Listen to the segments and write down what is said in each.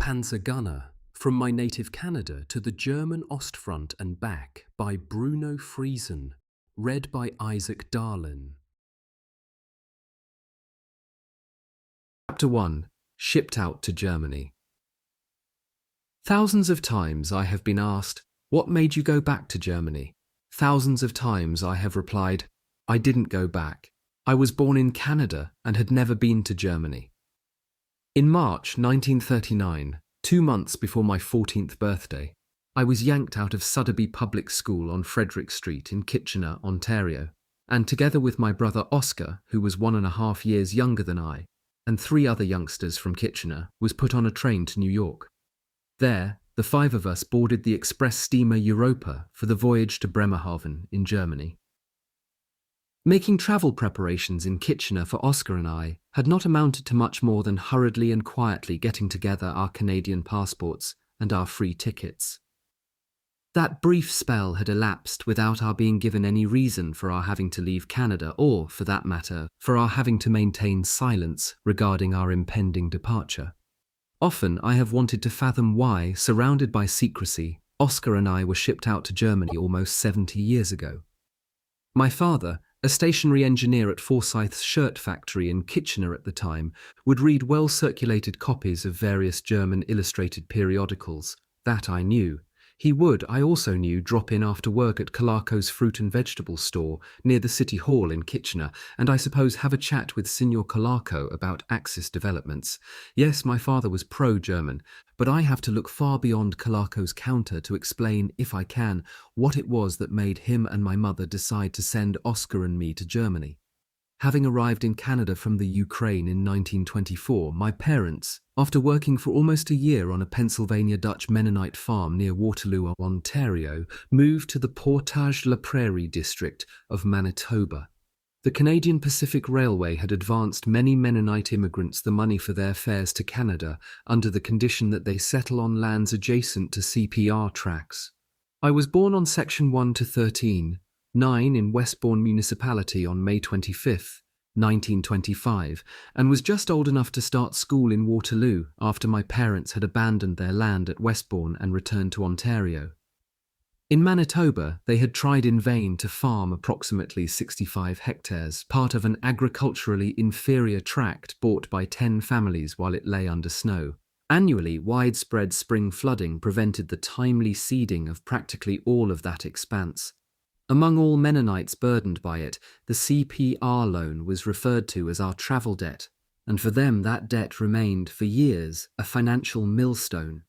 Panzer Gunner, From My Native Canada to the German Ostfront and Back by Bruno Friesen, read by Isaac Darlin. Chapter 1. Shipped Out to Germany. Thousands of times I have been asked, "What made you go back to Germany?" Thousands of times I have replied, "I didn't go back. I was born in Canada and had never been to Germany." In March 1939, 2 months before my 14th birthday, I was yanked out of Sotheby Public School on Frederick Street in Kitchener, Ontario, and together with my brother Oscar, who was 1.5 years younger than I, and 3 other youngsters from Kitchener, was put on a train to New York. There, the 5 of us boarded the express steamer Europa for the voyage to Bremerhaven in Germany. Making travel preparations in Kitchener for Oscar and I had not amounted to much more than hurriedly and quietly getting together our Canadian passports and our free tickets. That brief spell had elapsed without our being given any reason for our having to leave Canada or, for that matter, for our having to maintain silence regarding our impending departure. Often I have wanted to fathom why, surrounded by secrecy, Oscar and I were shipped out to Germany almost 70 years ago. My father, a stationary engineer at Forsyth's shirt factory in Kitchener at the time, would read well-circulated copies of various German illustrated periodicals. That I knew. He would, I also knew, drop in after work at Colaco's fruit and vegetable store near the City Hall in Kitchener, and I suppose have a chat with Signor Colaco about Axis developments. Yes, my father was pro-German, but I have to look far beyond Colaco's counter to explain, if I can, what it was that made him and my mother decide to send Oscar and me to Germany. Having arrived in Canada from the Ukraine in 1924, my parents, after working for almost a year on a Pennsylvania Dutch Mennonite farm near Waterloo, Ontario, moved to the Portage-la-Prairie district of Manitoba. The Canadian Pacific Railway had advanced many Mennonite immigrants the money for their fares to Canada under the condition that they settle on lands adjacent to CPR tracks. I was born on Section 1 to 13, 9 in Westbourne Municipality on May 25, 1925, and was just old enough to start school in Waterloo after my parents had abandoned their land at Westbourne and returned to Ontario. In Manitoba, they had tried in vain to farm approximately 65 hectares, part of an agriculturally inferior tract bought by 10 families while it lay under snow. Annually, widespread spring flooding prevented the timely seeding of practically all of that expanse. Among all Mennonites burdened by it, the CPR loan was referred to as our travel debt, and for them that debt remained, for years, a financial millstone.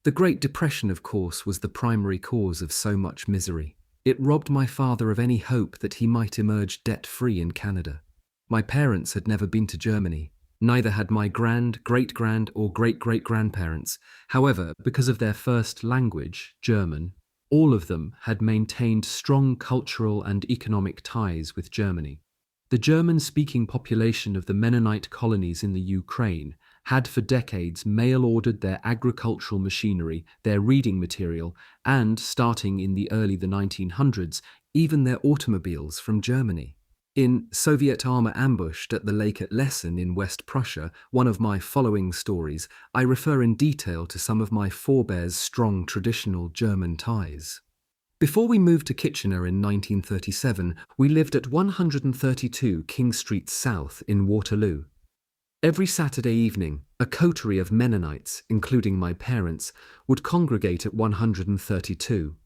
The Great Depression, of course, was the primary cause of so much misery. It robbed my father of any hope that he might emerge debt-free in Canada. My parents had never been to Germany. Neither had my great-grand or great-great-grandparents. However, because of their first language, German, all of them had maintained strong cultural and economic ties with Germany. The German-speaking population of the Mennonite colonies in the Ukraine had for decades mail-ordered their agricultural machinery, their reading material, and, starting in the early 1900s, even their automobiles from Germany. In Soviet Armour Ambushed at the Lake at Lesen in West Prussia, one of my following stories, I refer in detail to some of my forebears' strong traditional German ties. Before we moved to Kitchener in 1937, we lived at 132 King Street South in Waterloo. Every Saturday evening, a coterie of Mennonites, including my parents, would congregate at 132.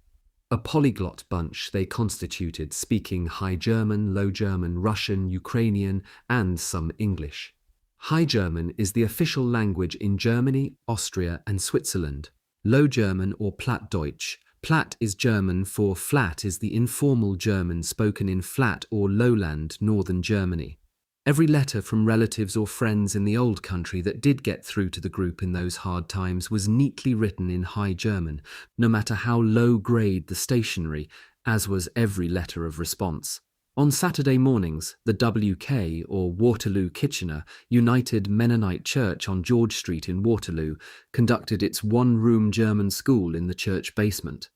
A polyglot bunch they constituted, speaking High German, Low German, Russian, Ukrainian, and some English. High German is the official language in Germany, Austria, and Switzerland. Low German or Plattdeutsch. Platt is German for flat is the informal German spoken in flat or lowland northern Germany. Every letter from relatives or friends in the old country that did get through to the group in those hard times was neatly written in High German, no matter how low grade the stationery, as was every letter of response. On Saturday mornings, the WK, or Waterloo Kitchener, United Mennonite Church on George Street in Waterloo, conducted its one-room German school in the church basement.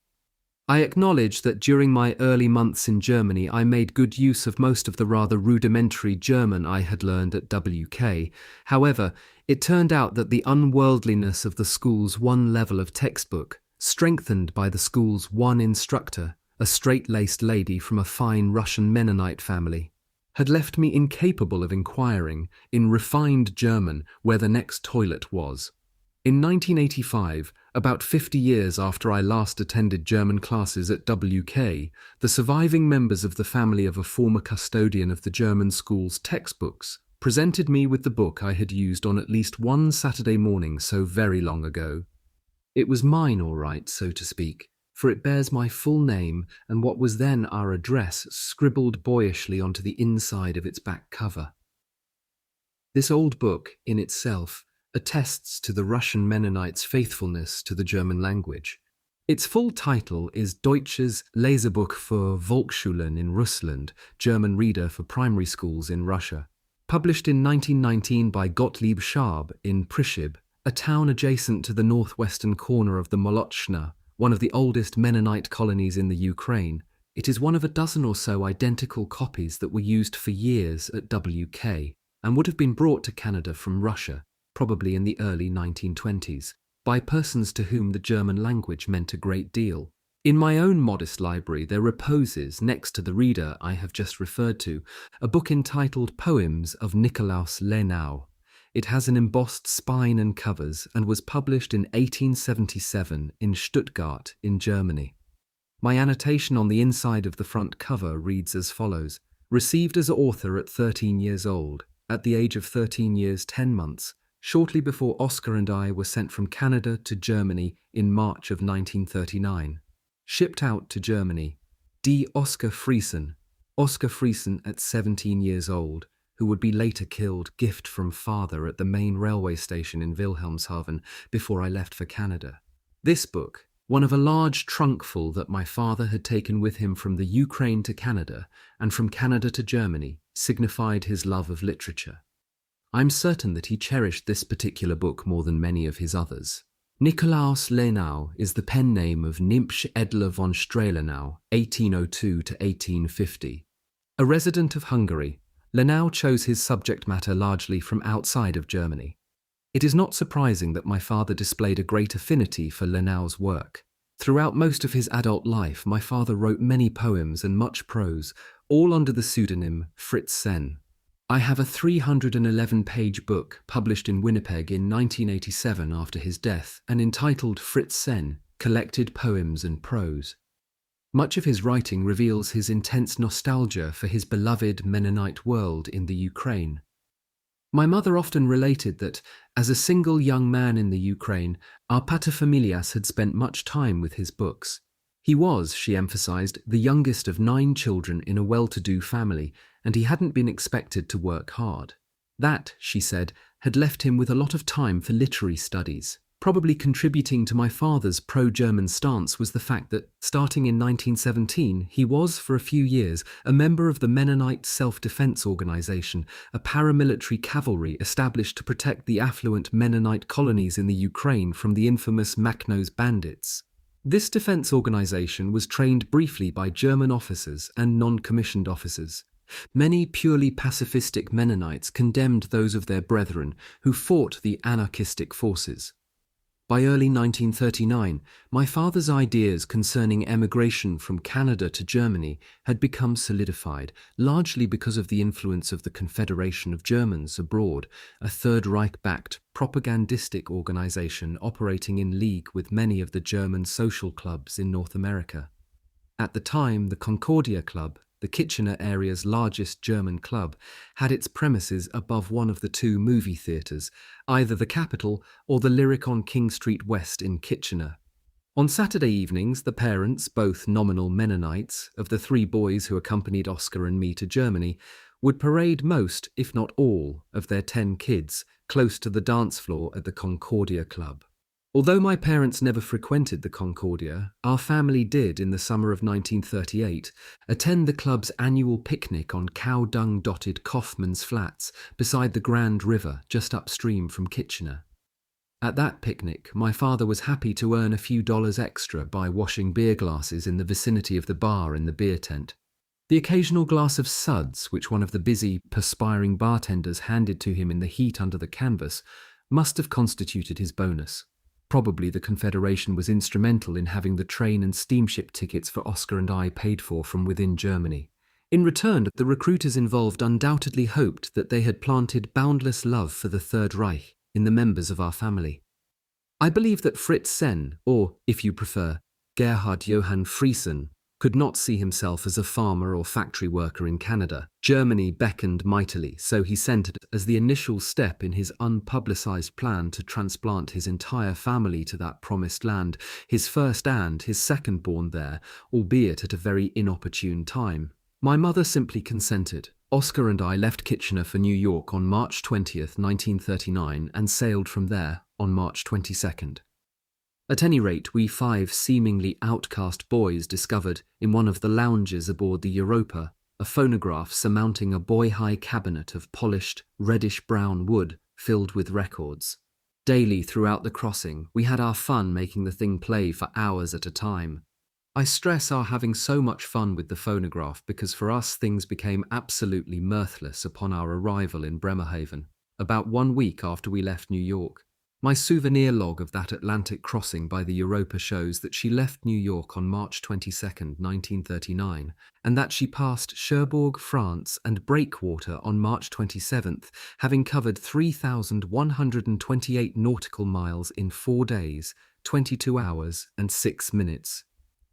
I acknowledge that during my early months in Germany I made good use of most of the rather rudimentary German I had learned at WK. However, it turned out that the unworldliness of the school's one level of textbook, strengthened by the school's one instructor, a straight-laced lady from a fine Russian Mennonite family, had left me incapable of inquiring, in refined German, where the next toilet was. In 1985, about 50 years after I last attended German classes at WK, the surviving members of the family of a former custodian of the German school's textbooks presented me with the book I had used on at least one Saturday morning so very long ago. It was mine, all right, so to speak, for it bears my full name and what was then our address scribbled boyishly onto the inside of its back cover. This old book, in itself, attests to the Russian Mennonites' faithfulness to the German language. Its full title is Deutsches Lesebuch für Volksschulen in Russland, German Reader for Primary Schools in Russia, published in 1919 by Gottlieb Schaab in Pryszczyk, a town adjacent to the northwestern corner of the Molochna, one of the oldest Mennonite colonies in the Ukraine. It is one of a dozen or so identical copies that were used for years at WK and would have been brought to Canada from Russia, probably in the early 1920s, by persons to whom the German language meant a great deal. In my own modest library there reposes, next to the reader I have just referred to, a book entitled Poems of Nikolaus Lenau. It has an embossed spine and covers and was published in 1877 in Stuttgart in Germany. My annotation on the inside of the front cover reads as follows: received as author at 13 years old, at the age of 13 years 10 months, shortly before Oscar and I were sent from Canada to Germany in March of 1939. Shipped out to Germany, D. Oscar Friesen at 17 years old, who would be later killed, gift from father, at the main railway station in Wilhelmshaven before I left for Canada. This book, one of a large trunkful that my father had taken with him from the Ukraine to Canada and from Canada to Germany, signified his love of literature. I'm certain that he cherished this particular book more than many of his others. Nikolaus Lenau is the pen name of Nimpsch Edler von Strehlenau, 1802 to 1850. A resident of Hungary, Lenau chose his subject matter largely from outside of Germany. It is not surprising that my father displayed a great affinity for Lenau's work. Throughout most of his adult life, my father wrote many poems and much prose, all under the pseudonym Friesen. I have a 311-page book published in Winnipeg in 1987 after his death and entitled Friesen, Collected Poems and Prose. Much of his writing reveals his intense nostalgia for his beloved Mennonite world in the Ukraine. My mother often related that, as a single young man in the Ukraine, our paterfamilias had spent much time with his books. He was, she emphasized, the youngest of 9 children in a well-to-do family, and he hadn't been expected to work hard. That, she said, had left him with a lot of time for literary studies. Probably contributing to my father's pro-German stance was the fact that, starting in 1917, he was, for a few years, a member of the Mennonite Self-Defense Organization, a paramilitary cavalry established to protect the affluent Mennonite colonies in the Ukraine from the infamous Makhno's bandits. This defense organization was trained briefly by German officers and non-commissioned officers. Many purely pacifistic Mennonites condemned those of their brethren who fought the anarchistic forces. By early 1939, my father's ideas concerning emigration from Canada to Germany had become solidified, largely because of the influence of the Confederation of Germans abroad, a Third Reich-backed propagandistic organization operating in league with many of the German social clubs in North America. At the time, the Concordia Club, the Kitchener area's largest German club, had its premises above one of the 2 movie theatres, either the Capitol or the Lyric on King Street West in Kitchener. On Saturday evenings, the parents, both nominal Mennonites, of the 3 boys who accompanied Oscar and me to Germany, would parade most, if not all, of their 10 kids close to the dance floor at the Concordia Club. Although my parents never frequented the Concordia, our family did, in the summer of 1938, attend the club's annual picnic on cow-dung-dotted Kaufman's Flats beside the Grand River just upstream from Kitchener. At that picnic, my father was happy to earn a few dollars extra by washing beer glasses in the vicinity of the bar in the beer tent. The occasional glass of suds, which one of the busy, perspiring bartenders handed to him in the heat under the canvas, must have constituted his bonus. Probably the Confederation was instrumental in having the train and steamship tickets for Oscar and I paid for from within Germany. In return, the recruiters involved undoubtedly hoped that they had planted boundless love for the Third Reich in the members of our family. I believe that Friesen, or, if you prefer, Gerhard Johann Friesen, could not see himself as a farmer or factory worker in Canada. Germany beckoned mightily, so he sent it as the initial step in his unpublicized plan to transplant his entire family to that promised land, his first and his second-born there, albeit at a very inopportune time. My mother simply consented. Oscar and I left Kitchener for New York on March 20th, 1939, and sailed from there on March 22nd. At any rate, we 5 seemingly outcast boys discovered, in one of the lounges aboard the Europa, a phonograph surmounting a boy-high cabinet of polished, reddish-brown wood filled with records. Daily throughout the crossing, we had our fun making the thing play for hours at a time. I stress our having so much fun with the phonograph because for us things became absolutely mirthless upon our arrival in Bremerhaven, about 1 week after we left New York. My souvenir log of that Atlantic crossing by the Europa shows that she left New York on March 22, 1939, and that she passed Cherbourg, France, and Breakwater on March 27th, having covered 3,128 nautical miles in 4 days, 22 hours, and 6 minutes.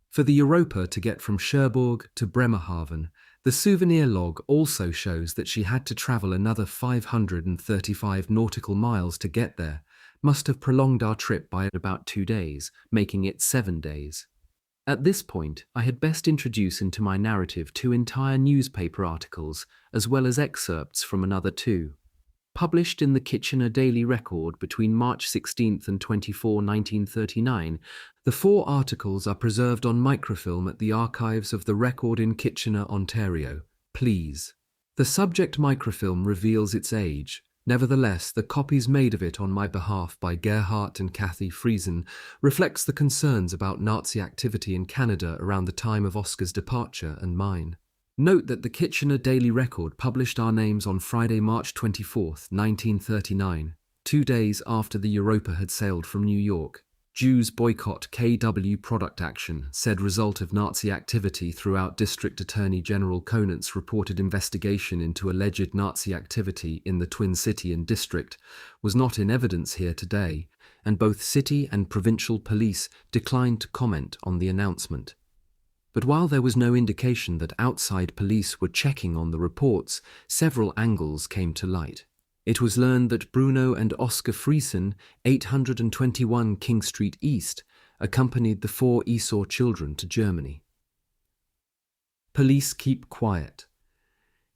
For the Europa to get from Cherbourg to Bremerhaven, the souvenir log also shows that she had to travel another 535 nautical miles to get there, must have prolonged our trip by about 2 days, making it 7 days. At this point, I had best introduce into my narrative 2 entire newspaper articles, as well as excerpts from another 2. Published in the Kitchener Daily Record between March 16th and 24, 1939, the 4 articles are preserved on microfilm at the archives of the Record in Kitchener, Ontario. Please. The subject microfilm reveals its age. Nevertheless, the copies made of it on my behalf by Gerhard and Kathy Friesen reflects the concerns about Nazi activity in Canada around the time of Oscar's departure and mine. Note that the Kitchener Daily Record published our names on Friday, March 24, 1939, 2 days after the Europa had sailed from New York. Jews boycott KW product action, said result of Nazi activity throughout District Attorney General Conant's reported investigation into alleged Nazi activity in the Twin City and District was not in evidence here today, and both city and provincial police declined to comment on the announcement. But while there was no indication that outside police were checking on the reports, several angles came to light. It was learned that Bruno and Oscar Friesen, 821 King Street East, accompanied the 4 Esau children to Germany. Police keep quiet.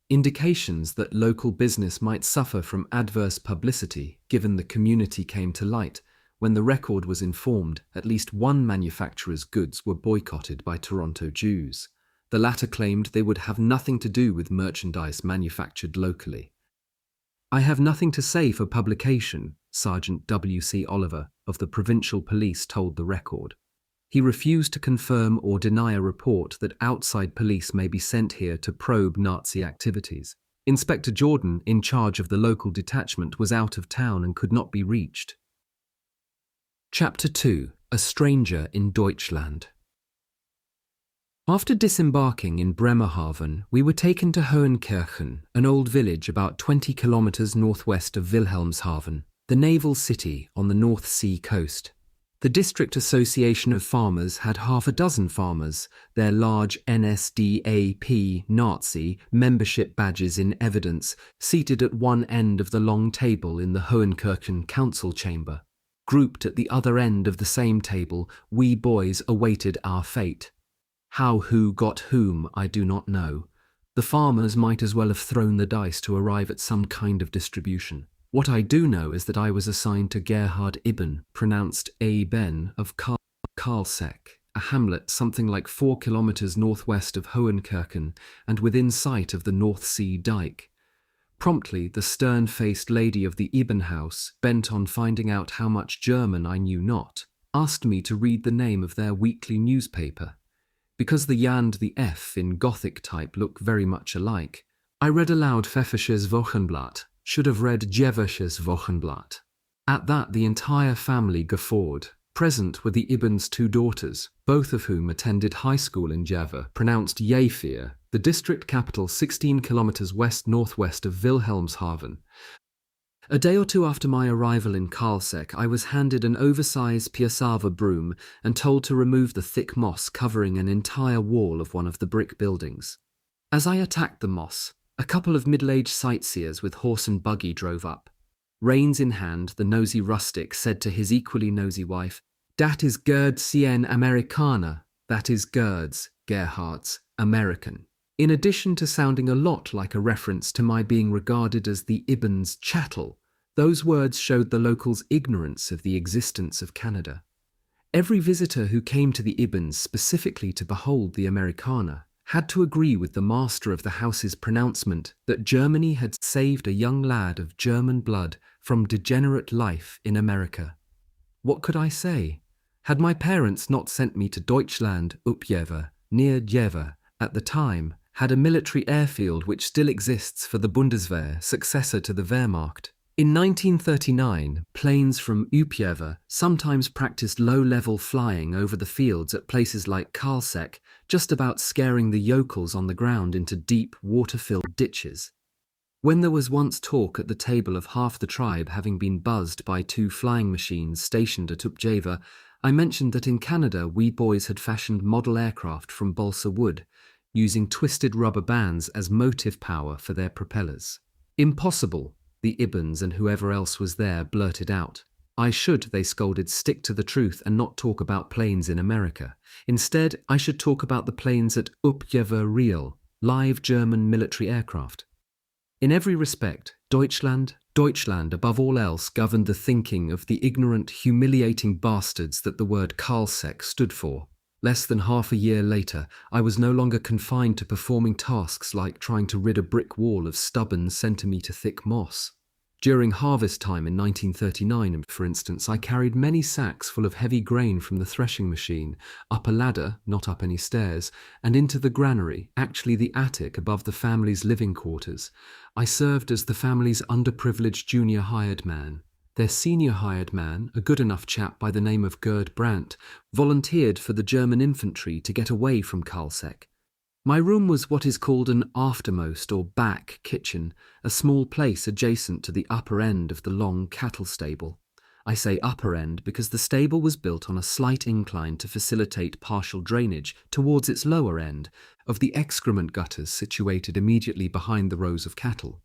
Indications that local business might suffer from adverse publicity, given the community came to light. When the Record was informed, at least one manufacturer's goods were boycotted by Toronto Jews. The latter claimed they would have nothing to do with merchandise manufactured locally. I have nothing to say for publication, Sergeant W.C. Oliver of the Provincial Police told the Record. He refused to confirm or deny a report that outside police may be sent here to probe Nazi activities. Inspector Jordan, in charge of the local detachment, was out of town and could not be reached. Chapter 2. A Stranger in Deutschland. After disembarking in Bremerhaven, we were taken to Hohenkirchen, an old village about 20 kilometers northwest of Wilhelmshaven, the naval city on the North Sea coast. The District Association of Farmers had half a dozen farmers, their large NSDAP Nazi membership badges in evidence, seated at one end of the long table in the Hohenkirchen council chamber. Grouped at the other end of the same table, we boys awaited our fate. How who got whom, I do not know. The farmers might as well have thrown the dice to arrive at some kind of distribution. What I do know is that I was assigned to Gerhard Ibben, pronounced A-Ben, of Karlsek, a hamlet something like 4 kilometers northwest of Hohenkirchen and within sight of the North Sea Dike. Promptly, the stern-faced lady of the Ibn house, bent on finding out how much German I knew not, asked me to read the name of their weekly newspaper. Because the Y and the F in Gothic type look very much alike, I read aloud Pfäffisches Wochenblatt, should have read Jevisches Wochenblatt. At that, the entire family guffawed. Present were the Ibn's 2 daughters, both of whom attended high school in Java, pronounced Jefir, the district capital 16 kilometers west-northwest of Wilhelmshaven. A day or 2 after my arrival in Karlsek, I was handed an oversized Piassava broom and told to remove the thick moss covering an entire wall of one of the brick buildings. As I attacked the moss, a couple of middle-aged sightseers with horse and buggy drove up. Reins in hand, the nosy rustic said to his equally nosy wife, "Dat is Gerd Cien Amerikaner, that is Gerd's, Gerhardt's, American." In addition to sounding a lot like a reference to my being regarded as the Ibn's chattel, those words showed the locals' ignorance of the existence of Canada. Every visitor who came to the Ibn's specifically to behold the Amerikaner had to agree with the master of the house's pronouncement that Germany had saved a young lad of German blood from degenerate life in America. What could I say? Had my parents not sent me to Deutschland, Upjever, near Jever, at the time, had a military airfield which still exists for the Bundeswehr, successor to the Wehrmacht. In 1939, planes from Upjever sometimes practiced low-level flying over the fields at places like Karlsek, just about scaring the yokels on the ground into deep, water-filled ditches. When there was once talk at the table of half the tribe having been buzzed by 2 flying machines stationed at Upjever, I mentioned that in Canada we boys had fashioned model aircraft from balsa wood, using twisted rubber bands as motive power for their propellers. "Impossible," the Ibns and whoever else was there blurted out. I should, they scolded, stick to the truth and not talk about planes in America. Instead, I should talk about the planes at Upjever Real, live German military aircraft. In every respect, Deutschland above all else governed the thinking of the ignorant, humiliating bastards that the word Karlsek stood for. Less than half a year later, I was no longer confined to performing tasks like trying to rid a brick wall of stubborn, centimetre-thick moss. During harvest time in 1939, for instance, I carried many sacks full of heavy grain from the threshing machine, up a ladder, not up any stairs, and into the granary, actually the attic above the family's living quarters. I served as the family's underprivileged junior hired man. Their senior hired man, a good enough chap by the name of Gerd Brandt, volunteered for the German infantry to get away from Karlsek. My room was what is called an aftermost or back kitchen, a small place adjacent to the upper end of the long cattle stable. I say upper end because the stable was built on a slight incline to facilitate partial drainage towards its lower end of the excrement gutters situated immediately behind the rows of cattle.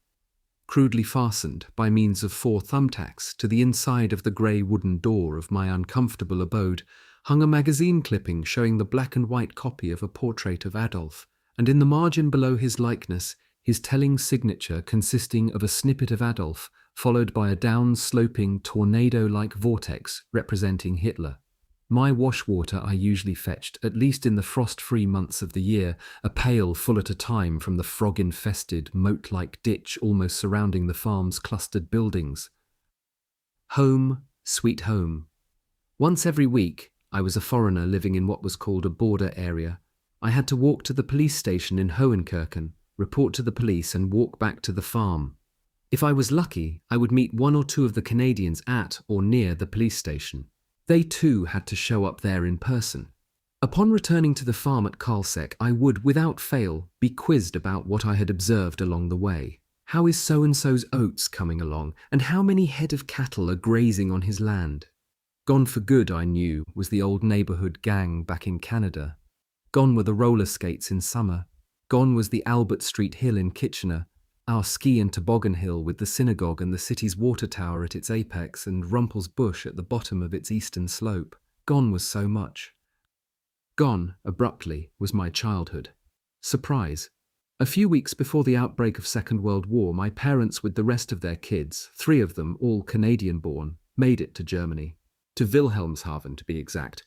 Crudely fastened by means of 4 thumbtacks to the inside of the grey wooden door of my uncomfortable abode hung a magazine clipping showing the black and white copy of a portrait of Adolf, and in the margin below his likeness, his telling signature consisting of a snippet of Adolf, followed by a down-sloping, tornado-like vortex representing Hitler. My washwater I usually fetched, at least in the frost-free months of the year, a pail full at a time from the frog-infested, moat-like ditch almost surrounding the farm's clustered buildings. Home, sweet home. Once every week, I was a foreigner living in what was called a border area. I had to walk to the police station in Hohenkerken, report to the police and walk back to the farm. If I was lucky, I would meet 1 or 2 of the Canadians at or near the police station. They too had to show up there in person. Upon returning to the farm at Karlsek, I would, without fail, be quizzed about what I had observed along the way. How is so-and-so's oats coming along, and how many head of cattle are grazing on his land? Gone for good, I knew, was the old neighbourhood gang back in Canada. Gone were the roller skates in summer. Gone was the Albert Street Hill in Kitchener, our ski and toboggan hill with the synagogue and the city's water tower at its apex and Rumpel's Bush at the bottom of its eastern slope. Gone was so much. Gone, abruptly, was my childhood. Surprise. A few weeks before the outbreak of Second World War, my parents with the rest of their kids, 3 of them, all Canadian-born, made it to Germany. To Wilhelmshaven, to be exact.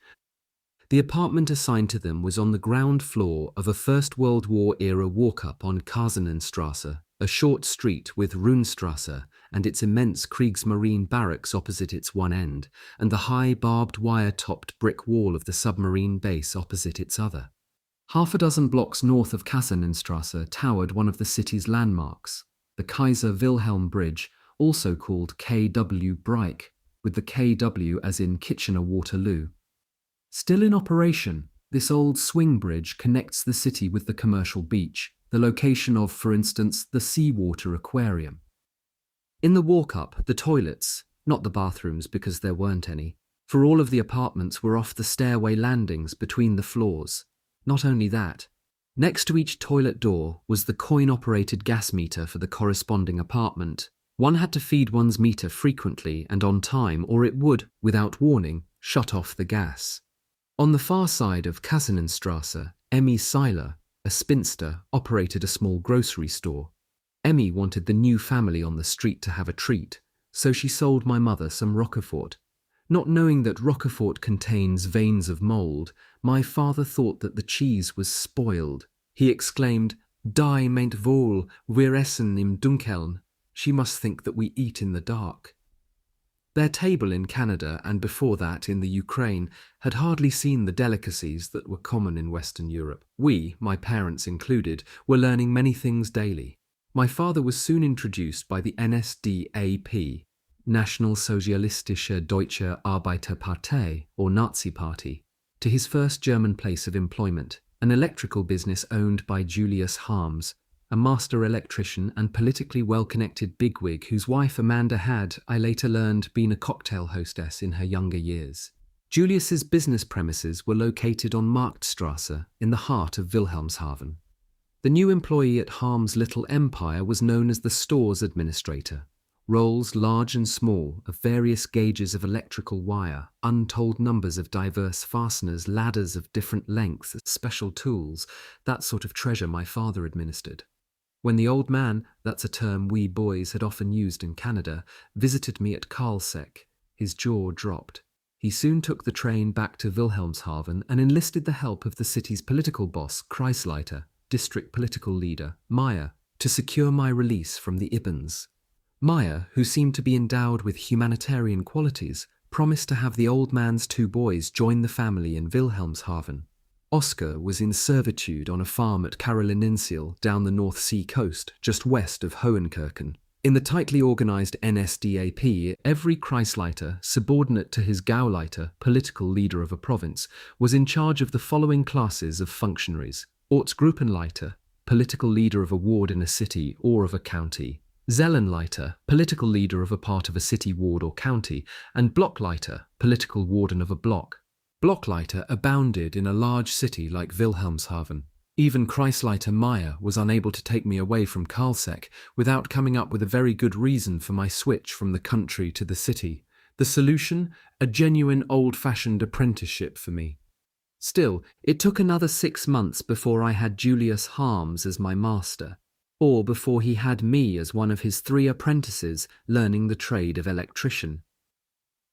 The apartment assigned to them was on the ground floor of a First World War-era walk-up on Kasernenstrasse, a short street with Runstrasse and its immense Kriegsmarine barracks opposite its one end, and the high barbed wire-topped brick wall of the submarine base opposite its other. Half a dozen blocks north of Kasernenstrasse towered one of the city's landmarks, the Kaiser Wilhelm Bridge, also called K.W. Breich, with the KW as in Kitchener-Waterloo. Still in operation, this old swing bridge connects the city with the commercial beach, the location of, for instance, the Seawater Aquarium. In the walk-up, the toilets, not the bathrooms because there weren't any, for all of the apartments were off the stairway landings between the floors. Not only that, next to each toilet door was the coin-operated gas meter for the corresponding apartment. One had to feed one's meter frequently and on time, or it would, without warning, shut off the gas. On the far side of Kasernenstrasse, Emmy Seiler, a spinster, operated a small grocery store. Emmy wanted the new family on the street to have a treat, so she sold my mother some Roquefort. Not knowing that Roquefort contains veins of mould, my father thought that the cheese was spoiled. He exclaimed, "Die meint wohl, wir essen im Dunkeln." She must think that we eat in the dark. Their table in Canada, and before that in the Ukraine, had hardly seen the delicacies that were common in Western Europe. We, my parents included, were learning many things daily. My father was soon introduced by the NSDAP, National Sozialistische Deutsche Arbeiterpartei, or Nazi Party, to his first German place of employment, an electrical business owned by Julius Harms, a master electrician and politically well-connected bigwig whose wife Amanda had, I later learned, been a cocktail hostess in her younger years. Julius's business premises were located on Marktstrasse in the heart of Wilhelmshaven. The new employee at Harm's little empire was known as the stores administrator. Rolls large and small, of various gauges of electrical wire, untold numbers of diverse fasteners, ladders of different lengths, special tools, that sort of treasure my father administered. When the old man, that's a term we boys had often used in Canada, visited me at Karlsek, his jaw dropped. He soon took the train back to Wilhelmshaven and enlisted the help of the city's political boss, Kreisleiter, district political leader, Meyer, to secure my release from the Ibans. Meyer, who seemed to be endowed with humanitarian qualities, promised to have the old man's two boys join the family in Wilhelmshaven. Oscar was in servitude on a farm at Carolinensiel down the North Sea coast, just west of Hohenkirchen. In the tightly organised NSDAP, every Kreisleiter, subordinate to his Gauleiter, political leader of a province, was in charge of the following classes of functionaries: Ortsgruppenleiter, political leader of a ward in a city or of a county; Zellenleiter, political leader of a part of a city, ward or county; and Blockleiter, political warden of a block. Blockleiter abounded in a large city like Wilhelmshaven. Even Kreisleiter Meyer was unable to take me away from Karlsek without coming up with a very good reason for my switch from the country to the city. The solution? A genuine old-fashioned apprenticeship for me. Still, it took another 6 months before I had Julius Harms as my master, or before he had me as one of his 3 apprentices learning the trade of electrician.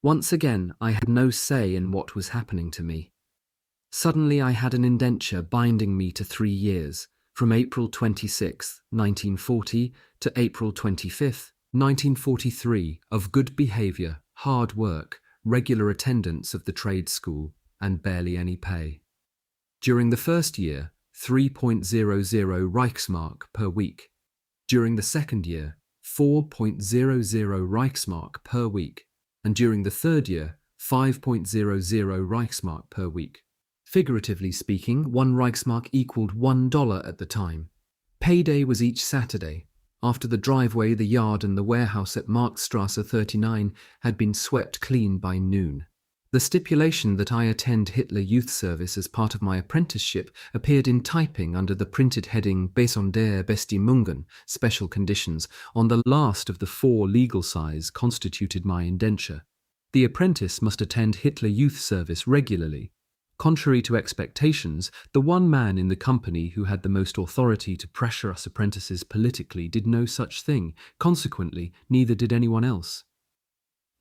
Once again, I had no say in what was happening to me. Suddenly I had an indenture binding me to 3 years, from April 26, 1940 to April 25, 1943, of good behaviour, hard work, regular attendance of the trade school, and barely any pay. During the first year, 3.00 Reichsmark per week. During the second year, 4.00 Reichsmark per week. And during the third year, 5.00 Reichsmark per week. Figuratively speaking, 1 Reichsmark equaled $1 at the time. Payday was each Saturday, after the driveway, the yard and the warehouse at Marktstrasse 39 had been swept clean by noon. The stipulation that I attend Hitler Youth Service as part of my apprenticeship appeared in typing under the printed heading Besonderbestimmungen, special conditions, on the last of the 4 legal size constituted my indenture. The apprentice must attend Hitler Youth Service regularly. Contrary to expectations, the one man in the company who had the most authority to pressure us apprentices politically did no such thing. Consequently, neither did anyone else.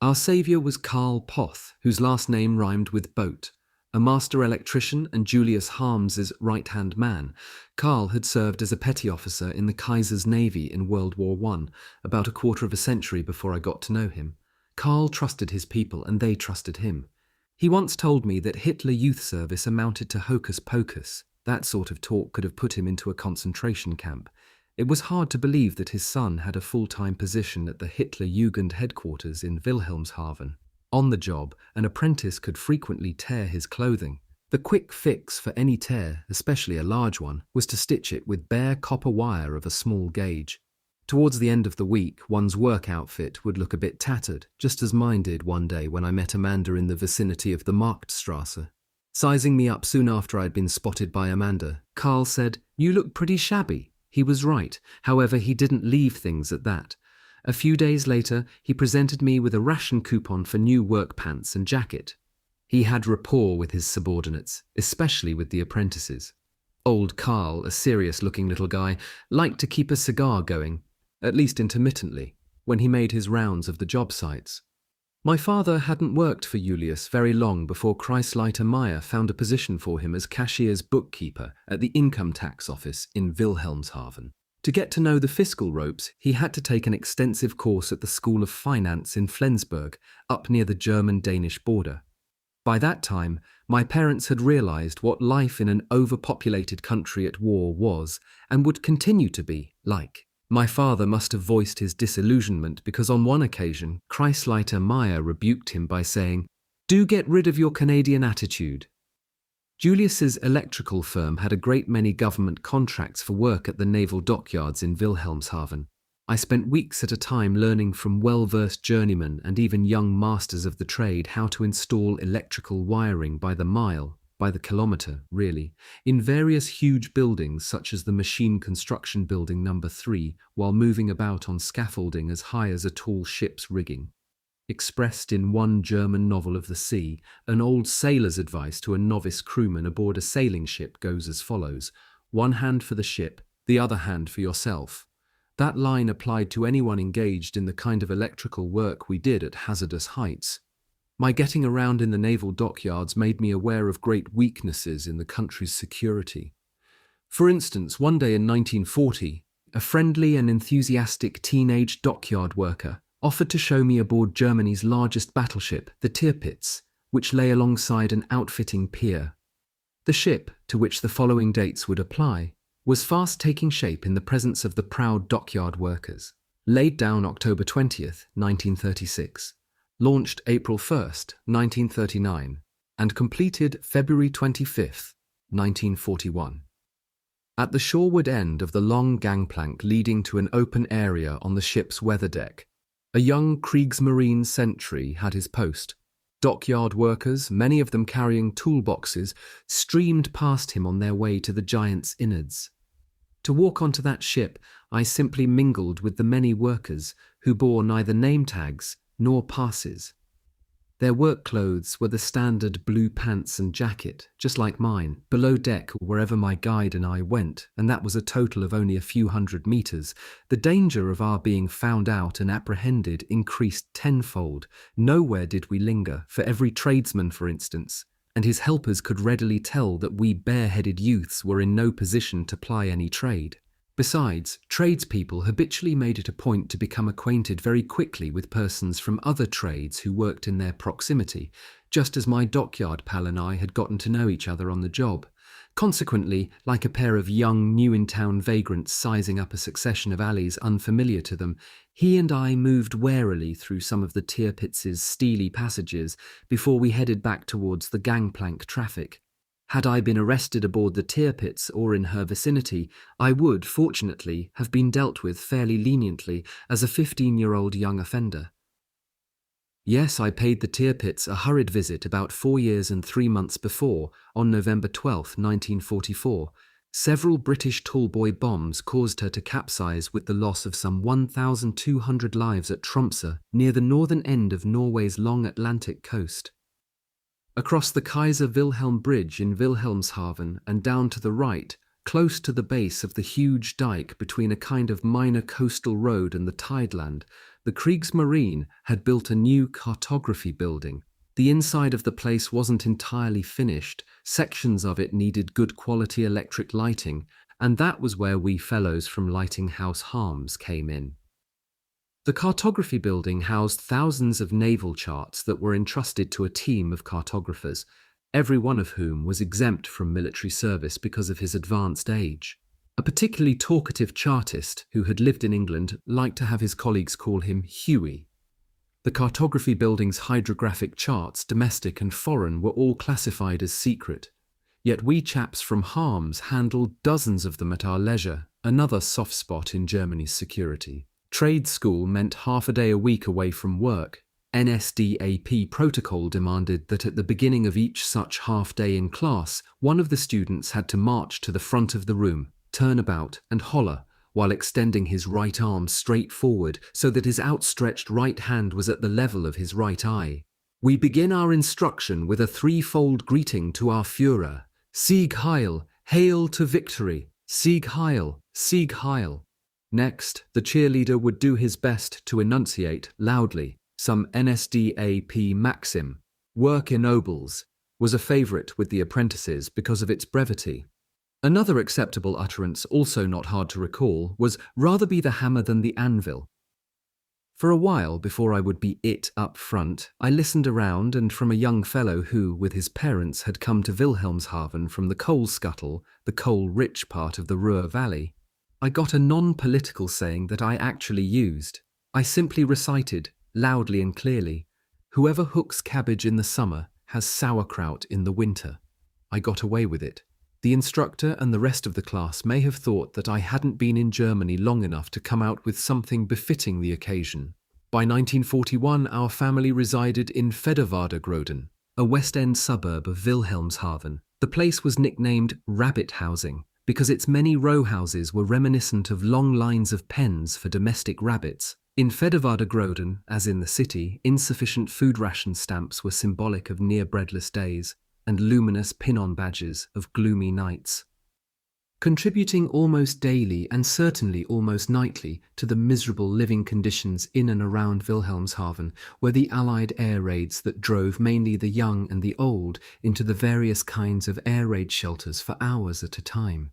Our saviour was Karl Poth, whose last name rhymed with boat. A master electrician and Julius Harms's right-hand man, Karl had served as a petty officer in the Kaiser's Navy in World War I, about a quarter of a century before I got to know him. Karl trusted his people and they trusted him. He once told me that Hitler Youth Service amounted to hocus pocus. That sort of talk could have put him into a concentration camp. It was hard to believe that his son had a full-time position at the Hitler Jugend headquarters in Wilhelmshaven. On the job, an apprentice could frequently tear his clothing. The quick fix for any tear, especially a large one, was to stitch it with bare copper wire of a small gauge. Towards the end of the week, one's work outfit would look a bit tattered, just as mine did one day when I met Amanda in the vicinity of the Marktstrasse. Sizing me up soon after I'd been spotted by Amanda, Karl said, "You look pretty shabby." He was right, however he didn't leave things at that. A few days later, he presented me with a ration coupon for new work pants and jacket. He had rapport with his subordinates, especially with the apprentices. Old Karl, a serious-looking little guy, liked to keep a cigar going, at least intermittently, when he made his rounds of the job sites. My father hadn't worked for Julius very long before Kreisleiter Meyer found a position for him as cashier's bookkeeper at the income tax office in Wilhelmshaven. To get to know the fiscal ropes, he had to take an extensive course at the School of Finance in Flensburg, up near the German-Danish border. By that time, my parents had realized what life in an overpopulated country at war was, and would continue to be, like. My father must have voiced his disillusionment because on one occasion, Kreisleiter Meyer rebuked him by saying, "Do get rid of your Canadian attitude." Julius's electrical firm had a great many government contracts for work at the naval dockyards in Wilhelmshaven. I spent weeks at a time learning from well-versed journeymen and even young masters of the trade how to install electrical wiring by the mile, by the kilometre, really, in various huge buildings such as the Machine Construction Building No. 3, while moving about on scaffolding as high as a tall ship's rigging. Expressed in one German novel of the sea, an old sailor's advice to a novice crewman aboard a sailing ship goes as follows: one hand for the ship, the other hand for yourself. That line applied to anyone engaged in the kind of electrical work we did at hazardous heights. My getting around in the naval dockyards made me aware of great weaknesses in the country's security. For instance, one day in 1940, a friendly and enthusiastic teenage dockyard worker offered to show me aboard Germany's largest battleship, the Tirpitz, which lay alongside an outfitting pier. The ship, to which the following dates would apply, was fast taking shape in the presence of the proud dockyard workers. Laid down October 20th, 1936, launched April 1st, 1939, and completed February 25th, 1941. At the shoreward end of the long gangplank leading to an open area on the ship's weather deck, a young Kriegsmarine sentry had his post. Dockyard workers, many of them carrying toolboxes, streamed past him on their way to the giant's innards. To walk onto that ship, I simply mingled with the many workers who bore neither name tags nor passes. Their work clothes were the standard blue pants and jacket, just like mine, below deck wherever my guide and I went, and that was a total of only a few hundred meters. The danger of our being found out and apprehended increased tenfold. Nowhere did we linger, for every tradesman, for instance, and his helpers could readily tell that we bareheaded youths were in no position to ply any trade. Besides, tradespeople habitually made it a point to become acquainted very quickly with persons from other trades who worked in their proximity, just as my dockyard pal and I had gotten to know each other on the job. Consequently, like a pair of young, new-in-town vagrants sizing up a succession of alleys unfamiliar to them, he and I moved warily through some of the Tirpitz's steely passages before we headed back towards the gangplank traffic. Had I been arrested aboard the Tirpitz or in her vicinity, I would, fortunately, have been dealt with fairly leniently as a 15-year-old young offender. Yes, I paid the Tirpitz a hurried visit about 4 years and 3 months before, on November 12, 1944. Several British tallboy bombs caused her to capsize with the loss of some 1,200 lives at Tromsø, near the northern end of Norway's long Atlantic coast. Across the Kaiser Wilhelm Bridge in Wilhelmshaven and down to the right, close to the base of the huge dike between a kind of minor coastal road and the tideland, the Kriegsmarine had built a new cartography building. The inside of the place wasn't entirely finished, sections of it needed good quality electric lighting, and that was where we fellows from Lighting House Harms came in. The cartography building housed thousands of naval charts that were entrusted to a team of cartographers, every one of whom was exempt from military service because of his advanced age. A particularly talkative chartist who had lived in England liked to have his colleagues call him Huey. The cartography building's hydrographic charts, domestic and foreign, were all classified as secret. Yet we chaps from Harms handled dozens of them at our leisure, another soft spot in Germany's security. Trade school meant half a day a week away from work. NSDAP protocol demanded that at the beginning of each such half day in class, one of the students had to march to the front of the room, turn about and holler, while extending his right arm straight forward so that his outstretched right hand was at the level of his right eye. We begin our instruction with a threefold greeting to our Führer. Sieg Heil, hail to victory. Sieg Heil, Sieg Heil. Next, the cheerleader would do his best to enunciate, loudly, some NSDAP maxim. Work ennobles was a favourite with the apprentices because of its brevity. Another acceptable utterance, also not hard to recall, was rather be the hammer than the anvil. For a while before I would be it up front, I listened around, and from a young fellow who, with his parents, had come to Wilhelmshaven from the coal scuttle, the coal-rich part of the Ruhr Valley, I got a non-political saying that I actually used. I simply recited, loudly and clearly, "Whoever hooks cabbage in the summer has sauerkraut in the winter." I got away with it. The instructor and the rest of the class may have thought that I hadn't been in Germany long enough to come out with something befitting the occasion. By 1941, our family resided in Federwarder-Groden, a West End suburb of Wilhelmshaven. The place was nicknamed Rabbit Housing because its many row houses were reminiscent of long lines of pens for domestic rabbits. In Federwarder-Groden, as in the city, insufficient food ration stamps were symbolic of near-breadless days and luminous pin-on badges of gloomy nights. Contributing almost daily and certainly almost nightly to the miserable living conditions in and around Wilhelmshaven were the Allied air raids that drove mainly the young and the old into the various kinds of air raid shelters for hours at a time.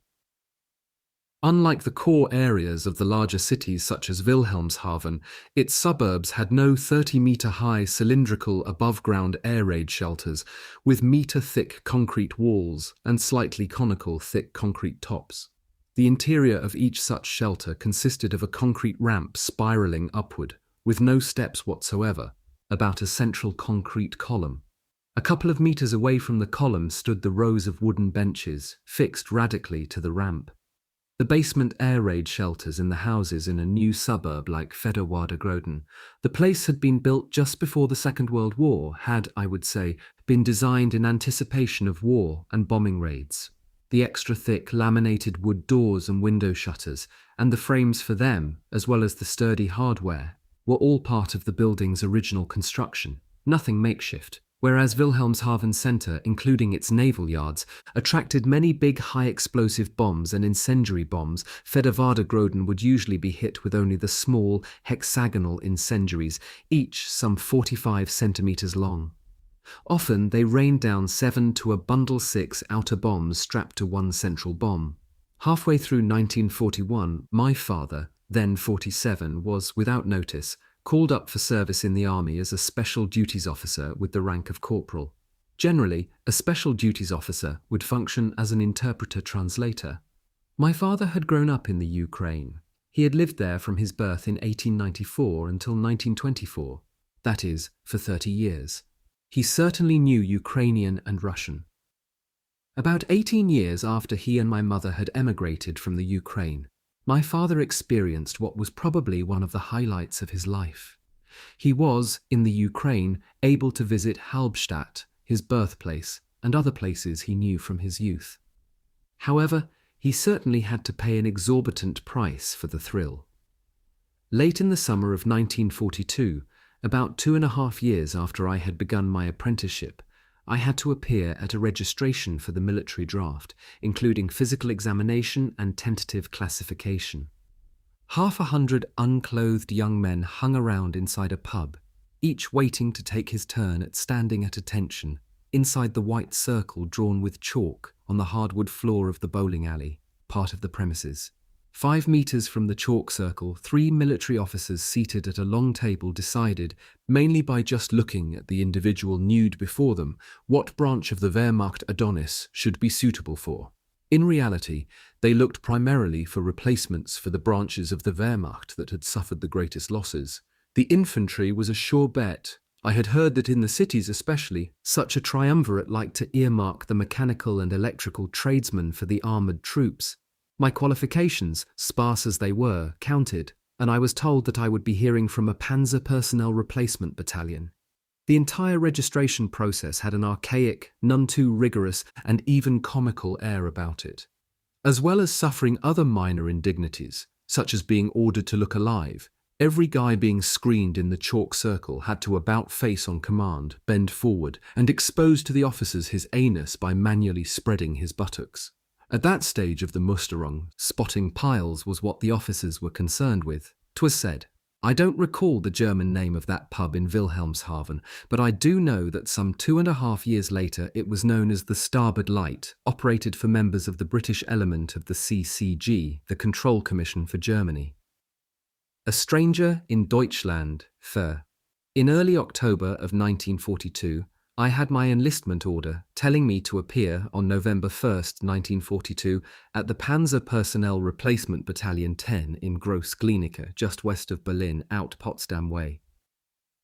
Unlike the core areas of the larger cities such as Wilhelmshaven, its suburbs had no 30-metre-high cylindrical above-ground air raid shelters with metre-thick concrete walls and slightly conical thick concrete tops. The interior of each such shelter consisted of a concrete ramp spiralling upward, with no steps whatsoever, about a central concrete column. A couple of metres away from the column stood the rows of wooden benches, fixed radically to the ramp. The basement air raid shelters in the houses in a new suburb like Federwarder-Groden. The place had been built just before the Second World War, had, I would say, been designed in anticipation of war and bombing raids. The extra thick laminated wood doors and window shutters, and the frames for them, as well as the sturdy hardware, were all part of the building's original construction, nothing makeshift. Whereas Wilhelmshaven Centre, including its naval yards, attracted many big high-explosive bombs and incendiary bombs, Federwarder-Groden would usually be hit with only the small, hexagonal incendiaries, each some 45 centimetres long. Often they rained down 7 to a bundle 6 outer bombs strapped to one central bomb. Halfway through 1941, my father, then 47, was, without notice, called up for service in the army as a special duties officer with the rank of corporal. Generally, a special duties officer would function as an interpreter-translator. My father had grown up in the Ukraine. He had lived there from his birth in 1894 until 1924, that is, for 30 years. He certainly knew Ukrainian and Russian. About 18 years after he and my mother had emigrated from the Ukraine, my father experienced what was probably one of the highlights of his life. He was, in the Ukraine, able to visit Halberstadt, his birthplace, and other places he knew from his youth. However, he certainly had to pay an exorbitant price for the thrill. Late in the summer of 1942, about 2.5 years after I had begun my apprenticeship, I had to appear at a registration for the military draft, including physical examination and tentative classification. 100 unclothed young men hung around inside a pub. each waiting to take his turn at standing at attention, inside the white circle drawn with chalk on the hardwood floor of the bowling alley, part of the premises. 5 meters from the chalk circle, 3 military officers seated at a long table decided, mainly by just looking at the individual nude before them, what branch of the Wehrmacht Adonis should be suitable for. In reality, they looked primarily for replacements for the branches of the Wehrmacht that had suffered the greatest losses. The infantry was a sure bet. I had heard that in the cities especially, such a triumvirate liked to earmark the mechanical and electrical tradesmen for the armoured troops. My qualifications, sparse as they were, counted, and I was told that I would be hearing from a Panzer Personnel Replacement Battalion. The entire registration process had an archaic, none too rigorous, and even comical air about it. As well as suffering other minor indignities, such as being ordered to look alive, every guy being screened in the chalk circle had to about face on command, bend forward, and expose to the officers his anus by manually spreading his buttocks. At that stage of the Musterung, spotting piles was what the officers were concerned with. 'Twas said, I don't recall the German name of that pub in Wilhelmshaven, but I do know that some 2.5 years later it was known as the Starboard Light, operated for members of the British element of the CCG, the Control Commission for Germany. A stranger in Deutschland, Ver. In early October of 1942, I had my enlistment order telling me to appear on November 1st, 1942, at the Panzer Personnel Replacement Battalion 10 in Groß-Glienicke, just west of Berlin, out Potsdam way.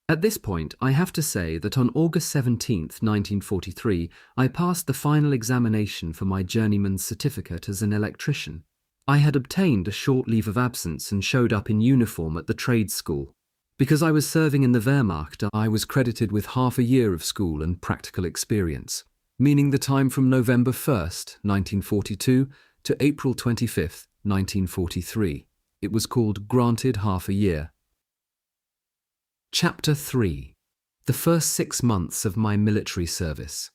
At this point, I have to say that on August 17th, 1943, I passed the final examination for my journeyman's certificate as an electrician. I had obtained a short leave of absence and showed up in uniform at the trade school. Because I was serving in the Wehrmacht, I was credited with half a year of school and practical experience, meaning the time from November 1st, 1942 to April 25th, 1943. It was called granted half a year. Chapter 3. The first 6 months of my military service.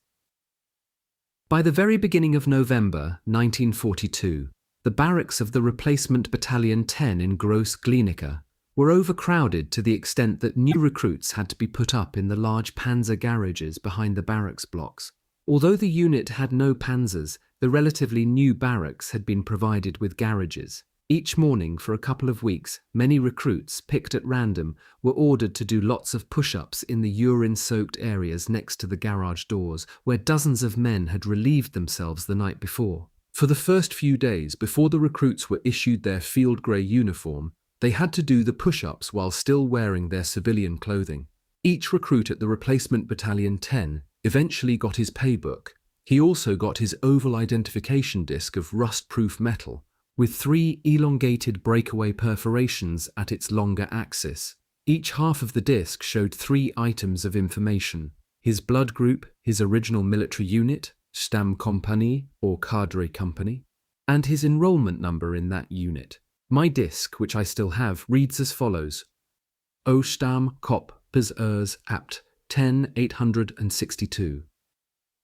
By the very beginning of November 1942, the barracks of the Replacement Battalion 10 in Groß-Glienicke were overcrowded to the extent that new recruits had to be put up in the large panzer garages behind the barracks blocks. Although the unit had no panzers, the relatively new barracks had been provided with garages. Each morning for a couple of weeks, many recruits, picked at random, were ordered to do lots of push-ups in the urine-soaked areas next to the garage doors, where dozens of men had relieved themselves the night before. For the first few days, before the recruits were issued their field grey uniform, they had to do the push-ups while still wearing their civilian clothing. Each recruit at the Replacement Battalion 10 eventually got his paybook. He also got his oval identification disc of rust-proof metal, with 3 elongated breakaway perforations at its longer axis. Each half of the disc showed 3 items of information: his blood group, his original military unit, Stammkompanie or cadre company, and his enrollment number in that unit. My disc, which I still have, reads as follows: O Stamm Kop bis Ers Apt 10,862.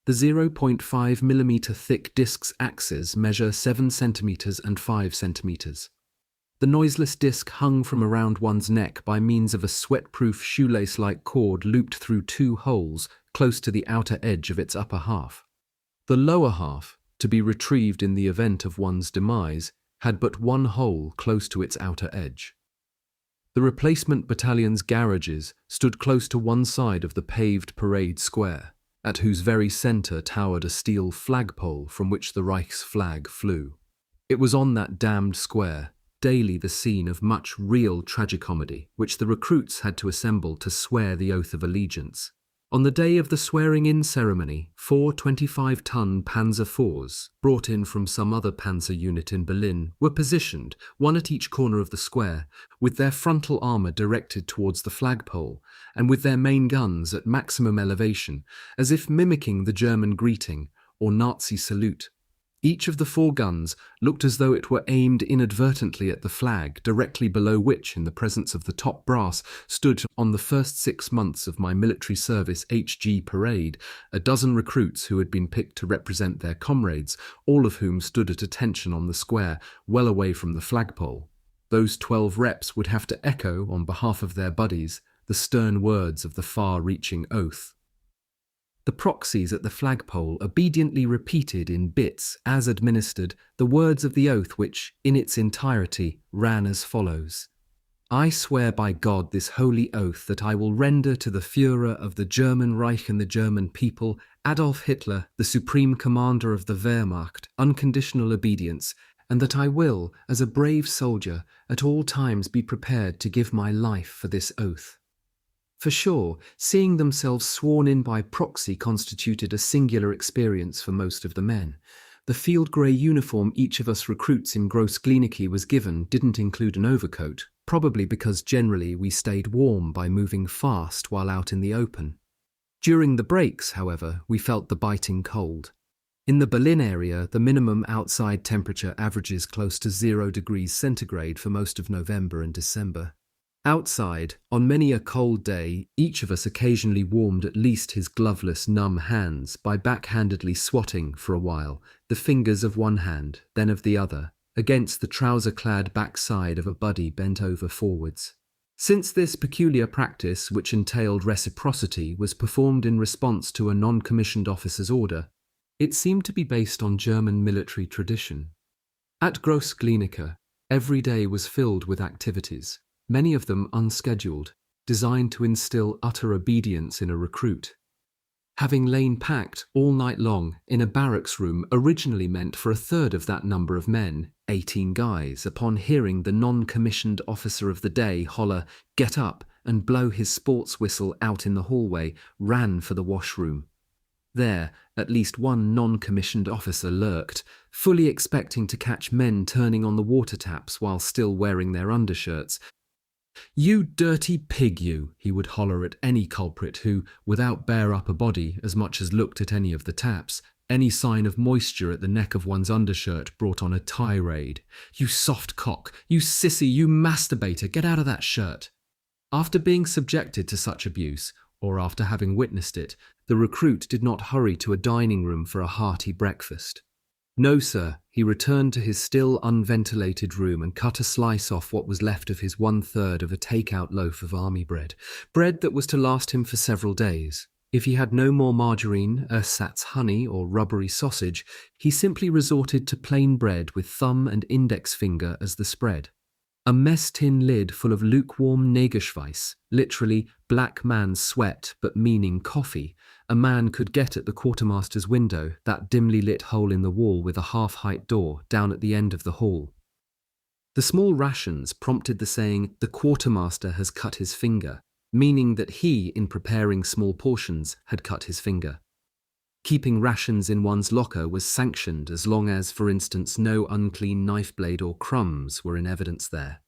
The 0.5 mm thick disc's axes measure 7 cm and 5 cm. The noiseless disc hung from around one's neck by means of a sweat-proof shoelace-like cord looped through 2 holes close to the outer edge of its upper half. The lower half, to be retrieved in the event of one's demise, had but 1 hole close to its outer edge. The replacement battalion's garages stood close to one side of the paved parade square, at whose very centre towered a steel flagpole from which the Reich's flag flew. It was on that damned square, daily the scene of much real tragicomedy, which the recruits had to assemble to swear the oath of allegiance. On the day of the swearing-in ceremony, 4 25-ton Panzer IVs, brought in from some other panzer unit in Berlin, were positioned, one at each corner of the square, with their frontal armour directed towards the flagpole, and with their main guns at maximum elevation, as if mimicking the German greeting, or Nazi salute. Each of the 4 guns looked as though it were aimed inadvertently at the flag, directly below which, in the presence of the top brass, stood on the first 6 months of my military service HG parade a dozen recruits who had been picked to represent their comrades, all of whom stood at attention on the square, well away from the flagpole. Those 12 reps would have to echo, on behalf of their buddies, the stern words of the far-reaching oath. The proxies at the flagpole obediently repeated in bits, as administered, the words of the oath which, in its entirety, ran as follows. I swear by God this holy oath that I will render to the Führer of the German Reich and the German people, Adolf Hitler, the supreme commander of the Wehrmacht, unconditional obedience, and that I will, as a brave soldier, at all times be prepared to give my life for this oath. For sure, seeing themselves sworn in by proxy constituted a singular experience for most of the men. The field grey uniform each of us recruits in Gross-Glienicke was given didn't include an overcoat, probably because generally we stayed warm by moving fast while out in the open. During the breaks, however, we felt the biting cold. In the Berlin area, the minimum outside temperature averages close to 0 degrees centigrade for most of November and December. Outside, on many a cold day, each of us occasionally warmed at least his gloveless, numb hands by backhandedly swatting, for a while, the fingers of one hand, then of the other, against the trouser-clad backside of a buddy bent over forwards. Since this peculiar practice, which entailed reciprocity, was performed in response to a non-commissioned officer's order, it seemed to be based on German military tradition. At Gross-Glienicke, every day was filled with activities, many of them unscheduled, designed to instill utter obedience in a recruit. Having lain packed all night long in a barracks room originally meant for a third of that number of men, 18 guys, upon hearing the non-commissioned officer of the day holler, "Get up," and blow his sports whistle out in the hallway, ran for the washroom. There, at least one non-commissioned officer lurked, fully expecting to catch men turning on the water taps while still wearing their undershirts. "You dirty pig, you," he would holler at any culprit who, without bare upper body as much as looked at any of the taps, any sign of moisture at the neck of one's undershirt brought on a tirade. "You soft cock, you sissy, you masturbator, get out of that shirt." After being subjected to such abuse, or after having witnessed it, the recruit did not hurry to a dining room for a hearty breakfast. No, sir, he returned to his still unventilated room and cut a slice off what was left of his 1/3 of a take-out loaf of army bread that was to last him for several days. If he had no more margarine, ersatz honey, or rubbery sausage, he simply resorted to plain bread with thumb and index finger as the spread. A mess tin lid full of lukewarm Negerschweiss, literally black man's sweat but meaning coffee, a man could get at the quartermaster's window, that dimly lit hole in the wall with a half-height door down at the end of the hall. The small rations prompted the saying, "The quartermaster has cut his finger," meaning that he, in preparing small portions, had cut his finger. Keeping rations in one's locker was sanctioned as long as, for instance, no unclean knife blade or crumbs were in evidence there.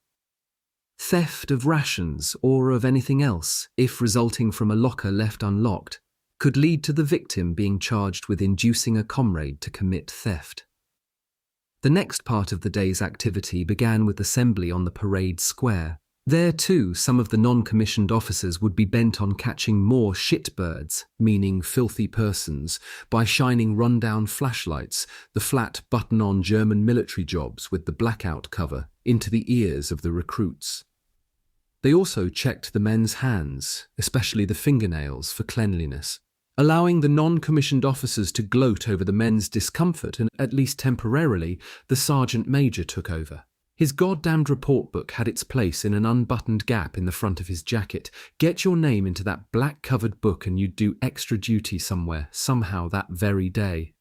Theft of rations, or of anything else, if resulting from a locker left unlocked, could lead to the victim being charged with inducing a comrade to commit theft. The next part of the day's activity began with assembly on the parade square. There, too, some of the non-commissioned officers would be bent on catching more shitbirds, meaning filthy persons, by shining run-down flashlights, the flat button-on German military jobs with the blackout cover, into the ears of the recruits. They also checked the men's hands, especially the fingernails, for cleanliness, allowing the non-commissioned officers to gloat over the men's discomfort, and, at least temporarily, the sergeant major took over. His goddamned report book had its place in an unbuttoned gap in the front of his jacket. Get your name into that black-covered book and you'd do extra duty somewhere, somehow, that very day.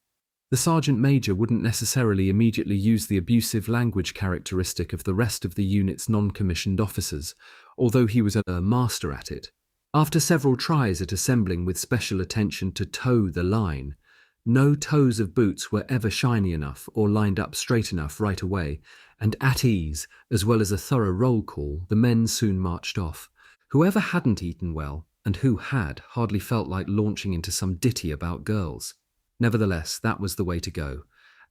The sergeant major wouldn't necessarily immediately use the abusive language characteristic of the rest of the unit's non-commissioned officers, although he was a master at it. After several tries at assembling with special attention to toe the line, no toes of boots were ever shiny enough or lined up straight enough right away, and at ease, as well as a thorough roll call, the men soon marched off. Whoever hadn't eaten well, and who had, hardly felt like launching into some ditty about girls. Nevertheless, that was the way to go.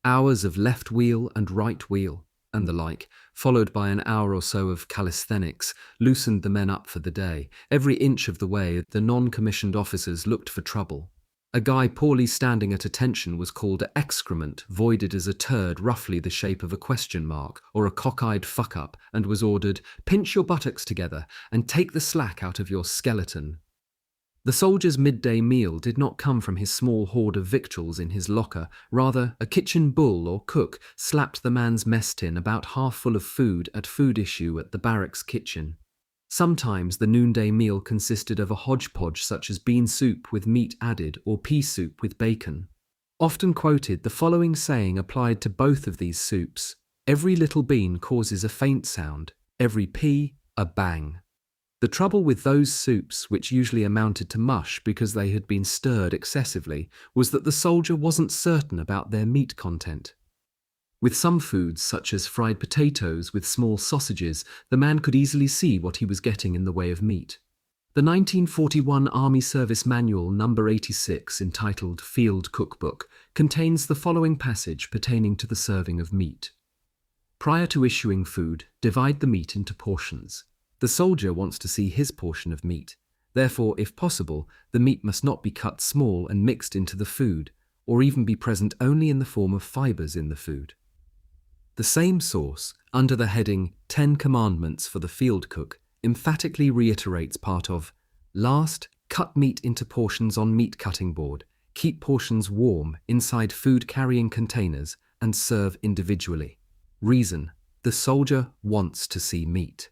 Hours of left wheel and right wheel, and the like, followed by an hour or so of calisthenics, loosened the men up for the day. Every inch of the way, the non-commissioned officers looked for trouble. A guy poorly standing at attention was called an excrement, voided as a turd roughly the shape of a question mark, or a cockeyed fuck-up, and was ordered, "Pinch your buttocks together and take the slack out of your skeleton." The soldier's midday meal did not come from his small hoard of victuals in his locker. Rather, a kitchen bull or cook slapped the man's mess tin about half full of food at food issue at the barracks kitchen. Sometimes the noonday meal consisted of a hodgepodge such as bean soup with meat added or pea soup with bacon. Often quoted, the following saying applied to both of these soups: "Every little bean causes a faint sound, every pea a bang." The trouble with those soups, which usually amounted to mush because they had been stirred excessively, was that the soldier wasn't certain about their meat content. With some foods, such as fried potatoes with small sausages, the man could easily see what he was getting in the way of meat. The 1941 Army Service Manual No. 86, entitled Field Cookbook, contains the following passage pertaining to the serving of meat. Prior to issuing food, divide the meat into portions. The soldier wants to see his portion of meat. Therefore, if possible, the meat must not be cut small and mixed into the food, or even be present only in the form of fibers in the food. The same source, under the heading 10 Commandments for the Field Cook, emphatically reiterates part of, "Last, cut meat into portions on meat cutting board, keep portions warm inside food-carrying containers, and serve individually." Reason: the soldier wants to see meat.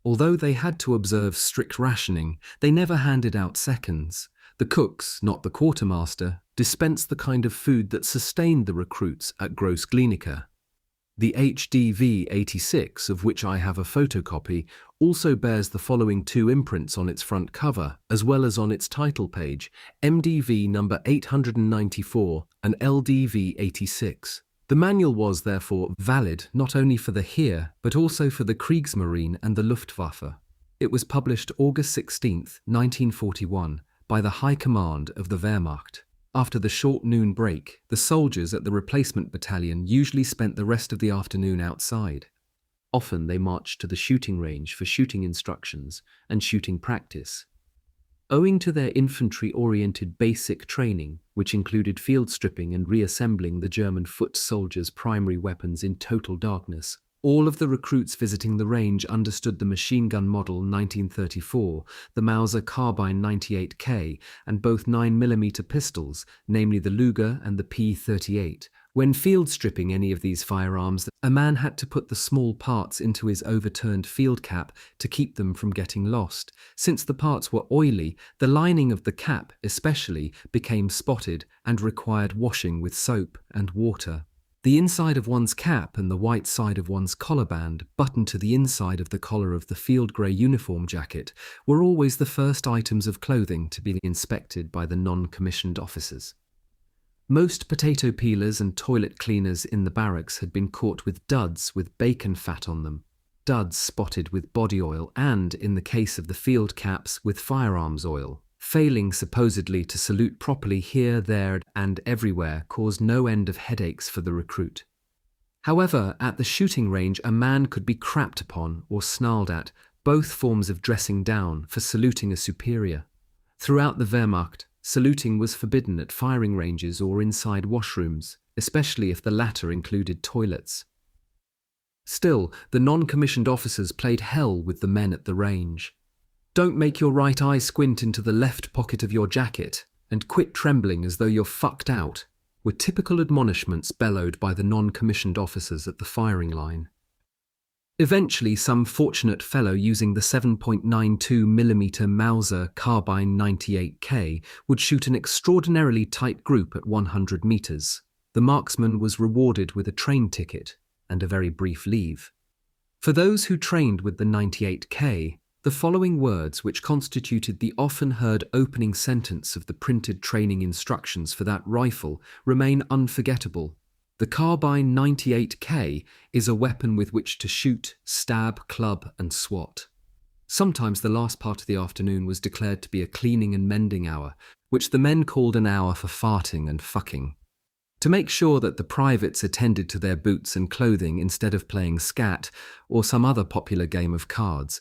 Although they had to observe strict rationing, they never handed out seconds. The cooks, not the quartermaster, dispensed the kind of food that sustained the recruits at Gross-Glienicke. The HDV 86, of which I have a photocopy, also bears the following two imprints on its front cover, as well as on its title page: MDV number 894 and LDV 86. The manual was, therefore, valid not only for the Heer, but also for the Kriegsmarine and the Luftwaffe. It was published August 16, 1941, by the High Command of the Wehrmacht. After the short noon break, the soldiers at the replacement battalion usually spent the rest of the afternoon outside. Often they marched to the shooting range for shooting instructions and shooting practice. Owing to their infantry-oriented basic training, which included field stripping and reassembling the German foot soldiers' primary weapons in total darkness, all of the recruits visiting the range understood the machine gun model 1934, the Mauser carbine 98K, and both 9mm pistols, namely the Luger and the P38. When field stripping any of these firearms, a man had to put the small parts into his overturned field cap to keep them from getting lost. Since the parts were oily, the lining of the cap, especially, became spotted and required washing with soap and water. The inside of one's cap and the white side of one's collar band, buttoned to the inside of the collar of the field grey uniform jacket, were always the first items of clothing to be inspected by the non-commissioned officers. Most potato peelers and toilet cleaners in the barracks had been caught with duds with bacon fat on them, duds spotted with body oil and, in the case of the field caps, with firearms oil. Failing supposedly to salute properly here, there, and everywhere caused no end of headaches for the recruit. However, at the shooting range a man could be crapped upon or snarled at, both forms of dressing down, for saluting a superior. Throughout the Wehrmacht, saluting was forbidden at firing ranges or inside washrooms, especially if the latter included toilets. Still, the non-commissioned officers played hell with the men at the range. "Don't make your right eye squint into the left pocket of your jacket, and quit trembling as though you're fucked out," were typical admonishments bellowed by the non-commissioned officers at the firing line. Eventually, some fortunate fellow using the 7.92mm Mauser carbine 98K would shoot an extraordinarily tight group at 100 meters. The marksman was rewarded with a train ticket and a very brief leave. For those who trained with the 98K, the following words, which constituted the often heard opening sentence of the printed training instructions for that rifle, remain unforgettable. The carbine 98K is a weapon with which to shoot, stab, club, and swat. Sometimes the last part of the afternoon was declared to be a cleaning and mending hour, which the men called an hour for farting and fucking. To make sure that the privates attended to their boots and clothing instead of playing scat or some other popular game of cards,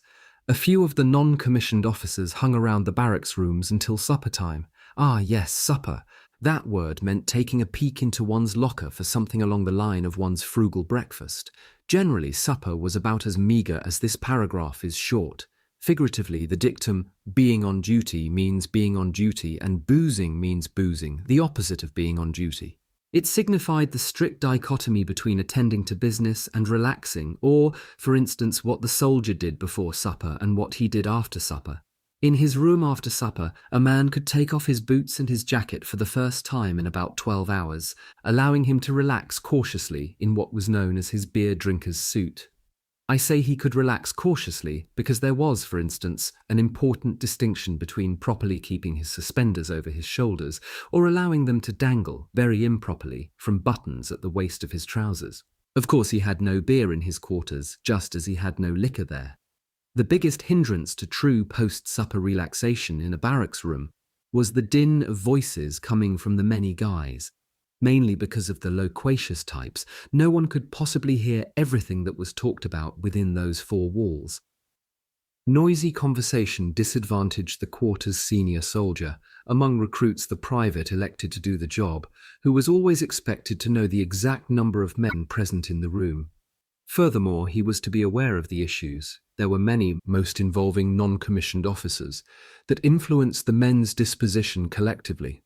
a few of the non-commissioned officers hung around the barracks rooms until supper time, Ah, yes, supper. That word meant taking a peek into one's locker for something along the line of one's frugal breakfast. Generally, supper was about as meagre as this paragraph is short. Figuratively, the dictum, being on duty, means being on duty, and boozing means boozing, the opposite of being on duty. It signified the strict dichotomy between attending to business and relaxing, or, for instance, what the soldier did before supper and what he did after supper. In his room after supper, a man could take off his boots and his jacket for the first time in about 12 hours, allowing him to relax cautiously in what was known as his beer drinker's suit. I say he could relax cautiously because there was, for instance, an important distinction between properly keeping his suspenders over his shoulders or allowing them to dangle, very improperly, from buttons at the waist of his trousers. Of course, he had no beer in his quarters, just as he had no liquor there. The biggest hindrance to true post-supper relaxation in a barracks room was the din of voices coming from the many guys. Mainly because of the loquacious types, no one could possibly hear everything that was talked about within those four walls. Noisy conversation disadvantaged the quarter's senior soldier, among recruits the private elected to do the job, who was always expected to know the exact number of men present in the room. Furthermore, he was to be aware of the issues. There were many, most involving non-commissioned officers, that influenced the men's disposition collectively.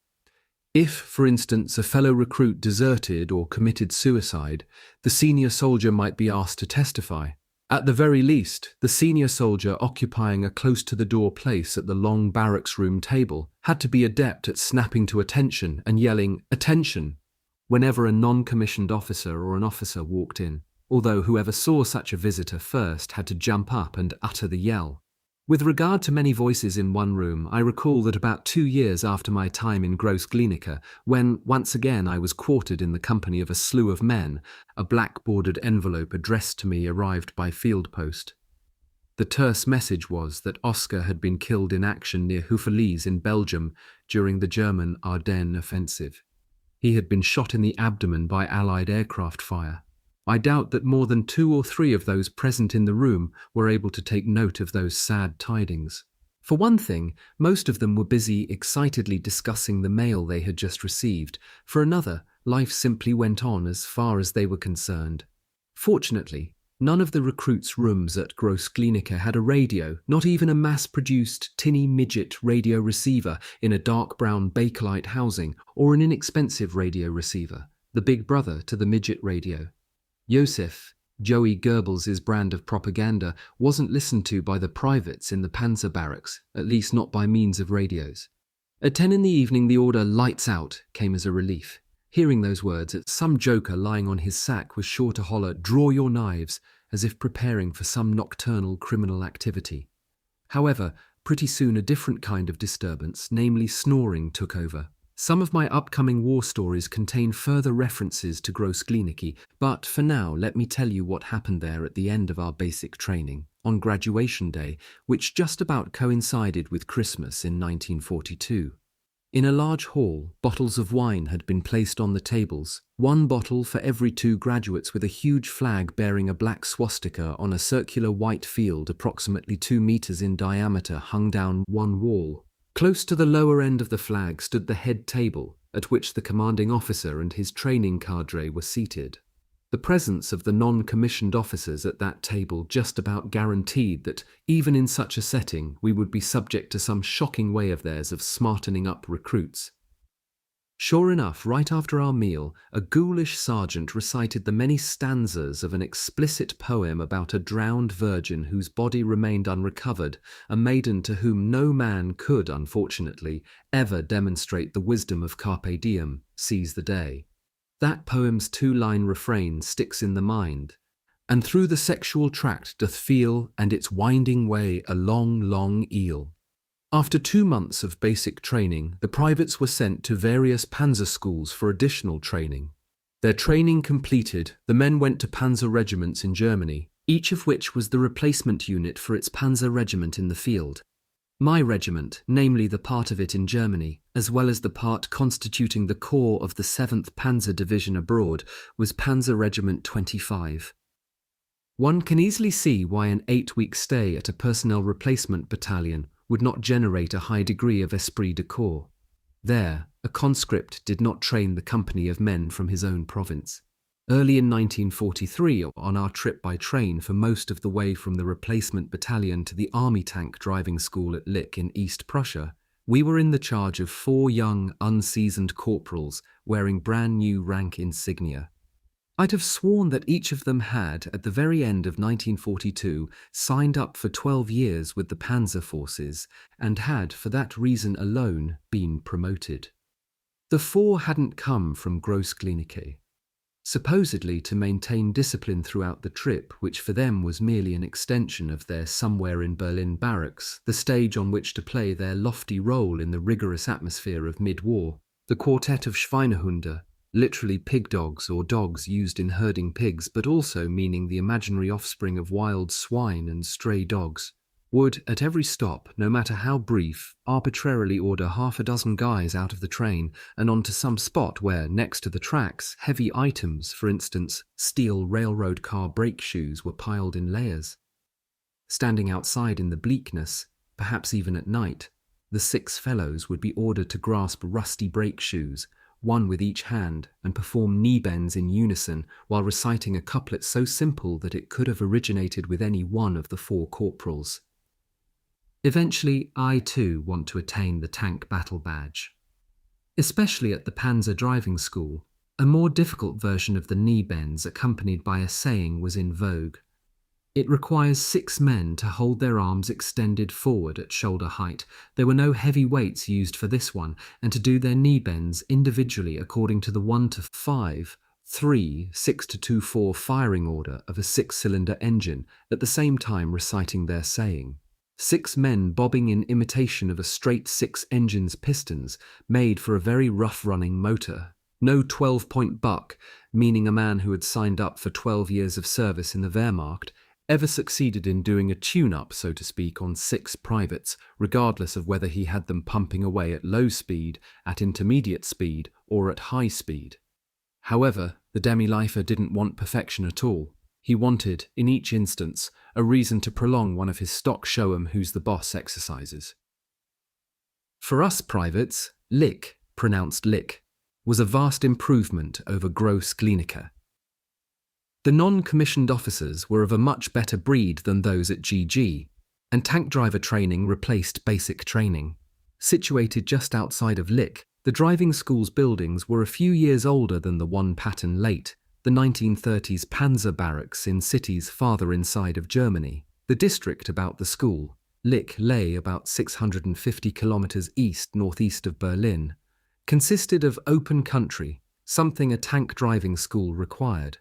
If, for instance, a fellow recruit deserted or committed suicide, the senior soldier might be asked to testify. At the very least, the senior soldier occupying a close-to-the-door place at the long barracks room table had to be adept at snapping to attention and yelling, "Attention!" whenever a non-commissioned officer or an officer walked in, although whoever saw such a visitor first had to jump up and utter the yell. With regard to many voices in one room, I recall that about 2 years after my time in Gross-Glienicke, when once again I was quartered in the company of a slew of men, a black-bordered envelope addressed to me arrived by field post. The terse message was that Oscar had been killed in action near Houffalize in Belgium during the German Ardennes offensive. He had been shot in the abdomen by Allied aircraft fire. I doubt that more than 2 or 3 of those present in the room were able to take note of those sad tidings. For one thing, most of them were busy excitedly discussing the mail they had just received. For another, life simply went on as far as they were concerned. Fortunately, none of the recruits' rooms at Gross-Glienicke had a radio, not even a mass-produced tinny midget radio receiver in a dark brown Bakelite housing, or an inexpensive radio receiver, the big brother to the midget radio. Josef, Joey Goebbels' brand of propaganda, wasn't listened to by the privates in the Panzer barracks, at least not by means of radios. At 10 in the evening the order "lights out" came as a relief. Hearing those words, some joker lying on his sack was sure to holler, "Draw your knives," as if preparing for some nocturnal criminal activity. However, pretty soon a different kind of disturbance, namely snoring, took over. Some of my upcoming war stories contain further references to Gross-Glienicke, but for now let me tell you what happened there at the end of our basic training, on graduation day, which just about coincided with Christmas in 1942. In a large hall, bottles of wine had been placed on the tables, 1 bottle for every 2 graduates, with a huge flag bearing a black swastika on a circular white field approximately 2 meters in diameter hung down one wall. Close to the lower end of the flag stood the head table, at which the commanding officer and his training cadre were seated. The presence of the non-commissioned officers at that table just about guaranteed that, even in such a setting, we would be subject to some shocking way of theirs of smartening up recruits. Sure enough, right after our meal, a ghoulish sergeant recited the many stanzas of an explicit poem about a drowned virgin whose body remained unrecovered, a maiden to whom no man could, unfortunately, ever demonstrate the wisdom of carpe diem, seize the day. That poem's 2-line refrain sticks in the mind. "And through the sexual tract doth feel, and its winding way, a long, long eel." After 2 months of basic training, the privates were sent to various panzer schools for additional training. Their training completed, the men went to panzer regiments in Germany, each of which was the replacement unit for its panzer regiment in the field. My regiment, namely the part of it in Germany, as well as the part constituting the core of the 7th Panzer Division abroad, was Panzer Regiment 25. One can easily see why an 8-week stay at a personnel replacement battalion would not generate a high degree of esprit de corps. There, a conscript did not train the company of men from his own province. Early in 1943, on our trip by train for most of the way from the replacement battalion to the army tank driving school at Lick in East Prussia, we were in the charge of 4 young, unseasoned corporals wearing brand new rank insignia. I'd have sworn that each of them had, at the very end of 1942, signed up for 12 years with the Panzer forces and had, for that reason alone, been promoted. The 4 hadn't come from Großklinike, supposedly to maintain discipline throughout the trip, which for them was merely an extension of their somewhere in Berlin barracks, the stage on which to play their lofty role in the rigorous atmosphere of mid-war. The quartet of Schweinehunde, literally pig dogs or dogs used in herding pigs, but also meaning the imaginary offspring of wild swine and stray dogs, would, at every stop, no matter how brief, arbitrarily order half a dozen guys out of the train and onto some spot where, next to the tracks, heavy items, for instance, steel railroad car brake shoes, were piled in layers. Standing outside in the bleakness, perhaps even at night, the 6 fellows would be ordered to grasp rusty brake shoes, one with each hand, and perform knee bends in unison while reciting a couplet so simple that it could have originated with any one of the 4 corporals. Eventually, I too want to attain the tank battle badge. Especially at the Panzer driving school, a more difficult version of the knee bends accompanied by a saying was in vogue. It requires 6 men to hold their arms extended forward at shoulder height. There were no heavy weights used for this one, and to do their knee bends individually according to the 1 to 5, 3, 6 to 2, 4 firing order of a 6-cylinder engine, at the same time reciting their saying. 6 men bobbing in imitation of a straight 6 engines pistons, made for a very rough-running motor. No 12-point buck, meaning a man who had signed up for 12 years of service in the Wehrmacht, ever succeeded in doing a tune-up, so to speak, on 6 privates, regardless of whether he had them pumping away at low speed, at intermediate speed, or at high speed. However, the demi-lifer didn't want perfection at all. He wanted, in each instance, a reason to prolong one of his stock show-'em who's the boss exercises. For us privates, Lick, pronounced Lick, was a vast improvement over Großklinike. The non-commissioned officers were of a much better breed than those at GG, and tank driver training replaced basic training. Situated just outside of Lick, the driving school's buildings were a few years older than the one pattern late, the 1930s Panzer barracks in cities farther inside of Germany. The district about the school, Lick, lay about 650 kilometers east-northeast of Berlin, consisted of open country, something a tank driving school required.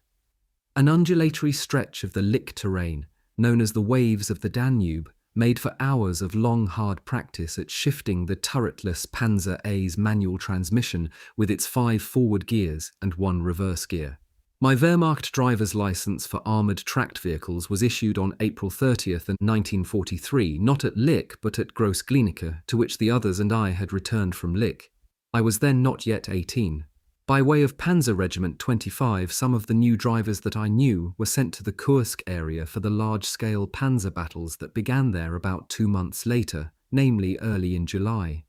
An undulatory stretch of the Lick terrain, known as the waves of the Danube, made for hours of long hard practice at shifting the turretless Panzer A's manual transmission with its 5 forward gears and 1 reverse gear. My Wehrmacht driver's license for armoured tracked vehicles was issued on April 30th, 1943, not at Lick but at Großklinike, to which the others and I had returned from Lick. I was then not yet 18. By way of Panzer Regiment 25, some of the new drivers that I knew were sent to the Kursk area for the large-scale panzer battles that began there about 2 months later, namely early in July.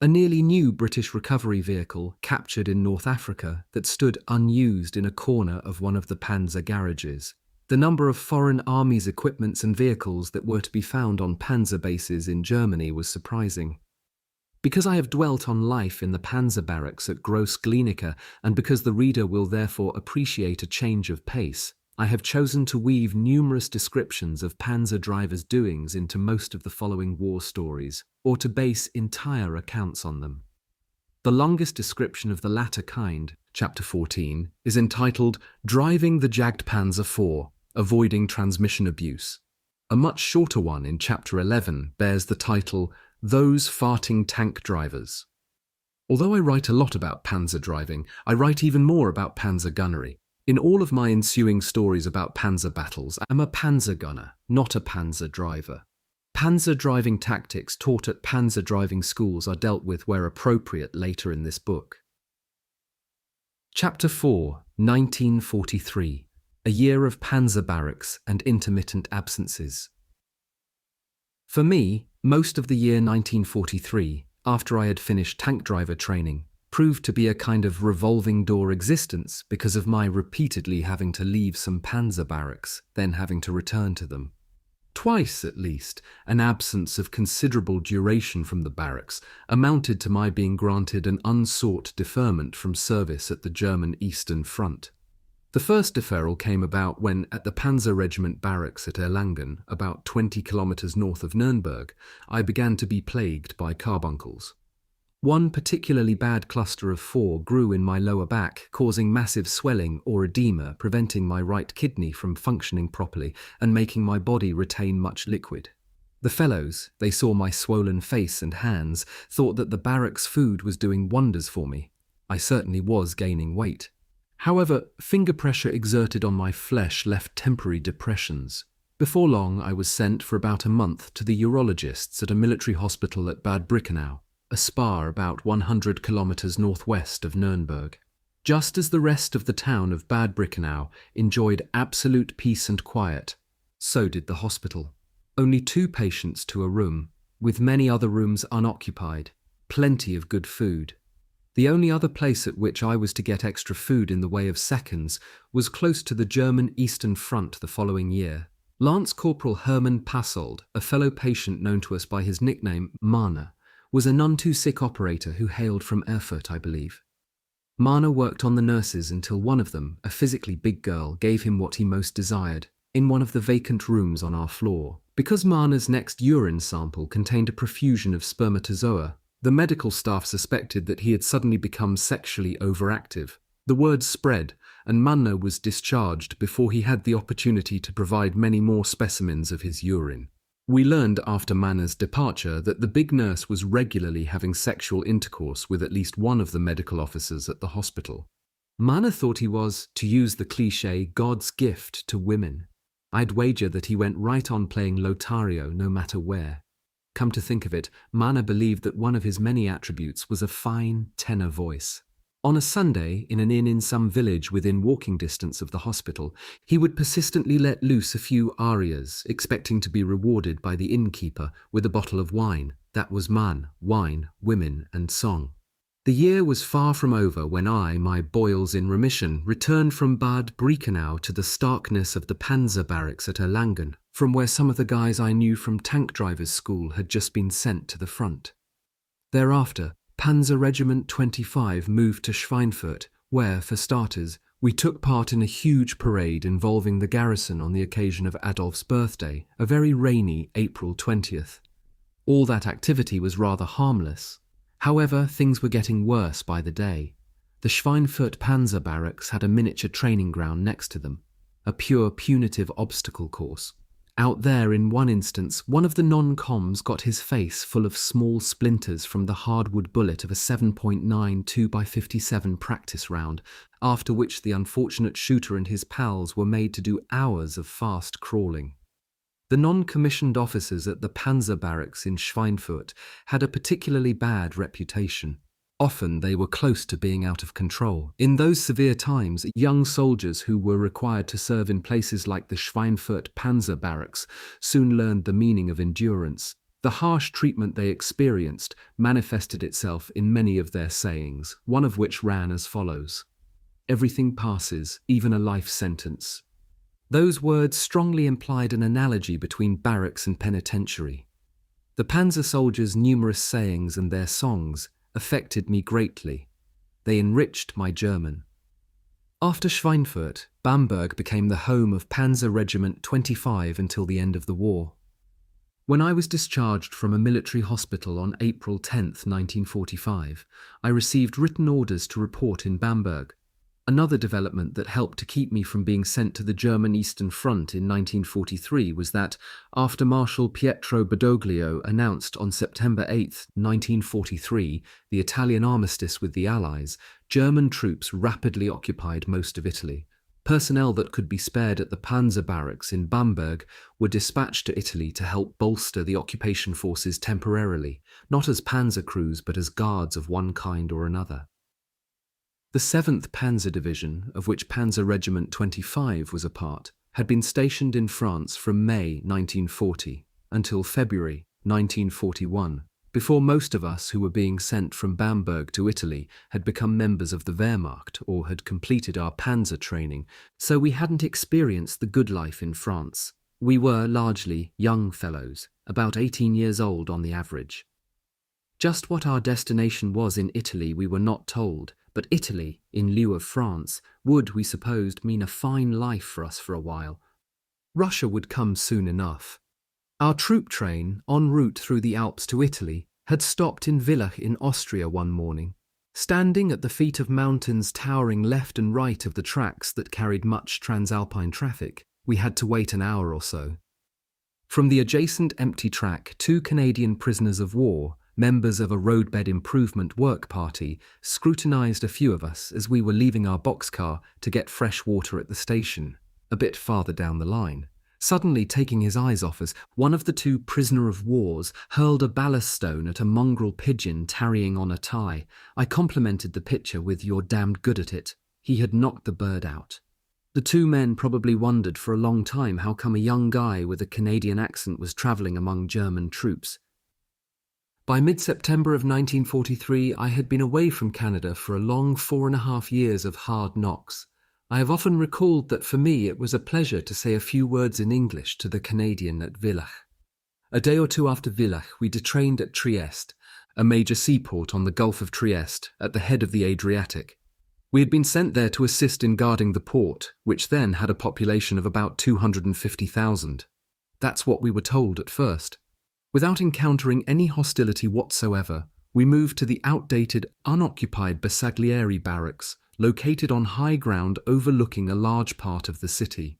A nearly new British recovery vehicle captured in North Africa that stood unused in a corner of one of the panzer garages. The number of foreign armies' equipments and vehicles that were to be found on panzer bases in Germany was surprising. Because I have dwelt on life in the panzer barracks at Großklinike, and because the reader will therefore appreciate a change of pace, I have chosen to weave numerous descriptions of panzer drivers' doings into most of the following war stories, or to base entire accounts on them. The longest description of the latter kind, Chapter 14, is entitled Driving the Jagdpanzer IV, Avoiding Transmission Abuse. A much shorter one in Chapter 11 bears the title Those Farting Tank Drivers. Although I write a lot about panzer driving, I write even more about panzer gunnery. In all of my ensuing stories about panzer battles, I'm a panzer gunner, not a panzer driver. Panzer driving tactics taught at panzer driving schools are dealt with where appropriate later in this book. Chapter 4, 1943, A Year of Panzer Barracks and Intermittent Absences. For me, most of the year 1943, after I had finished tank driver training, proved to be a kind of revolving door existence because of my repeatedly having to leave some panzer barracks, then having to return to them. Twice, at least, an absence of considerable duration from the barracks amounted to my being granted an unsought deferment from service at the German Eastern Front. The first deferral came about when, at the Panzer Regiment barracks at Erlangen, about 20 kilometers north of Nuremberg, I began to be plagued by carbuncles. One particularly bad cluster of 4 grew in my lower back, causing massive swelling or edema, preventing my right kidney from functioning properly and making my body retain much liquid. The fellows, they saw my swollen face and hands, thought that the barracks food was doing wonders for me. I certainly was gaining weight. However, finger pressure exerted on my flesh left temporary depressions. Before long, I was sent for about a month to the urologists at a military hospital at Bad Brickenau, a spa about 100 kilometers northwest of Nuremberg. Just as the rest of the town of Bad Brickenau enjoyed absolute peace and quiet, so did the hospital. Only 2 patients to a room, with many other rooms unoccupied, plenty of good food. The only other place at which I was to get extra food in the way of seconds was close to the German Eastern Front the following year. Lance Corporal Hermann Passold, a fellow patient known to us by his nickname Mana, was a none-too-sick operator who hailed from Erfurt, I believe. Mana worked on the nurses until one of them, a physically big girl, gave him what he most desired, in one of the vacant rooms on our floor. Because Mana's next urine sample contained a profusion of spermatozoa, the medical staff suspected that he had suddenly become sexually overactive. The word spread, and Mana was discharged before he had the opportunity to provide many more specimens of his urine. We learned after Mana's departure that the big nurse was regularly having sexual intercourse with at least one of the medical officers at the hospital. Mana thought he was, to use the cliché, God's gift to women. I'd wager that he went right on playing Lotario no matter where. Come to think of it, Mana believed that one of his many attributes was a fine tenor voice. On a Sunday, in an inn in some village within walking distance of the hospital, he would persistently let loose a few arias, expecting to be rewarded by the innkeeper with a bottle of wine. That was man, wine, women, and song. The year was far from over when I, my boils in remission, returned from Bad Brickenau to the starkness of the Panzer barracks at Erlangen, from where some of the guys I knew from tank drivers' school had just been sent to the front. Thereafter, Panzer Regiment 25 moved to Schweinfurt, where, for starters, we took part in a huge parade involving the garrison on the occasion of Adolf's birthday, a very rainy April 20th. All that activity was rather harmless. However, things were getting worse by the day. The Schweinfurt Panzer barracks had a miniature training ground next to them, a pure punitive obstacle course. Out there, in one instance, one of the non-coms got his face full of small splinters from the hardwood bullet of a 7.9 2x57 practice round, after which the unfortunate shooter and his pals were made to do hours of fast crawling. The non-commissioned officers at the Panzer barracks in Schweinfurt had a particularly bad reputation. Often they were close to being out of control. In those severe times, young soldiers who were required to serve in places like the Schweinfurt Panzer barracks soon learned the meaning of endurance. The harsh treatment they experienced manifested itself in many of their sayings, one of which ran as follows: "Everything passes, even a life sentence." Those words strongly implied an analogy between barracks and penitentiary. The Panzer soldiers' numerous sayings and their songs affected me greatly. They enriched my German. After Schweinfurt, Bamberg became the home of Panzer Regiment 25 until the end of the war. When I was discharged from a military hospital on April 10, 1945, I received written orders to report in Bamberg. Another development that helped to keep me from being sent to the German Eastern Front in 1943 was that, after Marshal Pietro Badoglio announced on September 8, 1943, the Italian armistice with the Allies, German troops rapidly occupied most of Italy. Personnel that could be spared at the Panzer barracks in Bamberg were dispatched to Italy to help bolster the occupation forces temporarily, not as panzer crews but as guards of one kind or another. The 7th Panzer Division, of which Panzer Regiment 25 was a part, had been stationed in France from May 1940 until February 1941. before most of us who were being sent from Bamberg to Italy had become members of the Wehrmacht or had completed our Panzer training, so we hadn't experienced the good life in France. We were largely young fellows, about 18 years old on the average. Just what our destination was in Italy we were not told, but Italy, in lieu of France, would, we supposed, mean a fine life for us for a while. Russia would come soon enough. Our troop train, en route through the Alps to Italy, had stopped in Villach in Austria one morning. Standing at the feet of mountains towering left and right of the tracks that carried much transalpine traffic, we had to wait an hour or so. From the adjacent empty track, 2 Canadian prisoners of war, members of a roadbed improvement work party, scrutinized a few of us as we were leaving our boxcar to get fresh water at the station, a bit farther down the line. Suddenly taking his eyes off us, one of the 2 prisoner of wars hurled a ballast stone at a mongrel pigeon tarrying on a tie. I complimented the pitcher with "You're damned good at it." He had knocked the bird out. The 2 men probably wondered for a long time how come a young guy with a Canadian accent was travelling among German troops. By mid-September of 1943, I had been away from Canada for a long 4.5 years of hard knocks. I have often recalled that for me it was a pleasure to say a few words in English to the Canadian at Villach. A day or 2 after Villach, we detrained at Trieste, a major seaport on the Gulf of Trieste, at the head of the Adriatic. We had been sent there to assist in guarding the port, which then had a population of about 250,000. That's what we were told at first. Without encountering any hostility whatsoever, we moved to the outdated, unoccupied Bersaglieri barracks, located on high ground overlooking a large part of the city.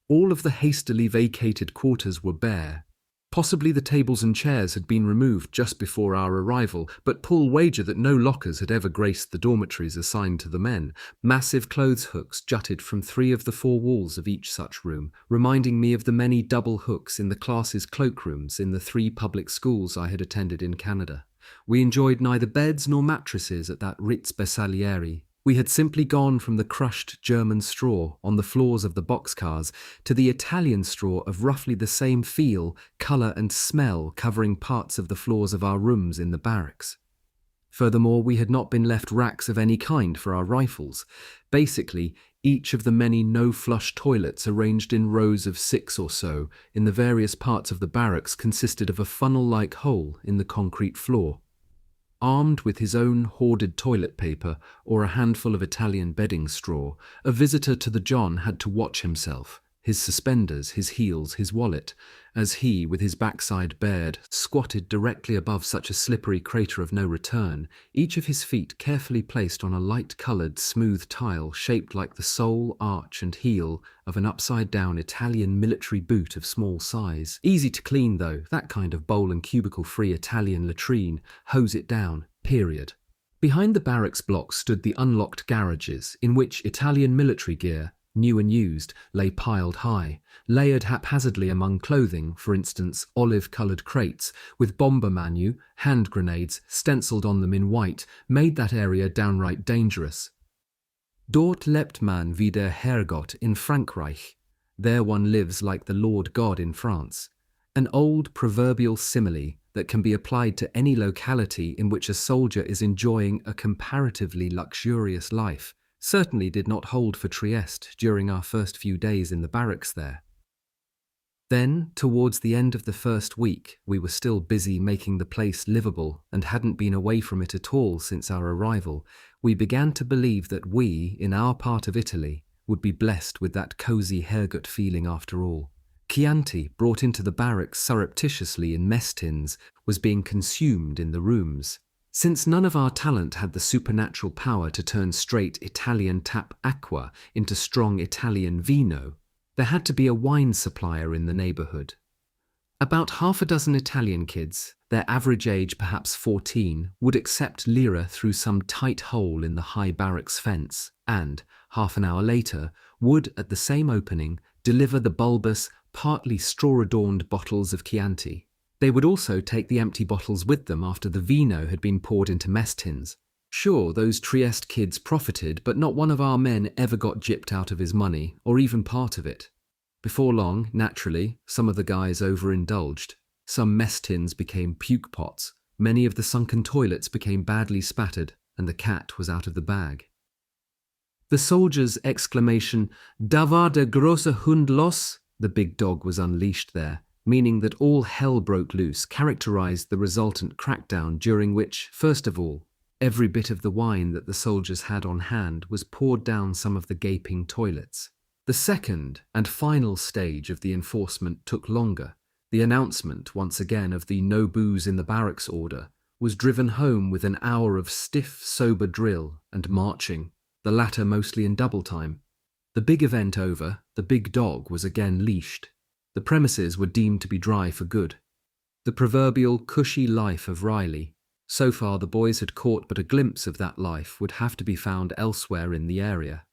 All of the hastily vacated quarters were bare. Possibly the tables and chairs had been removed just before our arrival, but pull wager that no lockers had ever graced the dormitories assigned to the men. Massive clothes hooks jutted from 3 of the 4 walls of each such room, reminding me of the many double hooks in the classes' cloakrooms in the 3 public schools I had attended in Canada. We enjoyed neither beds nor mattresses at that Ritz Bersaglieri. We had simply gone from the crushed German straw on the floors of the boxcars to the Italian straw of roughly the same feel, colour and smell covering parts of the floors of our rooms in the barracks. Furthermore, we had not been left racks of any kind for our rifles. Basically, each of the many no-flush toilets arranged in rows of 6 or so in the various parts of the barracks consisted of a funnel-like hole in the concrete floor. Armed with his own hoarded toilet paper or a handful of Italian bedding straw, a visitor to the John had to watch himself, his suspenders, his heels, his wallet, as he, with his backside bared, squatted directly above such a slippery crater of no return, each of his feet carefully placed on a light-coloured, smooth tile shaped like the sole, arch and heel of an upside-down Italian military boot of small size. Easy to clean, though, that kind of bowl and cubicle-free Italian latrine. Hose it down, period. Behind the barracks blocks stood the unlocked garages, in which Italian military gear, new and used, lay piled high, layered haphazardly among clothing, for instance, olive-coloured crates, with bomber manu, hand grenades, stencilled on them in white, made that area downright dangerous. Dort lebt man wie der Herrgott in Frankreich. There one lives like the Lord God in France. An old proverbial simile that can be applied to any locality in which a soldier is enjoying a comparatively luxurious life, certainly did not hold for Trieste during our first few days in the barracks there. Then, towards the end of the first week, we were still busy making the place livable and hadn't been away from it at all since our arrival. We began to believe that we, in our part of Italy, would be blessed with that cosy Herrgott feeling after all. Chianti, brought into the barracks surreptitiously in mess tins, was being consumed in the rooms. Since none of our talent had the supernatural power to turn straight Italian tap acqua into strong Italian vino, there had to be a wine supplier in the neighbourhood. About 6 Italian kids, their average age perhaps 14, would accept lira through some tight hole in the high barracks fence and, half an hour later, would, at the same opening, deliver the bulbous, partly straw-adorned bottles of Chianti. They would also take the empty bottles with them after the vino had been poured into mess tins. Sure, those Trieste kids profited, but not one of our men ever got gypped out of his money, or even part of it. Before long, naturally, some of the guys overindulged. Some mess tins became puke pots. Many of the sunken toilets became badly spattered, and the cat was out of the bag. The soldier's exclamation, "Da war der große Hund los," the big dog was unleashed there, meaning that all hell broke loose, characterized the resultant crackdown, during which, first of all, every bit of the wine that the soldiers had on hand was poured down some of the gaping toilets. The second and final stage of the enforcement took longer. The announcement, once again, of the no booze in the barracks order was driven home with an hour of stiff, sober drill and marching, the latter mostly in double time. The big event over, the big dog was again leashed. The premises were deemed to be dry for good. The proverbial cushy life of Riley. So far the boys had caught but a glimpse of that life would have to be found elsewhere in the area.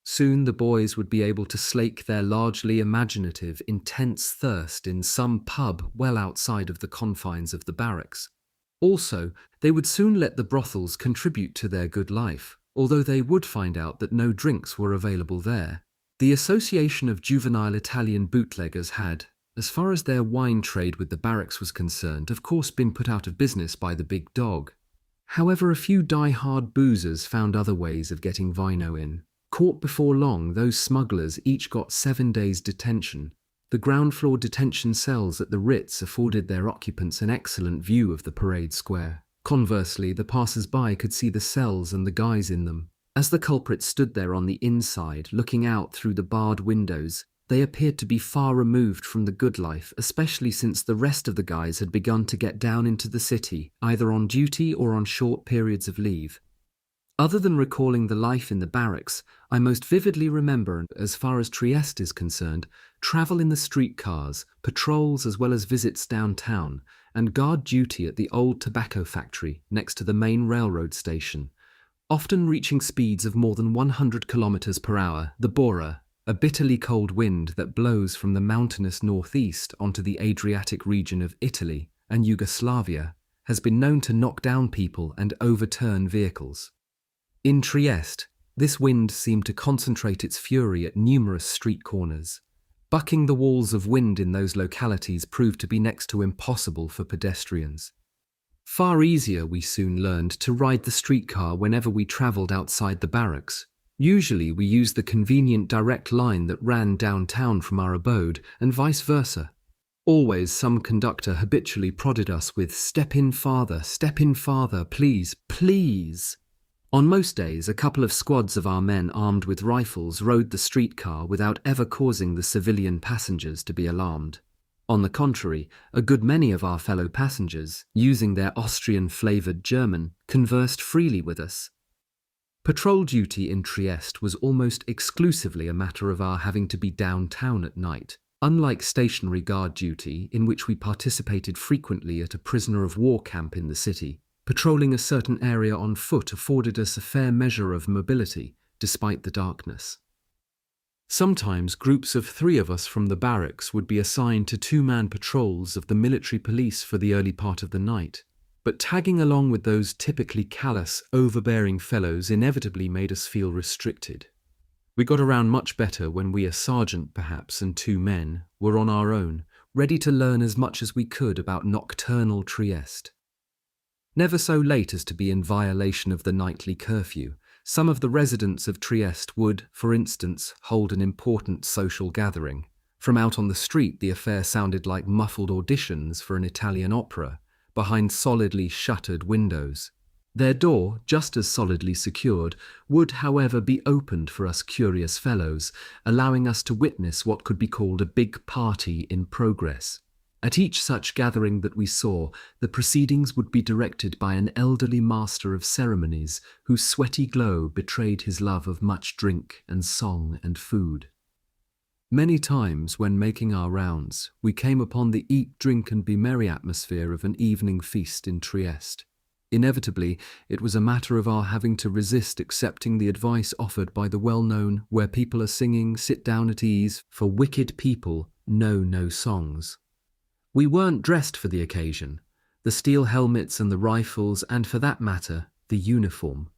Soon the boys would be able to slake their largely imaginative, intense thirst in some pub well outside of the confines of the barracks. Also, they would soon let the brothels contribute to their good life, although they would find out that no drinks were available there. The Association of Juvenile Italian Bootleggers had, as far as their wine trade with the barracks was concerned, of course been put out of business by the big dog. However, a few die-hard boozers found other ways of getting vino in. Caught before long, those smugglers each got 7 days detention. The ground floor detention cells at the Ritz afforded their occupants an excellent view of the parade square. Conversely, the passers-by could see the cells and the guys in them. As the culprits stood there on the inside, looking out through the barred windows, they appeared to be far removed from the good life, especially since the rest of the guys had begun to get down into the city, either on duty or on short periods of leave. Other than recalling the life in the barracks, I most vividly remember, as far as Trieste is concerned, travel in the streetcars, patrols as well as visits downtown, and guard duty at the old tobacco factory next to the main railroad station, often reaching speeds of more than 100 kilometers per hour. The Bora, a bitterly cold wind that blows from the mountainous northeast onto the Adriatic region of Italy and Yugoslavia, has been known to knock down people and overturn vehicles. In Trieste, this wind seemed to concentrate its fury at numerous street corners. Bucking the walls of wind in those localities proved to be next to impossible for pedestrians. Far easier, we soon learned, to ride the streetcar whenever we travelled outside the barracks. Usually we used the convenient direct line that ran downtown from our abode, and vice versa. Always some conductor habitually prodded us with step in farther, please, please." On most days, a couple of squads of our men armed with rifles rode the streetcar without ever causing the civilian passengers to be alarmed. On the contrary, a good many of our fellow passengers, using their Austrian-flavoured German, conversed freely with us. Patrol duty in Trieste was almost exclusively a matter of our having to be downtown at night. Unlike stationary guard duty, in which we participated frequently at a prisoner-of-war camp in the city, patrolling a certain area on foot afforded us a fair measure of mobility, despite the darkness. Sometimes groups of 3 of us from the barracks would be assigned to 2-man patrols of the military police for the early part of the night, but tagging along with those typically callous, overbearing fellows inevitably made us feel restricted. We got around much better when we, a sergeant perhaps and 2 men, were on our own, ready to learn as much as we could about nocturnal Trieste. Never so late as to be in violation of the nightly curfew, some of the residents of Trieste would, for instance, hold an important social gathering. From out on the street, the affair sounded like muffled auditions for an Italian opera, behind solidly shuttered windows. Their door, just as solidly secured, would, however, be opened for us curious fellows, allowing us to witness what could be called a big party in progress. At each such gathering that we saw, the proceedings would be directed by an elderly master of ceremonies whose sweaty glow betrayed his love of much drink and song and food. Many times when making our rounds, we came upon the eat, drink and be merry atmosphere of an evening feast in Trieste. Inevitably, it was a matter of our having to resist accepting the advice offered by the well-known "where people are singing, sit down at ease, for wicked people know no songs." We weren't dressed for the occasion, the steel helmets and the rifles, and for that matter, the uniform.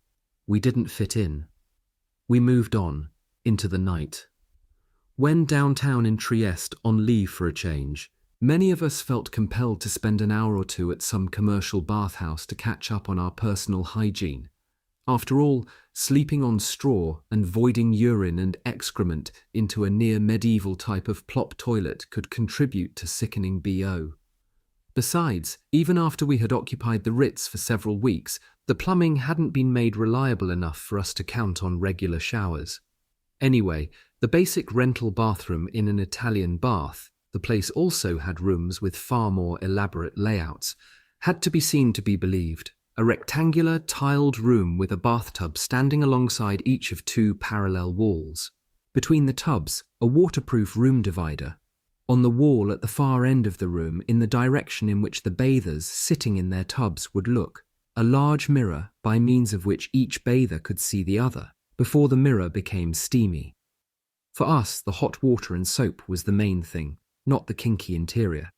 We didn't fit in. We moved on, into the night. When downtown in Trieste, on leave for a change, Many of us felt compelled to spend an hour or two at some commercial bathhouse to catch up on our personal hygiene. After all, sleeping on straw and voiding urine and excrement into a near-medieval type of plop toilet could contribute to sickening BO. Besides, even after we had occupied the Ritz for several weeks, the plumbing hadn't been made reliable enough for us to count on regular showers. Anyway, the basic rental bathroom in an Italian bath, the place also had rooms with far more elaborate layouts, had to be seen to be believed. A rectangular, tiled room with a bathtub standing alongside each of two parallel walls. Between the tubs, a waterproof room divider. On the wall at the far end of the room, in the direction in which the bathers sitting in their tubs would look, a large mirror by means of which each bather could see the other, before the mirror became steamy. For us, the hot water and soap was the main thing, not the kinky interior.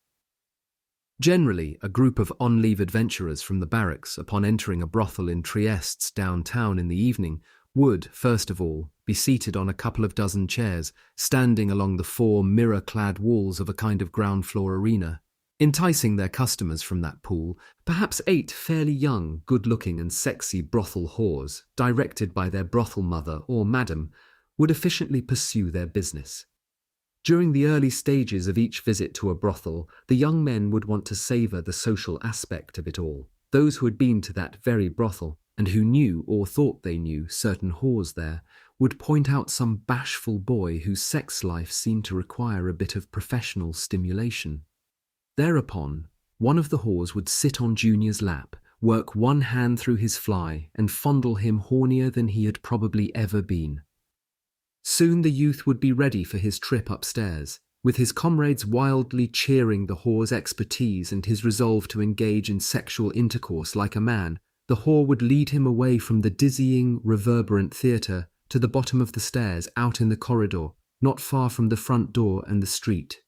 Generally, a group of on-leave adventurers from the barracks, upon entering a brothel in Trieste's downtown in the evening, would, first of all, be seated on a couple of dozen chairs, standing along the four mirror-clad walls of a kind of ground-floor arena. Enticing their customers from that pool, perhaps 8 fairly young, good-looking and sexy brothel whores, directed by their brothel mother or madam, would efficiently pursue their business. During the early stages of each visit to a brothel, the young men would want to savour the social aspect of it all. Those who had been to that very brothel, and who knew or thought they knew certain whores there, would point out some bashful boy whose sex life seemed to require a bit of professional stimulation. Thereupon, one of the whores would sit on Junior's lap, work one hand through his fly, and fondle him hornier than he had probably ever been. Soon the youth would be ready for his trip upstairs, with his comrades wildly cheering the whore's expertise and his resolve to engage in sexual intercourse like a man. The whore would lead him away from the dizzying, reverberant theatre to the bottom of the stairs out in the corridor, not far from the front door and the street.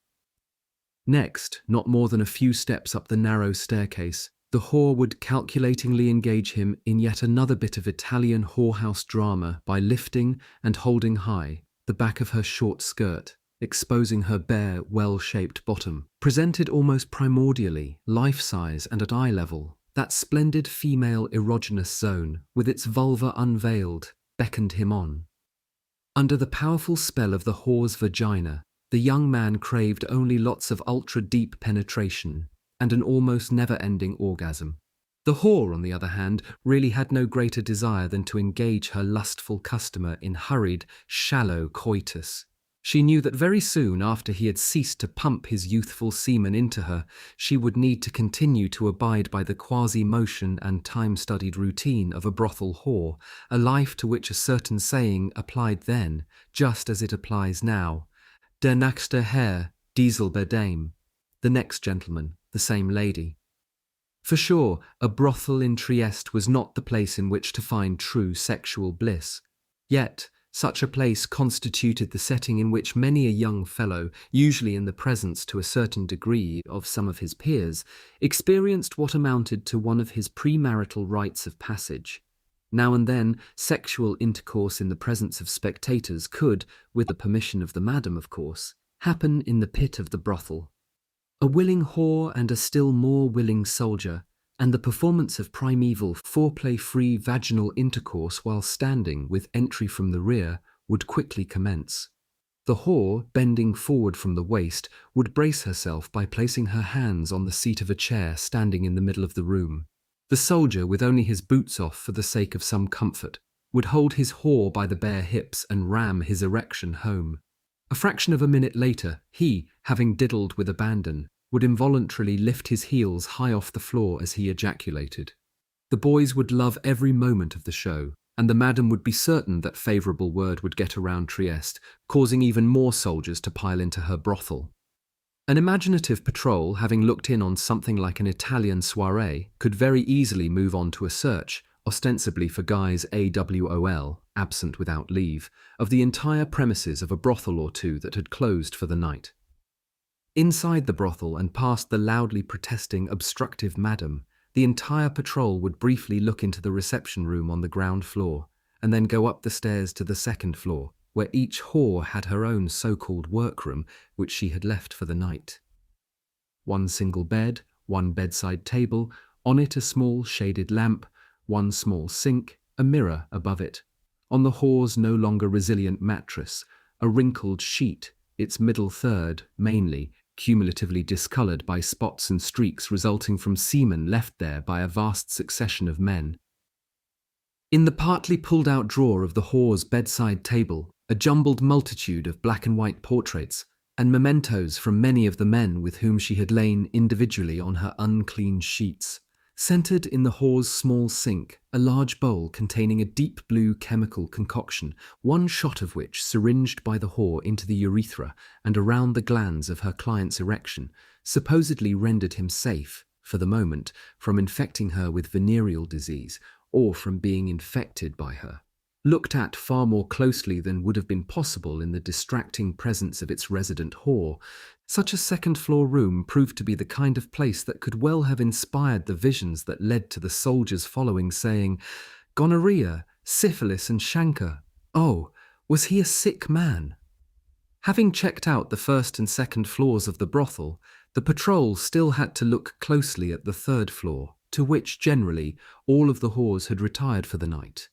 Next, not more than a few steps up the narrow staircase, the whore would calculatingly engage him in yet another bit of Italian whorehouse drama by lifting and holding high the back of her short skirt, exposing her bare, well-shaped bottom. Presented almost primordially, life-size and at eye level, that splendid female erogenous zone, with its vulva unveiled, beckoned him on. Under the powerful spell of the whore's vagina, the young man craved only lots of ultra-deep penetration and an almost never-ending orgasm. The whore, on the other hand, really had no greater desire than to engage her lustful customer in hurried, shallow coitus. She knew that very soon after he had ceased to pump his youthful semen into her, she would need to continue to abide by the quasi-motion and time-studied routine of a brothel whore, a life to which a certain saying applied then, just as it applies now. Der nächste Herr, dieselbe Dame. The next gentleman, the same lady. For sure, a brothel in Trieste was not the place in which to find true sexual bliss. Yet, such a place constituted the setting in which many a young fellow, usually in the presence to a certain degree of some of his peers, experienced what amounted to one of his premarital rites of passage. Now and then, sexual intercourse in the presence of spectators could, with the permission of the madam of course, happen in the pit of the brothel. A willing whore and a still more willing soldier, and the performance of primeval foreplay-free vaginal intercourse while standing with entry from the rear would quickly commence. The whore, bending forward from the waist, would brace herself by placing her hands on the seat of a chair standing in the middle of the room. The soldier, with only his boots off for the sake of some comfort, would hold his whore by the bare hips and ram his erection home. A fraction of a minute later, he, having diddled with abandon, would involuntarily lift his heels high off the floor as he ejaculated. The boys would love every moment of the show, and the madam would be certain that favourable word would get around Trieste, causing even more soldiers to pile into her brothel. An imaginative patrol, having looked in on something like an Italian soirée, could very easily move on to a search, ostensibly for guys AWOL, absent without leave, of the entire premises of a brothel or two that had closed for the night. Inside the brothel and past the loudly protesting, obstructive madam, the entire patrol would briefly look into the reception room on the ground floor, and then go up the stairs to the second floor, where each whore had her own so-called workroom, which she had left for the night. one single bed, one bedside table, on it a small shaded lamp, one small sink, a mirror above it. On the whore's no longer resilient mattress, a wrinkled sheet, its middle third, mainly, cumulatively discoloured by spots and streaks resulting from semen left there by a vast succession of men. In the partly pulled-out drawer of the whore's bedside table, a jumbled multitude of black and white portraits, and mementos from many of the men with whom she had lain individually on her unclean sheets. Centred in the whore's small sink, a large bowl containing a deep blue chemical concoction, one shot of which, syringed by the whore into the urethra and around the glands of her client's erection, supposedly rendered him safe, for the moment, from infecting her with venereal disease, or from being infected by her. Looked at far more closely than would have been possible in the distracting presence of its resident whore, such a second-floor room proved to be the kind of place that could well have inspired the visions that led to the soldiers following saying, "Gonorrhea, syphilis and chancre. Oh, was he a sick man?" Having checked out the first and second floors of the brothel, the patrol still had to look closely at the third floor, to which, generally, all of the whores had retired for the night.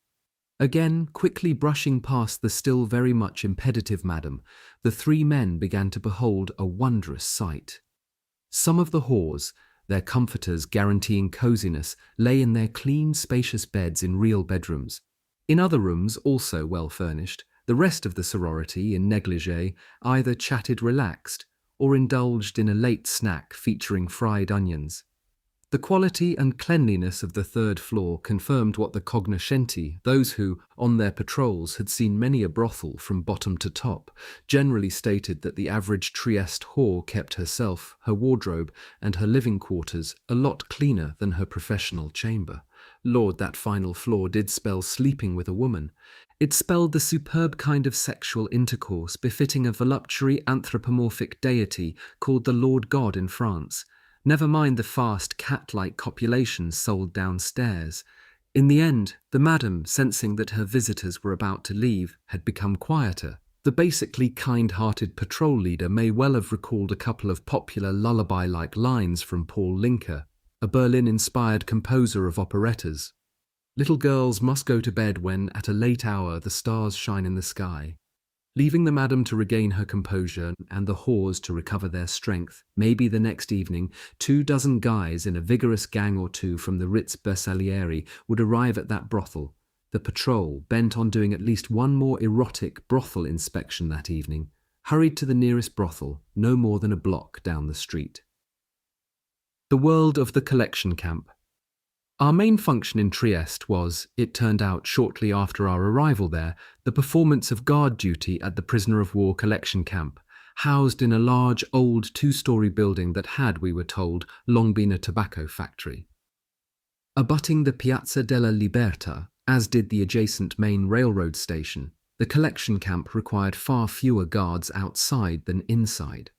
Again, quickly brushing past the still very much imperative madam, the three men began to behold a wondrous sight. Some of the whores, their comforters guaranteeing coziness, lay in their clean, spacious beds in real bedrooms. In other rooms, also well furnished, the rest of the sorority, in negligee, either chatted relaxed or indulged in a late snack featuring fried onions. The quality and cleanliness of the third floor confirmed what the cognoscenti, those who, on their patrols, had seen many a brothel from bottom to top, generally stated that the average Trieste whore kept herself, her wardrobe, and her living quarters a lot cleaner than her professional chamber. Lord, that final floor did spell sleeping with a woman. It spelled the superb kind of sexual intercourse befitting a voluptuary anthropomorphic deity called the Lord God in France. Never mind the fast cat-like copulations sold downstairs. In the end, the madam, sensing that her visitors were about to leave, had become quieter. The basically kind-hearted patrol leader may well have recalled a couple of popular lullaby-like lines from Paul Linker, a Berlin-inspired composer of operettas. Little girls must go to bed when, at a late hour, the stars shine in the sky. Leaving the madam to regain her composure and the whores to recover their strength, maybe the next evening, 24 guys in a vigorous gang or two from the Ritz Bersaglieri would arrive at that brothel. The patrol, bent on doing at least one more erotic brothel inspection that evening, hurried to the nearest brothel, no more than a block down the street. The world of the collection camp. Our main function in Trieste was, it turned out shortly after our arrival there, the performance of guard duty at the prisoner of war collection camp, housed in a large old 2-story building that had, we were told, long been a tobacco factory. Abutting the Piazza della Libertà, as did the adjacent main railroad station, the collection camp required far fewer guards outside than inside.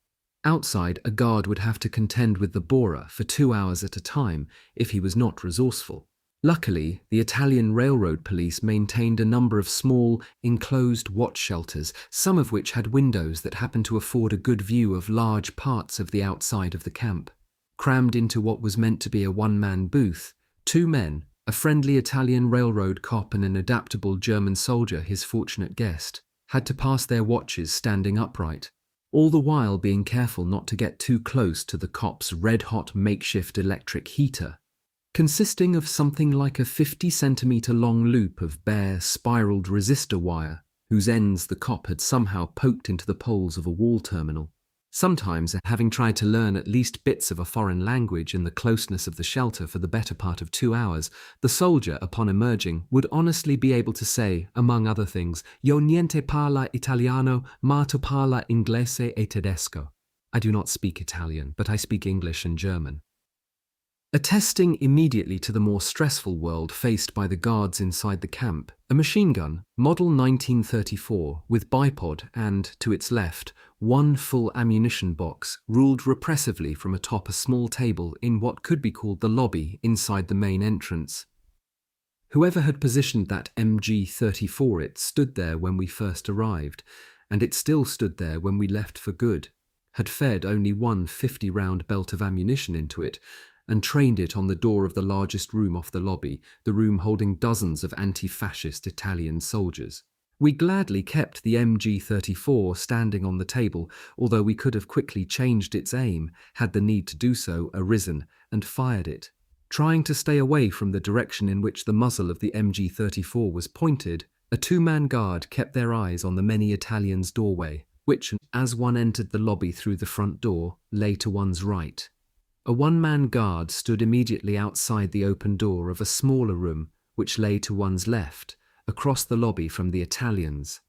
Outside, a guard would have to contend with the borer for 2 hours at a time if he was not resourceful. Luckily, the Italian railroad police maintained a number of small, enclosed watch shelters, some of which had windows that happened to afford a good view of large parts of the outside of the camp. Crammed into what was meant to be a one-man booth, 2 men, a friendly Italian railroad cop and an adaptable German soldier, his fortunate guest, had to pass their watches standing upright, all the while being careful not to get too close to the cop's red-hot makeshift electric heater, consisting of something like a 50-centimetre-long loop of bare, spiralled resistor wire, whose ends the cop had somehow poked into the poles of a wall terminal. Sometimes, having tried to learn at least bits of a foreign language in the closeness of the shelter for the better part of 2 hours, the soldier, upon emerging, would honestly be able to say, among other things, "Io niente parla italiano, ma tu parla inglese e tedesco." I do not speak Italian, but I speak English and German. Attesting immediately to the more stressful world faced by the guards inside the camp, a machine gun, model 1934, with bipod and, to its left, 1 full ammunition box, ruled repressively from atop a small table in what could be called the lobby inside the main entrance. Whoever had positioned that MG-34 it stood there when we first arrived, and it still stood there when we left for good. had fed only one 50-round belt of ammunition into it, and trained it on the door of the largest room off the lobby, the room holding dozens of anti-fascist Italian soldiers. We gladly kept the MG-34 standing on the table, although we could have quickly changed its aim, had the need to do so arisen, and fired it. Trying to stay away from the direction in which the muzzle of the MG-34 was pointed, a two-man guard kept their eyes on the many Italians' doorway, which, as one entered the lobby through the front door, lay to one's right. A one-man guard stood immediately outside the open door of a smaller room, which lay to one's left, across the lobby from the Italians.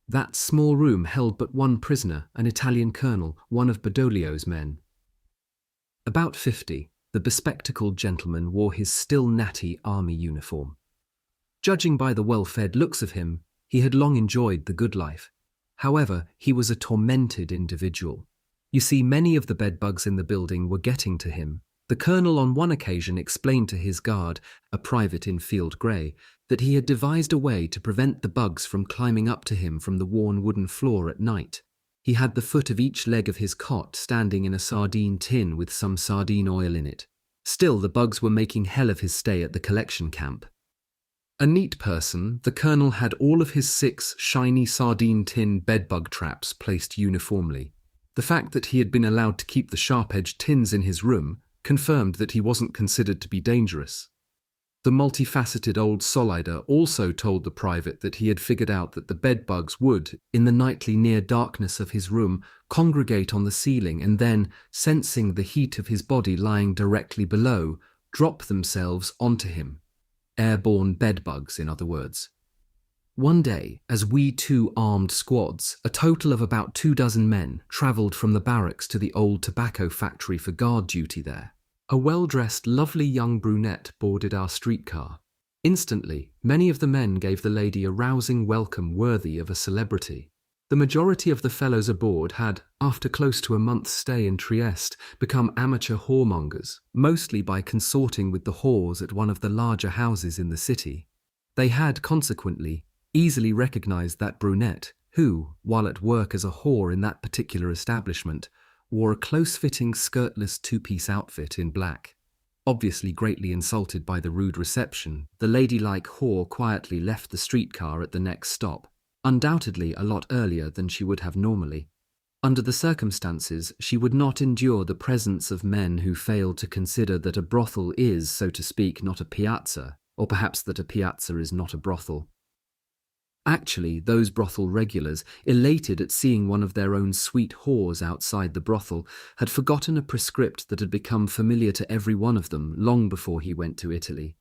That small room held but one prisoner, an Italian colonel, one of Badoglio's men. About 50, the bespectacled gentleman wore his still natty army uniform. Judging by the well-fed looks of him, he had long enjoyed the good life. However, he was a tormented individual. You see, many of the bedbugs in the building were getting to him. The colonel on one occasion explained to his guard, a private in field grey, that he had devised a way to prevent the bugs from climbing up to him from the worn wooden floor at night. He had the foot of each leg of his cot standing in a sardine tin with some sardine oil in it. Still, the bugs were making hell of his stay at the collection camp. A neat person, the colonel had all of his 6 shiny sardine tin bedbug traps placed uniformly. The fact that he had been allowed to keep the sharp-edged tins in his room confirmed that he wasn't considered to be dangerous. The multifaceted old solider also told the private that he had figured out that the bedbugs would, in the nightly near darkness of his room, congregate on the ceiling and then, sensing the heat of his body lying directly below, drop themselves onto him. Airborne bedbugs, in other words. One day, as we 2 armed squads, a total of about 24 men, travelled from the barracks to the old tobacco factory for guard duty there. A well-dressed, lovely young brunette boarded our streetcar. Instantly, many of the men gave the lady a rousing welcome worthy of a celebrity. The majority of the fellows aboard had, after close to a month's stay in Trieste, become amateur whoremongers, mostly by consorting with the whores at one of the larger houses in the city. They had, consequently, easily recognized that brunette, who, while at work as a whore in that particular establishment, wore a close-fitting skirtless 2-piece outfit in black. Obviously greatly insulted by the rude reception, the ladylike whore quietly left the streetcar at the next stop, undoubtedly a lot earlier than she would have normally. Under the circumstances, she would not endure the presence of men who failed to consider that a brothel is, so to speak, not a piazza, or perhaps that a piazza is not a brothel. Actually, those brothel regulars, elated at seeing one of their own sweet whores outside the brothel, had forgotten a prescript that had become familiar to every one of them long before he went to Italy.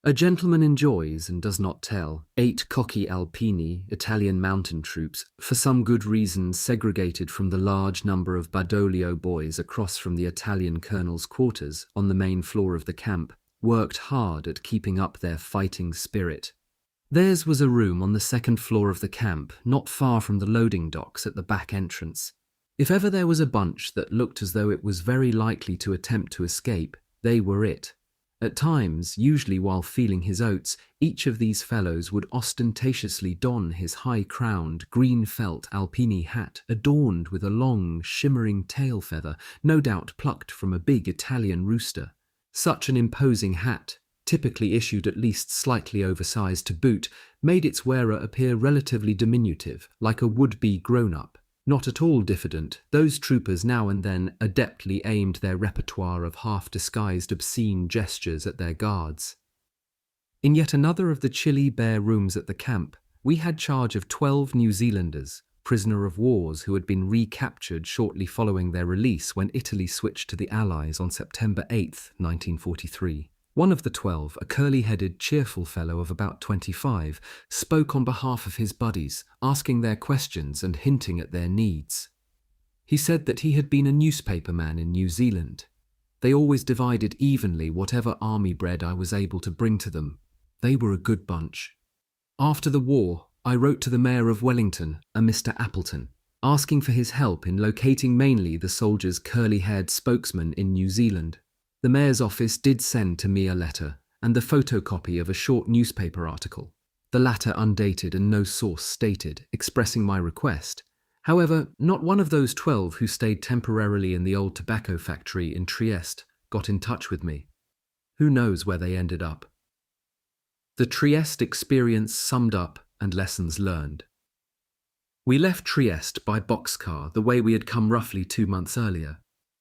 A gentleman enjoys, and does not tell, 8 cocchi alpini, Italian mountain troops, for some good reason segregated from the large number of Badoglio boys across from the Italian colonel's quarters on the main floor of the camp, worked hard at keeping up their fighting spirit. Theirs was a room on the 2nd floor of the camp, not far from the loading docks at the back entrance. If ever there was a bunch that looked as though it was very likely to attempt to escape, they were it. At times, usually while feeling his oats, each of these fellows would ostentatiously don his high-crowned, green felt alpini hat adorned with a long, shimmering tail feather, no doubt plucked from a big Italian rooster. Such an imposing hat, typically issued at least slightly oversized to boot, made its wearer appear relatively diminutive, like a would-be grown-up. Not at all diffident, those troopers now and then adeptly aimed their repertoire of half-disguised obscene gestures at their guards. In yet another of the chilly, bare rooms at the camp, we had charge of 12 New Zealanders, prisoner of wars who had been recaptured shortly following their release when Italy switched to the Allies on September 8, 1943. One of the 12, a curly-headed, cheerful fellow of about 25, spoke on behalf of his buddies, asking their questions and hinting at their needs. He said that he had been a newspaperman in New Zealand. They always divided evenly whatever army bread I was able to bring to them. They were a good bunch. After the war, I wrote to the Mayor of Wellington, a Mr. Appleton, asking for his help in locating mainly the soldiers' curly-haired spokesman in New Zealand. The mayor's office did send to me a letter and the photocopy of a short newspaper article, the latter undated and no source stated, expressing my request. However, not one of those 12 who stayed temporarily in the old tobacco factory in Trieste got in touch with me. Who knows where they ended up? The Trieste experience summed up and lessons learned. We left Trieste by boxcar the way we had come roughly 2 months earlier.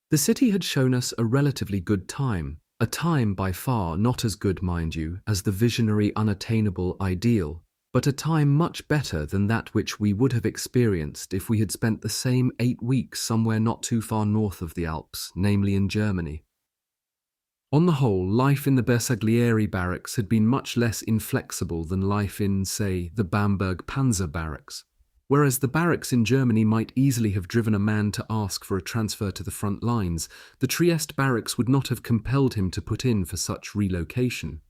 The city had shown us a relatively good time, a time by far not as good, mind you, as the visionary unattainable ideal, but a time much better than that which we would have experienced if we had spent the same 8 weeks somewhere not too far north of the Alps, namely in Germany. On the whole, life in the Bersaglieri barracks had been much less inflexible than life in, say, the Bamberg Panzer barracks. Whereas the barracks in Germany might easily have driven a man to ask for a transfer to the front lines, the Trieste barracks would not have compelled him to put in for such relocation.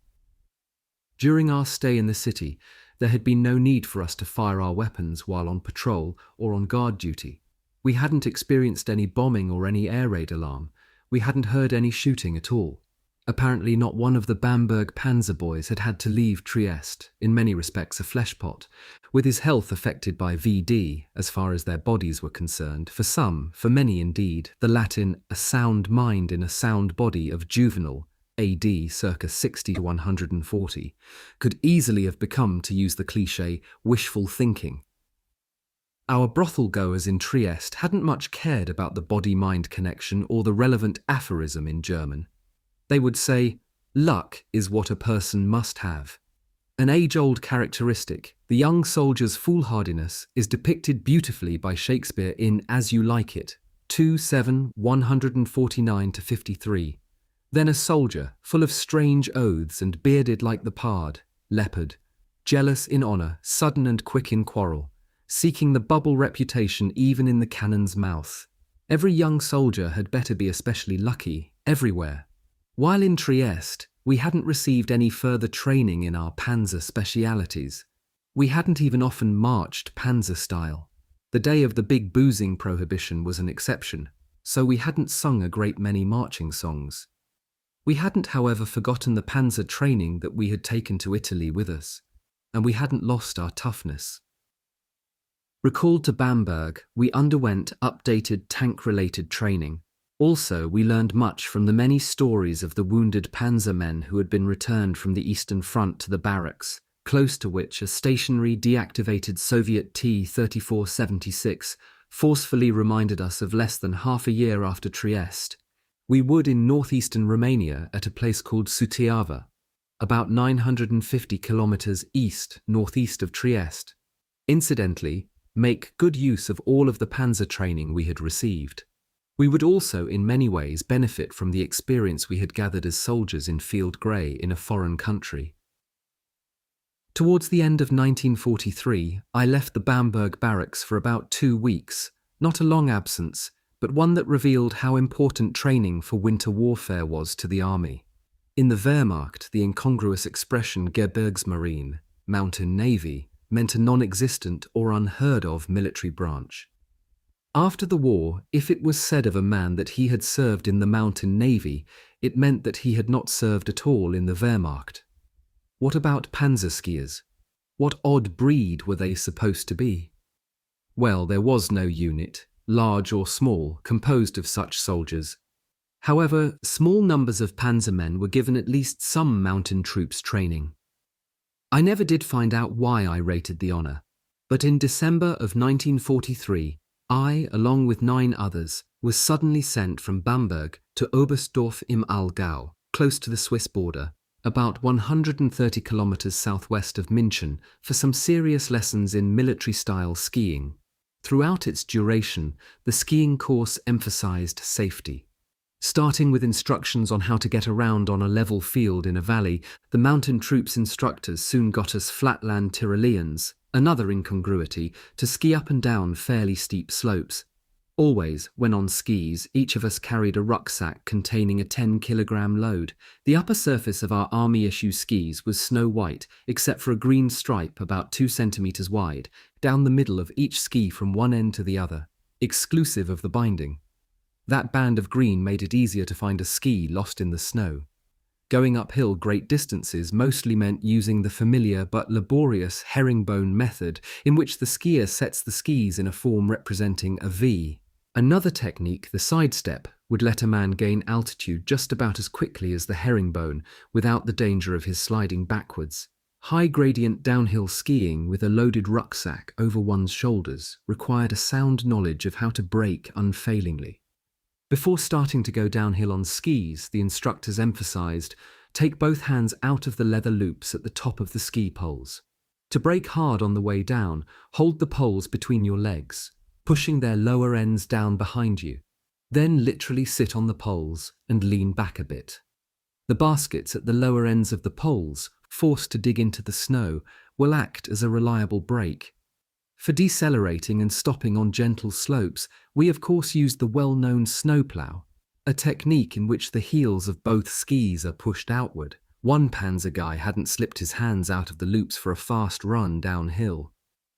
During our stay in the city, there had been no need for us to fire our weapons while on patrol or on guard duty. We hadn't experienced any bombing or any air raid alarm. We hadn't heard any shooting at all. Apparently not one of the Bamberg Panzer boys had had to leave Trieste, in many respects a fleshpot, with his health affected by VD as far as their bodies were concerned. For some, for many indeed, the Latin "a sound mind in a sound body" of Juvenal, AD circa 60 to 140, could easily have become, to use the cliché, wishful thinking. Our brothel goers in Trieste hadn't much cared about the body-mind connection or the relevant aphorism in German. They would say, luck is what a person must have. An age-old characteristic, the young soldier's foolhardiness, is depicted beautifully by Shakespeare in As You Like It, 2:7, 149-53. Then a soldier, full of strange oaths and bearded like the pard, leopard, jealous in honour, sudden and quick in quarrel, seeking the bubble reputation even in the cannon's mouth. Every young soldier had better be especially lucky, everywhere. While in Trieste, we hadn't received any further training in our panzer specialities. We hadn't even often marched panzer style. The day of the big boozing prohibition was an exception, so we hadn't sung a great many marching songs. We hadn't, however, forgotten the panzer training that we had taken to Italy with us, and we hadn't lost our toughness. Recalled to Bamberg, we underwent updated tank-related training. Also, we learned much from the many stories of the wounded panzer men who had been returned from the Eastern Front to the barracks, close to which a stationary deactivated Soviet T-3476 forcefully reminded us of less than half a year after Trieste. We would in northeastern Romania at a place called Suceava, about 950 kilometers east-northeast of Trieste. Incidentally, make good use of all of the panzer training we had received. We would also in many ways benefit from the experience we had gathered as soldiers in field grey in a foreign country. Towards the end of 1943, I left the Bamberg barracks for about 2 weeks, not a long absence, but one that revealed how important training for winter warfare was to the army. In the Wehrmacht, the incongruous expression Gebirgsmarine, mountain navy, meant a non-existent or unheard of military branch. After the war, if it was said of a man that he had served in the mountain navy, it meant that he had not served at all in the Wehrmacht. What about panzer skiers? What odd breed were they supposed to be? Well, there was no unit, large or small, composed of such soldiers. However, small numbers of panzermen were given at least some mountain troops training. I never did find out why I rated the honour, but in December of 1943, I, along with 9 others, was suddenly sent from Bamberg to Oberstdorf im Allgäu, close to the Swiss border, about 130 kilometers southwest of München, for some serious lessons in military-style skiing. Throughout its duration, the skiing course emphasized safety. Starting with instructions on how to get around on a level field in a valley, the mountain troops instructors soon got us flatland Tyroleans, another incongruity, to ski up and down fairly steep slopes. Always, when on skis, each of us carried a rucksack containing a 10-kilogram load. The upper surface of our army-issue skis was snow-white, except for a green stripe about 2 centimeters wide, down the middle of each ski from one end to the other, exclusive of the binding. That band of green made it easier to find a ski lost in the snow. Going uphill great distances mostly meant using the familiar but laborious herringbone method, in which the skier sets the skis in a form representing a V. Another technique, the sidestep, would let a man gain altitude just about as quickly as the herringbone without the danger of his sliding backwards. High-gradient downhill skiing with a loaded rucksack over one's shoulders required a sound knowledge of how to brake unfailingly. Before starting to go downhill on skis, the instructors emphasized, take both hands out of the leather loops at the top of the ski poles. To brake hard on the way down, hold the poles between your legs, pushing their lower ends down behind you. Then literally sit on the poles and lean back a bit. The baskets at the lower ends of the poles, forced to dig into the snow, will act as a reliable brake. For decelerating and stopping on gentle slopes, we of course use the well-known snowplow, a technique in which the heels of both skis are pushed outward. One Panzer guy hadn't slipped his hands out of the loops for a fast run downhill.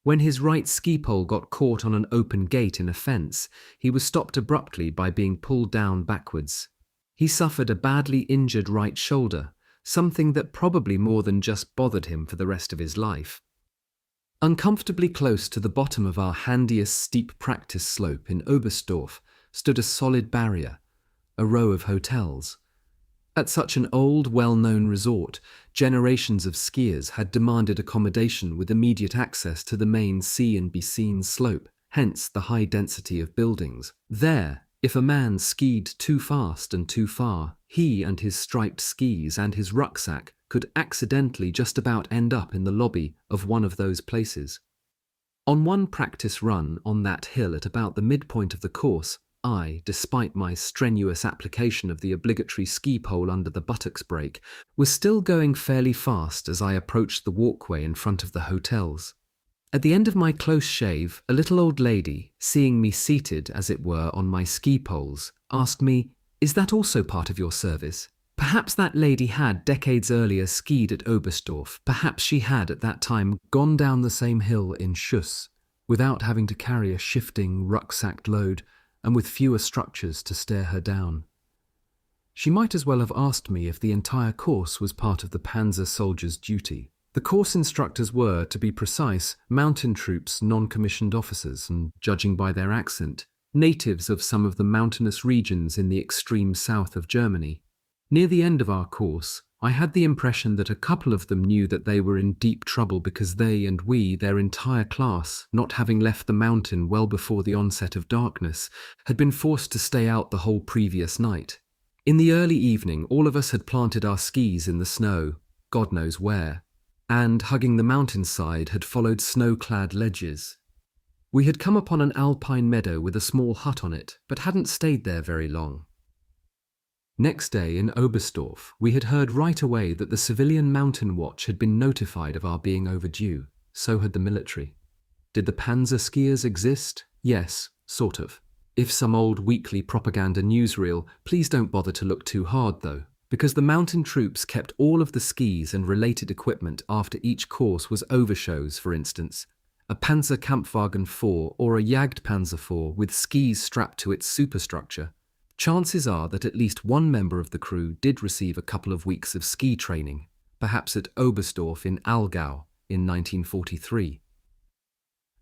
When his right ski pole got caught on an open gate in a fence, he was stopped abruptly by being pulled down backwards. He suffered a badly injured right shoulder, something that probably more than just bothered him for the rest of his life. Uncomfortably close to the bottom of our handiest steep practice slope in Oberstdorf stood a solid barrier, a row of hotels. At such an old, well-known resort, generations of skiers had demanded accommodation with immediate access to the main see and be seen slope, hence the high density of buildings. There, if a man skied too fast and too far, he and his striped skis and his rucksack could accidentally just about end up in the lobby of one of those places. On one practice run on that hill at about the midpoint of the course, I, despite my strenuous application of the obligatory ski pole under the buttocks brake, was still going fairly fast as I approached the walkway in front of the hotels. At the end of my close shave, a little old lady, seeing me seated, as it were, on my ski poles, asked me, "Is that also part of your service?" Perhaps that lady had decades earlier skied at Oberstdorf. Perhaps she had at that time gone down the same hill in Schuss, without having to carry a shifting, rucksacked load and with fewer structures to stare her down. She might as well have asked me if the entire course was part of the Panzer soldier's duty. The course instructors were, to be precise, mountain troops non-commissioned officers and, judging by their accent, natives of some of the mountainous regions in the extreme south of Germany. Near the end of our course, I had the impression that a couple of them knew that they were in deep trouble because they and we, their entire class, not having left the mountain well before the onset of darkness, had been forced to stay out the whole previous night. In the early evening, all of us had planted our skis in the snow, God knows where, and, hugging the mountainside, had followed snow-clad ledges. We had come upon an alpine meadow with a small hut on it, but hadn't stayed there very long. Next day in Oberstdorf, we had heard right away that the civilian mountain watch had been notified of our being overdue. So had the military. Did the Panzer skiers exist? Yes, sort of. If some old weekly propaganda newsreel, please don't bother to look too hard though, because the mountain troops kept all of the skis and related equipment after each course was overshows, for instance. A Panzer Kampfwagen 4 or a Jagdpanzer 4 with skis strapped to its superstructure. Chances are that at least one member of the crew did receive a couple of weeks of ski training, perhaps at Oberstdorf in Allgäu in 1943.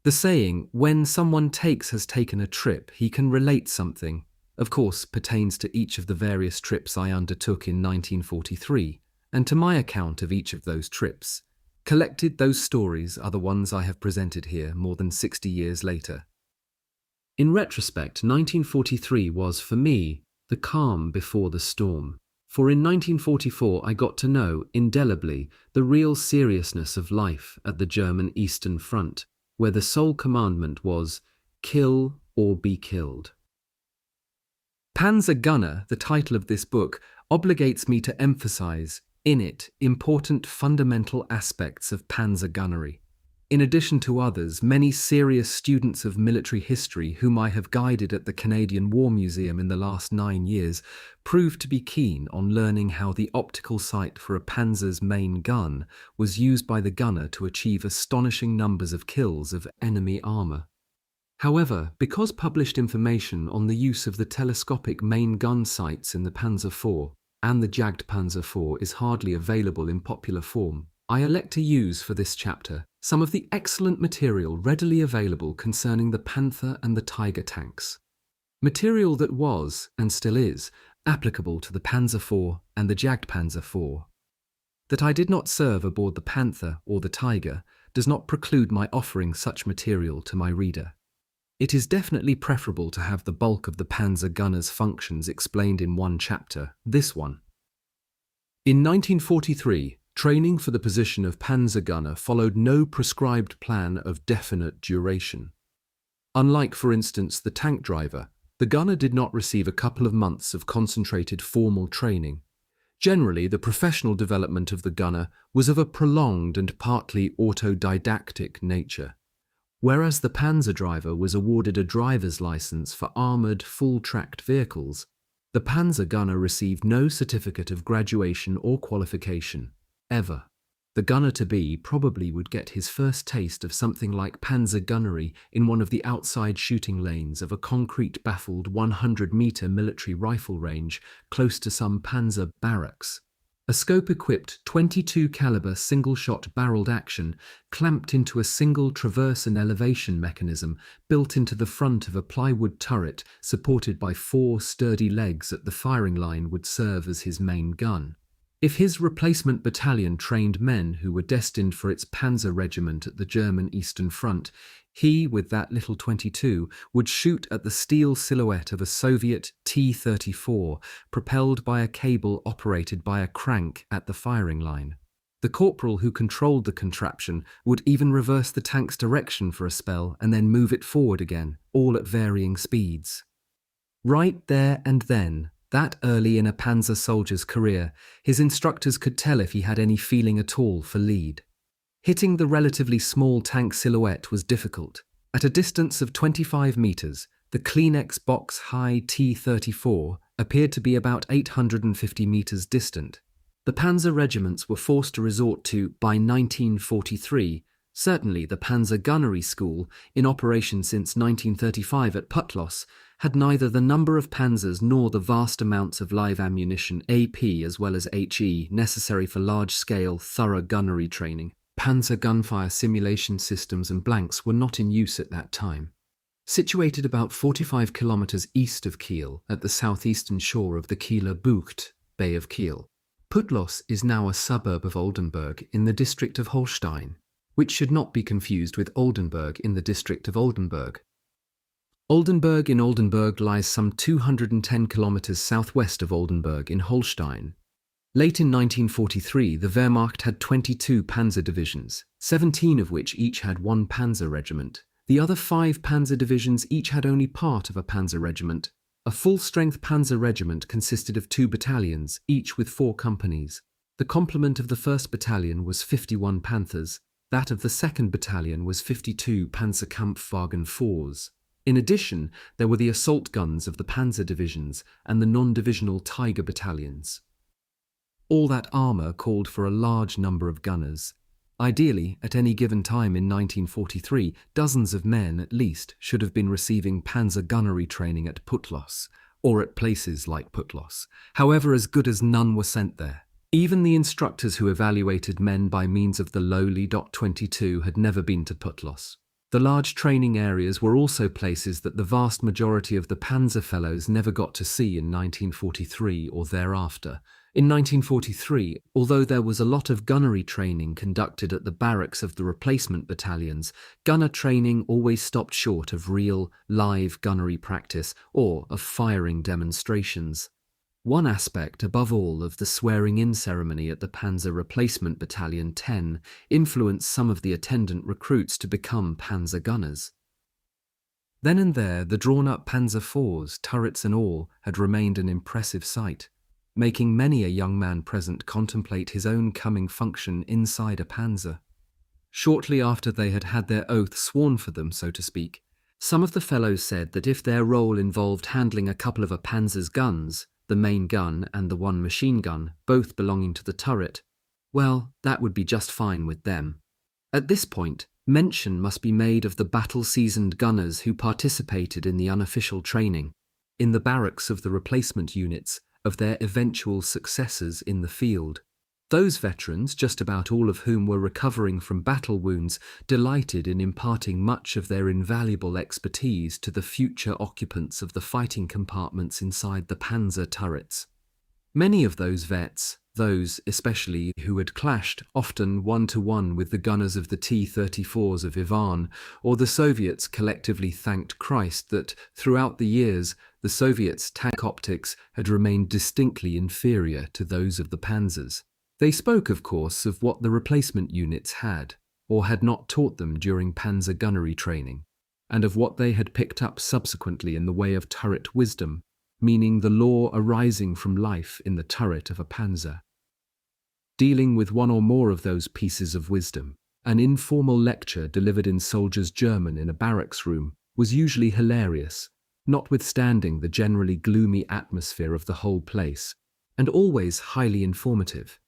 The saying, when someone has taken a trip, he can relate something, of course pertains to each of the various trips I undertook in 1943, and to my account of each of those trips. Collected, those stories are the ones I have presented here more than 60 years later. In retrospect, 1943 was, for me, the calm before the storm. For in 1944 I got to know, indelibly, the real seriousness of life at the German Eastern Front, where the sole commandment was, kill or be killed. Panzer Gunner, the title of this book, obligates me to emphasize, in it, important fundamental aspects of panzer gunnery. In addition to others, many serious students of military history whom I have guided at the Canadian War Museum in the last 9 years proved to be keen on learning how the optical sight for a panzer's main gun was used by the gunner to achieve astonishing numbers of kills of enemy armour. However, because published information on the use of the telescopic main gun sights in the Panzer IV and the Jagd Panzer IV is hardly available in popular form, I elect to use for this chapter some of the excellent material readily available concerning the Panther and the Tiger tanks. Material that was, and still is, applicable to the Panzer IV and the Jagd Panzer IV. That I did not serve aboard the Panther or the Tiger does not preclude my offering such material to my reader. It is definitely preferable to have the bulk of the Panzer Gunner's functions explained in one chapter, this one. In 1943, training for the position of Panzer Gunner followed no prescribed plan of definite duration. Unlike, for instance, the tank driver, the gunner did not receive a couple of months of concentrated formal training. Generally, the professional development of the gunner was of a prolonged and partly autodidactic nature, whereas the Panzer driver was awarded a driver's license for armoured, full-tracked vehicles. The Panzer Gunner received no certificate of graduation or qualification, ever. The gunner-to-be probably would get his first taste of something like Panzer gunnery in one of the outside shooting lanes of a concrete-baffled 100-metre military rifle range close to some Panzer barracks. A scope-equipped 22 caliber single-shot barreled action clamped into a single traverse and elevation mechanism built into the front of a plywood turret supported by 4 sturdy legs at the firing line would serve as his main gun. If his replacement battalion trained men who were destined for its Panzer regiment at the German Eastern Front, he, with that little 22, would shoot at the steel silhouette of a Soviet T-34, propelled by a cable operated by a crank at the firing line. The corporal who controlled the contraption would even reverse the tank's direction for a spell and then move it forward again, all at varying speeds. Right there and then, that early in a Panzer soldier's career, his instructors could tell if he had any feeling at all for lead. Hitting the relatively small tank silhouette was difficult. At a distance of 25 metres, the Kleenex box-high T-34 appeared to be about 850 metres distant. The Panzer regiments were forced to resort to, by 1943, certainly the Panzer Gunnery School, in operation since 1935 at Putlos, had neither the number of panzers nor the vast amounts of live ammunition, AP as well as HE, necessary for large-scale, thorough gunnery training. Panzer gunfire simulation systems and blanks were not in use at that time. Situated about 45 kilometres east of Kiel, at the southeastern shore of the Kieler Bucht, Bay of Kiel, Putlos is now a suburb of Oldenburg in the district of Holstein, which should not be confused with Oldenburg in the district of Oldenburg. Oldenburg in Oldenburg lies some 210 kilometres southwest of Oldenburg in Holstein. Late in 1943, the Wehrmacht had 22 panzer divisions, 17 of which each had one panzer regiment. The other 5 panzer divisions each had only part of a panzer regiment. A full-strength panzer regiment consisted of 2 battalions, each with 4 companies. The complement of the 1st battalion was 51 panthers. That of the 2nd battalion was 52 Panzerkampfwagen 4s. In addition, there were the assault guns of the panzer divisions and the non-divisional Tiger battalions. All that armour called for a large number of gunners. Ideally, at any given time in 1943, dozens of men at least should have been receiving panzer gunnery training at Putlos, or at places like Putlos. However, as good as none were sent there. Even the instructors who evaluated men by means of the lowly .22 had never been to Putlos. The large training areas were also places that the vast majority of the Panzer Fellows never got to see in 1943 or thereafter. In 1943, although there was a lot of gunnery training conducted at the barracks of the replacement battalions, gunner training always stopped short of real, live gunnery practice or of firing demonstrations. One aspect, above all, of the swearing-in ceremony at the Panzer Replacement Battalion 10 influenced some of the attendant recruits to become panzer gunners. Then and there, the drawn-up Panzer IVs, turrets and all, had remained an impressive sight, making many a young man present contemplate his own coming function inside a panzer. Shortly after they had had their oath sworn for them, so to speak, some of the fellows said that if their role involved handling a couple of a panzer's guns, the main gun and the one machine gun, both belonging to the turret, well, that would be just fine with them. At this point, mention must be made of the battle-seasoned gunners who participated in the unofficial training. In the barracks of the replacement units, of their eventual successors in the field. Those veterans, just about all of whom were recovering from battle wounds, delighted in imparting much of their invaluable expertise to the future occupants of the fighting compartments inside the Panzer turrets. Many of those vets, those especially who had clashed often one-to-one with the gunners of the T-34s of Ivan, or the Soviets, collectively thanked Christ that, throughout the years, the Soviets' tank optics had remained distinctly inferior to those of the Panzers. They spoke, of course, of what the replacement units had, or had not taught them during Panzer gunnery training, and of what they had picked up subsequently in the way of turret wisdom, meaning the law arising from life in the turret of a Panzer. Dealing with one or more of those pieces of wisdom, an informal lecture delivered in soldiers' German in a barracks room was usually hilarious, notwithstanding the generally gloomy atmosphere of the whole place, and always highly informative.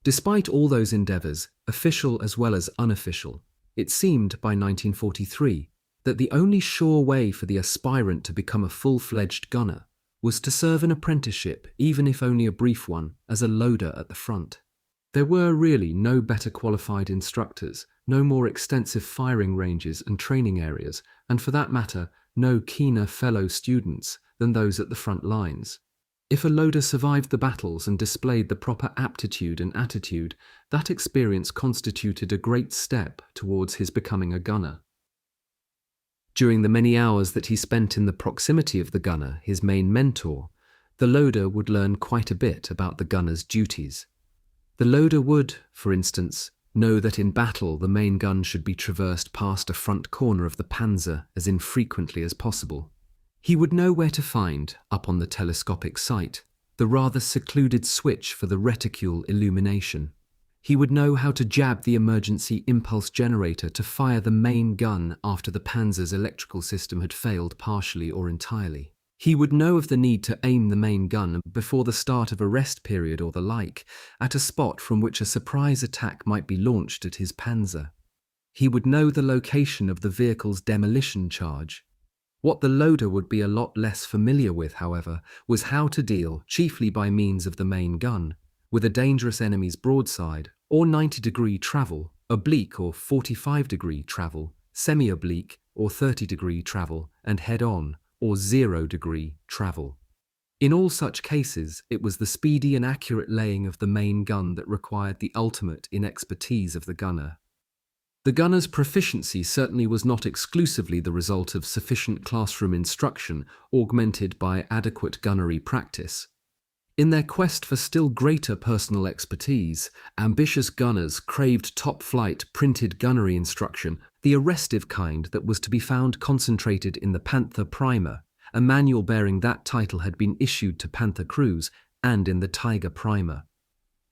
Despite all those endeavours, official as well as unofficial, it seemed by 1943 that the only sure way for the aspirant to become a full-fledged gunner was to serve an apprenticeship, even if only a brief one, as a loader at the front. There were really no better qualified instructors, no more extensive firing ranges and training areas, and for that matter, no keener fellow students than those at the front lines. If a loader survived the battles and displayed the proper aptitude and attitude, that experience constituted a great step towards his becoming a gunner. During the many hours that he spent in the proximity of the gunner, his main mentor, the loader would learn quite a bit about the gunner's duties. The loader would, for instance, know that in battle the main gun should be traversed past a front corner of the Panzer as infrequently as possible. He would know where to find, up on the telescopic sight, the rather secluded switch for the reticule illumination. He would know how to jab the emergency impulse generator to fire the main gun after the Panzer's electrical system had failed partially or entirely. He would know of the need to aim the main gun before the start of a rest period or the like, at a spot from which a surprise attack might be launched at his Panzer. He would know the location of the vehicle's demolition charge. What the loader would be a lot less familiar with, however, was how to deal, chiefly by means of the main gun, with a dangerous enemy's broadside, or 90-degree travel, oblique or 45-degree travel, semi-oblique or 30-degree travel, and head-on, or 0-degree travel. In all such cases, it was the speedy and accurate laying of the main gun that required the ultimate in expertise of the gunner. The gunner's proficiency certainly was not exclusively the result of sufficient classroom instruction augmented by adequate gunnery practice. In their quest for still greater personal expertise, ambitious gunners craved top-flight printed gunnery instruction, the arrestive kind that was to be found concentrated in the Panther Primer. A manual bearing that title had been issued to Panther crews, and in the Tiger Primer.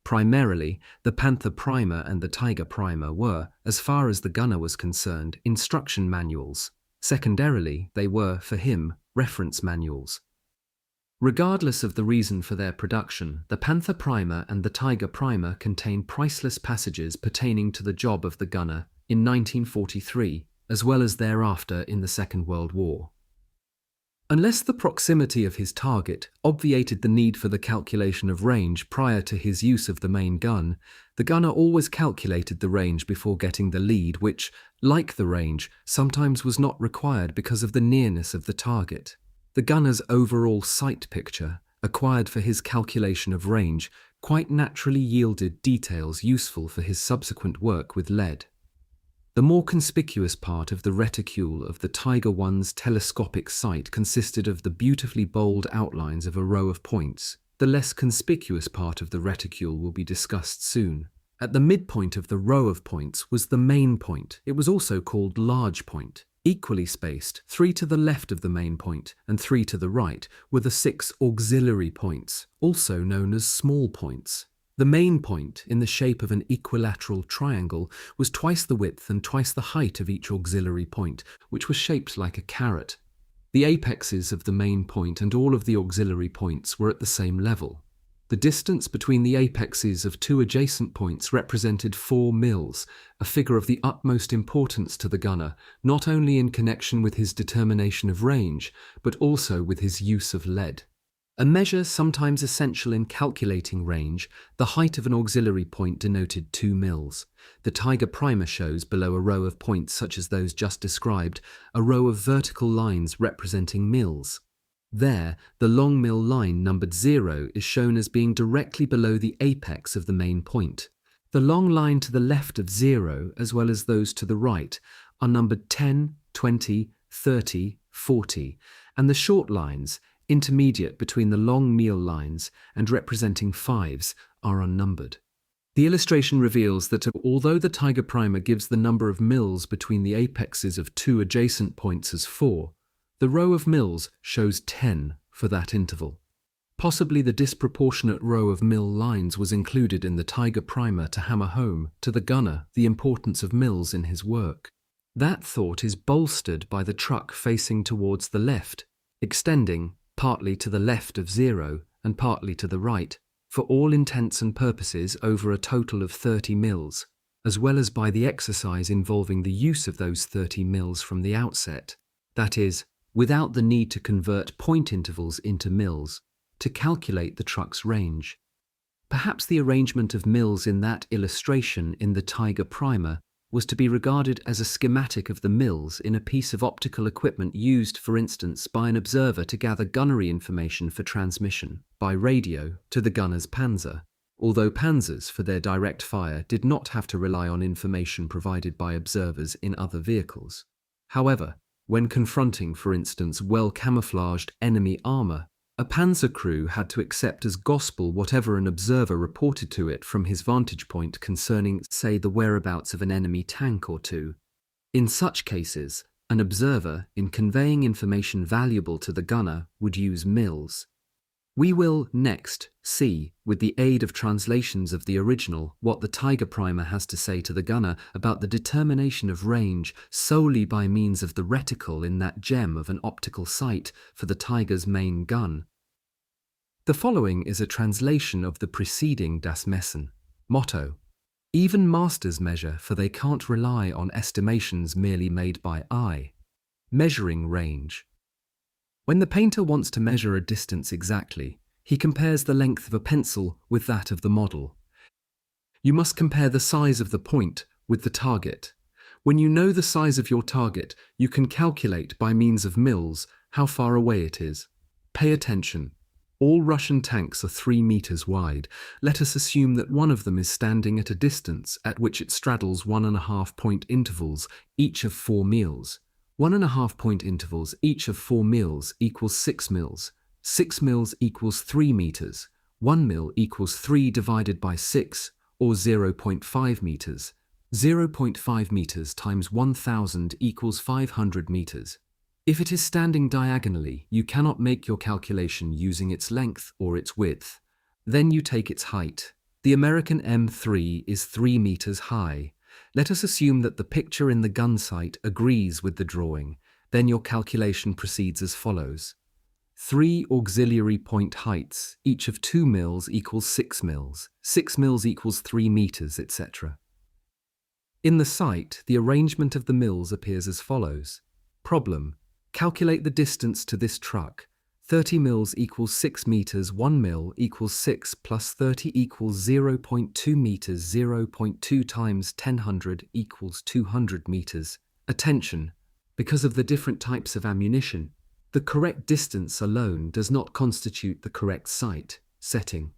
Primarily, the Panther Primer and the Tiger Primer were, as far as the gunner was concerned, instruction manuals. Secondarily, they were, for him, reference manuals. Regardless of the reason for their production, the Panther Primer and the Tiger Primer contain priceless passages pertaining to the job of the gunner in 1943, as well as thereafter in the Second World War. Unless the proximity of his target obviated the need for the calculation of range prior to his use of the main gun, the gunner always calculated the range before getting the lead, which, like the range, sometimes was not required because of the nearness of the target. The gunner's overall sight picture, acquired for his calculation of range, quite naturally yielded details useful for his subsequent work with lead. The more conspicuous part of the reticule of the Tiger I's telescopic sight consisted of the beautifully bold outlines of a row of points. The less conspicuous part of the reticule will be discussed soon. At the midpoint of the row of points was the main point. It was also called large point. Equally spaced, 3 to the left of the main point and 3 to the right, were the 6 auxiliary points, also known as small points. The main point, in the shape of an equilateral triangle, was twice the width and twice the height of each auxiliary point, which was shaped like a carrot. The apexes of the main point and all of the auxiliary points were at the same level. The distance between the apexes of 2 adjacent points represented 4 mils, a figure of the utmost importance to the gunner, not only in connection with his determination of range, but also with his use of lead. A measure sometimes essential in calculating range, the height of an auxiliary point denoted 2 mils. The Tiger primer shows, below a row of points such as those just described, a row of vertical lines representing mils. There, the long mil line numbered 0 is shown as being directly below the apex of the main point. The long line to the left of 0, as well as those to the right, are numbered 10, 20, 30, 40, and the short lines, intermediate between the long mil lines and representing 5s, are unnumbered. The illustration reveals that although the Tiger primer gives the number of mils between the apexes of 2 adjacent points as 4, the row of mils shows 10 for that interval. Possibly the disproportionate row of mil lines was included in the Tiger primer to hammer home to the gunner the importance of mils in his work. That thought is bolstered by the truck facing towards the left, extending partly to the left of 0 and partly to the right, for all intents and purposes over a total of 30 mils, as well as by the exercise involving the use of those 30 mils from the outset, that is, without the need to convert point intervals into mils, to calculate the truck's range. Perhaps the arrangement of mils in that illustration in the Tiger primer was to be regarded as a schematic of the mils in a piece of optical equipment used, for instance, by an observer to gather gunnery information for transmission by radio to the gunner's panzer, although panzers, for their direct fire, did not have to rely on information provided by observers in other vehicles. However, when confronting, for instance, well-camouflaged enemy armor, a panzer crew had to accept as gospel whatever an observer reported to it from his vantage point concerning, say, the whereabouts of an enemy tank or two. In such cases, an observer, in conveying information valuable to the gunner, would use mils. We will next see, with the aid of translations of the original, what the Tiger primer has to say to the gunner about the determination of range solely by means of the reticle in that gem of an optical sight for the Tiger's main gun. The following is a translation of the preceding Das Messen motto. Even masters measure, for they can't rely on estimations merely made by eye. Measuring range. When the painter wants to measure a distance exactly, he compares the length of a pencil with that of the model. You must compare the size of the point with the target. When you know the size of your target, you can calculate by means of mils how far away it is. Pay attention. All Russian tanks are 3 meters wide. Let us assume that one of them is standing at a distance at which it straddles 1.5 point intervals, each of 4 mils. 1.5 point intervals, each of 4 mils, equals 6 mils. 6 mils equals 3 meters. 1 mil equals 3 divided by 6, or 0.5 meters. 0.5 meters times 1,000 equals 500 meters. If it is standing diagonally, you cannot make your calculation using its length or its width. Then you take its height. The American M3 is 3 meters high. Let us assume that the picture in the gun sight agrees with the drawing. Then your calculation proceeds as follows. 3 auxiliary point heights, each of 2 mils equals 6 mils. 6 mils equals 3 meters, etc. In the sight, the arrangement of the mils appears as follows. Problem. Calculate the distance to this truck. 30 mils equals 6 meters, 1 mil equals 6 plus 30 equals 0.2 meters, 0.2 times 1000 equals 200 meters. Attention! Because of the different types of ammunition, the correct distance alone does not constitute the correct sight setting.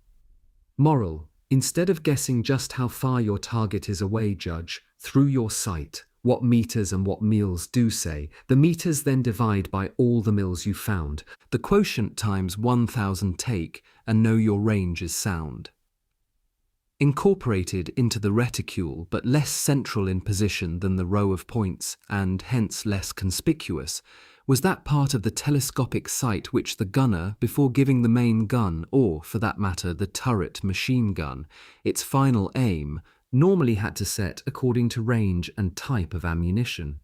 Moral: instead of guessing just how far your target is away, judge, through your sight, what meters and what mils do say. The meters then divide by all the mils you found. The quotient times 1000 take, and know your range is sound. Incorporated into the reticule, but less central in position than the row of points, and hence less conspicuous, was that part of the telescopic sight which the gunner, before giving the main gun, or, for that matter, the turret machine gun, its final aim, normally had to set according to range and type of ammunition.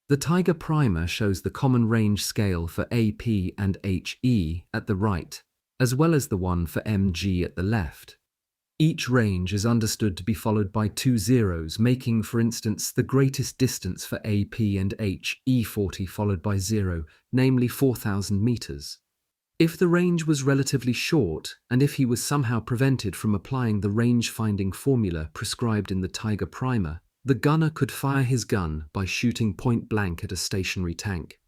The Tiger primer shows the common range scale for AP and HE at the right, as well as the one for MG at the left. Each range is understood to be followed by 2 zeros, making, for instance, the greatest distance for AP and HE40 followed by 0, namely 4,000 meters. If the range was relatively short, and if he was somehow prevented from applying the range-finding formula prescribed in the Tiger primer, the gunner could fire his gun by shooting point blank at a stationary tank.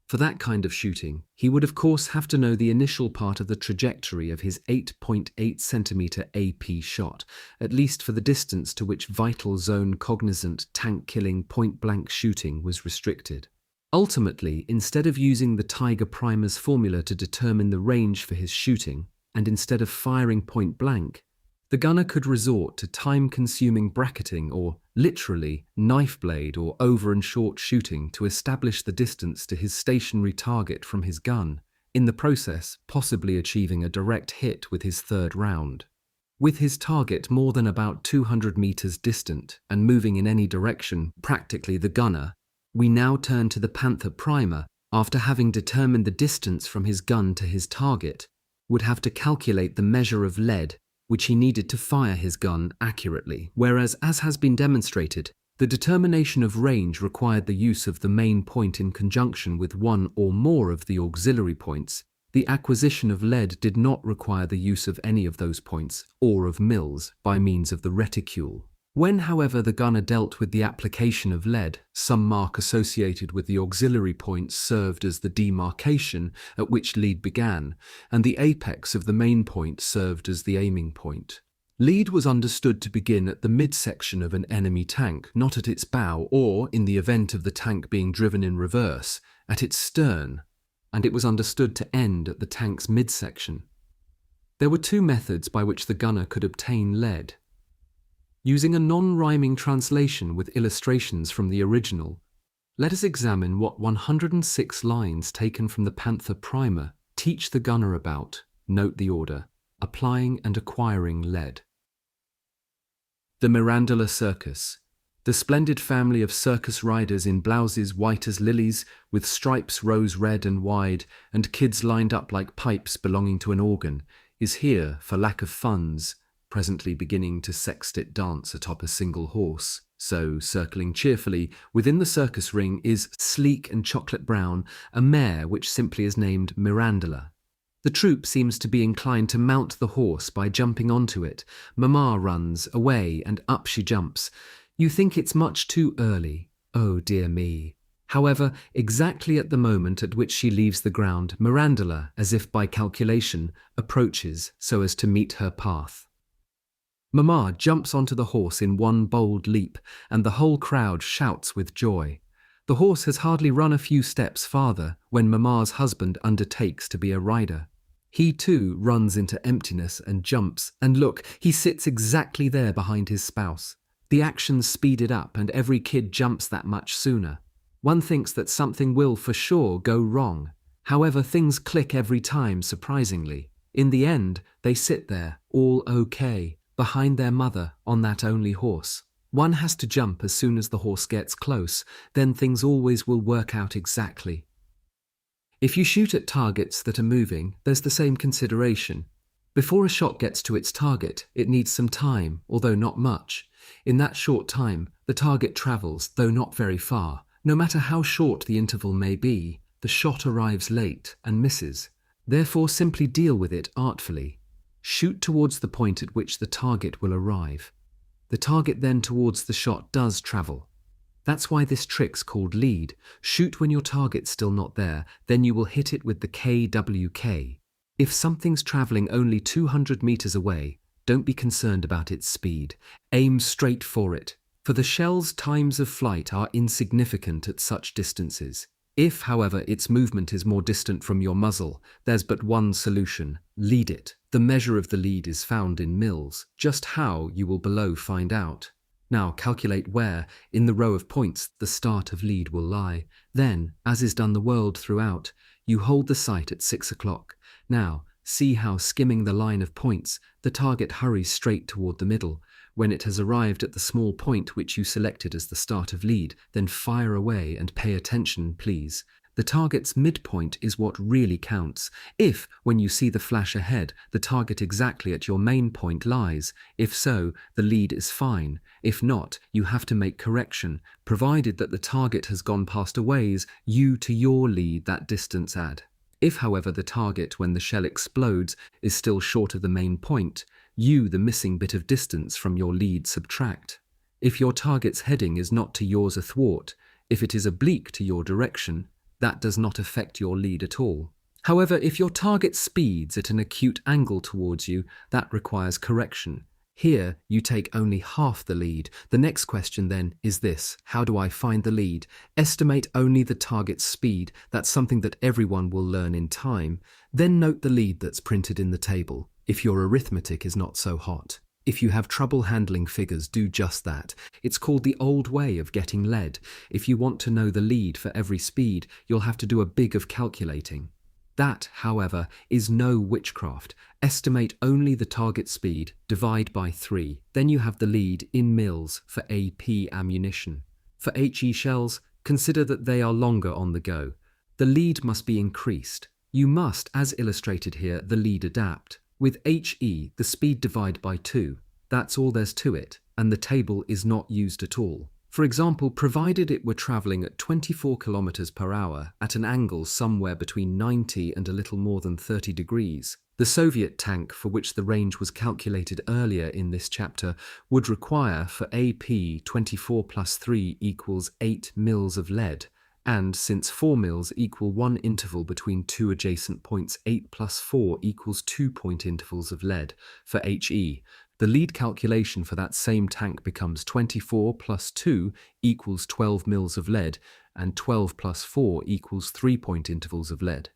For that kind of shooting, he would of course have to know the initial part of the trajectory of his 8.8 centimeter AP shot, at least for the distance to which vital zone cognizant tank-killing point-blank shooting was restricted. Ultimately, instead of using the Tiger primer's formula to determine the range for his shooting, and instead of firing point-blank, the gunner could resort to time-consuming bracketing or, literally, knife blade or over and short shooting to establish the distance to his stationary target from his gun, in the process possibly achieving a direct hit with his third round. With his target more than about 200 meters distant and moving in any direction, practically the gunner, we now turn to the Panther primer, after having determined the distance from his gun to his target, would have to calculate the measure of lead which he needed to fire his gun accurately, whereas, as has been demonstrated, the determination of range required the use of the main point in conjunction with one or more of the auxiliary points. The acquisition of lead did not require the use of any of those points, or of mills, by means of the reticule. When, however, the gunner dealt with the application of lead, some mark associated with the auxiliary points served as the demarcation at which lead began, and the apex of the main point served as the aiming point. Lead was understood to begin at the midsection of an enemy tank, not at its bow or, in the event of the tank being driven in reverse, at its stern, and it was understood to end at the tank's midsection. There were two methods by which the gunner could obtain lead. Using a non-rhyming translation with illustrations from the original, let us examine what 106 lines taken from the Panther primer teach the gunner about, note the order, applying and acquiring lead. The Mirandola Circus. The splendid family of circus riders in blouses white as lilies, with stripes rose red and wide, and kids lined up like pipes belonging to an organ, is here, for lack of funds, presently beginning to sextet dance atop a single horse. So, circling cheerfully, within the circus ring is, sleek and chocolate brown, a mare which simply is named Mirandola. The troupe seems to be inclined to mount the horse by jumping onto it. Mamma runs, away, and up she jumps. You think it's much too early. Oh dear me. However, exactly at the moment at which she leaves the ground, Mirandola, as if by calculation, approaches so as to meet her path. Mamma jumps onto the horse in one bold leap, and the whole crowd shouts with joy. The horse has hardly run a few steps farther when Mamma's husband undertakes to be a rider. He too runs into emptiness and jumps, and look, he sits exactly there behind his spouse. The action's speeded up, and every kid jumps that much sooner. One thinks that something will for sure go wrong. However, things click every time, surprisingly. In the end, they sit there, all okay, behind their mother on that only horse. One has to jump as soon as the horse gets close, then things always will work out exactly. If you shoot at targets that are moving, there's the same consideration. Before a shot gets to its target, it needs some time, although not much. In that short time, the target travels, though not very far. No matter how short the interval may be, the shot arrives late and misses. Therefore, simply deal with it artfully. Shoot towards the point at which the target will arrive. The target then towards the shot does travel. That's why this trick's called lead. Shoot when your target's still not there, then you will hit it with the KWK. If something's traveling only 200 meters away, don't be concerned about its speed. Aim straight for it, for the shell's times of flight are insignificant at such distances. If, however, its movement is more distant from your muzzle, there's but one solution: lead it. The measure of the lead is found in mils. Just how, you will below find out. Now calculate where, in the row of points, the start of lead will lie. Then, as is done the world throughout, you hold the sight at 6 o'clock. Now, see how, skimming the line of points, the target hurries straight toward the middle. When it has arrived at the small point which you selected as the start of lead, then fire away and pay attention, please. The target's midpoint is what really counts. If, when you see the flash ahead, the target exactly at your main point lies, if so, the lead is fine. If not, you have to make correction, provided that the target has gone past a ways, you to your lead that distance add. If, however, the target when the shell explodes is still short of the main point, you, the missing bit of distance from your lead, subtract. If your target's heading is not to yours athwart, if it is oblique to your direction, that does not affect your lead at all. However, if your target speeds at an acute angle towards you, that requires correction. Here, you take only half the lead. The next question then is this: how do I find the lead? Estimate only the target's speed. That's something that everyone will learn in time. Then note the lead that's printed in the table, if your arithmetic is not so hot. If you have trouble handling figures, do just that. It's called the old way of getting lead. If you want to know the lead for every speed, you'll have to do a bit of calculating. That, however, is no witchcraft. Estimate only the target speed, divide by 3. Then you have the lead in mils for AP ammunition. For HE shells, consider that they are longer on the go. The lead must be increased. You must, as illustrated here, the lead adapt. With HE, the speed divide by 2. That's all there's to it, and the table is not used at all. For example, provided it were travelling at 24 kilometers per hour at an angle somewhere between 90 and a little more than 30 degrees, the Soviet tank, for which the range was calculated earlier in this chapter, would require for AP 24 plus 3 equals 8 mils of lead, and since 4 mils equal one interval between two adjacent points, 8 plus 4 equals 2-point intervals of lead for HE. The lead calculation for that same tank becomes 24 plus 2 equals 12 mils of lead, and 12 plus 4 equals 3-point intervals of lead.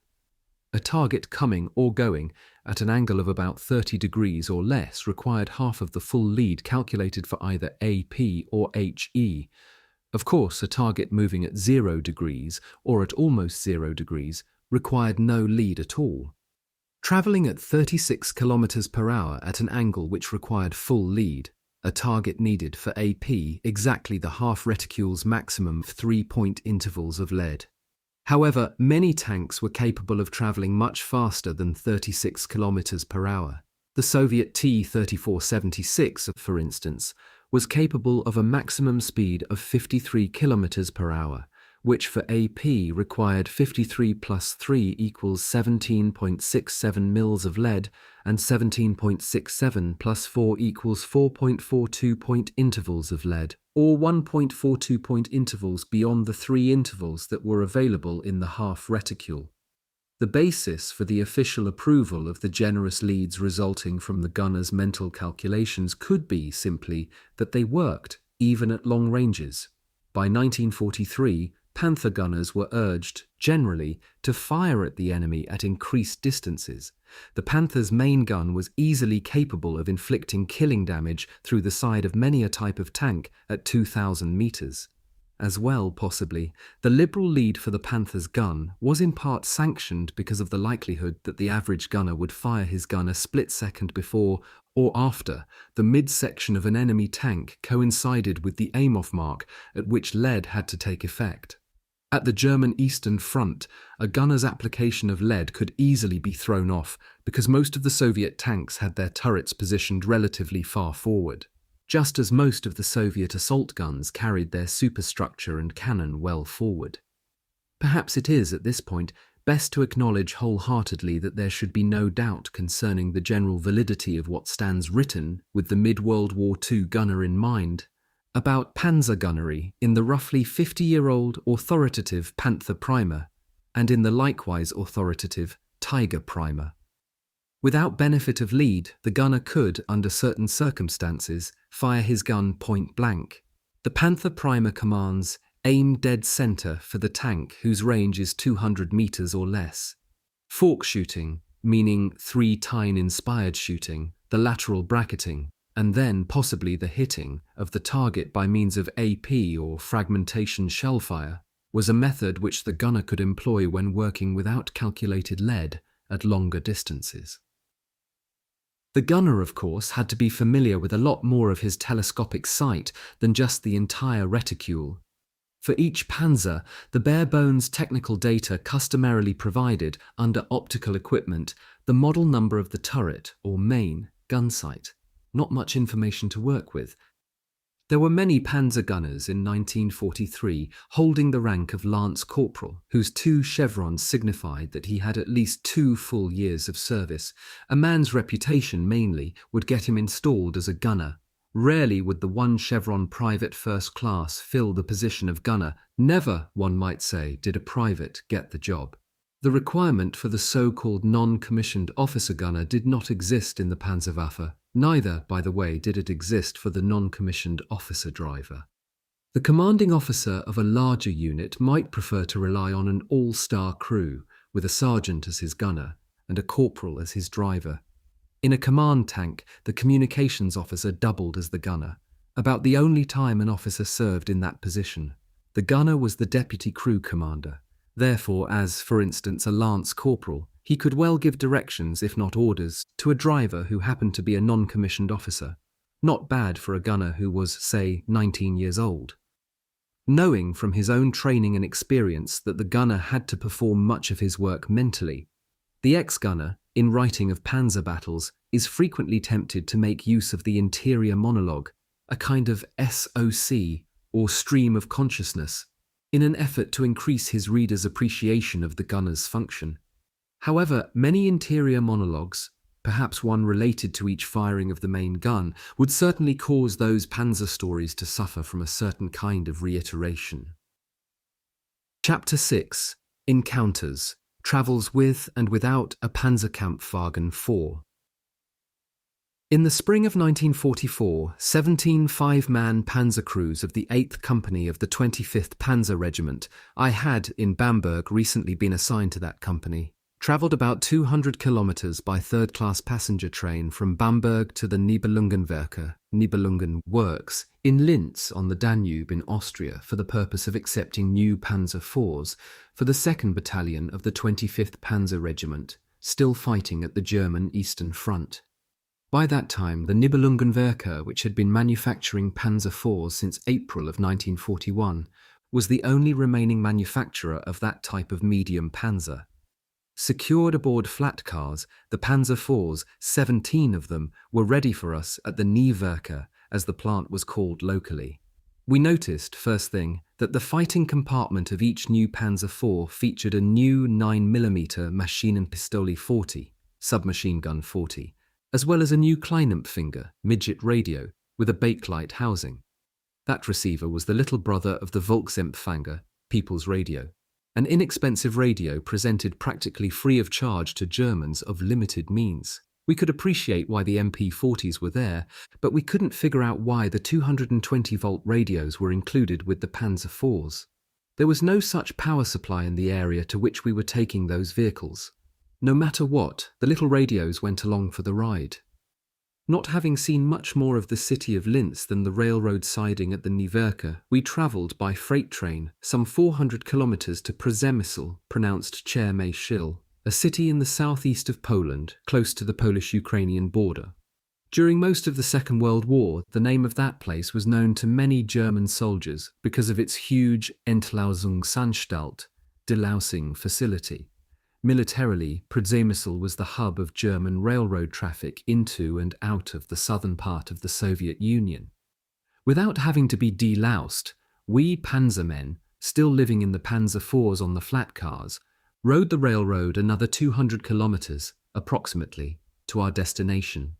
A target coming or going at an angle of about 30 degrees or less required half of the full lead calculated for either AP or HE. Of course, a target moving at 0 degrees or at almost 0 degrees required no lead at all. Travelling at 36 kilometers per hour at an angle which required full lead, a target needed for AP exactly the half reticule's maximum of 3-point intervals of lead. However, many tanks were capable of travelling much faster than 36 kilometers per hour. The Soviet T-3476, for instance, was capable of a maximum speed of 53 kilometers per hour, which for AP required 53 plus 3 equals 17.67 mils of lead, and 17.67 plus 4 equals 4.42-point intervals of lead, or 1.42-point intervals beyond the 3 intervals that were available in the half reticule. The basis for the official approval of the generous leads resulting from the gunner's mental calculations could be simply that they worked, even at long ranges. By 1943, Panzer gunners were urged, generally, to fire at the enemy at increased distances. The Panther's main gun was easily capable of inflicting killing damage through the side of many a type of tank at 2,000 meters. As well, possibly, the liberal lead for the Panther's gun was in part sanctioned because of the likelihood that the average gunner would fire his gun a split second before or after the midsection of an enemy tank coincided with the aim-off mark at which lead had to take effect. At the German Eastern Front, a gunner's application of lead could easily be thrown off because most of the Soviet tanks had their turrets positioned relatively far forward, just as most of the Soviet assault guns carried their superstructure and cannon well forward. Perhaps it is, at this point, best to acknowledge wholeheartedly that there should be no doubt concerning the general validity of what stands written, with the mid-World War II gunner in mind, about Panzer gunnery in the roughly 50-year-old authoritative Panther Primer and in the likewise authoritative Tiger Primer. Without benefit of lead, the gunner could, under certain circumstances, fire his gun point blank. The Panther Primer commands aim dead center for the tank whose range is 200 meters or less. Fork shooting, meaning 3-tine-inspired shooting, the lateral bracketing, and then possibly the hitting of the target by means of AP or fragmentation shellfire, was a method which the gunner could employ when working without calculated lead at longer distances. The gunner, of course, had to be familiar with a lot more of his telescopic sight than just the entire reticule. For each panzer, the bare-bones technical data customarily provided under optical equipment the model number of the turret or main gun sight. Not much information to work with. There were many Panzer Gunners in 1943 holding the rank of Lance Corporal, whose 2 chevrons signified that he had at least 2 full years of service. A man's reputation, mainly, would get him installed as a gunner. Rarely would the 1 chevron private first class fill the position of gunner. Never, one might say, did a private get the job. The requirement for the so-called non-commissioned officer gunner did not exist in the Panzerwaffe. Neither, by the way, did it exist for the non-commissioned officer driver. The commanding officer of a larger unit might prefer to rely on an all-star crew, with a sergeant as his gunner and a corporal as his driver. In a command tank, the communications officer doubled as the gunner, about the only time an officer served in that position. The gunner was the deputy crew commander. Therefore, as, for instance, a lance corporal, he could well give directions, if not orders, to a driver who happened to be a non-commissioned officer. Not bad for a gunner who was, say, 19 years old. Knowing from his own training and experience that the gunner had to perform much of his work mentally, the ex-gunner, in writing of panzer battles, is frequently tempted to make use of the interior monologue, a kind of SOC, or stream of consciousness, in an effort to increase his reader's appreciation of the gunner's function. However, many interior monologues, perhaps one related to each firing of the main gun, would certainly cause those panzer stories to suffer from a certain kind of reiteration. Chapter 6. Encounters. Travels with and without a Panzerkampfwagen 4. In the spring of 1944, 17 5-man panzer crews of the 8th Company of the 25th Panzer Regiment, I had, in Bamberg, recently been assigned to that company, travelled about 200 kilometres by third-class passenger train from Bamberg to the Nibelungenwerke, Nibelungen Works, in Linz on the Danube in Austria for the purpose of accepting new Panzer IVs for the 2nd Battalion of the 25th Panzer Regiment, still fighting at the German Eastern Front. By that time, the Nibelungenwerke, which had been manufacturing Panzer IVs since April of 1941, was the only remaining manufacturer of that type of medium panzer. Secured aboard flat cars, the Panzer IVs, 17 of them, were ready for us at the Nibelwerke, as the plant was called locally. We noticed, first thing, that the fighting compartment of each new Panzer IV featured a new 9mm Maschinenpistole 40, submachine gun 40, as well as a new Kleinempfänger, midget radio, with a bakelite housing. That receiver was the little brother of the Volksempfänger, People's Radio, an inexpensive radio presented practically free of charge to Germans of limited means. We could appreciate why the MP40s were there, but we couldn't figure out why the 220-volt radios were included with the Panzer IVs. There was no such power supply in the area to which we were taking those vehicles. No matter what, the little radios went along for the ride. Not having seen much more of the city of Linz than the railroad siding at the Nibelwerke, we travelled by freight train some 400 kilometres to Przemysl, pronounced Czermyśl, a city in the southeast of Poland, close to the Polish-Ukrainian border. During most of the Second World War, the name of that place was known to many German soldiers because of its huge Entlausungsanstalt, delousing facility. Militarily, Przemysl was the hub of German railroad traffic into and out of the southern part of the Soviet Union. Without having to be deloused, we panzermen, still living in the Panzer IVs on the flat cars, rode the railroad another 200 kilometres, approximately, to our destination.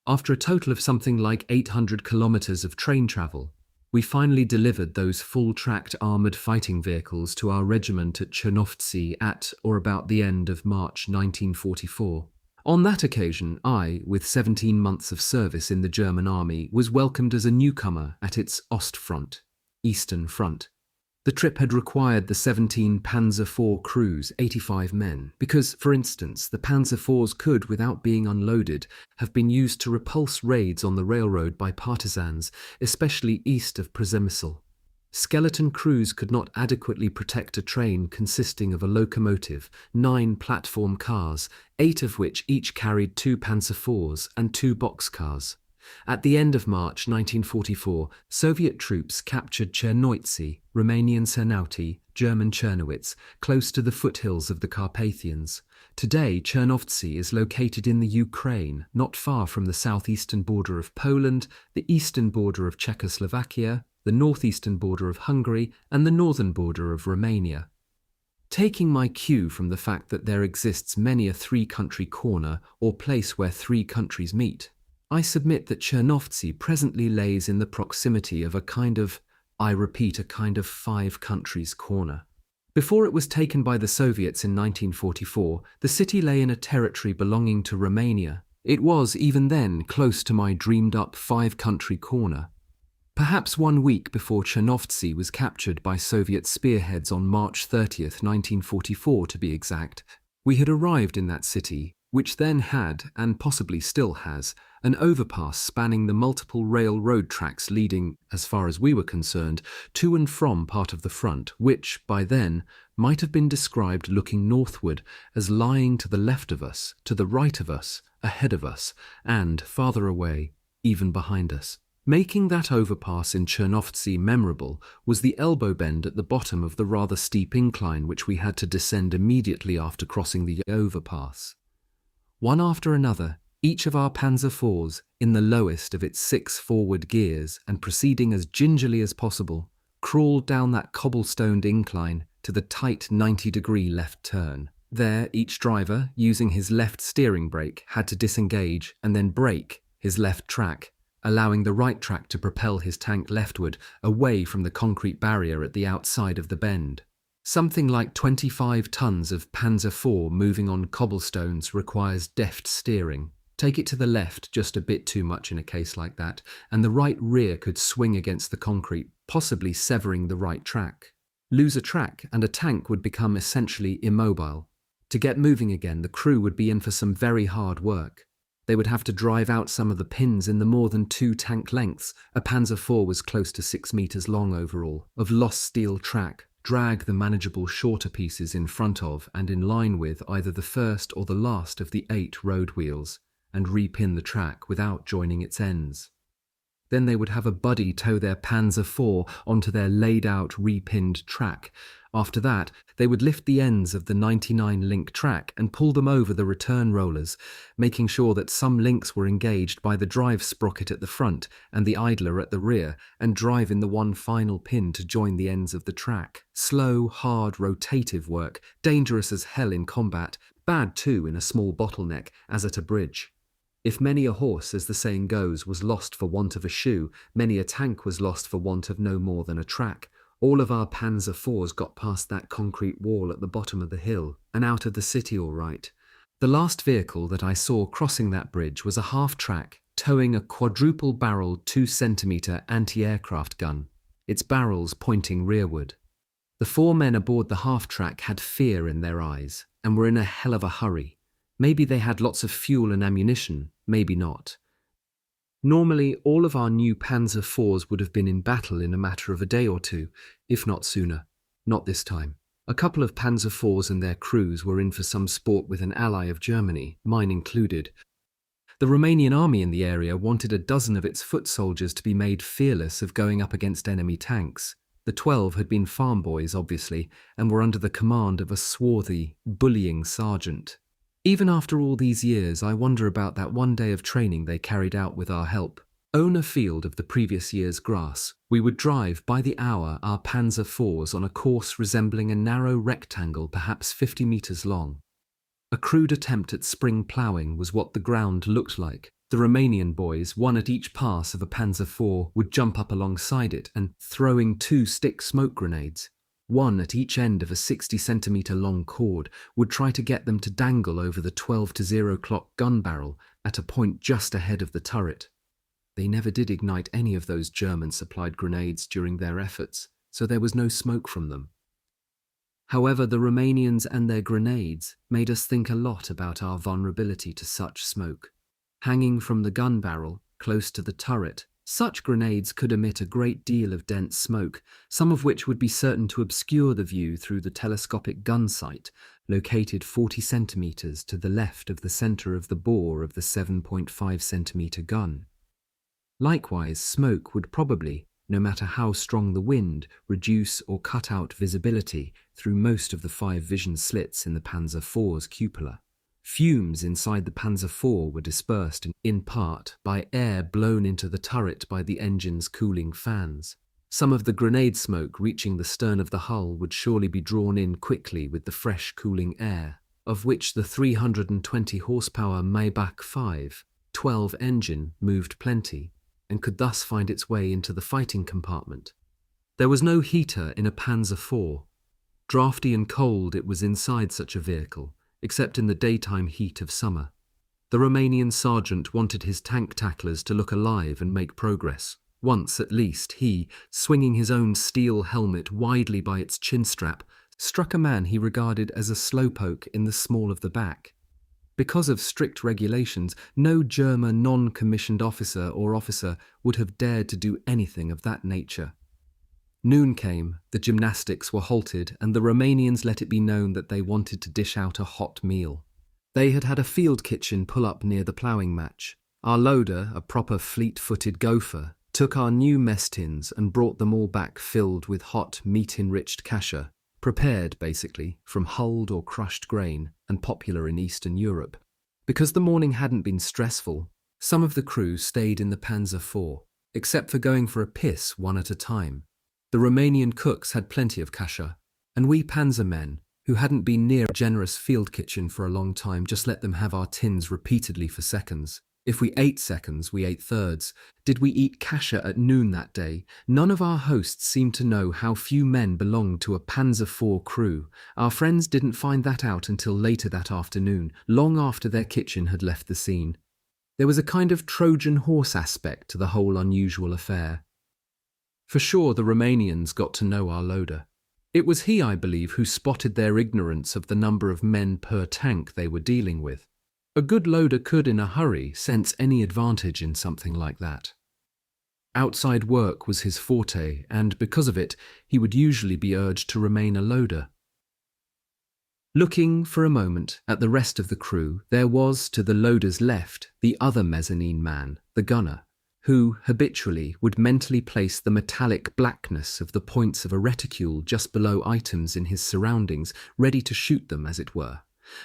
After a total of something like 800 kilometres of train travel, we finally delivered those full-tracked armoured fighting vehicles to our regiment at Czernovtsi at or about the end of March 1944. On that occasion, I, with 17 months of service in the German army, was welcomed as a newcomer at its Ostfront, Eastern Front. The trip had required the 17 Panzer IV crews, 85 men, because, for instance, the Panzer IVs could, without being unloaded, have been used to repulse raids on the railroad by partisans, especially east of Przemysl. Skeleton crews could not adequately protect a train consisting of a locomotive, 9 platform cars, 8 of which each carried 2 Panzer IVs and 2 boxcars. At the end of March 1944, Soviet troops captured Czernowtsi, Romanian Cernăuți, German Czernowitz, close to the foothills of the Carpathians. Today, Chernovtsi is located in the Ukraine, not far from the southeastern border of Poland, the eastern border of Czechoslovakia, the northeastern border of Hungary, and the northern border of Romania. Taking my cue from the fact that there exists many a three-country corner or place where three countries meet, I submit that Chernovtsi presently lays in the proximity of a kind of, I repeat, a kind of five countries corner. Before it was taken by the Soviets in 1944, the city lay in a territory belonging to Romania. It was, even then, close to my dreamed-up five-country corner. Perhaps 1 week before Chernovtsi was captured by Soviet spearheads on March 30th, 1944 to be exact, we had arrived in that city, which then had, and possibly still has, an overpass spanning the multiple railroad tracks leading, as far as we were concerned, to and from part of the front, which, by then, might have been described looking northward as lying to the left of us, to the right of us, ahead of us, and, farther away, even behind us. Making that overpass in Chernovtsi memorable was the elbow bend at the bottom of the rather steep incline which we had to descend immediately after crossing the overpass. One after another, each of our Panzer IVs, in the lowest of its 6 forward gears and proceeding as gingerly as possible, crawled down that cobblestoned incline to the tight 90-degree left turn. There, each driver, using his left steering brake, had to disengage and then brake his left track, allowing the right track to propel his tank leftward, away from the concrete barrier at the outside of the bend. Something like 25 tons of Panzer IV moving on cobblestones requires deft steering. Take it to the left just a bit too much in a case like that, and the right rear could swing against the concrete, possibly severing the right track. Lose a track, and a tank would become essentially immobile. To get moving again, the crew would be in for some very hard work. They would have to drive out some of the pins in the more than 2 tank lengths, a Panzer IV was close to 6 meters long overall, of lost steel track, drag the manageable shorter pieces in front of and in line with either the first or the last of the 8 road wheels, and repin the track without joining its ends. Then they would have a buddy tow their Panzer IV onto their laid-out repinned track. After that, they would lift the ends of the 99-link track and pull them over the return rollers, making sure that some links were engaged by the drive sprocket at the front and the idler at the rear, and drive in the one final pin to join the ends of the track. Slow, hard, rotative work, dangerous as hell in combat, bad too in a small bottleneck, as at a bridge. If many a horse, as the saying goes, was lost for want of a shoe, many a tank was lost for want of no more than a track. All of our Panzer IVs got past that concrete wall at the bottom of the hill, and out of the city all right. The last vehicle that I saw crossing that bridge was a half-track, towing a quadruple-barreled 2-centimetre anti-aircraft gun, its barrels pointing rearward. The 4 men aboard the half-track had fear in their eyes, and were in a hell of a hurry. Maybe they had lots of fuel and ammunition, maybe not. Normally, all of our new Panzer IVs would have been in battle in a matter of a day or two, if not sooner. Not this time. A couple of Panzer IVs and their crews were in for some sport with an ally of Germany, mine included. The Romanian army in the area wanted a dozen of its foot soldiers to be made fearless of going up against enemy tanks. The 12 had been farm boys, obviously, and were under the command of a swarthy, bullying sergeant. Even after all these years, I wonder about that one day of training they carried out with our help. Own a field of the previous year's grass, we would drive by the hour our Panzer IVs on a course resembling a narrow rectangle perhaps 50 meters long. A crude attempt at spring ploughing was what the ground looked like. The Romanian boys, one at each pass of a Panzer IV, would jump up alongside it and, throwing 2 stick smoke grenades, one at each end of a 60-centimetre long cord, would try to get them to dangle over the 12-0 clock gun barrel at a point just ahead of the turret. They never did ignite any of those German-supplied grenades during their efforts, so there was no smoke from them. However, the Romanians and their grenades made us think a lot about our vulnerability to such smoke. Hanging from the gun barrel, close to the turret, such grenades could emit a great deal of dense smoke, some of which would be certain to obscure the view through the telescopic gun sight, located 40 centimetres to the left of the centre of the bore of the 7.5 centimetre gun. Likewise, smoke would probably, no matter how strong the wind, reduce or cut out visibility through most of the 5 vision slits in the Panzer IV's cupola. Fumes inside the Panzer IV were dispersed in part by air blown into the turret by the engine's cooling fans. Some of the grenade smoke reaching the stern of the hull would surely be drawn in quickly with the fresh cooling air, of which the 320 horsepower Maybach 5-12 engine moved plenty, and could thus find its way into the fighting compartment. There was no heater in a Panzer IV. Drafty and cold it was inside such a vehicle, except in the daytime heat of summer. The Romanian sergeant wanted his tank tacklers to look alive and make progress. Once, at least, he, swinging his own steel helmet widely by its chin strap, struck a man he regarded as a slowpoke in the small of the back. Because of strict regulations, no German non-commissioned officer would have dared to do anything of that nature. Noon came, the gymnastics were halted, and the Romanians let it be known that they wanted to dish out a hot meal. They had had a field kitchen pull up near the ploughing match. Our loader, a proper fleet-footed gopher, took our new mess tins and brought them all back filled with hot, meat-enriched kasha, prepared, basically, from hulled or crushed grain and popular in Eastern Europe. Because the morning hadn't been stressful, some of the crew stayed in the Panzer IV, except for going for a piss one at a time. The Romanian cooks had plenty of kasha, and we Panzer men, who hadn't been near a generous field kitchen for a long time, just let them have our tins repeatedly for seconds. If we ate seconds, we ate thirds. Did we eat kasha at noon that day? None of our hosts seemed to know how few men belonged to a Panzer IV crew. Our friends didn't find that out until later that afternoon, long after their kitchen had left the scene. There was a kind of Trojan horse aspect to the whole unusual affair. For sure, the Romanians got to know our loader. It was he, I believe, who spotted their ignorance of the number of men per tank they were dealing with. A good loader could, in a hurry, sense any advantage in something like that. Outside work was his forte, and because of it, he would usually be urged to remain a loader. Looking for a moment at the rest of the crew, there was, to the loader's left, the other mezzanine man, the gunner, who, habitually, would mentally place the metallic blackness of the points of a reticule just below items in his surroundings, ready to shoot them, as it were.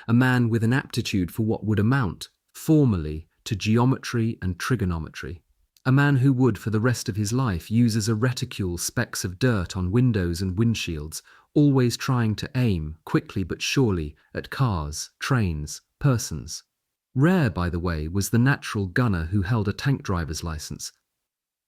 A man with an aptitude for what would amount, formally, to geometry and trigonometry. A man who would, for the rest of his life, use as a reticule specks of dirt on windows and windshields, always trying to aim, quickly but surely, at cars, trains, persons. Rare, by the way, was the natural gunner who held a tank driver's license.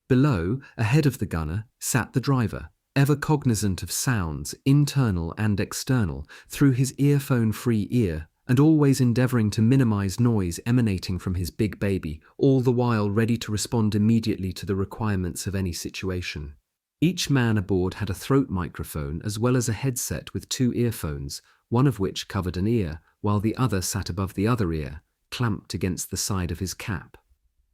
Below, ahead of the gunner, sat the driver, ever cognizant of sounds, internal and external, through his earphone-free ear, and always endeavouring to minimize noise emanating from his big baby, all the while ready to respond immediately to the requirements of any situation. Each man aboard had a throat microphone as well as a headset with 2 earphones, one of which covered an ear, while the other sat above the other ear, clamped against the side of his cap.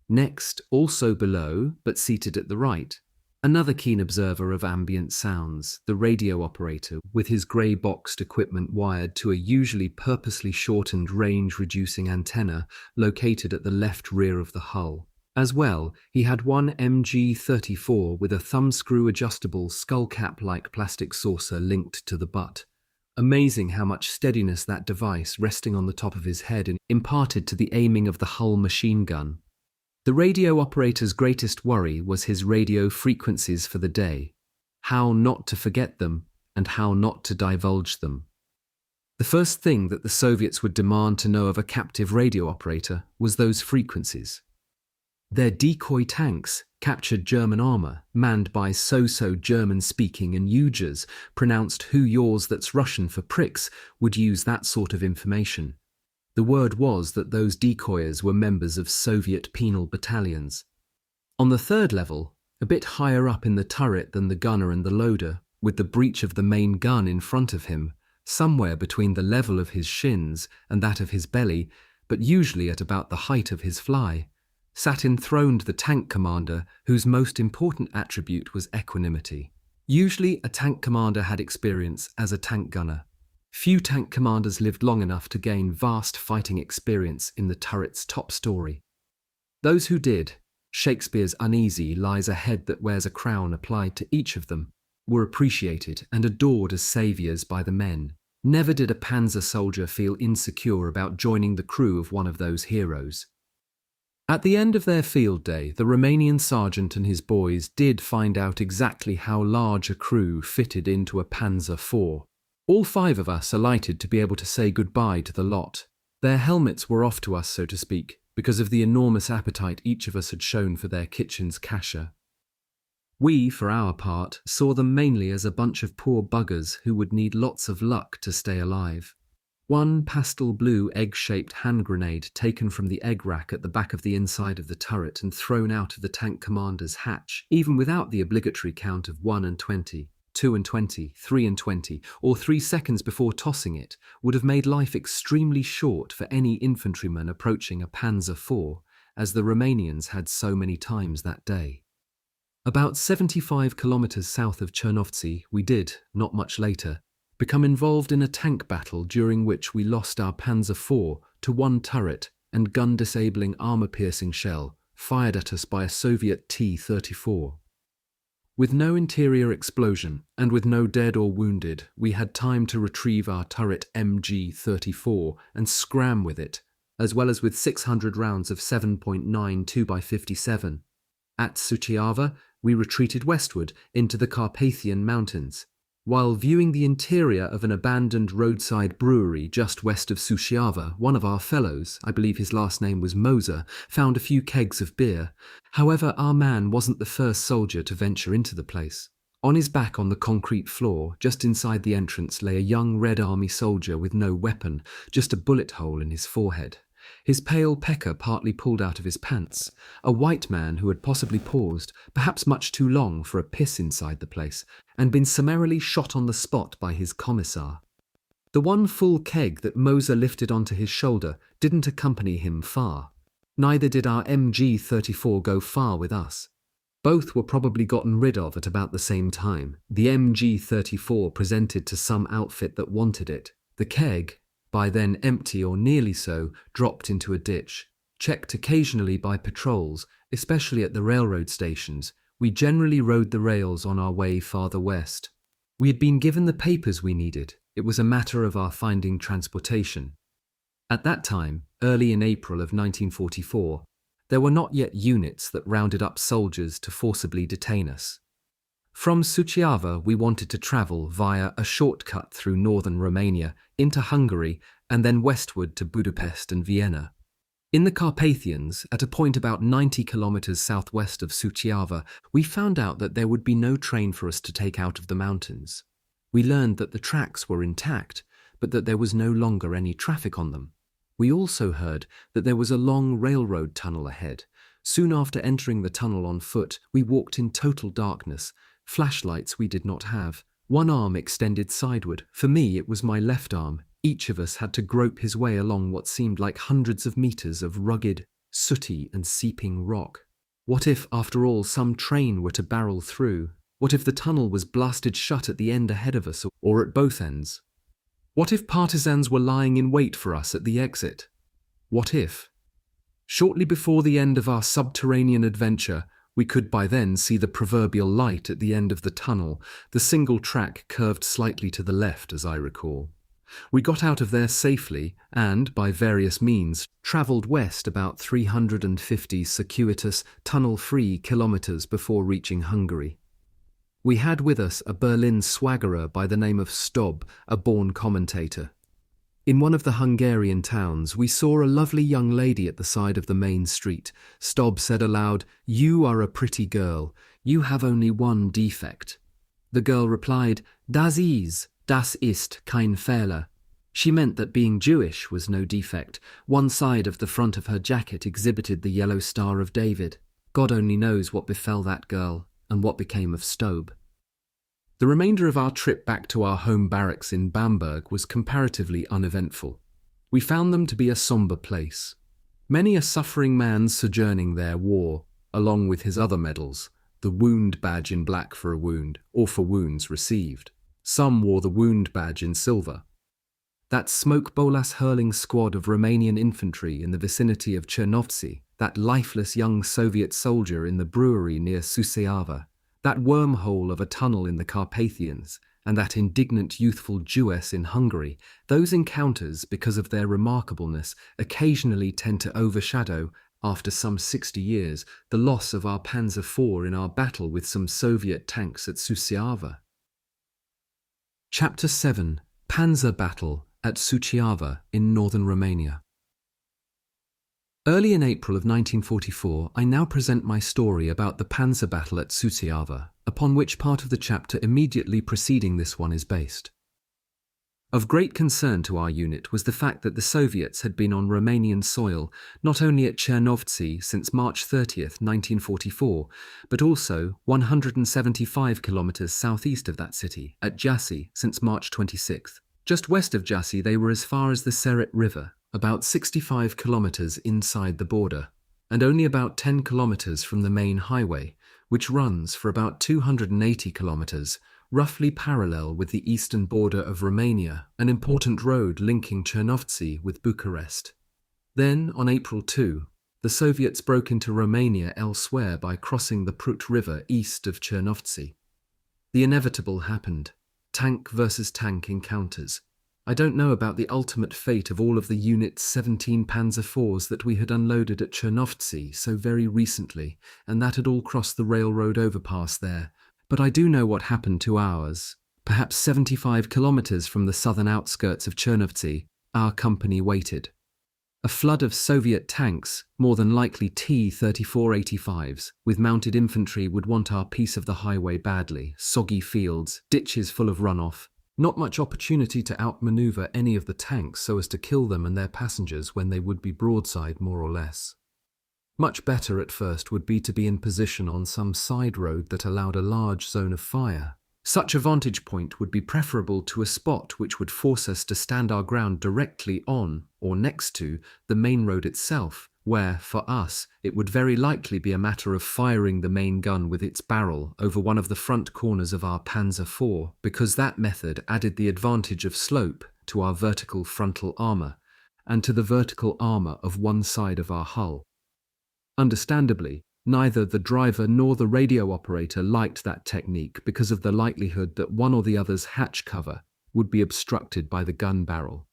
Next, also below, but seated at the right, another keen observer of ambient sounds, the radio operator, with his grey-boxed equipment wired to a usually purposely shortened range-reducing antenna located at the left rear of the hull. As well, he had one MG-34 with a thumbscrew adjustable skullcap-like plastic saucer linked to the butt. Amazing how much steadiness that device resting on the top of his head imparted to the aiming of the hull machine gun. The radio operator's greatest worry was his radio frequencies for the day, how not to forget them and how not to divulge them. The first thing that the Soviets would demand to know of a captive radio operator was those frequencies. Their decoy tanks captured German armour, manned by so-so German-speaking and Uyghurs, pronounced "who yours that's Russian" for pricks, would use that sort of information. The word was that those decoyers were members of Soviet penal battalions. On the third level, a bit higher up in the turret than the gunner and the loader, with the breech of the main gun in front of him, somewhere between the level of his shins and that of his belly, but usually at about the height of his fly, sat enthroned the tank commander, whose most important attribute was equanimity. Usually a tank commander had experience as a tank gunner. Few tank commanders lived long enough to gain vast fighting experience in the turret's top story. Those who did Shakespeare's uneasy lies a head that wears a crown applied to each of them, were appreciated and adored as saviours by the men. Never did a panzer soldier feel insecure about joining the crew of one of those heroes. At the end of their field day, the Romanian sergeant and his boys did find out exactly how large a crew fitted into a Panzer IV. All 5 of us alighted to be able to say goodbye to the lot. Their helmets were off to us, so to speak, because of the enormous appetite each of us had shown for their kitchen's kasha. We, for our part, saw them mainly as a bunch of poor buggers who would need lots of luck to stay alive. One pastel blue egg-shaped hand grenade taken from the egg rack at the back of the inside of the turret and thrown out of the tank commander's hatch, even without the obligatory count of 1 and 20, 2 and 20, 3 and 20, or 3 seconds before tossing it, would have made life extremely short for any infantryman approaching a Panzer IV, as the Romanians had so many times that day. About 75 kilometers south of Chernovtsi, we did, not much later, become involved in a tank battle during which we lost our Panzer IV to 1 turret and gun-disabling armor-piercing shell fired at us by a Soviet T-34. With no interior explosion and with no dead or wounded, we had time to retrieve our turret MG-34 and scram with it, as well as with 600 rounds of 7.9 2x57. At Suceava, we retreated westward into the Carpathian Mountains. While viewing the interior of an abandoned roadside brewery just west of Suceava, one of our fellows, I believe his last name was Moser, found a few kegs of beer. However, our man wasn't the first soldier to venture into the place. On his back on the concrete floor, just inside the entrance, lay a young Red Army soldier with no weapon, just a bullet hole in his forehead. His pale pecker partly pulled out of his pants. A white man who had possibly paused, perhaps much too long for a piss inside the place, and been summarily shot on the spot by his commissar. The 1 full keg that Moser lifted onto his shoulder didn't accompany him far. Neither did our MG-34 go far with us. Both were probably gotten rid of at about the same time. The MG-34 presented to some outfit that wanted it. The keg, by then empty or nearly so, dropped into a ditch. Checked occasionally by patrols, especially at the railroad stations, we generally rode the rails on our way farther west. We had been given the papers we needed. It was a matter of our finding transportation. At that time, early in April of 1944, there were not yet units that rounded up soldiers to forcibly detain us. From Suceava, we wanted to travel via a shortcut through northern Romania into Hungary and then westward to Budapest and Vienna. In the Carpathians, at a point about 90 kilometers southwest of Suceava, we found out that there would be no train for us to take out of the mountains. We learned that the tracks were intact, but that there was no longer any traffic on them. We also heard that there was a long railroad tunnel ahead. Soon after entering the tunnel on foot, we walked in total darkness. Flashlights we did not have. One arm extended sideward. For me, it was my left arm. Each of us had to grope his way along what seemed like hundreds of meters of rugged, sooty and seeping rock. What if, after all, some train were to barrel through? What if the tunnel was blasted shut at the end ahead of us, or at both ends? What if partisans were lying in wait for us at the exit? What if? Shortly before the end of our subterranean adventure, we could by then see the proverbial light at the end of the tunnel. The single track curved slightly to the left, as I recall. We got out of there safely and, by various means, travelled west about 350 circuitous, tunnel-free kilometres before reaching Hungary. We had with us a Berlin swaggerer by the name of Stob, a born commentator. In one of the Hungarian towns, we saw a lovely young lady at the side of the main street. Stob said aloud, "You are a pretty girl. You have only one defect." The girl replied, "Das ist kein Fehler." She meant that being Jewish was no defect. One side of the front of her jacket exhibited the yellow Star of David. God only knows what befell that girl and what became of Stob. The remainder of our trip back to our home barracks in Bamberg was comparatively uneventful. We found them to be a sombre place. Many a suffering man sojourning there wore, along with his other medals, the wound badge in black for a wound, or for wounds received. Some wore the wound badge in silver. That smoke bolas hurling squad of Romanian infantry in the vicinity of Chernovtsi, that lifeless young Soviet soldier in the brewery near Suceava, that wormhole of a tunnel in the Carpathians, and that indignant youthful Jewess in Hungary, those encounters, because of their remarkableness, occasionally tend to overshadow, after some 60 years, the loss of our Panzer IV in our battle with some Soviet tanks at Suceava. Chapter 7: Panzer Battle at Suceava in northern Romania. Early in April of 1944, I now present my story about the Panzer battle at Suceava, upon which part of the chapter immediately preceding this one is based. Of great concern to our unit was the fact that the Soviets had been on Romanian soil not only at Chernovtsi since March 30th, 1944, but also 175 kilometers southeast of that city, at Jassy, since March 26th. Just west of Jassy they were as far as the Seret River, about 65 kilometers inside the border, and only about 10 kilometers from the main highway, which runs for about 280 kilometers, roughly parallel with the eastern border of Romania, an important road linking Chernovtsi with Bucharest. Then, on April 2, the Soviets broke into Romania elsewhere by crossing the Prut River east of Chernovtsi. The inevitable happened: tank versus tank encounters. I don't know about the ultimate fate of all of the unit's 17 Panzer IVs that we had unloaded at Chernovtsi so very recently, and that had all crossed the railroad overpass there, but I do know what happened to ours. Perhaps 75 kilometers from the southern outskirts of Chernovtsi, our company waited. A flood of Soviet tanks, more than likely T-3485s, with mounted infantry would want our piece of the highway badly: soggy fields, ditches full of runoff, not much opportunity to outmaneuver any of the tanks so as to kill them and their passengers when they would be broadside more or less. Much better at first would be to be in position on some side road that allowed a large zone of fire. Such a vantage point would be preferable to a spot which would force us to stand our ground directly on, or next to, the main road itself, where, for us, it would very likely be a matter of firing the main gun with its barrel over one of the front corners of our Panzer IV, because that method added the advantage of slope to our vertical frontal armour, and to the vertical armour of one side of our hull. Understandably, neither the driver nor the radio operator liked that technique because of the likelihood that one or the other's hatch cover would be obstructed by the gun barrel.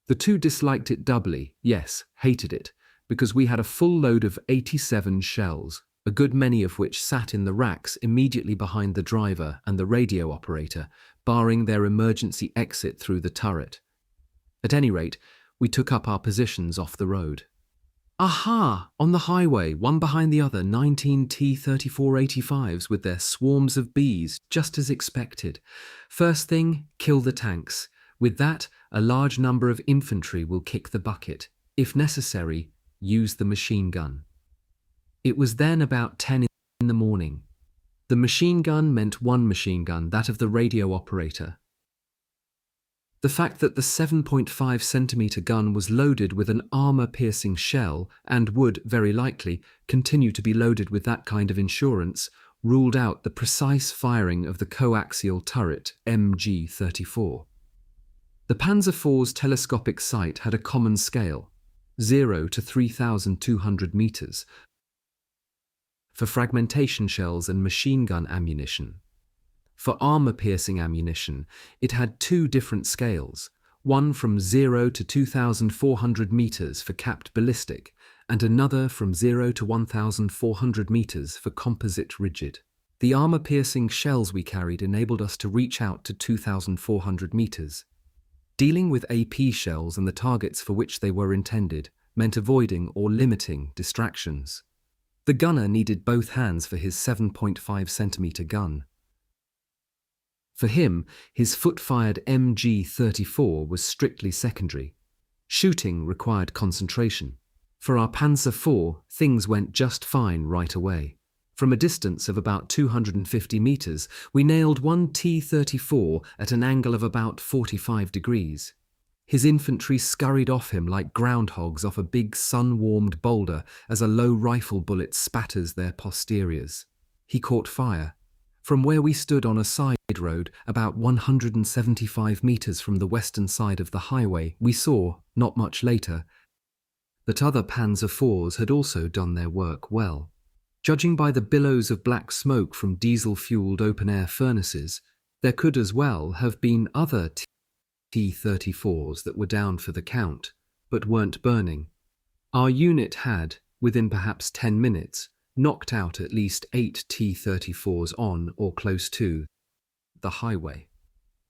The two disliked it doubly, yes, hated it, because we had a full load of 87 shells, a good many of which sat in the racks immediately behind the driver and the radio operator, barring their emergency exit through the turret. At any rate, we took up our positions off the road. Aha! On the highway, one behind the other, 19 T-3485s with their swarms of bees, just as expected. First thing, kill the tanks. With that, a large number of infantry will kick the bucket. If necessary, use the machine gun. It was then about 10 in the morning. The machine gun meant one machine gun, that of the radio operator. The fact that the 7.5 centimeter gun was loaded with an armor-piercing shell and would, very likely, continue to be loaded with that kind of insurance, ruled out the precise firing of the coaxial turret MG-34. The Panzer IV's telescopic sight had a common scale, 0 to 3,200 meters, for fragmentation shells and machine gun ammunition. For armor-piercing ammunition, it had two different scales, one from 0 to 2,400 meters for capped ballistic, and another from 0 to 1,400 meters for composite rigid. The armor-piercing shells we carried enabled us to reach out to 2,400 meters. Dealing with AP shells and the targets for which they were intended meant avoiding or limiting distractions. The gunner needed both hands for his 7.5 centimeter gun. For him, his foot-fired MG-34 was strictly secondary. Shooting required concentration. For our Panzer IV, things went just fine right away. From a distance of about 250 meters, we nailed one T-34 at an angle of about 45 degrees. His infantry scurried off him like groundhogs off a big sun-warmed boulder as a low rifle bullet spatters their posteriors. He caught fire. From where we stood on a side road, about 175 meters from the western side of the highway, we saw, not much later, that other Panzer IVs had also done their work well. Judging by the billows of black smoke from diesel-fueled open-air furnaces, there could as well have been other T-34s that were down for the count, but weren't burning. Our unit had, within perhaps 10 minutes, knocked out at least 8 T-34s on or close to the highway.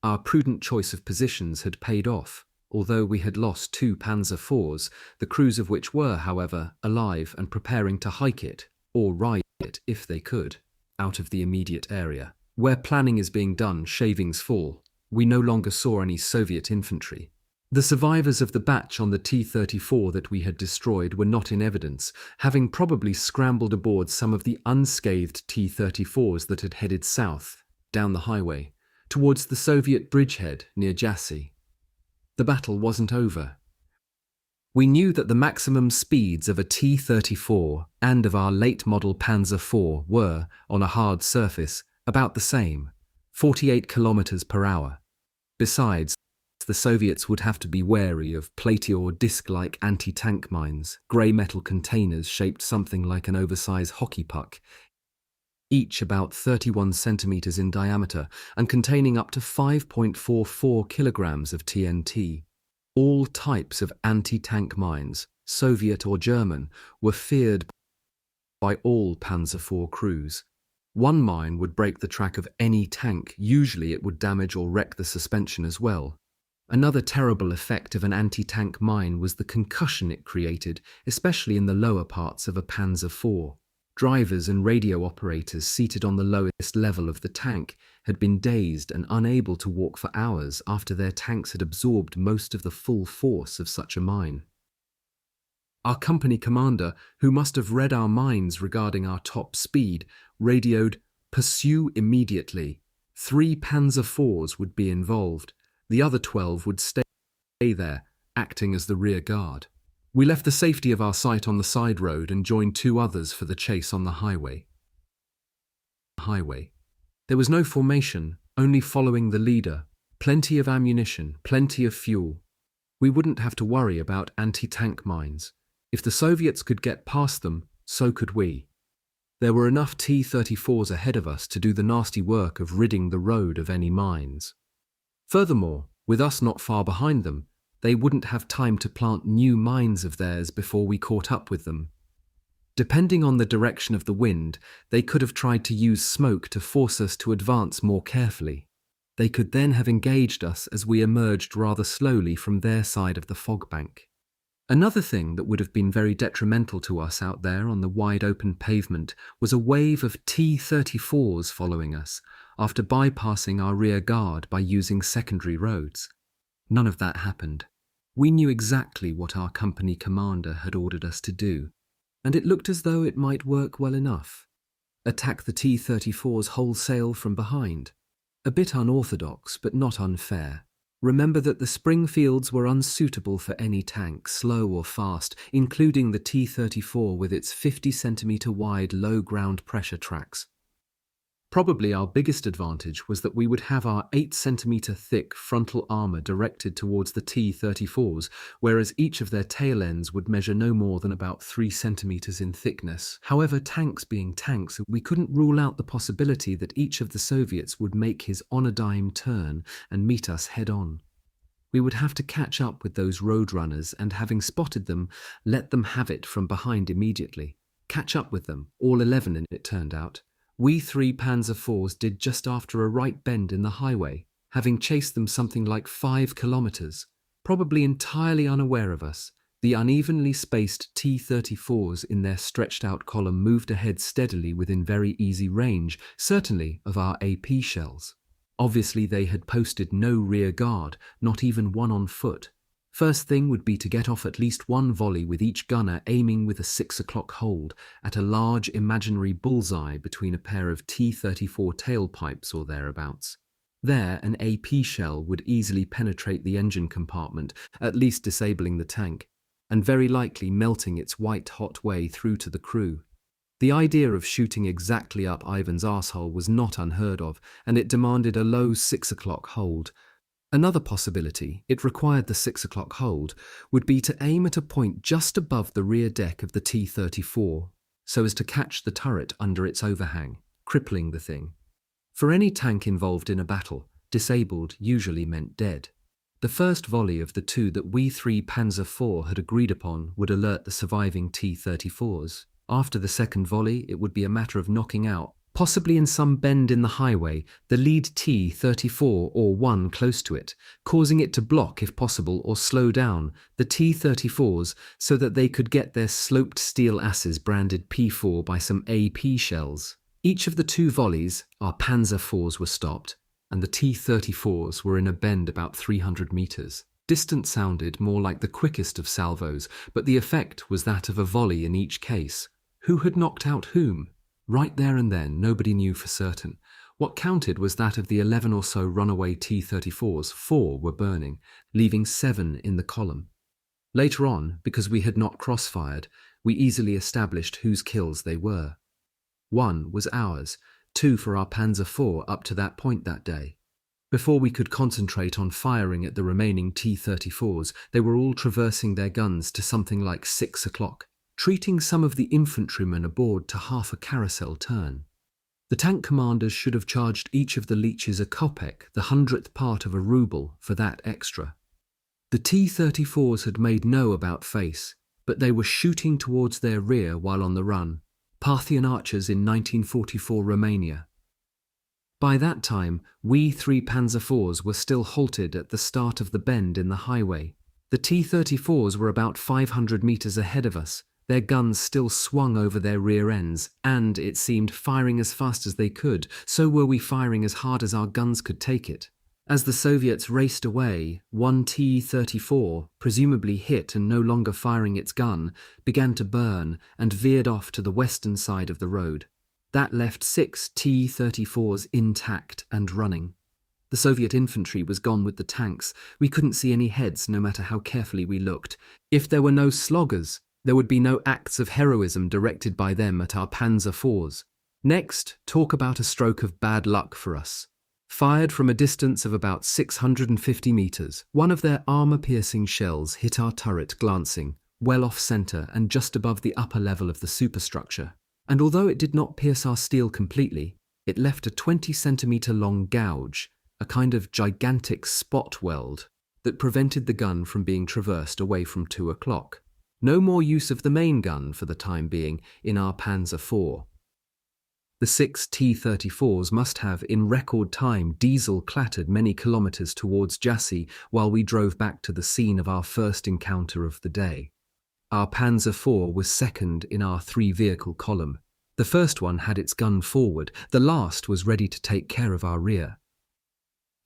Our prudent choice of positions had paid off, although we had lost 2 Panzer IVs, the crews of which were, however, alive and preparing to hike it, or ride it if they could, out of the immediate area. Where planning is being done, shavings fall. We no longer saw any Soviet infantry. The survivors of the batch on the T-34 that we had destroyed were not in evidence, having probably scrambled aboard some of the unscathed T-34s that had headed south, down the highway, towards the Soviet bridgehead near Jassy. The battle wasn't over. We knew that the maximum speeds of a T-34 and of our late-model Panzer IV were, on a hard surface, about the same, 48 kilometers per hour. Besides, the Soviets would have to be wary of plateau disc-like anti-tank mines, grey metal containers shaped something like an oversized hockey puck, each about 31 centimeters in diameter and containing up to 5.44 kilograms of TNT. All types of anti-tank mines, Soviet or German, were feared by all Panzer IV crews. One mine would break the track of any tank. Usually it would damage or wreck the suspension as well. Another terrible effect of an anti-tank mine was the concussion it created, especially in the lower parts of a Panzer IV. Drivers and radio operators seated on the lowest level of the tank had been dazed and unable to walk for hours after their tanks had absorbed most of the full force of such a mine. Our company commander, who must have read our minds regarding our top speed, radioed, "Pursue immediately. 3 Panzer IVs would be involved. The other 12 would stay there, acting as the rear guard." We left the safety of our site on the side road and joined 2 others for the chase on the highway. There was no formation, only following the leader. Plenty of ammunition, plenty of fuel. We wouldn't have to worry about anti-tank mines. If the Soviets could get past them, so could we. There were enough T-34s ahead of us to do the nasty work of ridding the road of any mines. Furthermore, with us not far behind them, they wouldn't have time to plant new mines of theirs before we caught up with them. Depending on the direction of the wind, they could have tried to use smoke to force us to advance more carefully. They could then have engaged us as we emerged rather slowly from their side of the fog bank. Another thing that would have been very detrimental to us out there on the wide-open pavement was a wave of T-34s following us after bypassing our rear guard by using secondary roads. None of that happened. We knew exactly what our company commander had ordered us to do, and it looked as though it might work well enough. Attack the T-34s wholesale from behind. A bit unorthodox, but not unfair. Remember that the Springfields were unsuitable for any tank, slow or fast, including the T-34 with its 50-centimeter wide low ground pressure tracks. Probably our biggest advantage was that we would have our 8-centimeter thick frontal armor directed towards the T-34s, whereas each of their tail ends would measure no more than about 3 centimeters in thickness. However, tanks being tanks, we couldn't rule out the possibility that each of the Soviets would make his on-a-dime turn and meet us head-on. We would have to catch up with those roadrunners and, having spotted them, let them have it from behind immediately. Catch up with them, all 11 it turned out. We 3 Panzer IVs did just after a right bend in the highway, having chased them something like 5 kilometers, probably entirely unaware of us. The unevenly spaced T-34s in their stretched-out column moved ahead steadily within very easy range, certainly of our AP shells. Obviously they had posted no rear guard, not even one on foot. First thing would be to get off at least one volley with each gunner aiming with a 6 o'clock hold at a large imaginary bullseye between a pair of T-34 tailpipes or thereabouts. There, an AP shell would easily penetrate the engine compartment, at least disabling the tank, and very likely melting its white-hot way through to the crew. The idea of shooting exactly up Ivan's arsehole was not unheard of, and it demanded a low 6 o'clock hold. Another possibility, it required the 6 o'clock hold, would be to aim at a point just above the rear deck of the T-34, so as to catch the turret under its overhang, crippling the thing. For any tank involved in a battle, disabled usually meant dead. The first volley of the two that we three Panzer IV had agreed upon would alert the surviving T-34s. After the second volley, it would be a matter of knocking out, possibly in some bend in the highway, the lead T-34 or one close to it, causing it to block if possible or slow down the T-34s so that they could get their sloped steel asses branded P4 by some AP shells. Each of the two volleys, our Panzer IVs were stopped, and the T-34s were in a bend about 300 meters. Distance sounded more like the quickest of salvos, but the effect was that of a volley in each case. Who had knocked out whom? Right there and then, nobody knew for certain. What counted was that of the 11 or so runaway T-34s, 4 were burning, leaving 7 in the column. Later on, because we had not cross-fired, we easily established whose kills they were. 1 was ours, 2 for our Panzer IV up to that point that day. Before we could concentrate on firing at the remaining T-34s, they were all traversing their guns to something like 6 o'clock. Treating some of the infantrymen aboard to half a carousel turn. The tank commanders should have charged each of the leeches a kopeck, the 100th part of a ruble, for that extra. The T-34s had made no about-face, but they were shooting towards their rear while on the run, Parthian archers in 1944 Romania. By that time, we three Panzer IVs were still halted at the start of the bend in the highway. The T-34s were about 500 meters ahead of us, their guns still swung over their rear ends, and, it seemed, firing as fast as they could. So were we firing as hard as our guns could take it. As the Soviets raced away, one T-34, presumably hit and no longer firing its gun, began to burn and veered off to the western side of the road. That left 6 T-34s intact and running. The Soviet infantry was gone with the tanks. We couldn't see any heads no matter how carefully we looked. If there were no sloggers, there would be no acts of heroism directed by them at our Panzer IVs. Next, talk about a stroke of bad luck for us. Fired from a distance of about 650 meters, one of their armor-piercing shells hit our turret glancing, well off-center and just above the upper level of the superstructure. And although it did not pierce our steel completely, it left a 20-centimeter-long gouge, a kind of gigantic spot weld, that prevented the gun from being traversed away from 2 o'clock. No more use of the main gun for the time being in our Panzer IV. The 6 T-34s must have, in record time, diesel-clattered many kilometers towards Jassy while we drove back to the scene of our first encounter of the day. Our Panzer IV was second in our 3-vehicle column. The first one had its gun forward, the last was ready to take care of our rear.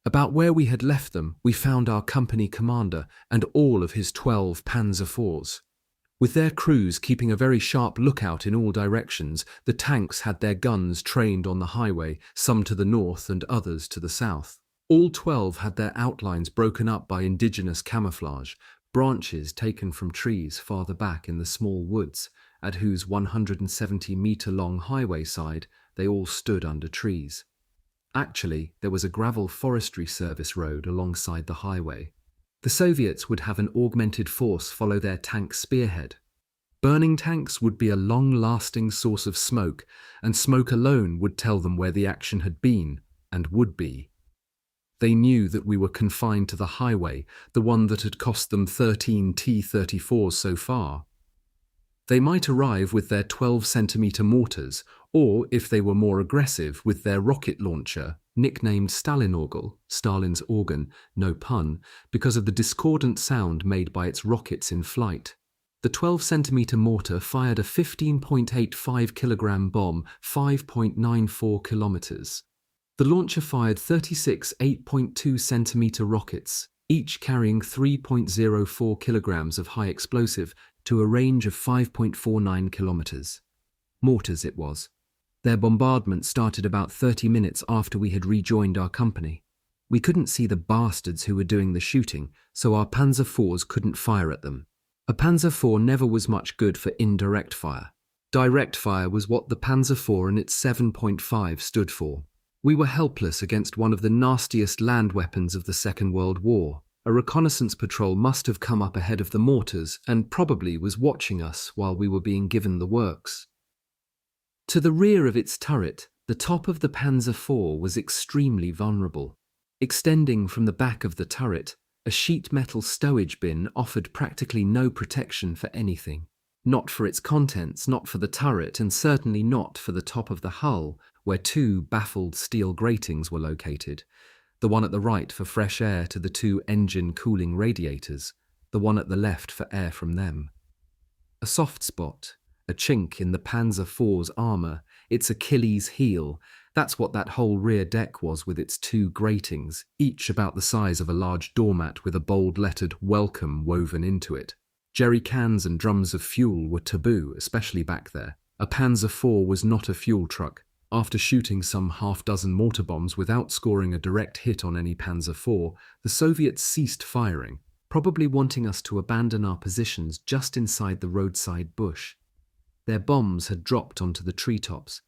About where we had left them, we found our company commander and all of his 12 Panzer IVs. With their crews keeping a very sharp lookout in all directions, the tanks had their guns trained on the highway, some to the north and others to the south. All 12 had their outlines broken up by indigenous camouflage, branches taken from trees farther back in the small woods, at whose 170-meter-long highway side they all stood under trees. Actually, there was a gravel forestry service road alongside the highway. The Soviets would have an augmented force follow their tank spearhead. Burning tanks would be a long-lasting source of smoke, and smoke alone would tell them where the action had been, and would be. They knew that we were confined to the highway, the one that had cost them 13 T-34s so far. They might arrive with their 12-centimeter mortars, or, if they were more aggressive, with their rocket launcher, nicknamed Stalinogel, Stalin's organ, no pun, because of the discordant sound made by its rockets in flight. The 12-centimeter mortar fired a 15.85-kilogram bomb 5.94 kilometers. The launcher fired 36 8.2-centimeter rockets, each carrying 3.04 kilograms of high explosive to a range of 5.49 kilometers. Mortars it was. Their bombardment started about 30 minutes after we had rejoined our company. We couldn't see the bastards who were doing the shooting, so our Panzer IVs couldn't fire at them. A Panzer IV never was much good for indirect fire. Direct fire was what the Panzer IV and its 7.5 stood for. We were helpless against one of the nastiest land weapons of the Second World War. A reconnaissance patrol must have come up ahead of the mortars and probably was watching us while we were being given the works. To the rear of its turret, the top of the Panzer IV was extremely vulnerable. Extending from the back of the turret, a sheet metal stowage bin offered practically no protection for anything. Not for its contents, not for the turret, and certainly not for the top of the hull, where two baffled steel gratings were located. The one at the right for fresh air to the two engine cooling radiators, the one at the left for air from them. A soft spot, a chink in the Panzer IV's armour, its Achilles heel. That's what that whole rear deck was, with its two gratings, each about the size of a large doormat with a bold lettered "Welcome" woven into it. Jerry cans and drums of fuel were taboo, especially back there. A Panzer IV was not a fuel truck. After shooting some half-dozen mortar bombs without scoring a direct hit on any Panzer IV, the Soviets ceased firing, probably wanting us to abandon our positions just inside the roadside bush. Their bombs had dropped onto the treetops.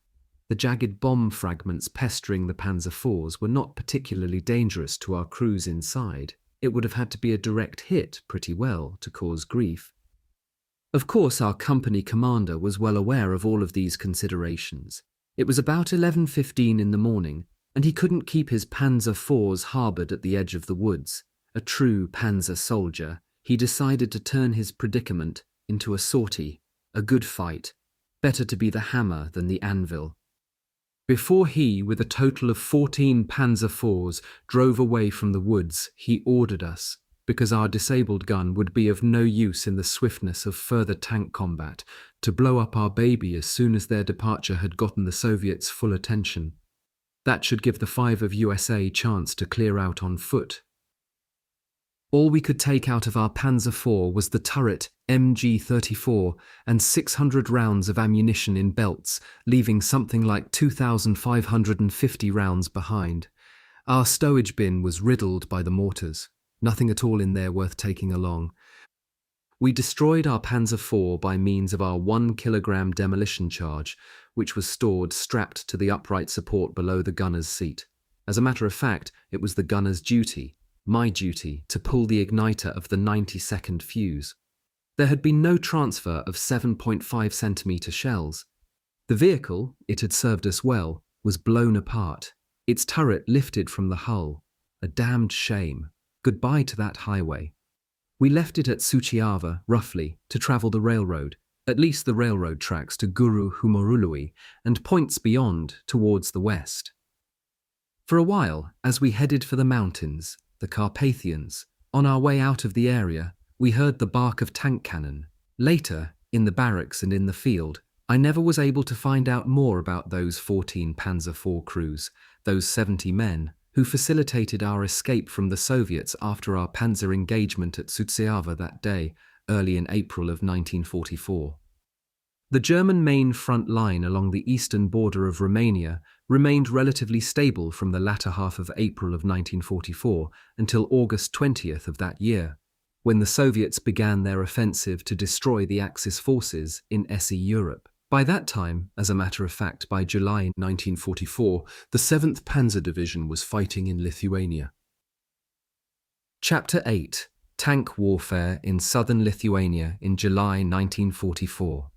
The jagged bomb fragments pestering the Panzer IVs were not particularly dangerous to our crews inside. It would have had to be a direct hit, pretty well, to cause grief. Of course, our company commander was well aware of all of these considerations. It was about 11:15 in the morning, and he couldn't keep his Panzer IVs harboured at the edge of the woods. A true Panzer soldier, he decided to turn his predicament into a sortie, a good fight. Better to be the hammer than the anvil. Before he, with a total of 14 Panzer IVs, drove away from the woods, he ordered us, because our disabled gun would be of no use in the swiftness of further tank combat, to blow up our baby as soon as their departure had gotten the Soviets' full attention. That should give the 5 of USA chance to clear out on foot. All we could take out of our Panzer IV was the turret, MG-34, and 600 rounds of ammunition in belts, leaving something like 2,550 rounds behind. Our stowage bin was riddled by the mortars. Nothing at all in there worth taking along. We destroyed our Panzer IV by means of our 1 kilogram demolition charge, which was stored strapped to the upright support below the gunner's seat. As a matter of fact, it was the gunner's duty, my duty, to pull the igniter of the 90-second fuse. There had been no transfer of 7.5 centimetre shells. The vehicle, it had served us well, was blown apart. Its turret lifted from the hull. A damned shame. Goodbye to that highway. We left it at Suceava, roughly, to travel the railroad, at least the railroad tracks to Guru Humorului, and points beyond, towards the west. For a while, as we headed for the mountains, the Carpathians, on our way out of the area, we heard the bark of tank cannon. Later, in the barracks and in the field, I never was able to find out more about those 14 Panzer IV crews, those 70 men, who facilitated our escape from the Soviets after our panzer engagement at Suceava that day, early in April of 1944. The German main front line along the eastern border of Romania remained relatively stable from the latter half of April of 1944 until August 20th of that year, when the Soviets began their offensive to destroy the Axis forces in SE Europe. By that time, as a matter of fact, by July 1944, the 7th Panzer Division was fighting in Lithuania. Chapter 8. Tank Warfare in Southern Lithuania in July 1944.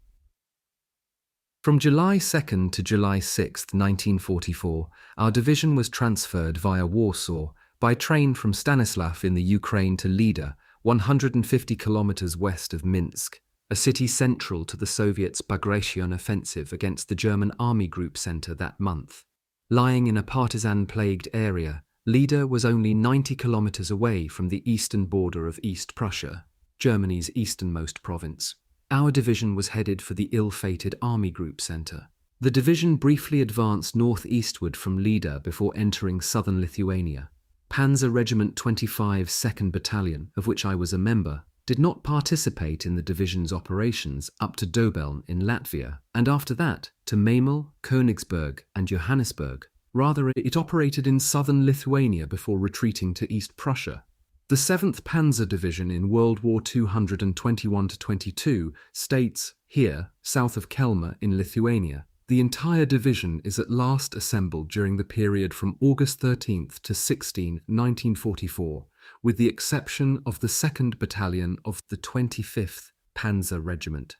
From July 2nd to July 6th, 1944, our division was transferred via Warsaw by train from Stanislav in the Ukraine to Lida, 150 kilometers west of Minsk, a city central to the Soviets' Bagration offensive against the German Army Group Center that month. Lying in a partisan-plagued area, Lida was only 90 kilometers away from the eastern border of East Prussia, Germany's easternmost province. Our division was headed for the ill-fated Army Group Center. The division briefly advanced northeastward from Lida before entering southern Lithuania. Panzer Regiment 25 2nd Battalion, of which I was a member, did not participate in the division's operations up to Dobeln in Latvia, and after that to Memel, Königsberg and Johannesburg. Rather, it operated in southern Lithuania before retreating to East Prussia. The 7th Panzer Division in World War II 121-22 states, here, south of Kelma in Lithuania, The entire division is at last assembled during the period from August 13th to 16, 1944, with the exception of the 2nd Battalion of the 25th Panzer Regiment.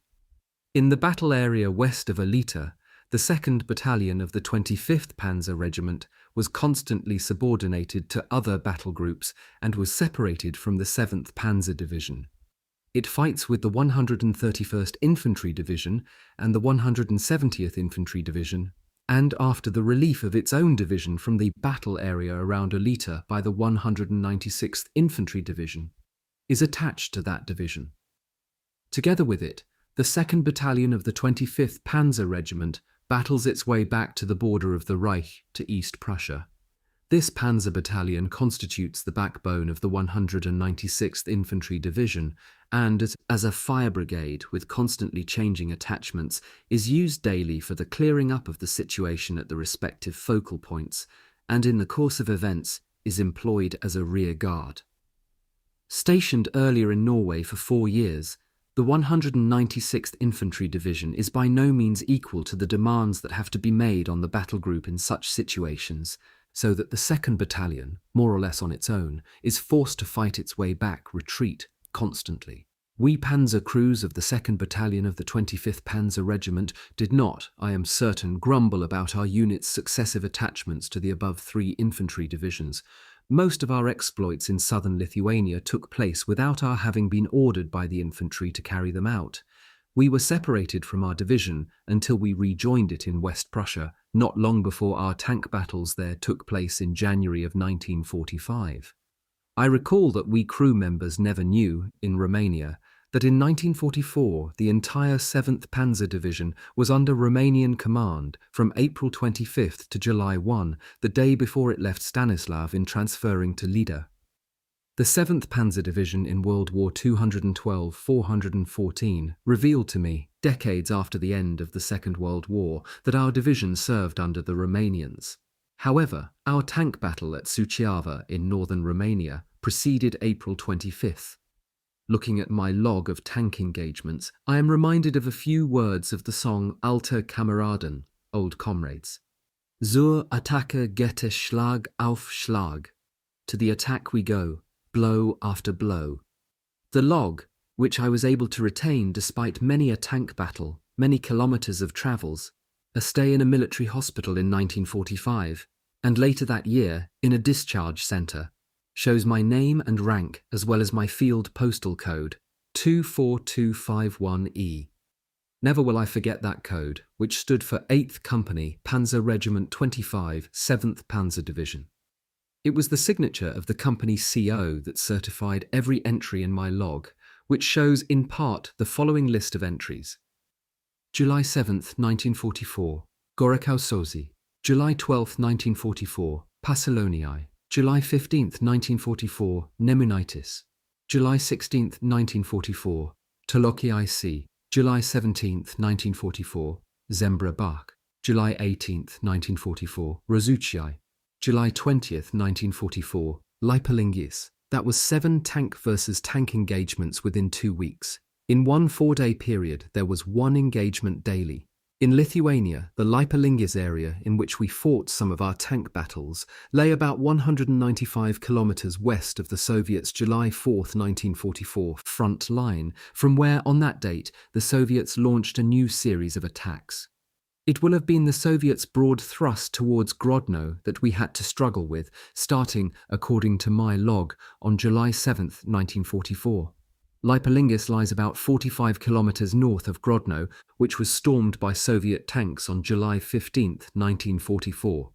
In the battle area west of Alita, the 2nd Battalion of the 25th Panzer Regiment was constantly subordinated to other battle groups and was separated from the 7th Panzer Division. It fights with the 131st Infantry Division and the 170th Infantry Division, and after the relief of its own division from the battle area around Alita by the 196th Infantry Division, is attached to that division. Together with it, the 2nd Battalion of the 25th Panzer Regiment battles its way back to the border of the Reich to East Prussia. This Panzer Battalion constitutes the backbone of the 196th Infantry Division and, as a fire brigade with constantly changing attachments, is used daily for the clearing up of the situation at the respective focal points, and in the course of events is employed as a rear guard. Stationed earlier in Norway for 4 years, the 196th Infantry Division is by no means equal to the demands that have to be made on the battle group in such situations, so that the 2nd Battalion, more or less on its own, is forced to fight its way back, retreat, constantly. We panzer crews of the 2nd Battalion of the 25th Panzer Regiment did not, I am certain, grumble about our unit's successive attachments to the above 3 infantry divisions. Most of our exploits in southern Lithuania took place without our having been ordered by the infantry to carry them out. We were separated from our division until we rejoined it in West Prussia, not long before our tank battles there took place in January of 1945. I recall that we crew members never knew, in Romania, that in 1944 the entire 7th Panzer Division was under Romanian command from April 25th to July 1, the day before it left Stanislav in transferring to Lida. The 7th Panzer Division in World War 212-414 revealed to me, decades after the end of the Second World War, that our division served under the Romanians. However, our tank battle at Suceava in northern Romania preceded April 25th. Looking at my log of tank engagements, I am reminded of a few words of the song Alte Kameraden, Old Comrades. Zur Attacke geht es Schlag auf Schlag. To the attack we go, blow after blow. The log, which I was able to retain despite many a tank battle, many kilometres of travels, a stay in a military hospital in 1945, and later that year in a discharge centre, shows my name and rank as well as my field postal code, 24251E. Never will I forget that code, which stood for 8th Company, Panzer Regiment 25, 7th Panzer Division. It was the signature of the company's CO that certified every entry in my log, which shows in part the following list of entries. July 7th, 1944, Gorokau Sozi. July 12th, 1944, Passalonii. July 15th, 1944, Nemunitis. July 16th, 1944, Toloki IC. July 17th, 1944, Zembra Bach. July 18th, 1944, Rozucii. July 20th, 1944, Lipalingis. That was 7 tank versus tank engagements within 2 weeks. In one 4-day period, there was 1 engagement daily. In Lithuania, the Lipalingis area in which we fought some of our tank battles lay about 195 kilometers west of the Soviets' July 4, 1944 front line, from where on that date the Soviets launched a new series of attacks. It will have been the Soviets' broad thrust towards Grodno that we had to struggle with, starting, according to my log, on July 7, 1944. Lipalingis lies about 45 kilometers north of Grodno, which was stormed by Soviet tanks on July 15, 1944.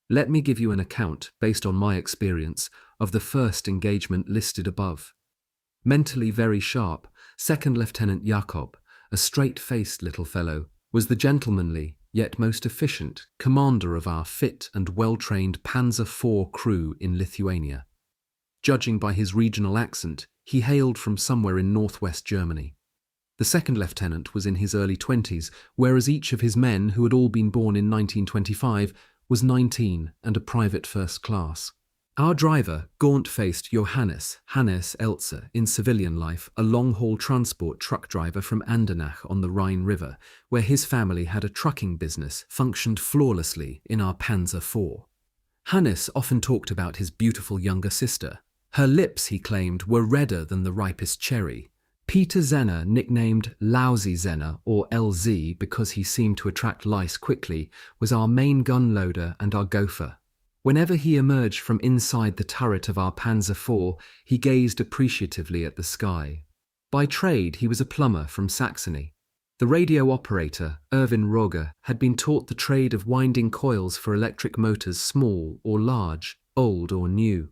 Let me give you an account, based on my experience, of the first engagement listed above. Mentally very sharp, Second Lieutenant Jakob, a straight-faced little fellow, was the gentlemanly, yet most efficient, commander of our fit and well-trained Panzer IV crew in Lithuania. Judging by his regional accent, he hailed from somewhere in northwest Germany. The second lieutenant was in his early 20s, whereas each of his men, who had all been born in 1925, was 19 and a private first class. Our driver, gaunt-faced Johannes Hannes Elzer, in civilian life, a long-haul transport truck driver from Andernach on the Rhine River, where his family had a trucking business, functioned flawlessly in our Panzer IV. Hannes often talked about his beautiful younger sister. Her lips, he claimed, were redder than the ripest cherry. Peter Zenner, nicknamed Lousy Zenner or LZ because he seemed to attract lice quickly, was our main gun loader and our gopher. Whenever he emerged from inside the turret of our Panzer IV, he gazed appreciatively at the sky. By trade, he was a plumber from Saxony. The radio operator, Erwin Roger, had been taught the trade of winding coils for electric motors, small or large, old or new.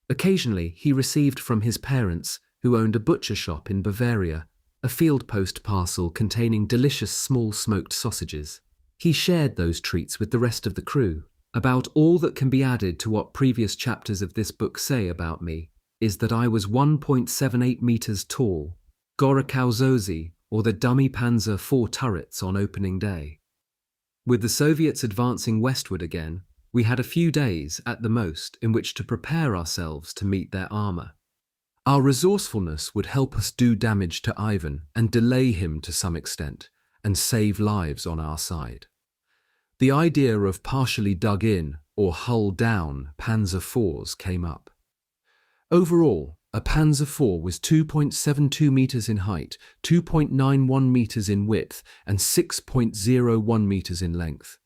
Occasionally, he received from his parents, who owned a butcher shop in Bavaria, a field post parcel containing delicious small smoked sausages. He shared those treats with the rest of the crew. About all that can be added to what previous chapters of this book say about me is that I was 1.78 meters tall, Gorokauzosi, or the dummy Panzer IV turrets on opening day. With the Soviets advancing westward again, we had a few days, at the most, in which to prepare ourselves to meet their armour. Our resourcefulness would help us do damage to Ivan and delay him to some extent, and save lives on our side. The idea of partially dug in or hull down Panzer IVs came up. Overall, a Panzer IV was 2.72 meters in height, 2.91 meters in width, and 6.01 meters in length.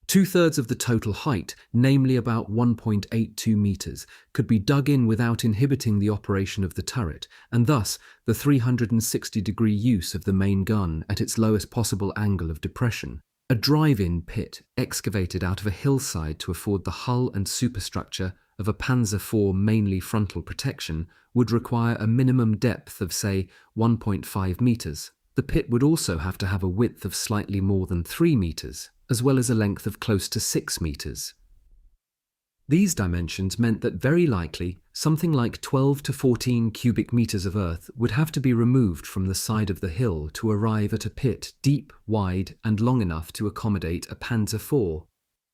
Two-thirds of the total height, namely about 1.82 meters, could be dug in without inhibiting the operation of the turret, and thus the 360-degree use of the main gun at its lowest possible angle of depression. A drive-in pit excavated out of a hillside to afford the hull and superstructure of a Panzer IV mainly frontal protection would require a minimum depth of, say, 1.5 meters. The pit would also have to have a width of slightly more than 3 meters, as well as a length of close to 6 meters. These dimensions meant that very likely something like 12 to 14 cubic meters of earth would have to be removed from the side of the hill to arrive at a pit deep, wide, and long enough to accommodate a Panzer IV.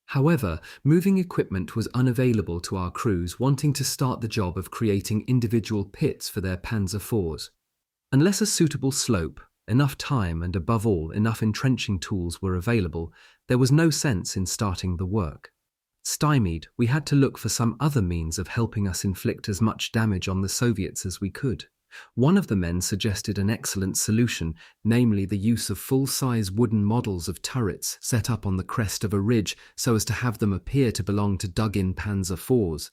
However, moving equipment was unavailable to our crews wanting to start the job of creating individual pits for their Panzer IVs. Unless a suitable slope, enough time, and above all, enough entrenching tools were available, there was no sense in starting the work. Stymied, we had to look for some other means of helping us inflict as much damage on the Soviets as we could. One of the men suggested an excellent solution, namely the use of full-size wooden models of turrets set up on the crest of a ridge so as to have them appear to belong to dug-in Panzer IVs.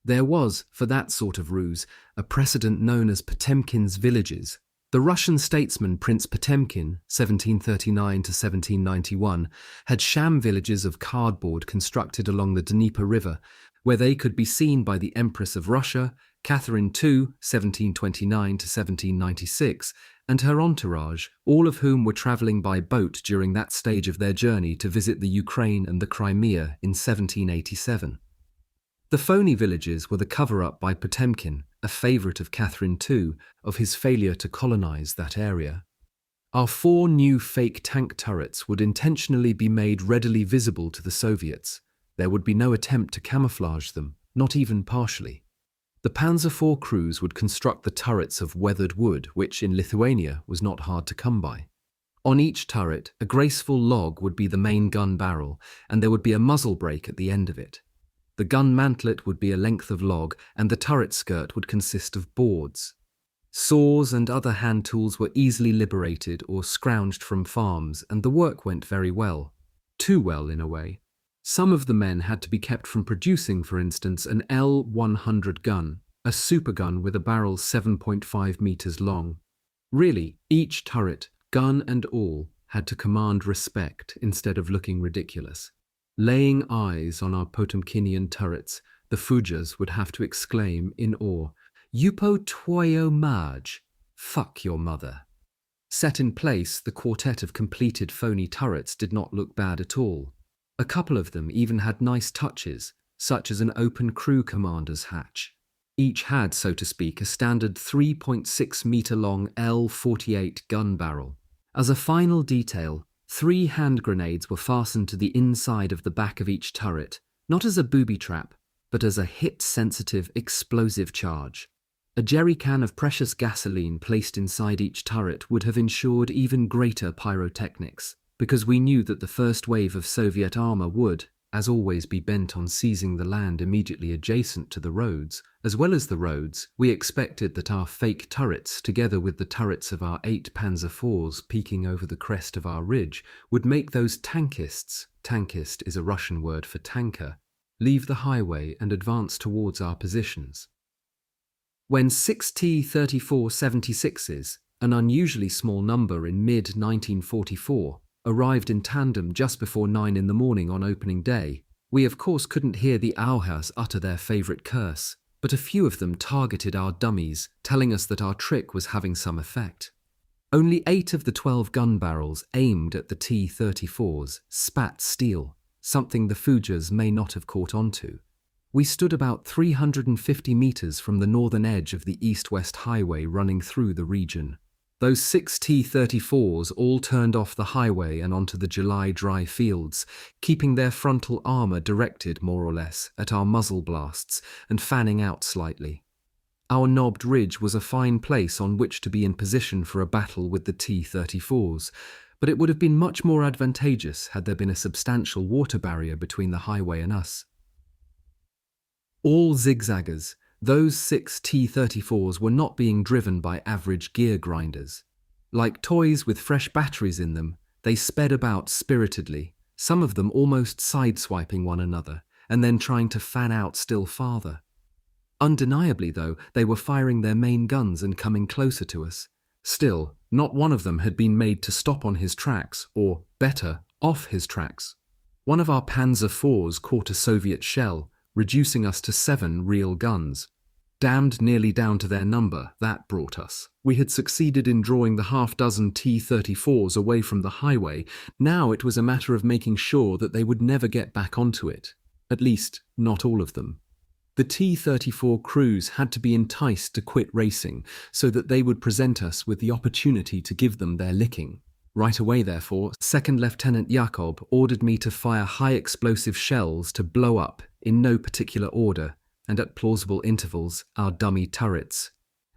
There was, for that sort of ruse, a precedent known as Potemkin's villages. The Russian statesman Prince Potemkin, 1739 to 1791, had sham villages of cardboard constructed along the Dnieper River, where they could be seen by the Empress of Russia, Catherine II, 1729 to 1796, and her entourage, all of whom were travelling by boat during that stage of their journey to visit the Ukraine and the Crimea in 1787. The phony villages were the cover-up by Potemkin, a favourite of Catherine II, of his failure to colonise that area. Our 4 new fake tank turrets would intentionally be made readily visible to the Soviets. There would be no attempt to camouflage them, not even partially. The Panzer IV crews would construct the turrets of weathered wood, which in Lithuania was not hard to come by. On each turret, a graceful log would be the main gun barrel, and there would be a muzzle brake at the end of it. The gun mantlet would be a length of log, and the turret skirt would consist of boards. Saws and other hand tools were easily liberated or scrounged from farms, and the work went very well. Too well, in a way. Some of the men had to be kept from producing, for instance, an L-100 gun, a supergun with a barrel 7.5 meters long. Really, each turret, gun and all, had to command respect instead of looking ridiculous. Laying eyes on our Potemkinian turrets, the Fujas would have to exclaim in awe, "Yupo twoyo maj, fuck your mother." Set in place, the quartet of completed phony turrets did not look bad at all. A couple of them even had nice touches, such as an open crew commander's hatch. Each had, so to speak, a standard 3.6 meter long L-48 gun barrel. As a final detail, 3 hand grenades were fastened to the inside of the back of each turret, not as a booby trap, but as a hit-sensitive explosive charge. A jerry can of precious gasoline placed inside each turret would have ensured even greater pyrotechnics, because we knew that the first wave of Soviet armor would, as always, be bent on seizing the land immediately adjacent to the roads. As well as the roads, we expected that our fake turrets, together with the turrets of our 8 Panzer IVs peeking over the crest of our ridge, would make those tankists — tankist is a Russian word for tanker — leave the highway and advance towards our positions. When 6 T-34-76s, an unusually small number in mid-1944, arrived in tandem just before 9 in the morning on opening day, we of course couldn't hear the Auhas utter their favourite curse, but a few of them targeted our dummies, telling us that our trick was having some effect. Only 8 of the 12 gun barrels aimed at the T-34s spat steel, something the Fujas may not have caught onto. We stood about 350 metres from the northern edge of the east-west highway running through the region. Those 6 T-34s all turned off the highway and onto the July dry fields, keeping their frontal armour directed, more or less, at our muzzle blasts and fanning out slightly. Our knobbed ridge was a fine place on which to be in position for a battle with the T-34s, but it would have been much more advantageous had there been a substantial water barrier between the highway and us. All zigzaggers, those 6 T-34s were not being driven by average gear grinders. Like toys with fresh batteries in them, they sped about spiritedly, some of them almost sideswiping one another, and then trying to fan out still farther. Undeniably, though, they were firing their main guns and coming closer to us. Still, not one of them had been made to stop on his tracks, or, better, off his tracks. One of our Panzer IVs caught a Soviet shell, reducing us to 7 real guns. Damned nearly down to their number, that brought us. We had succeeded in drawing the half-dozen T-34s away from the highway. Now it was a matter of making sure that they would never get back onto it. At least, not all of them. The T-34 crews had to be enticed to quit racing so that they would present us with the opportunity to give them their licking. Right away, therefore, Second Lieutenant Jakob ordered me to fire high-explosive shells to blow up, in no particular order, and at plausible intervals, our dummy turrets.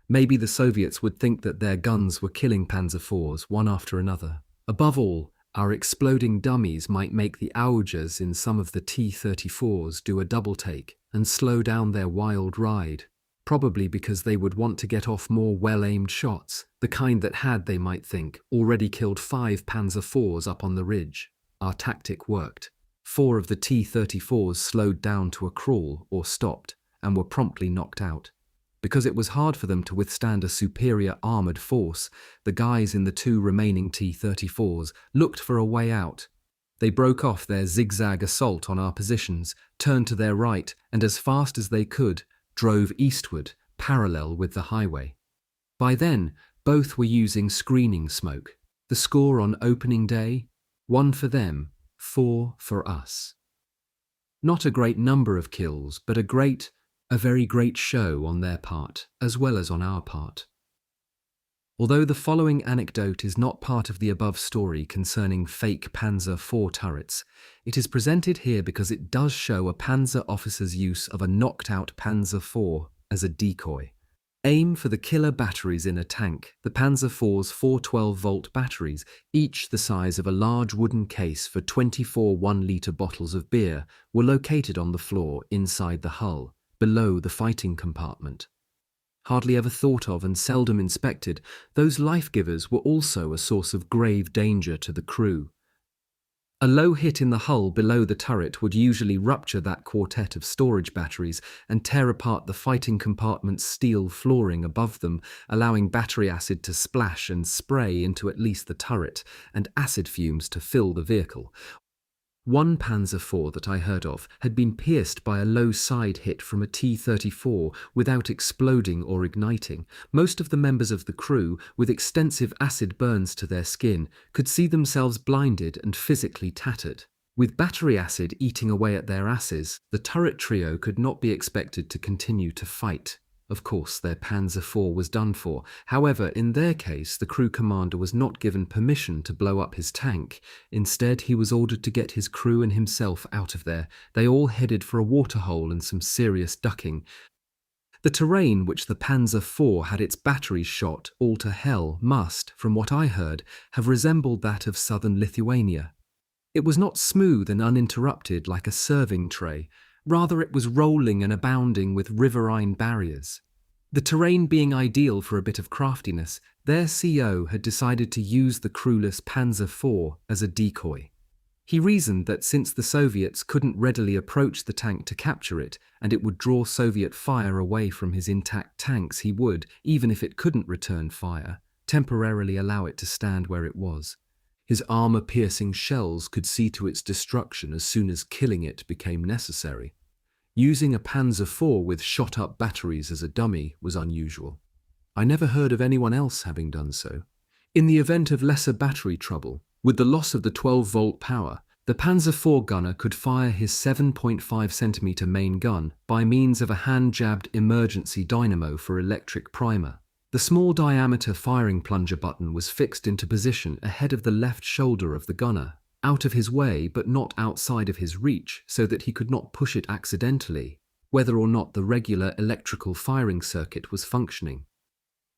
Maybe the Soviets would think that their guns were killing Panzer IVs one after another. Above all, our exploding dummies might make the Aujas in some of the T-34s do a double-take and slow down their wild ride, probably because they would want to get off more well-aimed shots, the kind that had, they might think, already killed 5 Panzer IVs up on the ridge. Our tactic worked. 4 of the T-34s slowed down to a crawl or stopped, and were promptly knocked out. Because it was hard for them to withstand a superior armoured force, the guys in the 2 remaining T-34s looked for a way out. They broke off their zigzag assault on our positions, turned to their right, and as fast as they could, drove eastward, parallel with the highway. By then, both were using screening smoke. The score on opening day? 1 for them, 4 for us. Not a great number of kills, but a very great show on their part, as well as on our part. Although the following anecdote is not part of the above story concerning fake Panzer IV turrets, it is presented here because it does show a Panzer officer's use of a knocked-out Panzer IV as a decoy. Aim for the killer batteries in a tank. The Panzer IV's 4 12-volt batteries, each the size of a large wooden case for 24 1-litre bottles of beer, were located on the floor inside the hull, below the fighting compartment. Hardly ever thought of and seldom inspected, those life-givers were also a source of grave danger to the crew. A low hit in the hull below the turret would usually rupture that quartet of storage batteries and tear apart the fighting compartment's steel flooring above them, allowing battery acid to splash and spray into at least the turret, and acid fumes to fill the vehicle. One Panzer IV that I heard of had been pierced by a low side hit from a T-34 without exploding or igniting. Most of the members of the crew, with extensive acid burns to their skin, could see themselves blinded and physically tattered. With battery acid eating away at their asses, the turret trio could not be expected to continue to fight. Of course, their Panzer IV was done for. However, in their case, the crew commander was not given permission to blow up his tank. Instead, he was ordered to get his crew and himself out of there. They all headed for a waterhole and some serious ducking. The terrain which the Panzer IV had its batteries shot all to hell must, from what I heard, have resembled that of southern Lithuania. It was not smooth and uninterrupted like a serving tray. Rather, it was rolling and abounding with riverine barriers. The terrain being ideal for a bit of craftiness, their CO had decided to use the crewless Panzer IV as a decoy. He reasoned that since the Soviets couldn't readily approach the tank to capture it, and it would draw Soviet fire away from his intact tanks, he would, even if it couldn't return fire, temporarily allow it to stand where it was. His armor-piercing shells could see to its destruction as soon as killing it became necessary. Using a Panzer IV with shot-up batteries as a dummy was unusual. I never heard of anyone else having done so. In the event of lesser battery trouble, with the loss of the 12-volt power, the Panzer IV gunner could fire his 7.5cm main gun by means of a hand-jabbed emergency dynamo for electric primer. The small diameter firing plunger button was fixed into position ahead of the left shoulder of the gunner, out of his way but not outside of his reach so that he could not push it accidentally, whether or not the regular electrical firing circuit was functioning.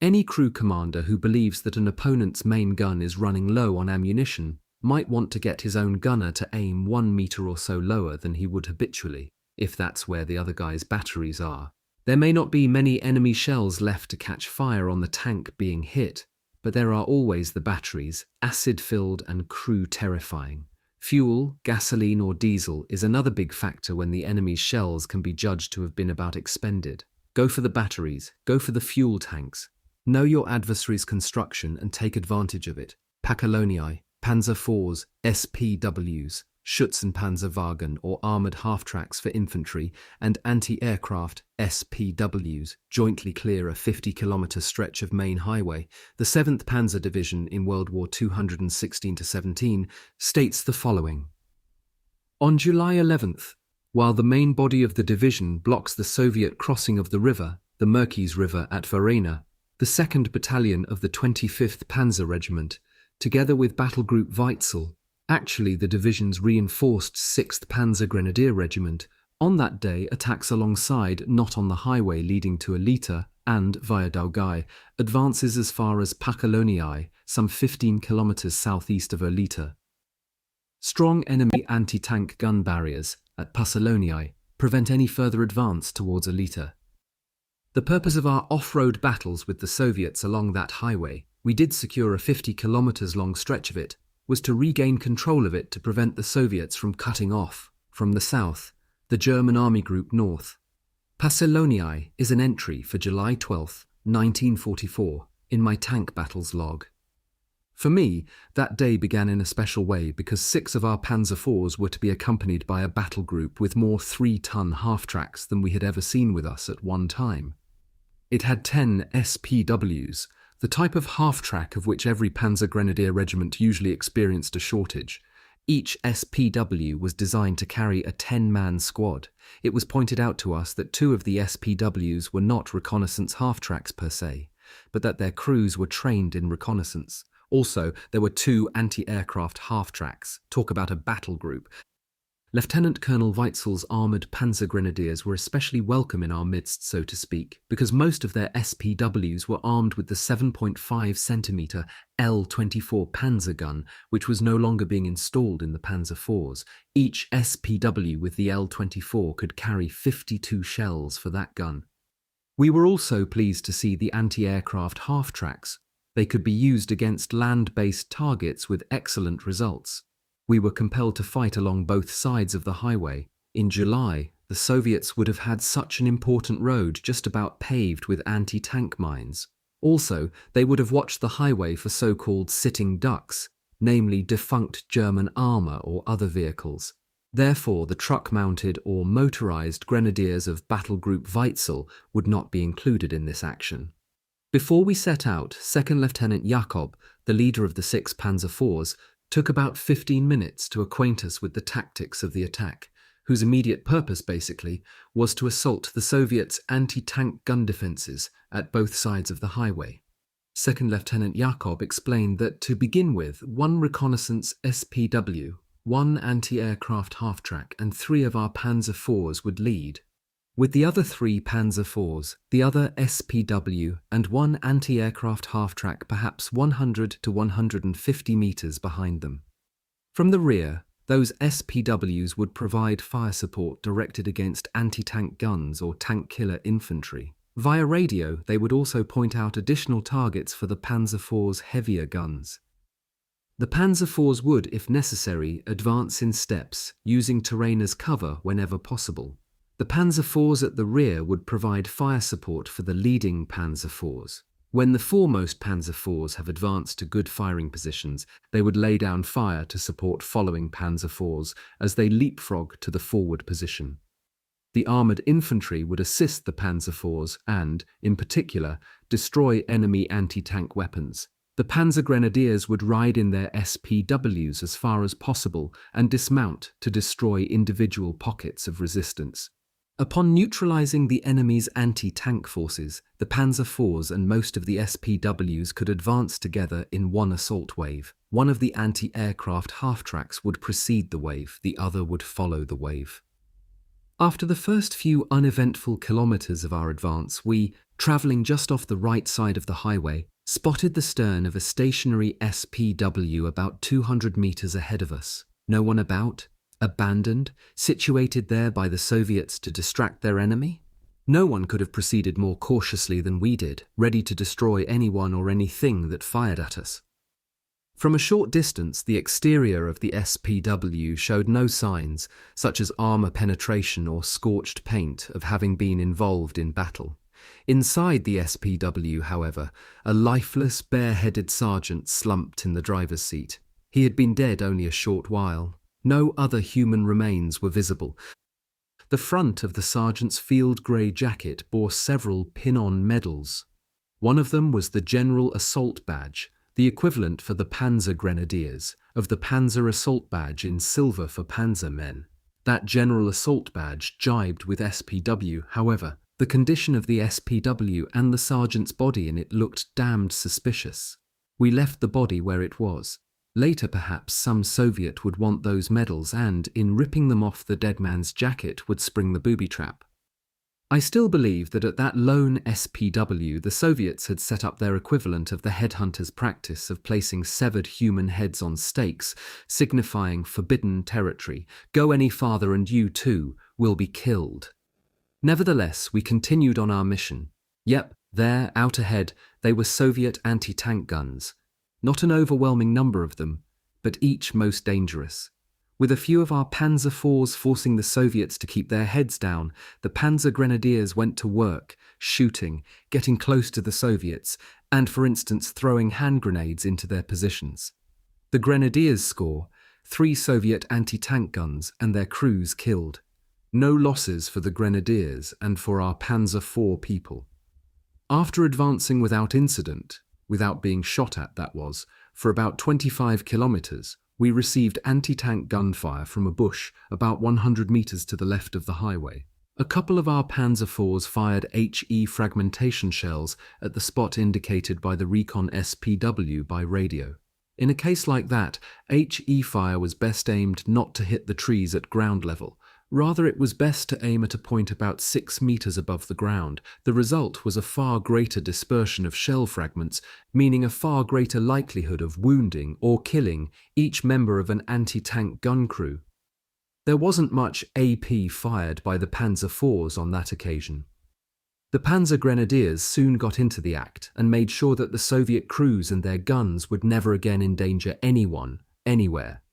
Any crew commander who believes that an opponent's main gun is running low on ammunition might want to get his own gunner to aim 1 meter or so lower than he would habitually, if that's where the other guy's batteries are. There may not be many enemy shells left to catch fire on the tank being hit, but there are always the batteries, acid-filled and crew-terrifying. Fuel, gasoline or diesel is another big factor when the enemy's shells can be judged to have been about expended. Go for the batteries, go for the fuel tanks. Know your adversary's construction and take advantage of it. Pakolonii, Panzer IVs, SPWs, Schützenpanzerwagen or armoured half-tracks for infantry, and anti-aircraft SPWs jointly clear a 50-kilometre stretch of main highway. The 7th Panzer Division in World War II 216-17 states the following. On July 11th, while the main body of the division blocks the Soviet crossing of the river, the Merkys River at Varna, the 2nd Battalion of the 25th Panzer Regiment, together with Battle Group Weitzel, actually the division's reinforced 6th Panzer Grenadier Regiment, on that day attacks alongside, not on the highway leading to Elita, and, via Daugai, advances as far as Pakolonii, some 15 kilometres southeast of Elita. Strong enemy anti-tank gun barriers at Pakolonii prevent any further advance towards Elita. The purpose of our off-road battles with the Soviets along that highway, we did secure a 50 kilometres long stretch of it, was to regain control of it to prevent the Soviets from cutting off, from the south, the German Army Group North. Pakolonii is an entry for July 12, 1944, in my tank battles log. For me, that day began in a special way because 6 of our Panzer IVs were to be accompanied by a battle group with more 3-ton half-tracks than we had ever seen with us at one time. It had 10 SPWs, the type of half-track of which every Panzer Grenadier regiment usually experienced a shortage. Each SPW was designed to carry a 10-man squad. It was pointed out to us that 2 of the SPWs were not reconnaissance half-tracks per se, but that their crews were trained in reconnaissance. Also, there were 2 anti-aircraft half-tracks. Talk about a battle group. Lieutenant Colonel Weitzel's armoured Panzer Grenadiers were especially welcome in our midst, so to speak, because most of their SPWs were armed with the 7.5cm L-24 Panzer gun, which was no longer being installed in the Panzer IVs. Each SPW with the L-24 could carry 52 shells for that gun. We were also pleased to see the anti-aircraft half-tracks. They could be used against land-based targets with excellent results. We were compelled to fight along both sides of the highway. In July, the Soviets would have had such an important road just about paved with anti-tank mines. Also, they would have watched the highway for so-called sitting ducks, namely defunct German armour or other vehicles. Therefore, the truck-mounted or motorised grenadiers of Battle Group Weitzel would not be included in this action. Before we set out, 2nd Lieutenant Jakob, the leader of the 6 Panzer IVs, took about 15 minutes to acquaint us with the tactics of the attack. whose immediate purpose, basically, was to assault the Soviets' anti-tank gun defenses at both sides of the highway. Second Lieutenant Yakov explained that, to begin with, one reconnaissance SPW, one anti-aircraft half-track, and 3 of our Panzer IVs would lead, with the other 3 Panzer IVs, the other SPW, and one anti-aircraft half-track perhaps 100 to 150 meters behind them. From the rear, those SPWs would provide fire support directed against anti-tank guns or tank-killer infantry. Via radio, they would also point out additional targets for the Panzer IV's heavier guns. The Panzer IVs would, if necessary, advance in steps, using terrain as cover whenever possible. The Panzer IVs at the rear would provide fire support for the leading Panzer IVs. When the foremost Panzer IVs have advanced to good firing positions, they would lay down fire to support following Panzer IVs as they leapfrog to the forward position. The armoured infantry would assist the Panzer IVs and, in particular, destroy enemy anti-tank weapons. The Panzer Grenadiers would ride in their SPWs as far as possible and dismount to destroy individual pockets of resistance. Upon neutralising the enemy's anti-tank forces, the Panzer IVs and most of the SPWs could advance together in one assault wave. One of the anti-aircraft half-tracks would precede the wave, the other would follow the wave. After the first few uneventful kilometres of our advance, we, travelling just off the right side of the highway, spotted the stern of a stationary SPW about 200 metres ahead of us. No one about? Abandoned, situated there by the Soviets to distract their enemy? No one could have proceeded more cautiously than we did, ready to destroy anyone or anything that fired at us. From a short distance, the exterior of the SPW showed no signs, such as armour penetration or scorched paint, of having been involved in battle. Inside the SPW, however, a lifeless, bare-headed sergeant slumped in the driver's seat. He had been dead only a short while. No other human remains were visible. The front of the sergeant's field grey jacket bore several pin-on medals. One of them was the General Assault Badge, the equivalent for the Panzer Grenadiers, of the Panzer Assault Badge in silver for Panzer men. That General Assault Badge jibed with SPW, however. The condition of the SPW and the sergeant's body in it looked damned suspicious. We left the body where it was. Later, perhaps, some Soviet would want those medals and, in ripping them off the dead man's jacket, would spring the booby trap. I still believe that at that lone SPW, the Soviets had set up their equivalent of the headhunters' practice of placing severed human heads on stakes, signifying forbidden territory. Go any farther and you, too, will be killed. Nevertheless, we continued on our mission. Yep, there, out ahead, they were Soviet anti-tank guns. Not an overwhelming number of them, but each most dangerous. With a few of our Panzer IVs forcing the Soviets to keep their heads down, the Panzer Grenadiers went to work, shooting, getting close to the Soviets, and, for instance, throwing hand grenades into their positions. The Grenadiers score 3 Soviet anti-tank guns and their crews killed. No losses for the Grenadiers and for our Panzer IV people. After advancing without incident, without being shot at, that was, for about 25 kilometres, we received anti-tank gunfire from a bush about 100 metres to the left of the highway. A couple of our Panzer IVs fired HE fragmentation shells at the spot indicated by the recon SPW by radio. In a case like that, HE fire was best aimed not to hit the trees at ground level. Rather, it was best to aim at a point about 6 metres above the ground. The result was a far greater dispersion of shell fragments, meaning a far greater likelihood of wounding or killing each member of an anti-tank gun crew. There wasn't much AP fired by the Panzer IVs on that occasion. The Panzer Grenadiers soon got into the act and made sure that the Soviet crews and their guns would never again endanger anyone, anywhere.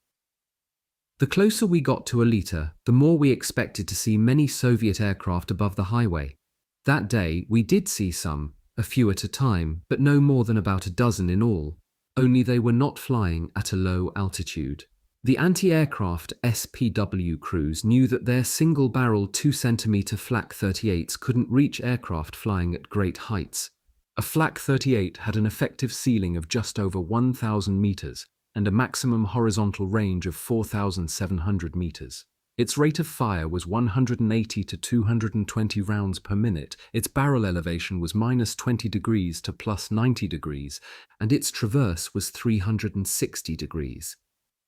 The closer we got to Alita, the more we expected to see many Soviet aircraft above the highway. That day, we did see some, a few at a time, but no more than about a dozen in all, only they were not flying at a low altitude. The anti-aircraft SPW crews knew that their single-barrel 2-centimetre Flak 38s couldn't reach aircraft flying at great heights. A Flak 38 had an effective ceiling of just over 1,000 metres, and a maximum horizontal range of 4,700 metres. Its rate of fire was 180 to 220 rounds per minute, its barrel elevation was -20 degrees to +90 degrees, and its traverse was 360 degrees.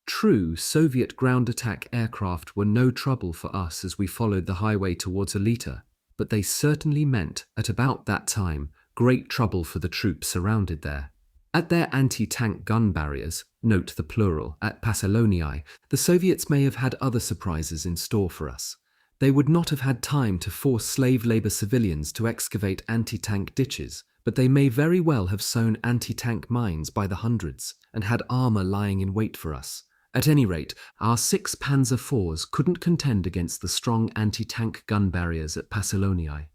True, Soviet ground attack aircraft were no trouble for us as we followed the highway towards Elita, but they certainly meant, at about that time, great trouble for the troops surrounded there. At their anti-tank gun barriers, note the plural, at Passalonii, the Soviets may have had other surprises in store for us. They would not have had time to force slave labor civilians to excavate anti-tank ditches, but they may very well have sown anti-tank mines by the hundreds and had armor lying in wait for us. At any rate, our 6 Panzer IVs couldn't contend against the strong anti-tank gun barriers at Passalonii.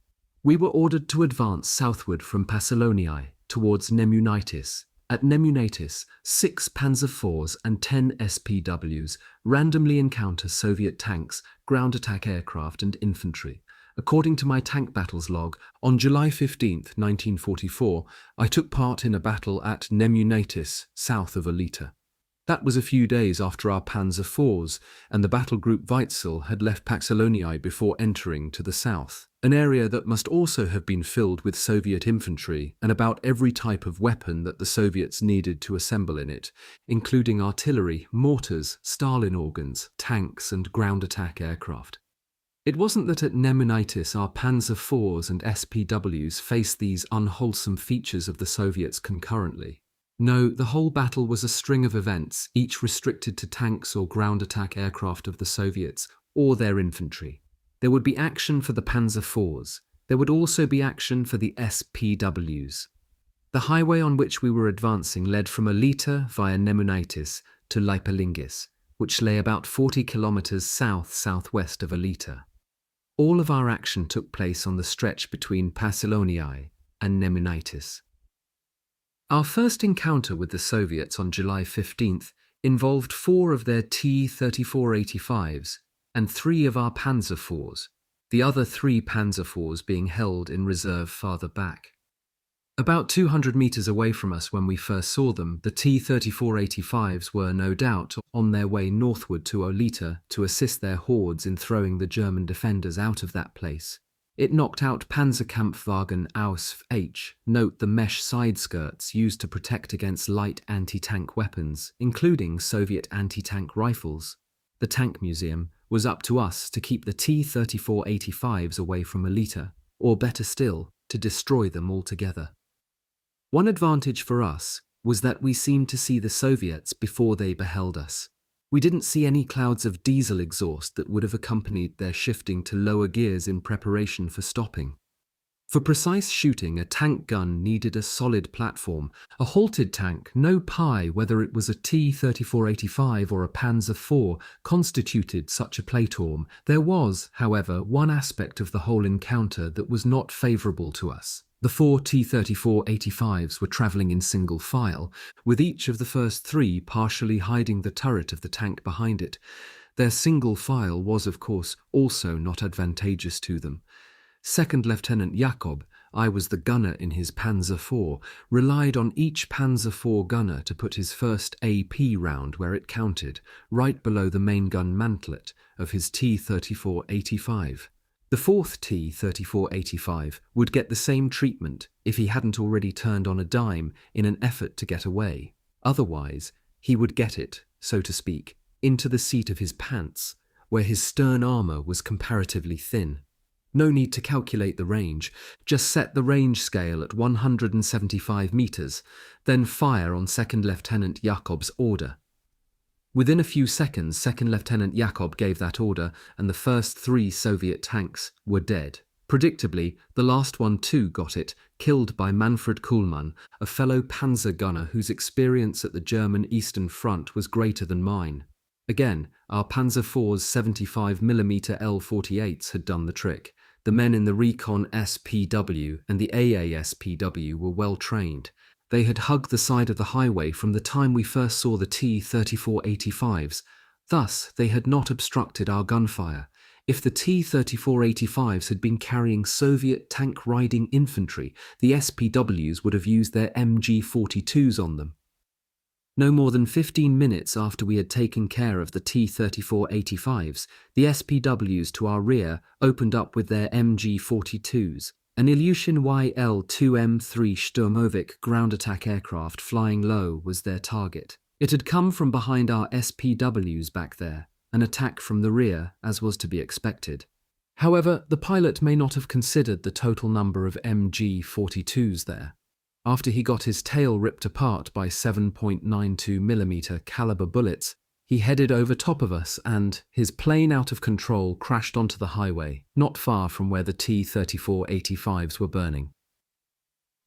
We were ordered to advance southward from Passalonii towards Nemunitis. At Nemunitis, 6 Panzer IVs and 10 SPWs randomly encounter Soviet tanks, ground attack aircraft and infantry. According to my tank battles log, on July 15, 1944, I took part in a battle at Nemunitis, south of Elita. That was a few days after our Panzer IVs and the battle group Weitzel had left Passalonii before entering to the south, an area that must also have been filled with Soviet infantry and about every type of weapon that the Soviets needed to assemble in it, including artillery, mortars, Stalin organs, tanks and ground attack aircraft. It wasn't that at Nemunitis our Panzer IVs and SPWs faced these unwholesome features of the Soviets concurrently. No, the whole battle was a string of events, each restricted to tanks or ground attack aircraft of the Soviets or their infantry. There would be action for the Panzer IVs. There would also be action for the SPWs. The highway on which we were advancing led from Elita via Nemunitis to Leipalingis, which lay about 40 kilometers south-southwest of Elita. All of our action took place on the stretch between Passalonii and Nemunitis. Our first encounter with the Soviets on July 15th involved 4 of their T-3485s and 3 of our Panzer IVs, the other 3 Panzer IVs being held in reserve farther back. About 200 meters away from us when we first saw them, the T-3485s were no doubt on their way northward to Olita to assist their hordes in throwing the German defenders out of that place. It knocked out Panzerkampfwagen Aus H, note the mesh side skirts used to protect against light anti-tank weapons, including Soviet anti-tank rifles. The tank museum was up to us to keep the T-3485s away from Elita, or better still, to destroy them altogether. One advantage for us was that we seemed to see the Soviets before they beheld us. We didn't see any clouds of diesel exhaust that would have accompanied their shifting to lower gears in preparation for stopping. For precise shooting, a tank gun needed a solid platform. A halted tank, no pie whether it was a T-3485 or a Panzer IV, constituted such a platform. There was, however, one aspect of the whole encounter that was not favourable to us. The 4 T-3485s were travelling in single file, with each of the first 3 partially hiding the turret of the tank behind it. Their single file was, of course, also not advantageous to them. Second Lieutenant Jakob, I was the gunner in his Panzer IV, relied on each Panzer IV gunner to put his first AP round where it counted, right below the main gun mantlet of his T-3485. The 4th T-3485 would get the same treatment if he hadn't already turned on a dime in an effort to get away. Otherwise, he would get it, so to speak, into the seat of his pants, where his stern armour was comparatively thin. No need to calculate the range, just set the range scale at 175 metres, then fire on Second Lieutenant Jakob's order. Within a few seconds, Second Lieutenant Jakob gave that order, and the first 3 Soviet tanks were dead. Predictably, the last one too got it, killed by Manfred Kuhlmann, a fellow Panzer Gunner whose experience at the German Eastern Front was greater than mine. Again, our Panzer IV's 75mm L-48s had done the trick. The men in the Recon SPW and the AA-SPW were well trained. They had hugged the side of the highway from the time we first saw the T-3485s. Thus, they had not obstructed our gunfire. If the T-3485s had been carrying Soviet tank-riding infantry, the SPWs would have used their MG-42s on them. No more than 15 minutes after we had taken care of the T-34-85s, the SPWs to our rear opened up with their MG-42s. An Ilyushin YL-2M3 Sturmovik ground attack aircraft flying low was their target. It had come from behind our SPWs back there, an attack from the rear, as was to be expected. However, the pilot may not have considered the total number of MG-42s there. After he got his tail ripped apart by 7.92mm caliber bullets, he headed over top of us and, his plane out of control, crashed onto the highway, not far from where the T-34-85s were burning.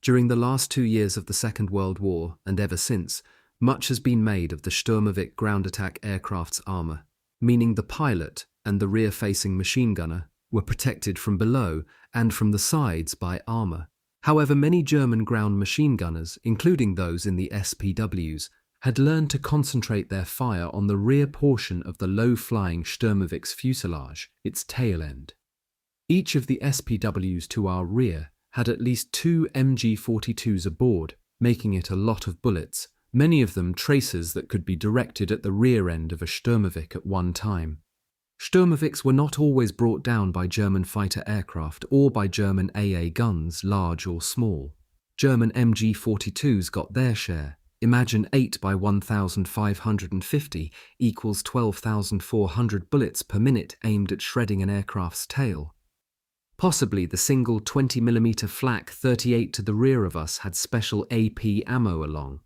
During the last 2 years of the Second World War, and ever since, much has been made of the Sturmovik ground attack aircraft's armour, meaning the pilot and the rear-facing machine gunner were protected from below and from the sides by armour. However, many German ground machine gunners, including those in the SPWs, had learned to concentrate their fire on the rear portion of the low-flying Sturmovik's fuselage, its tail end. Each of the SPWs to our rear had at least 2 MG-42s aboard, making it a lot of bullets, many of them tracers that could be directed at the rear end of a Sturmovik at one time. Sturmoviks were not always brought down by German fighter aircraft or by German AA guns, large or small. German MG-42s got their share. Imagine 8 by 1,550 equals 12,400 bullets per minute aimed at shredding an aircraft's tail. Possibly the single 20mm flak 38 to the rear of us had special AP ammo along.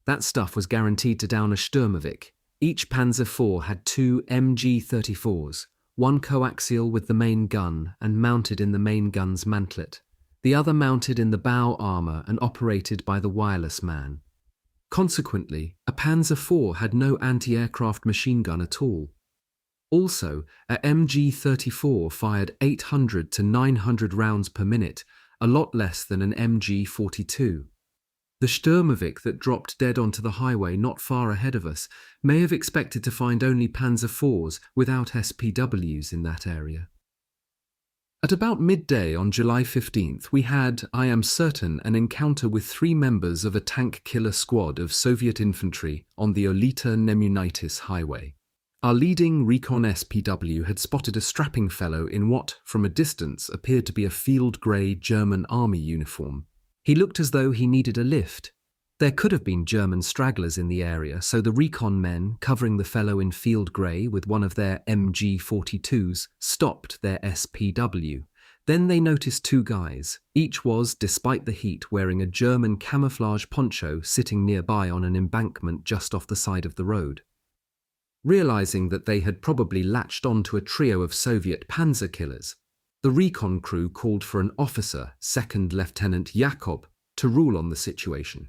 That stuff was guaranteed to down a Sturmovik. Each Panzer IV had 2 MG-34s, one coaxial with the main gun and mounted in the main gun's mantlet, the other mounted in the bow armour and operated by the wireless man. Consequently, a Panzer IV had no anti-aircraft machine gun at all. Also, a MG-34 fired 800 to 900 rounds per minute, a lot less than an MG-42. The Sturmovik that dropped dead onto the highway not far ahead of us may have expected to find only Panzer IVs without SPWs in that area. At about midday on July 15th, we had, I am certain, an encounter with 3 members of a tank killer squad of Soviet infantry on the Olita-Nemunitis highway. Our leading recon SPW had spotted a strapping fellow in what, from a distance, appeared to be a field grey German army uniform. He looked as though he needed a lift. There could have been German stragglers in the area, so the recon men, covering the fellow in field grey with one of their MG-42s, stopped their SPW. Then they noticed 2 guys. Each was, despite the heat, wearing a German camouflage poncho sitting nearby on an embankment just off the side of the road. Realizing that they had probably latched on to a trio of Soviet panzer killers, the recon crew called for an officer, Second Lieutenant Jakob, to rule on the situation.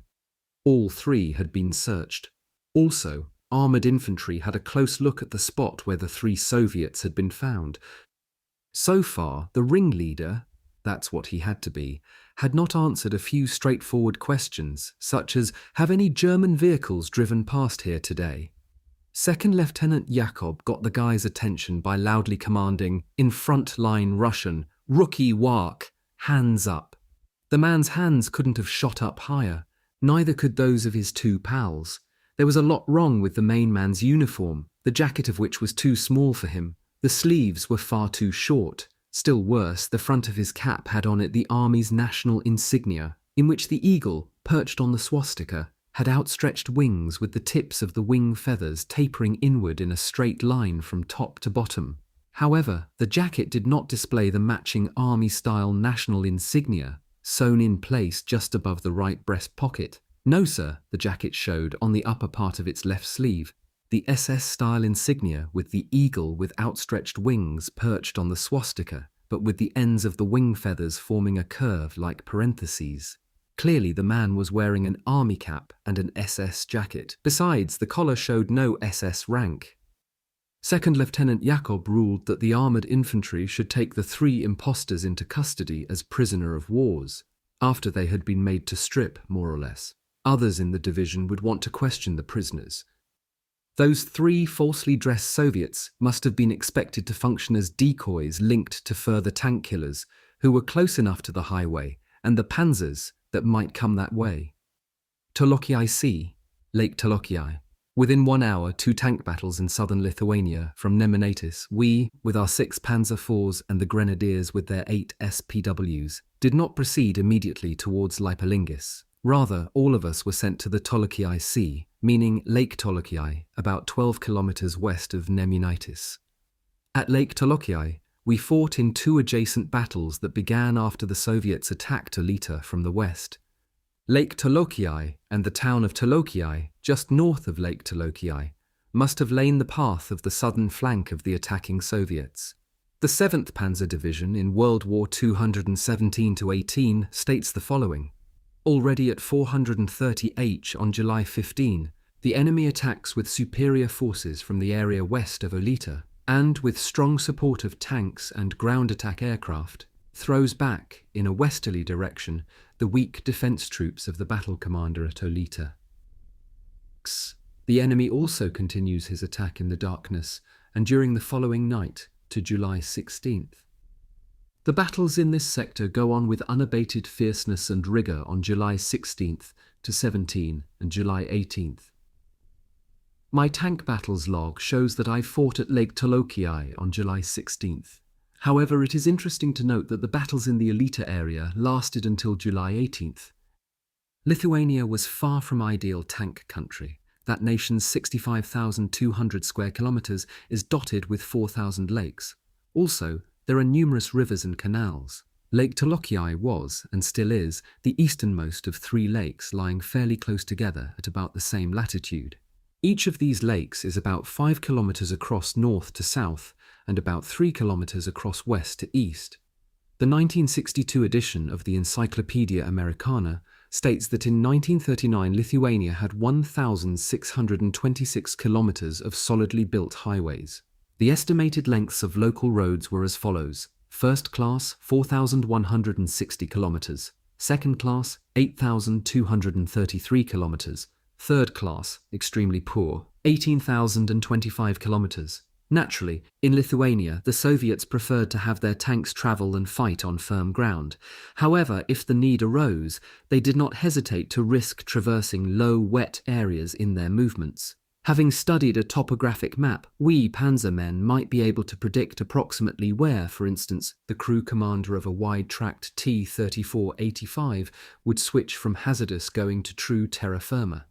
All 3 had been searched. Also, armoured infantry had a close look at the spot where the 3 Soviets had been found. So far, the ringleader, that's what he had to be, had not answered a few straightforward questions, such as, have any German vehicles driven past here today? Second Lieutenant Jakob got the guy's attention by loudly commanding, in front-line Russian, "Rookie Wark, hands up." The man's hands couldn't have shot up higher, neither could those of his 2 pals. There was a lot wrong with the main man's uniform, the jacket of which was too small for him. The sleeves were far too short. Still worse, the front of his cap had on it the Army's national insignia, in which the eagle, perched on the swastika, had outstretched wings with the tips of the wing feathers tapering inward in a straight line from top to bottom. However, the jacket did not display the matching Army-style national insignia, sewn in place just above the right breast pocket. No, sir, the jacket showed on the upper part of its left sleeve, the SS-style insignia with the eagle with outstretched wings perched on the swastika, but with the ends of the wing feathers forming a curve like parentheses. Clearly the man was wearing an army cap and an SS jacket. Besides, the collar showed no SS rank. Second Lieutenant Jakob ruled that the armoured infantry should take the 3 impostors into custody as prisoner of wars, after they had been made to strip, more or less. Others in the division would want to question the prisoners. Those 3 falsely dressed Soviets must have been expected to function as decoys linked to further tank killers who were close enough to the highway and the panzers that might come that way. WWII, Lake Tolokiai. Within 1 hour, 2 tank battles in southern Lithuania from Nemunaitis, we, with our 6 Panzer IVs and the Grenadiers with their 8 SPWs, did not proceed immediately towards Lipolingis. Rather, all of us were sent to the Tolokiai Sea, meaning Lake Tolokiai, about 12 kilometers west of Nemunaitis. At Lake Tolokiai, we fought in 2 adjacent battles that began after the Soviets attacked Olita from the west. Lake Tolokiai and the town of Tolokiai, just north of Lake Tolokiai, must have lain the path of the southern flank of the attacking Soviets. The 7th Panzer Division in World War 217-18 states the following. Already at 430 H on July 15, the enemy attacks with superior forces from the area west of Olita, and with strong support of tanks and ground attack aircraft, throws back, in a westerly direction, the weak defense troops of the battle commander at Olita. The enemy also continues his attack in the darkness, and during the following night, to July 16th. The battles in this sector go on with unabated fierceness and rigour on July 16th to 17 and July 18th. My tank battles log shows that I fought at Lake Tolokiai on July 16th. However, it is interesting to note that the battles in the Olita area lasted until July 18th. Lithuania was far from ideal tank country. That nation's 65,200 square kilometers is dotted with 4,000 lakes. Also, there are numerous rivers and canals. Lake Tolokiai was, and still is, the easternmost of 3 lakes lying fairly close together at about the same latitude. Each of these lakes is about 5 kilometers across north to south and about 3 kilometers across west to east. The 1962 edition of the Encyclopedia Americana states that in 1939 Lithuania had 1,626 kilometers of solidly built highways. The estimated lengths of local roads were as follows: first class 4,160 kilometers, second class 8,233 kilometers, third class, extremely poor, 18,025 kilometers. Naturally, in Lithuania, the Soviets preferred to have their tanks travel and fight on firm ground. However, if the need arose, they did not hesitate to risk traversing low, wet areas in their movements. Having studied a topographic map, we panzermen might be able to predict approximately where, for instance, the crew commander of a wide-tracked T-34-85 would switch from hazardous going to true terra firma.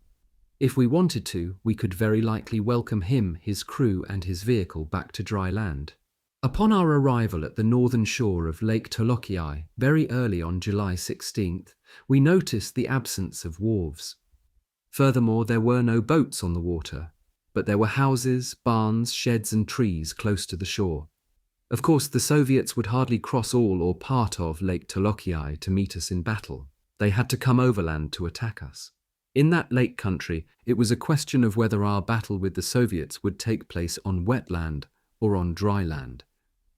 If we wanted to, we could very likely welcome him, his crew and his vehicle back to dry land. Upon our arrival at the northern shore of Lake Tolokiai, very early on July 16th, we noticed the absence of wharves. Furthermore, there were no boats on the water, but there were houses, barns, sheds and trees close to the shore. Of course, the Soviets would hardly cross all or part of Lake Tolokiai to meet us in battle. They had to come overland to attack us. In that lake country, it was a question of whether our battle with the Soviets would take place on wet land or on dry land.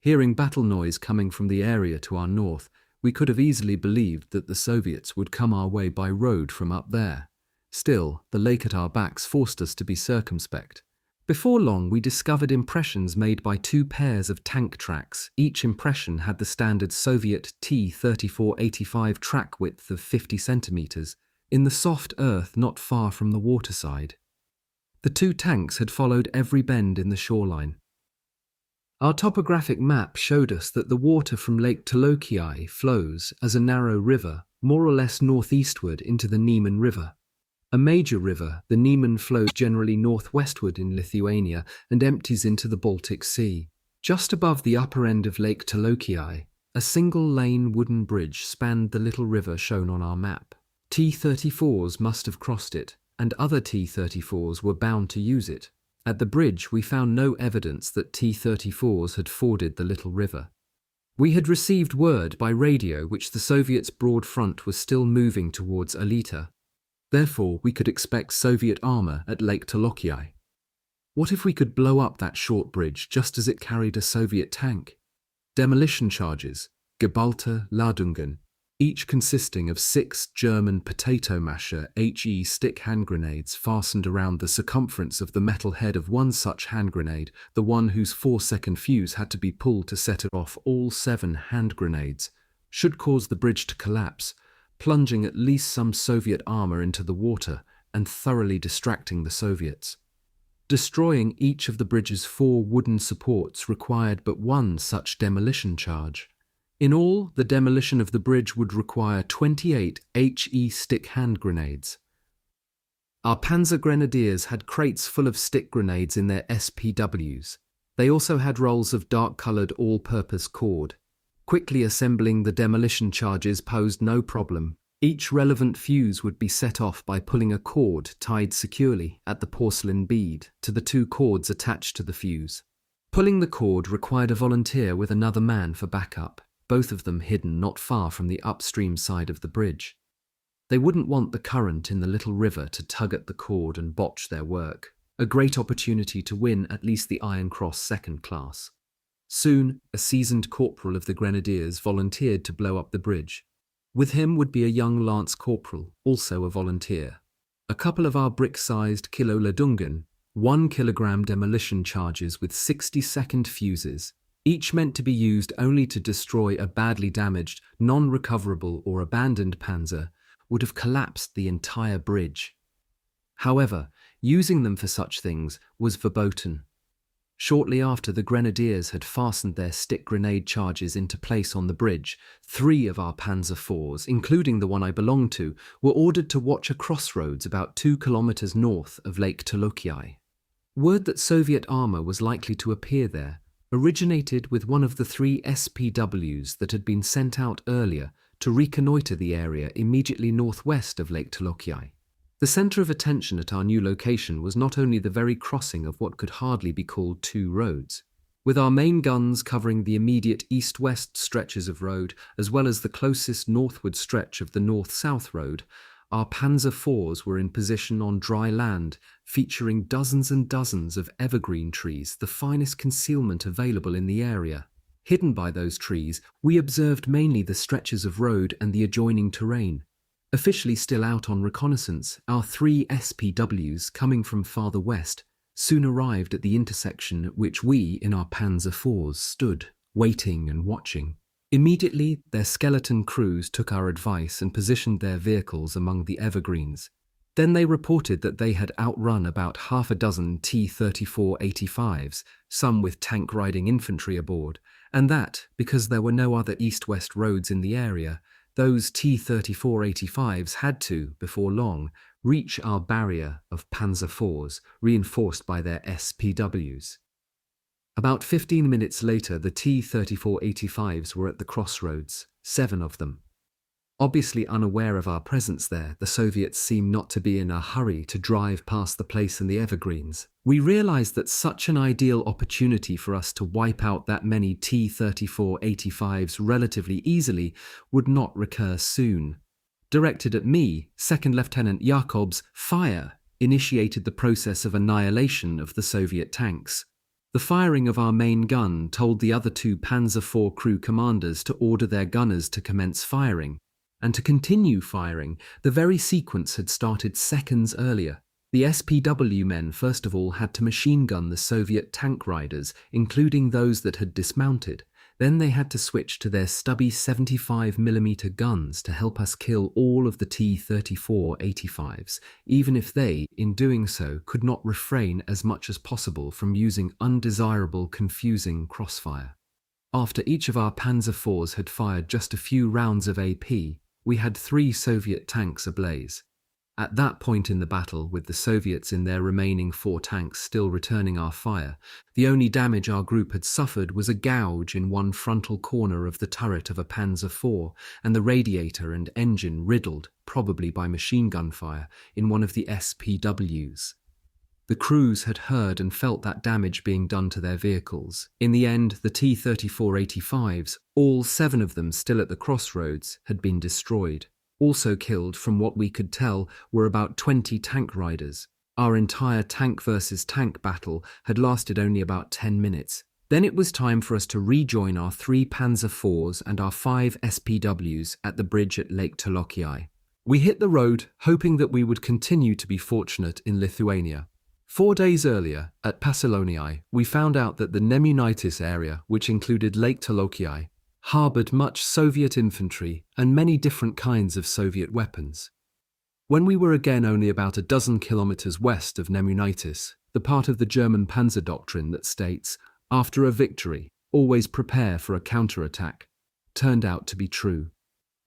Hearing battle noise coming from the area to our north, we could have easily believed that the Soviets would come our way by road from up there. Still, the lake at our backs forced us to be circumspect. Before long, we discovered impressions made by 2 pairs of tank tracks. Each impression had the standard Soviet T-34-85 track width of 50 centimeters, in the soft earth not far from the waterside. The 2 tanks had followed every bend in the shoreline. Our topographic map showed us that the water from Lake Tolokiai flows as a narrow river, more or less northeastward into the Niemen River. A major river, the Niemen flows generally northwestward in Lithuania and empties into the Baltic Sea. Just above the upper end of Lake Tolokiai, a single-lane wooden bridge spanned the little river shown on our map. T-34s must have crossed it, and other T-34s were bound to use it. At the bridge, we found no evidence that T-34s had forded the little river. We had received word by radio which the Soviets' broad front was still moving towards Olita. Therefore, we could expect Soviet armour at Lake Tolokiai. What if we could blow up that short bridge just as it carried a Soviet tank? Demolition charges, geballte Ladungen, each consisting of 6 German potato masher HE stick hand grenades fastened around the circumference of the metal head of one such hand grenade, the one whose 4-second fuse had to be pulled to set off all 7 hand grenades, should cause the bridge to collapse, plunging at least some Soviet armour into the water, and thoroughly distracting the Soviets. Destroying each of the bridge's 4 wooden supports required but one such demolition charge. In all, the demolition of the bridge would require 28 HE stick hand grenades. Our Panzer Grenadiers had crates full of stick grenades in their SPWs. They also had rolls of dark-coloured all-purpose cord. Quickly assembling the demolition charges posed no problem. Each relevant fuse would be set off by pulling a cord tied securely at the porcelain bead to the 2 cords attached to the fuse. Pulling the cord required a volunteer with another man for backup, both of them hidden not far from the upstream side of the bridge. They wouldn't want the current in the little river to tug at the cord and botch their work. A great opportunity to win at least the Iron Cross second class. Soon, a seasoned corporal of the Grenadiers volunteered to blow up the bridge. With him would be a young lance corporal, also a volunteer. A couple of our brick-sized Kilo-Ladungen, 1 kilogram demolition charges with 60-second fuses, each meant to be used only to destroy a badly damaged, non-recoverable or abandoned panzer, would have collapsed the entire bridge. However, using them for such things was verboten. Shortly after the Grenadiers had fastened their stick grenade charges into place on the bridge, 3 of our Panzer IVs, including the one I belonged to, were ordered to watch a crossroads about 2 kilometers north of Lake WWII. Word that Soviet armor was likely to appear there originated with one of the 3 SPWs that had been sent out earlier to reconnoiter the area immediately northwest of Lake WWII. The center of attention at our new location was not only the very crossing of what could hardly be called 2 roads. With our main guns covering the immediate east-west stretches of road, as well as the closest northward stretch of the north-south road, our Panzer IVs were in position on dry land, featuring dozens and dozens of evergreen trees, the finest concealment available in the area. Hidden by those trees, we observed mainly the stretches of road and the adjoining terrain. Officially still out on reconnaissance, our 3 SPWs, coming from farther west, soon arrived at the intersection at which we, in our Panzer IVs, stood, waiting and watching. Immediately, their skeleton crews took our advice and positioned their vehicles among the evergreens. Then they reported that they had outrun about half a dozen T-34-85s, some with tank-riding infantry aboard, and that, because there were no other east-west roads in the area, those T-34-85s had to, before long, reach our barrier of Panzer IVs, reinforced by their SPWs. About 15 minutes later, the T-34-85s were at the crossroads, 7 of them. Obviously unaware of our presence there, the Soviets seemed not to be in a hurry to drive past the place in the evergreens. We realized that such an ideal opportunity for us to wipe out that many T-34-85s relatively easily would not recur soon. Directed at me, Second Lieutenant Jakob's fire initiated the process of annihilation of the Soviet tanks. The firing of our main gun told the other 2 Panzer IV crew commanders to order their gunners to commence firing. And to continue firing, the very sequence had started seconds earlier. The SPW men first of all had to machine gun the Soviet tank riders, including those that had dismounted. Then they had to switch to their stubby 75mm guns to help us kill all of the T-34-85s, even if they, in doing so, could not refrain as much as possible from using undesirable, confusing crossfire. After each of our Panzer IVs had fired just a few rounds of AP, we had 3 Soviet tanks ablaze. At that point in the battle, with the Soviets in their remaining 4 tanks still returning our fire, the only damage our group had suffered was a gouge in one frontal corner of the turret of a Panzer IV, and the radiator and engine riddled, probably by machine gun fire, in one of the SPWs. The crews had heard and felt that damage being done to their vehicles. In the end, the T-34-85s, all 7 of them still at the crossroads, had been destroyed. Also killed, from what we could tell, were about 20 tank riders. Our entire tank versus tank battle had lasted only about 10 minutes. Then it was time for us to rejoin our 3 Panzer IVs and our 5 SPWs at the bridge at Lake WWII. We hit the road, hoping that we would continue to be fortunate in Lithuania. 4 days earlier, at Pasilonii, we found out that the Nemunitis area, which included Lake WWII, harboured much Soviet infantry and many different kinds of Soviet weapons. When we were again only about a dozen kilometers west of Nemunitis, the part of the German panzer doctrine that states, after a victory, always prepare for a counterattack, turned out to be true.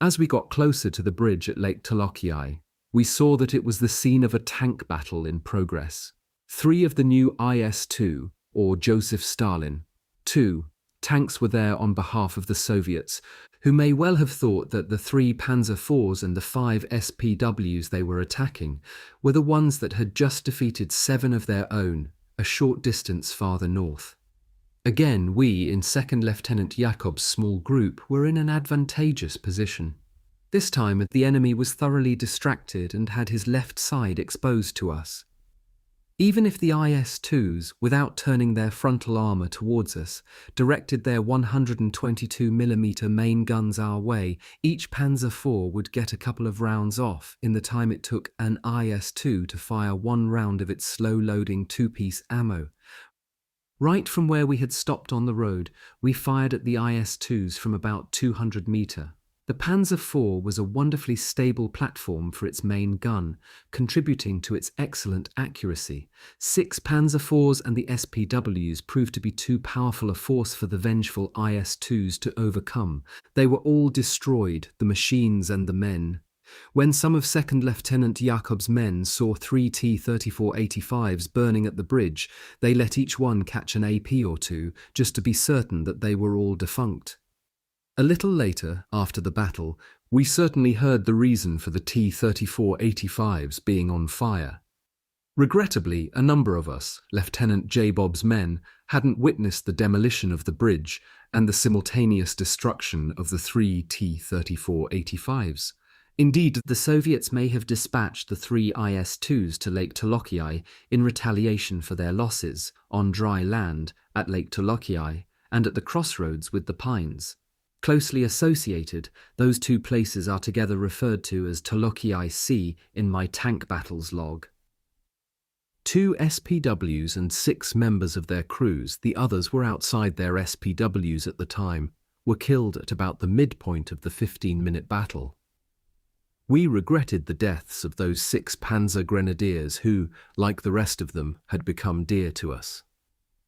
As we got closer to the bridge at Lake WWII, we saw that it was the scene of a tank battle in progress. 3 of the new IS-2, or Joseph Stalin, 2, tanks were there on behalf of the Soviets, who may well have thought that the 3 Panzer IVs and the 5 SPWs they were attacking were the ones that had just defeated 7 of their own, a short distance farther north. Again, we, in 2nd Lieutenant Jakob's small group, were in an advantageous position. This time the enemy was thoroughly distracted and had his left side exposed to us. Even if the IS-2s, without turning their frontal armour towards us, directed their 122mm main guns our way, each Panzer IV would get a couple of rounds off in the time it took an IS-2 to fire 1 round of its slow-loading 2-piece ammo. Right from where we had stopped on the road, we fired at the IS-2s from about 200 metre. The Panzer IV was a wonderfully stable platform for its main gun, contributing to its excellent accuracy. 6 Panzer IVs and the SPWs proved to be too powerful a force for the vengeful IS-2s to overcome. They were all destroyed, the machines and the men. When some of 2nd Lieutenant Jakob's men saw 3 T-34-85s burning at the bridge, they let each one catch an AP or 2, just to be certain that they were all defunct. A little later, after the battle, we certainly heard the reason for the T-34-85s being on fire. Regrettably, a number of us, Lieutenant J. Bob's men, hadn't witnessed the demolition of the bridge and the simultaneous destruction of the 3 T-34-85s. Indeed, the Soviets may have dispatched the 3 IS-2s to Lake WWII in retaliation for their losses on dry land at Lake WWII and at the crossroads with the Pines. Closely associated, those 2 places are together referred to as WWII C in my tank battles log. 2 SPWs and 6 members of their crews, the others were outside their SPWs at the time, were killed at about the midpoint of the 15-minute battle. We regretted the deaths of those 6 Panzer Grenadiers who, like the rest of them, had become dear to us.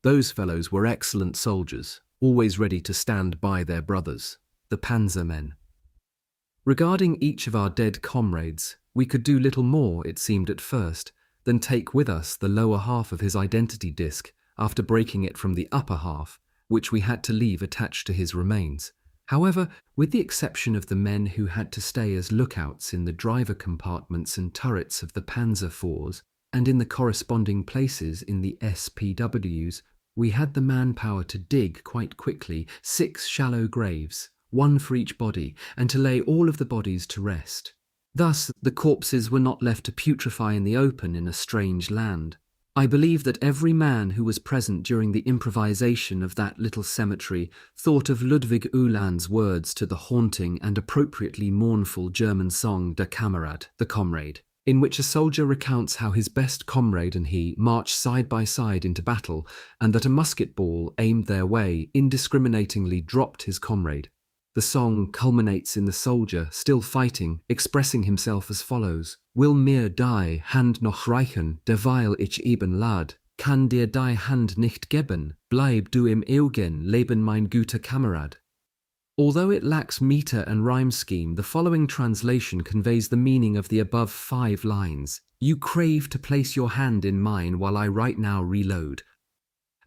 Those fellows were excellent soldiers, always ready to stand by their brothers, the Panzer men. Regarding each of our dead comrades, we could do little more, it seemed at first, than take with us the lower half of his identity disc after breaking it from the upper half, which we had to leave attached to his remains. However, with the exception of the men who had to stay as lookouts in the driver compartments and turrets of the Panzer IVs, and in the corresponding places in the SPWs, we had the manpower to dig quite quickly 6 shallow graves, 1 for each body, and to lay all of the bodies to rest. Thus, the corpses were not left to putrefy in the open in a strange land. I believe that every man who was present during the improvisation of that little cemetery thought of Ludwig Uhland's words to the haunting and appropriately mournful German song Der Kamerad, the Comrade, in which a soldier recounts how his best comrade and he marched side by side into battle, and that a musket ball aimed their way indiscriminatingly dropped his comrade. The song culminates in the soldier, still fighting, expressing himself as follows: Will mir die Hand noch reichen, derweil ich eben lad, kann dir die Hand nicht geben, bleib du im ewigen Leben mein guter Kamerad. Although it lacks meter and rhyme scheme, the following translation conveys the meaning of the above 5 lines. You crave to place your hand in mine while I right now reload.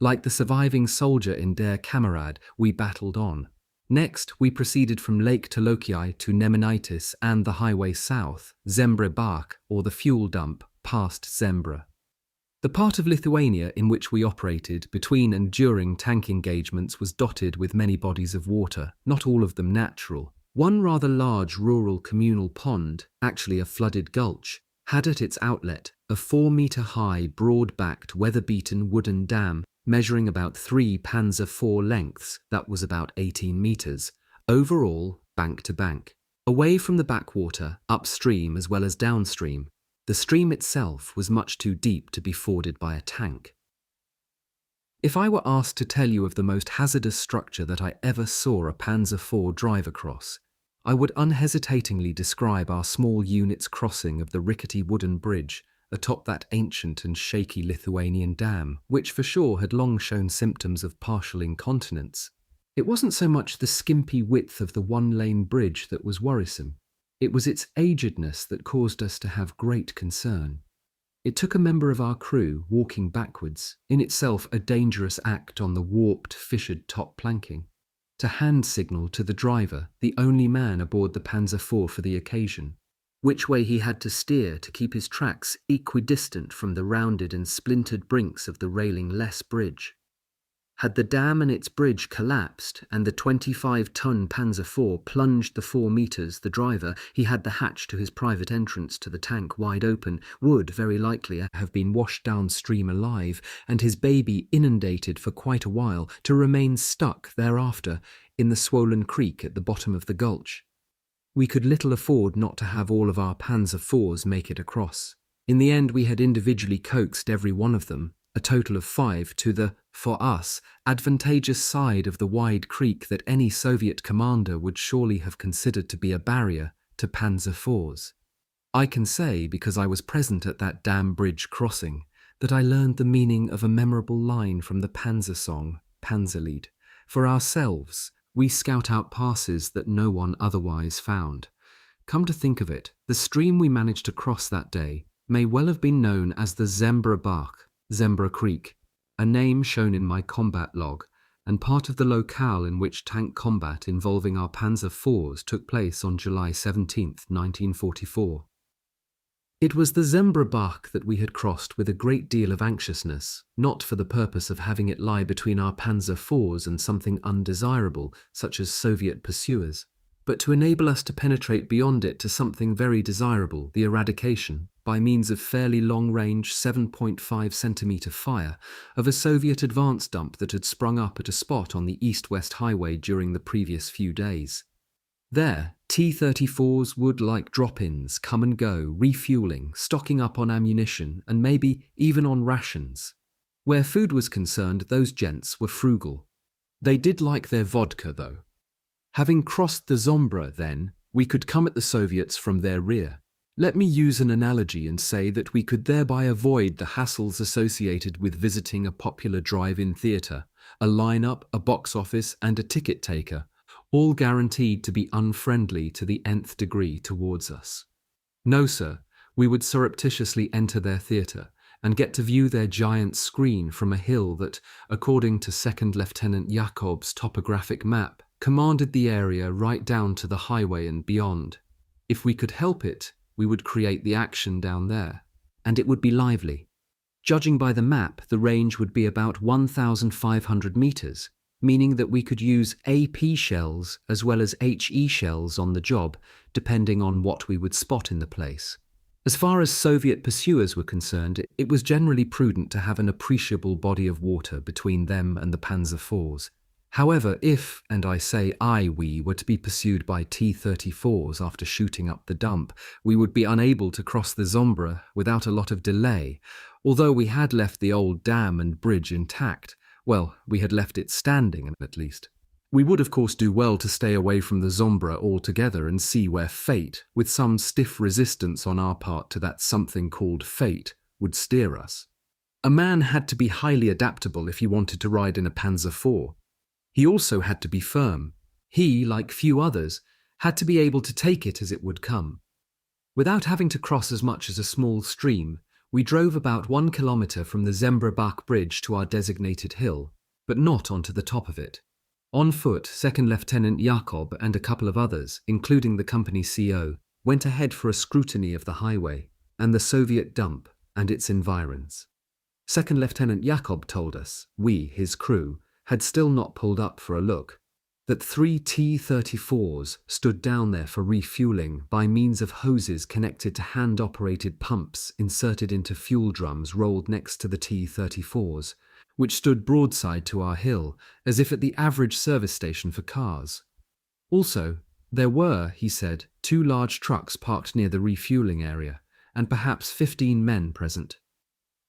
Like the surviving soldier in Der Kamerad, we battled on. Next, we proceeded from Lake WWII to Nemunitis and the highway south, Zembre Bach, or the fuel dump, past Zembre. The part of Lithuania in which we operated between and during tank engagements was dotted with many bodies of water, not all of them natural. One rather large rural communal pond, actually a flooded gulch, had at its outlet a 4-metre-high, broad-backed, weather-beaten wooden dam measuring about 3 Panzer IV lengths, that was about 18 metres, overall bank to bank. Away from the backwater, upstream as well as downstream, the stream itself was much too deep to be forded by a tank. If I were asked to tell you of the most hazardous structure that I ever saw a Panzer IV drive across, I would unhesitatingly describe our small unit's crossing of the rickety wooden bridge atop that ancient and shaky Lithuanian dam, which for sure had long shown symptoms of partial incontinence. It wasn't so much the skimpy width of the one-lane bridge that was worrisome. It was its agedness that caused us to have great concern. It took a member of our crew walking backwards, in itself a dangerous act on the warped, fissured top planking, to hand signal to the driver, the only man aboard the Panzer IV for the occasion, which way he had to steer to keep his tracks equidistant from the rounded and splintered brinks of the railing-less bridge. Had the dam and its bridge collapsed and the 25-ton Panzer IV plunged the 4 meters, the driver, he had the hatch to his private entrance to the tank wide open, would very likely have been washed downstream alive and his baby inundated for quite a while, to remain stuck thereafter in the swollen creek at the bottom of the gulch. We could little afford not to have all of our Panzer IVs make it across. In the end we had individually coaxed every one of them, a total of 5, to the, for us, advantageous side of the wide creek that any Soviet commander would surely have considered to be a barrier to Panzer IVs. I can say, because I was present at that dam bridge crossing, that I learned the meaning of a memorable line from the Panzer song, Panzerlied. For ourselves, we scout out passes that no one otherwise found. Come to think of it, the stream we managed to cross that day may well have been known as the Zembra Bach, Zembra Creek, a name shown in my combat log, and part of the locale in which tank combat involving our Panzer IVs took place on July 17, 1944. It was the Zembra Bach that we had crossed with a great deal of anxiousness, not for the purpose of having it lie between our Panzer IVs and something undesirable, such as Soviet pursuers, but to enable us to penetrate beyond it to something very desirable, the eradication, by means of fairly long-range 7.5 centimeter fire, of a Soviet advance dump that had sprung up at a spot on the east-west highway during the previous few days. There, T-34s would, like drop-ins, come and go, refueling, stocking up on ammunition, and maybe even on rations. Where food was concerned, those gents were frugal. They did like their vodka, though. Having crossed the Zombra, then, we could come at the Soviets from their rear. Let me use an analogy and say that we could thereby avoid the hassles associated with visiting a popular drive-in theatre, a line-up, a box office, and a ticket taker, all guaranteed to be unfriendly to the nth degree towards us. No, sir, we would surreptitiously enter their theatre and get to view their giant screen from a hill that, according to Second Lieutenant Jakob's topographic map, commanded the area right down to the highway and beyond. If we could help it, we would create the action down there, and it would be lively. Judging by the map, the range would be about 1,500 meters, meaning that we could use AP shells as well as HE shells on the job, depending on what we would spot in the place. As far as Soviet pursuers were concerned, it was generally prudent to have an appreciable body of water between them and the Panzer IVs. However, if, and I say we were to be pursued by T-34s after shooting up the dump, we would be unable to cross the Zombra without a lot of delay. Although we had left the old dam and bridge intact, well, we had left it standing at least. We would of course do well to stay away from the Zombra altogether and see where fate, with some stiff resistance on our part to that something called fate, would steer us. A man had to be highly adaptable if he wanted to ride in a Panzer IV. He also had to be firm. He, like few others, had to be able to take it as it would come. Without having to cross as much as a small stream, we drove about 1 kilometer from the Zembrabach bridge to our designated hill, but not onto the top of it. On foot, Second Lieutenant Jakob and a couple of others, including the company CO, went ahead for a scrutiny of the highway and the Soviet dump and its environs. Second Lieutenant Jakob told us, we, his crew, had still not pulled up for a look, that 3 T-34s stood down there for refueling by means of hoses connected to hand-operated pumps inserted into fuel drums rolled next to the T-34s, which stood broadside to our hill, as if at the average service station for cars. Also, there were, he said, 2 large trucks parked near the refueling area, and perhaps 15 men present.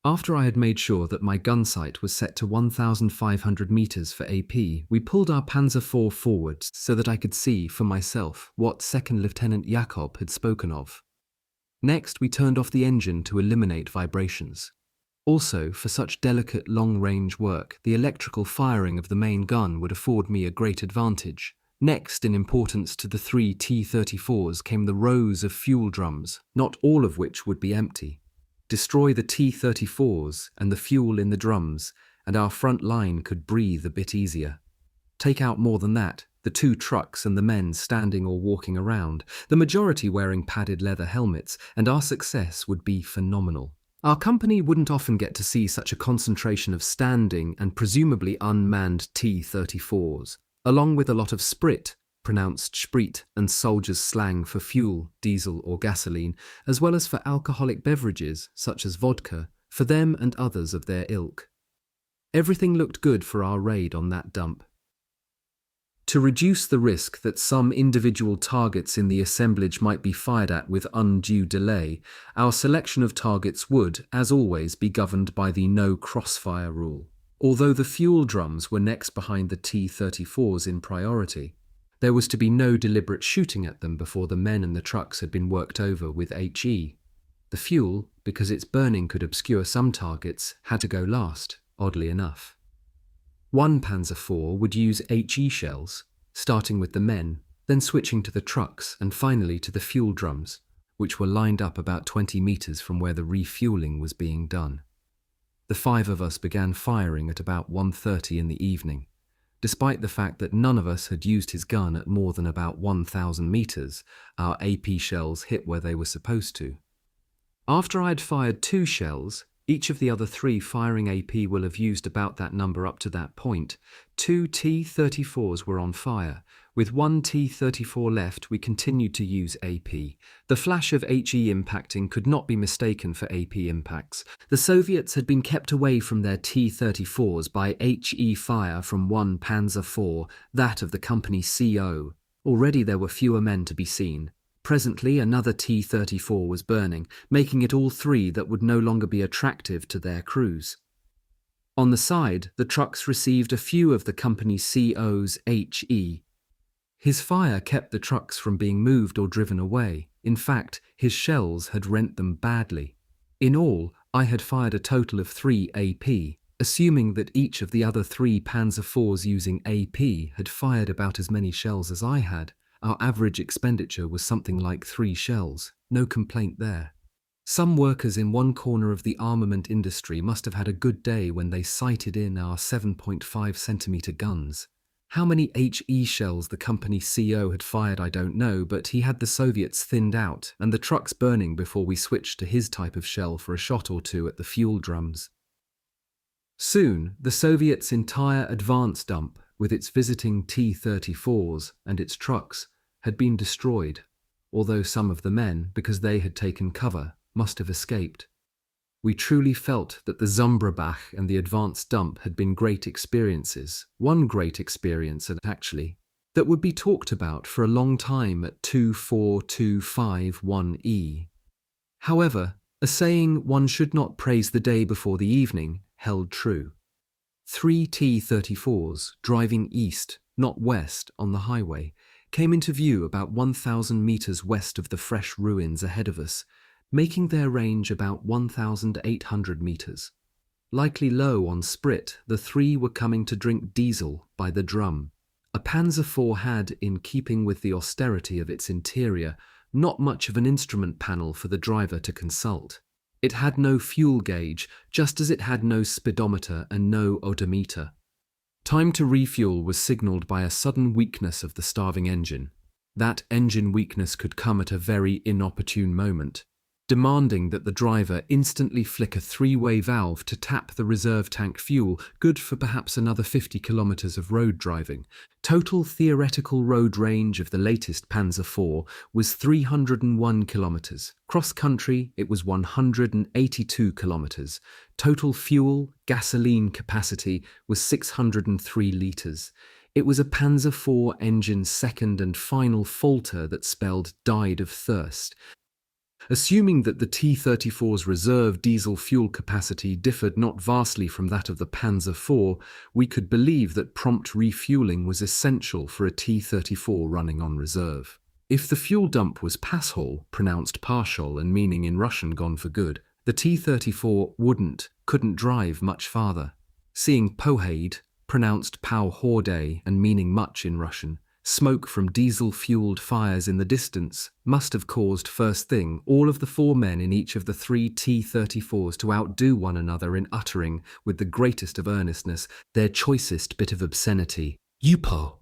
After I had made sure that my gun sight was set to 1,500 meters for AP, we pulled our Panzer IV forward so that I could see for myself what Second Lieutenant Jakob had spoken of. Next, we turned off the engine to eliminate vibrations. Also, for such delicate long-range work, the electrical firing of the main gun would afford me a great advantage. Next in importance to the 3 T-34s came the rows of fuel drums, not all of which would be empty. Destroy the T-34s and the fuel in the drums, and our front line could breathe a bit easier. Take out more than that, the 2 trucks and the men standing or walking around, the majority wearing padded leather helmets, and our success would be phenomenal. Our company wouldn't often get to see such a concentration of standing and presumably unmanned T-34s, along with a lot of sprit, pronounced sprit, and soldiers' slang for fuel, diesel or gasoline, as well as for alcoholic beverages such as vodka, for them and others of their ilk. Everything looked good for our raid on that dump. To reduce the risk that some individual targets in the assemblage might be fired at with undue delay, our selection of targets would, as always, be governed by the no crossfire rule. Although the fuel drums were next behind the T-34s in priority, there was to be no deliberate shooting at them before the men and the trucks had been worked over with HE. The fuel, because its burning could obscure some targets, had to go last, oddly enough. One Panzer IV would use HE shells, starting with the men, then switching to the trucks and finally to the fuel drums, which were lined up about 20 meters from where the refueling was being done. The 5 of us began firing at about 1:30 in the evening. Despite the fact that none of us had used his gun at more than about 1,000 meters, our AP shells hit where they were supposed to. After I had fired 2 shells, each of the other 3 firing AP will have used about that number up to that point. 2 T-34s were on fire. With 1 T-34 left, we continued to use AP. The flash of HE impacting could not be mistaken for AP impacts. The Soviets had been kept away from their T-34s by HE fire from 1 Panzer IV, that of the company CO. Already there were fewer men to be seen. Presently, another T-34 was burning, making it all 3 that would no longer be attractive to their crews. On the side, the trucks received a few of the company CO's HE. His fire kept the trucks from being moved or driven away. In fact, his shells had rent them badly. In all, I had fired a total of 3 AP, assuming that each of the other 3 Panzer IVs using AP had fired about as many shells as I had. Our average expenditure was something like 3 shells, no complaint there. Some workers in one corner of the armament industry must have had a good day when they sighted in our 7.5 centimeter guns. How many HE shells the company CO had fired I don't know, but he had the Soviets thinned out and the trucks burning before we switched to his type of shell for a shot or 2 at the fuel drums. Soon, the Soviets' entire advance dump, with its visiting T-34s and its trucks, had been destroyed, although some of the men, because they had taken cover, must have escaped. We truly felt that the Zumbrabach and the advance dump had been great experiences, one great experience, actually, that would be talked about for a long time at 24251E. However, a saying "one should not praise the day before the evening" held true. 3 T-34s, driving east, not west, on the highway, came into view about 1,000 meters west of the fresh ruins ahead of us, making their range about 1,800 meters. Likely low on sprit, the 3 were coming to drink diesel by the drum. A Panzer IV had, in keeping with the austerity of its interior, not much of an instrument panel for the driver to consult. It had no fuel gauge, just as it had no speedometer and no odometer. Time to refuel was signalled by a sudden weakness of the starving engine. That engine weakness could come at a very inopportune moment, demanding that the driver instantly flick a 3-way valve to tap the reserve tank fuel, good for perhaps another 50 kilometers of road driving. Total theoretical road range of the latest Panzer IV was 301 kilometers. Cross-country, it was 182 kilometers. Total fuel, gasoline capacity was 603 liters. It was a Panzer IV engine's second and final falter that spelled died of thirst. Assuming that the T-34's reserve diesel fuel capacity differed not vastly from that of the Panzer IV, we could believe that prompt refueling was essential for a T-34 running on reserve. If the fuel dump was passhol, pronounced partial and meaning in Russian gone for good, the T-34 couldn't drive much farther. Seeing pohaid, pronounced pow horde and meaning much in Russian, smoke from diesel-fueled fires in the distance must have caused first thing all of the 4 men in each of the 3 T-34s to outdo one another in uttering, with the greatest of earnestness, their choicest bit of obscenity, "Yupo."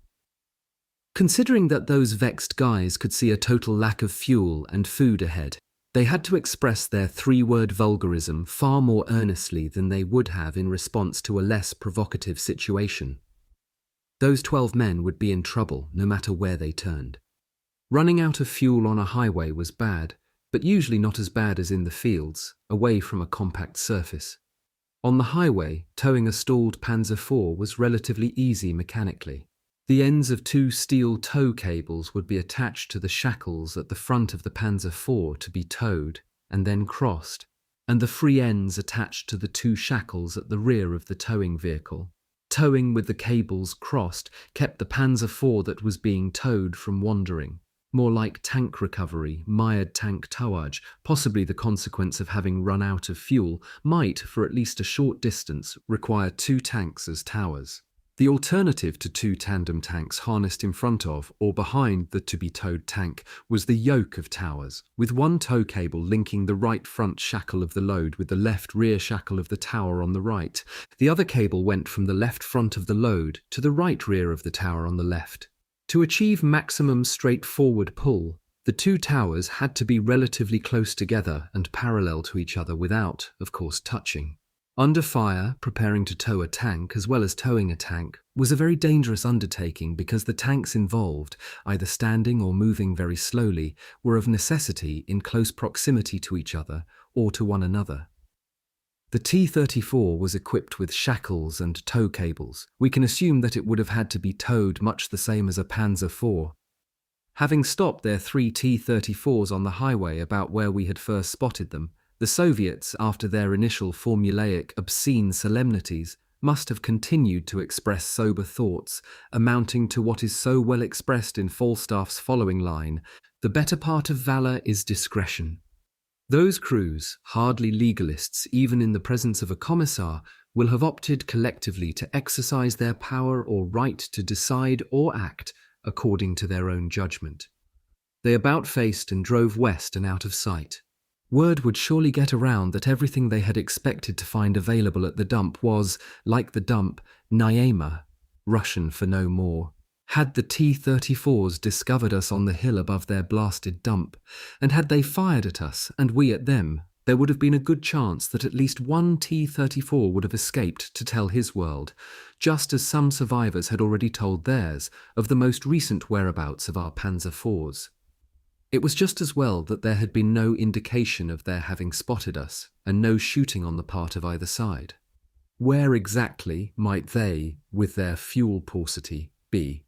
Considering that those vexed guys could see a total lack of fuel and food ahead, they had to express their 3-word vulgarism far more earnestly than they would have in response to a less provocative situation. Those 12 men would be in trouble no matter where they turned. Running out of fuel on a highway was bad, but usually not as bad as in the fields, away from a compact surface. On the highway, towing a stalled Panzer IV was relatively easy mechanically. The ends of 2 steel tow cables would be attached to the shackles at the front of the Panzer IV to be towed and then crossed, and the free ends attached to the 2 shackles at the rear of the towing vehicle. Towing with the cables crossed kept the Panzer IV that was being towed from wandering. More like tank recovery, mired tank towage, possibly the consequence of having run out of fuel, might, for at least a short distance, require 2 tanks as towers. The alternative to 2 tandem tanks harnessed in front of or behind the to-be-towed tank was the yoke of towers, with 1 tow cable linking the right front shackle of the load with the left rear shackle of the tower on the right. The other cable went from the left front of the load to the right rear of the tower on the left. To achieve maximum straightforward pull, the 2 towers had to be relatively close together and parallel to each other without, of course, touching. Under fire, preparing to tow a tank as well as towing a tank was a very dangerous undertaking because the tanks involved, either standing or moving very slowly, were of necessity in close proximity to each other or to one another. The T-34 was equipped with shackles and tow cables. We can assume that it would have had to be towed much the same as a Panzer IV. Having stopped their 3 T-34s on the highway about where we had first spotted them, the Soviets, after their initial formulaic, obscene solemnities, must have continued to express sober thoughts, amounting to what is so well expressed in Falstaff's following line, "The better part of valour is discretion." Those crews, hardly legalists even in the presence of a commissar, will have opted collectively to exercise their power or right to decide or act according to their own judgment. They about-faced and drove west and out of sight. Word would surely get around that everything they had expected to find available at the dump was, like the dump, Nyema, Russian for no more. Had the T-34s discovered us on the hill above their blasted dump, and had they fired at us and we at them, there would have been a good chance that at least 1 T-34 would have escaped to tell his world, just as some survivors had already told theirs of the most recent whereabouts of our Panzer IVs. It was just as well that there had been no indication of their having spotted us, and no shooting on the part of either side. Where exactly might they, with their fuel paucity, be?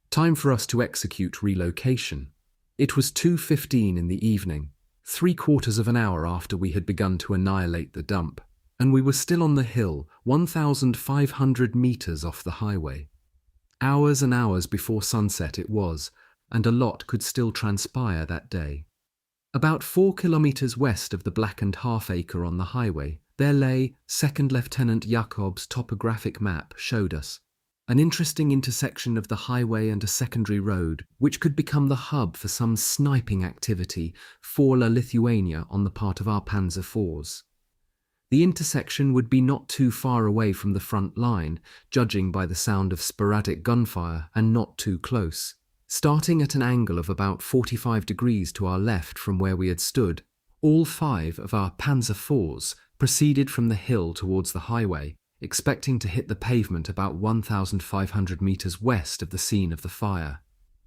Time for us to execute relocation. It was 2:15 in the evening, 3/4 of an hour after we had begun to annihilate the dump, and we were still on the hill, 1,500 meters off the highway. Hours and hours before sunset it was, and a lot could still transpire that day. About 4 kilometers west of the blackened half-acre on the highway, there lay, Second Lieutenant Jakob's topographic map showed us, an interesting intersection of the highway and a secondary road, which could become the hub for some sniping activity for La Lithuania on the part of our Panzer IVs. The intersection would be not too far away from the front line, judging by the sound of sporadic gunfire, and not too close. Starting at an angle of about 45 degrees to our left from where we had stood, all 5 of our Panzer IVs proceeded from the hill towards the highway, expecting to hit the pavement about 1,500 meters west of the scene of the fire.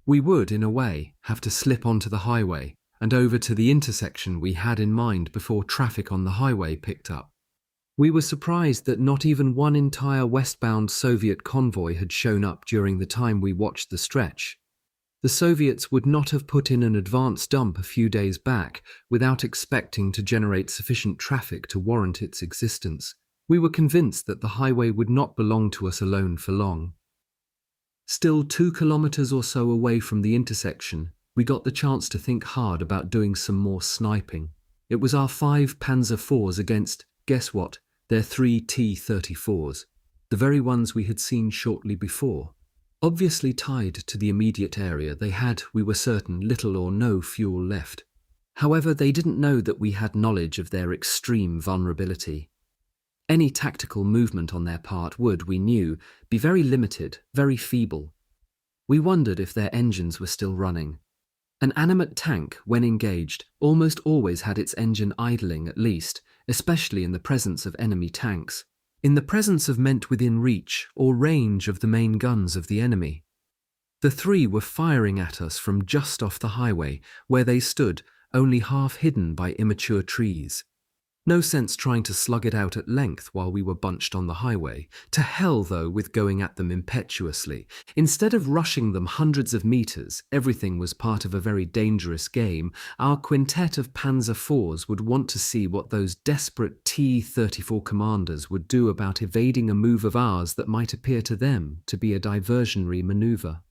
We would, in a way, have to slip onto the highway and over to the intersection we had in mind before traffic on the highway picked up. We were surprised that not even one entire westbound Soviet convoy had shown up during the time we watched the stretch. The Soviets would not have put in an advance dump a few days back without expecting to generate sufficient traffic to warrant its existence. We were convinced that the highway would not belong to us alone for long. Still 2 kilometers or so away from the intersection, we got the chance to think hard about doing some more sniping. It was our 5 Panzer IVs against, guess what, their 3 T-34s, the very ones we had seen shortly before. Obviously tied to the immediate area, they had, we were certain, little or no fuel left. However, they didn't know that we had knowledge of their extreme vulnerability. Any tactical movement on their part would, we knew, be very limited, very feeble. We wondered if their engines were still running. An animate tank, when engaged, almost always had its engine idling at least, especially in the presence of enemy tanks. In the presence of men within reach or range of the main guns of the enemy. The 3 were firing at us from just off the highway, where they stood, only half hidden by immature trees. No sense trying to slug it out at length while we were bunched on the highway. To hell, though, with going at them impetuously. Instead of rushing them hundreds of meters, everything was part of a very dangerous game. Our quintet of Panzer IVs would want to see what those desperate T-34 commanders would do about evading a move of ours that might appear to them to be a diversionary maneuver.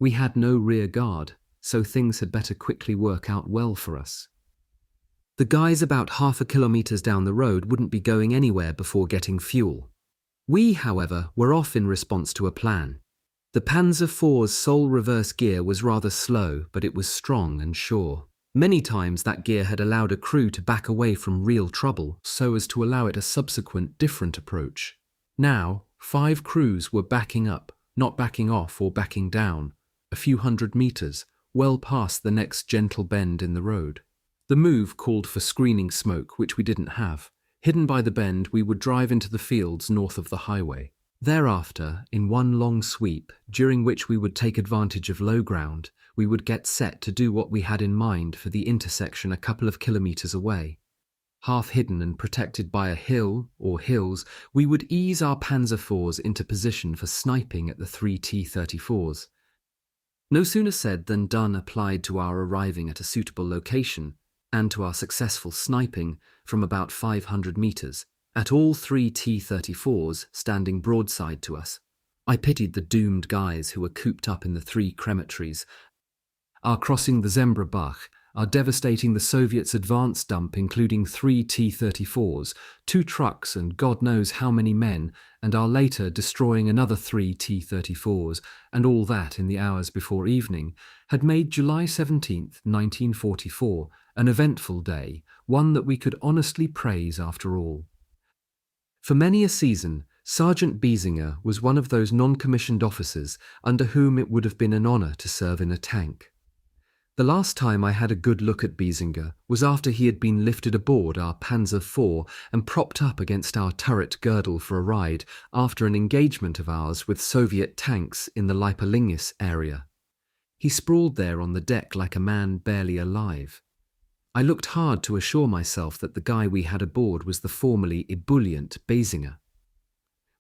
We had no rear guard, so things had better quickly work out well for us. The guys about half a kilometre down the road wouldn't be going anywhere before getting fuel. We, however, were off in response to a plan. The Panzer IV's sole reverse gear was rather slow, but it was strong and sure. Many times that gear had allowed a crew to back away from real trouble so as to allow it a subsequent different approach. Now, 5 crews were backing up, not backing off or backing down, a few hundred metres, well past the next gentle bend in the road. The move called for screening smoke, which we didn't have. Hidden by the bend, we would drive into the fields north of the highway. Thereafter, in one long sweep, during which we would take advantage of low ground, we would get set to do what we had in mind for the intersection a couple of kilometres away. Half hidden and protected by a hill, or hills, we would ease our Panzer IVs into position for sniping at the 3 T-34s. No sooner said than done applied to our arriving at a suitable location, and to our successful sniping from about 500 metres, at all 3 T-34s standing broadside to us. I pitied the doomed guys who were cooped up in the 3 crematories. Our crossing the Zembra Bach, our devastating the Soviets' advance dump including 3 T-34s, 2 trucks and God knows how many men, and our later destroying another 3 T-34s, and all that in the hours before evening, had made July 17th, 1944, an eventful day, one that we could honestly praise after all. For many a season, Sergeant Biesinger was one of those non-commissioned officers under whom it would have been an honour to serve in a tank. The last time I had a good look at Biesinger was after he had been lifted aboard our Panzer IV and propped up against our turret girdle for a ride after an engagement of ours with Soviet tanks in the Lipa-Lingis area. He sprawled there on the deck like a man barely alive. I looked hard to assure myself that the guy we had aboard was the formerly ebullient Biesinger.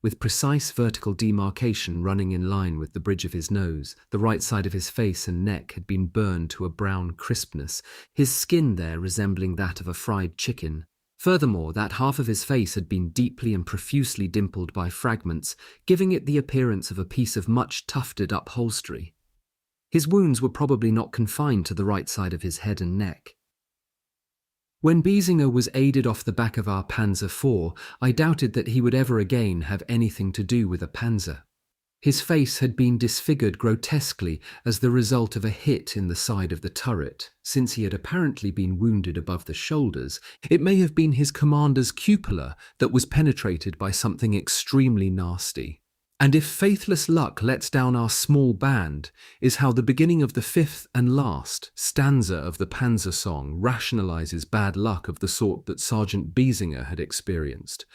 With precise vertical demarcation running in line with the bridge of his nose, the right side of his face and neck had been burned to a brown crispness, his skin there resembling that of a fried chicken. Furthermore, that half of his face had been deeply and profusely dimpled by fragments, giving it the appearance of a piece of much tufted upholstery. His wounds were probably not confined to the right side of his head and neck. When Biesinger was aided off the back of our Panzer IV, I doubted that he would ever again have anything to do with a panzer. His face had been disfigured grotesquely as the result of a hit in the side of the turret. Since he had apparently been wounded above the shoulders, it may have been his commander's cupola that was penetrated by something extremely nasty. And if faithless luck lets down our small band, is how the beginning of the 5th and last stanza of the Panzer song rationalizes bad luck of the sort that Sergeant Biesinger had experienced.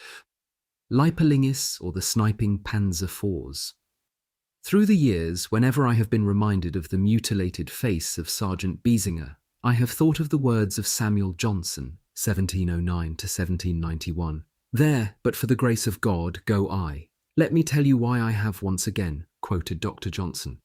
Lipa-Lingis or the sniping Panzer IVs. Through the years, whenever I have been reminded of the mutilated face of Sergeant Biesinger, I have thought of the words of Samuel Johnson, 1709 to 1791. There, but for the grace of God, go I. Let me tell you why I have once again, quoted Dr. Johnson.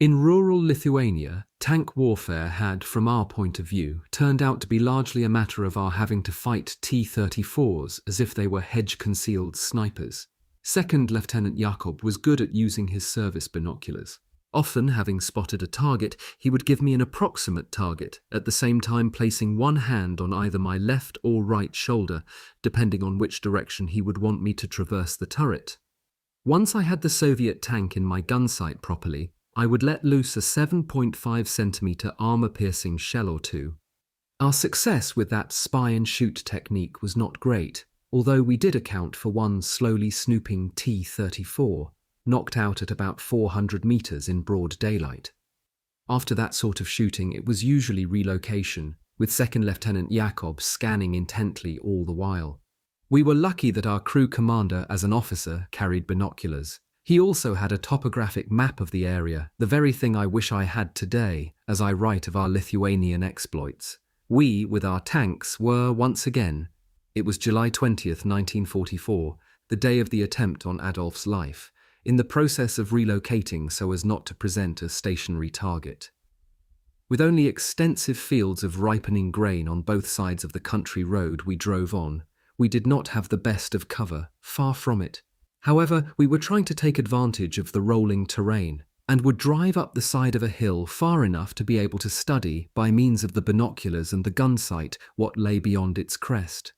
In rural Lithuania, tank warfare had, from our point of view, turned out to be largely a matter of our having to fight T-34s as if they were hedge-concealed snipers. Second Lieutenant Jakob was good at using his service binoculars. Often, having spotted a target, he would give me an approximate target, at the same time placing one hand on either my left or right shoulder, depending on which direction he would want me to traverse the turret. Once I had the Soviet tank in my gun sight properly, I would let loose a 7.5 centimeter armor-piercing shell or two. Our success with that spy-and-shoot technique was not great, although we did account for one slowly snooping T-34, knocked out at about 400 meters in broad daylight. After that sort of shooting, it was usually relocation, with Second Lieutenant Jakob scanning intently all the while. We were lucky that our crew commander, as an officer, carried binoculars. He also had a topographic map of the area, the very thing I wish I had today, as I write of our Lithuanian exploits. We, with our tanks, were, once again, it was July 20th, 1944, the day of the attempt on Adolf's life, in the process of relocating so as not to present a stationary target. With only extensive fields of ripening grain on both sides of the country road we drove on, we did not have the best of cover, far from it. However, we were trying to take advantage of the rolling terrain, and would drive up the side of a hill far enough to be able to study, by means of the binoculars and the gun sight, what lay beyond its crest.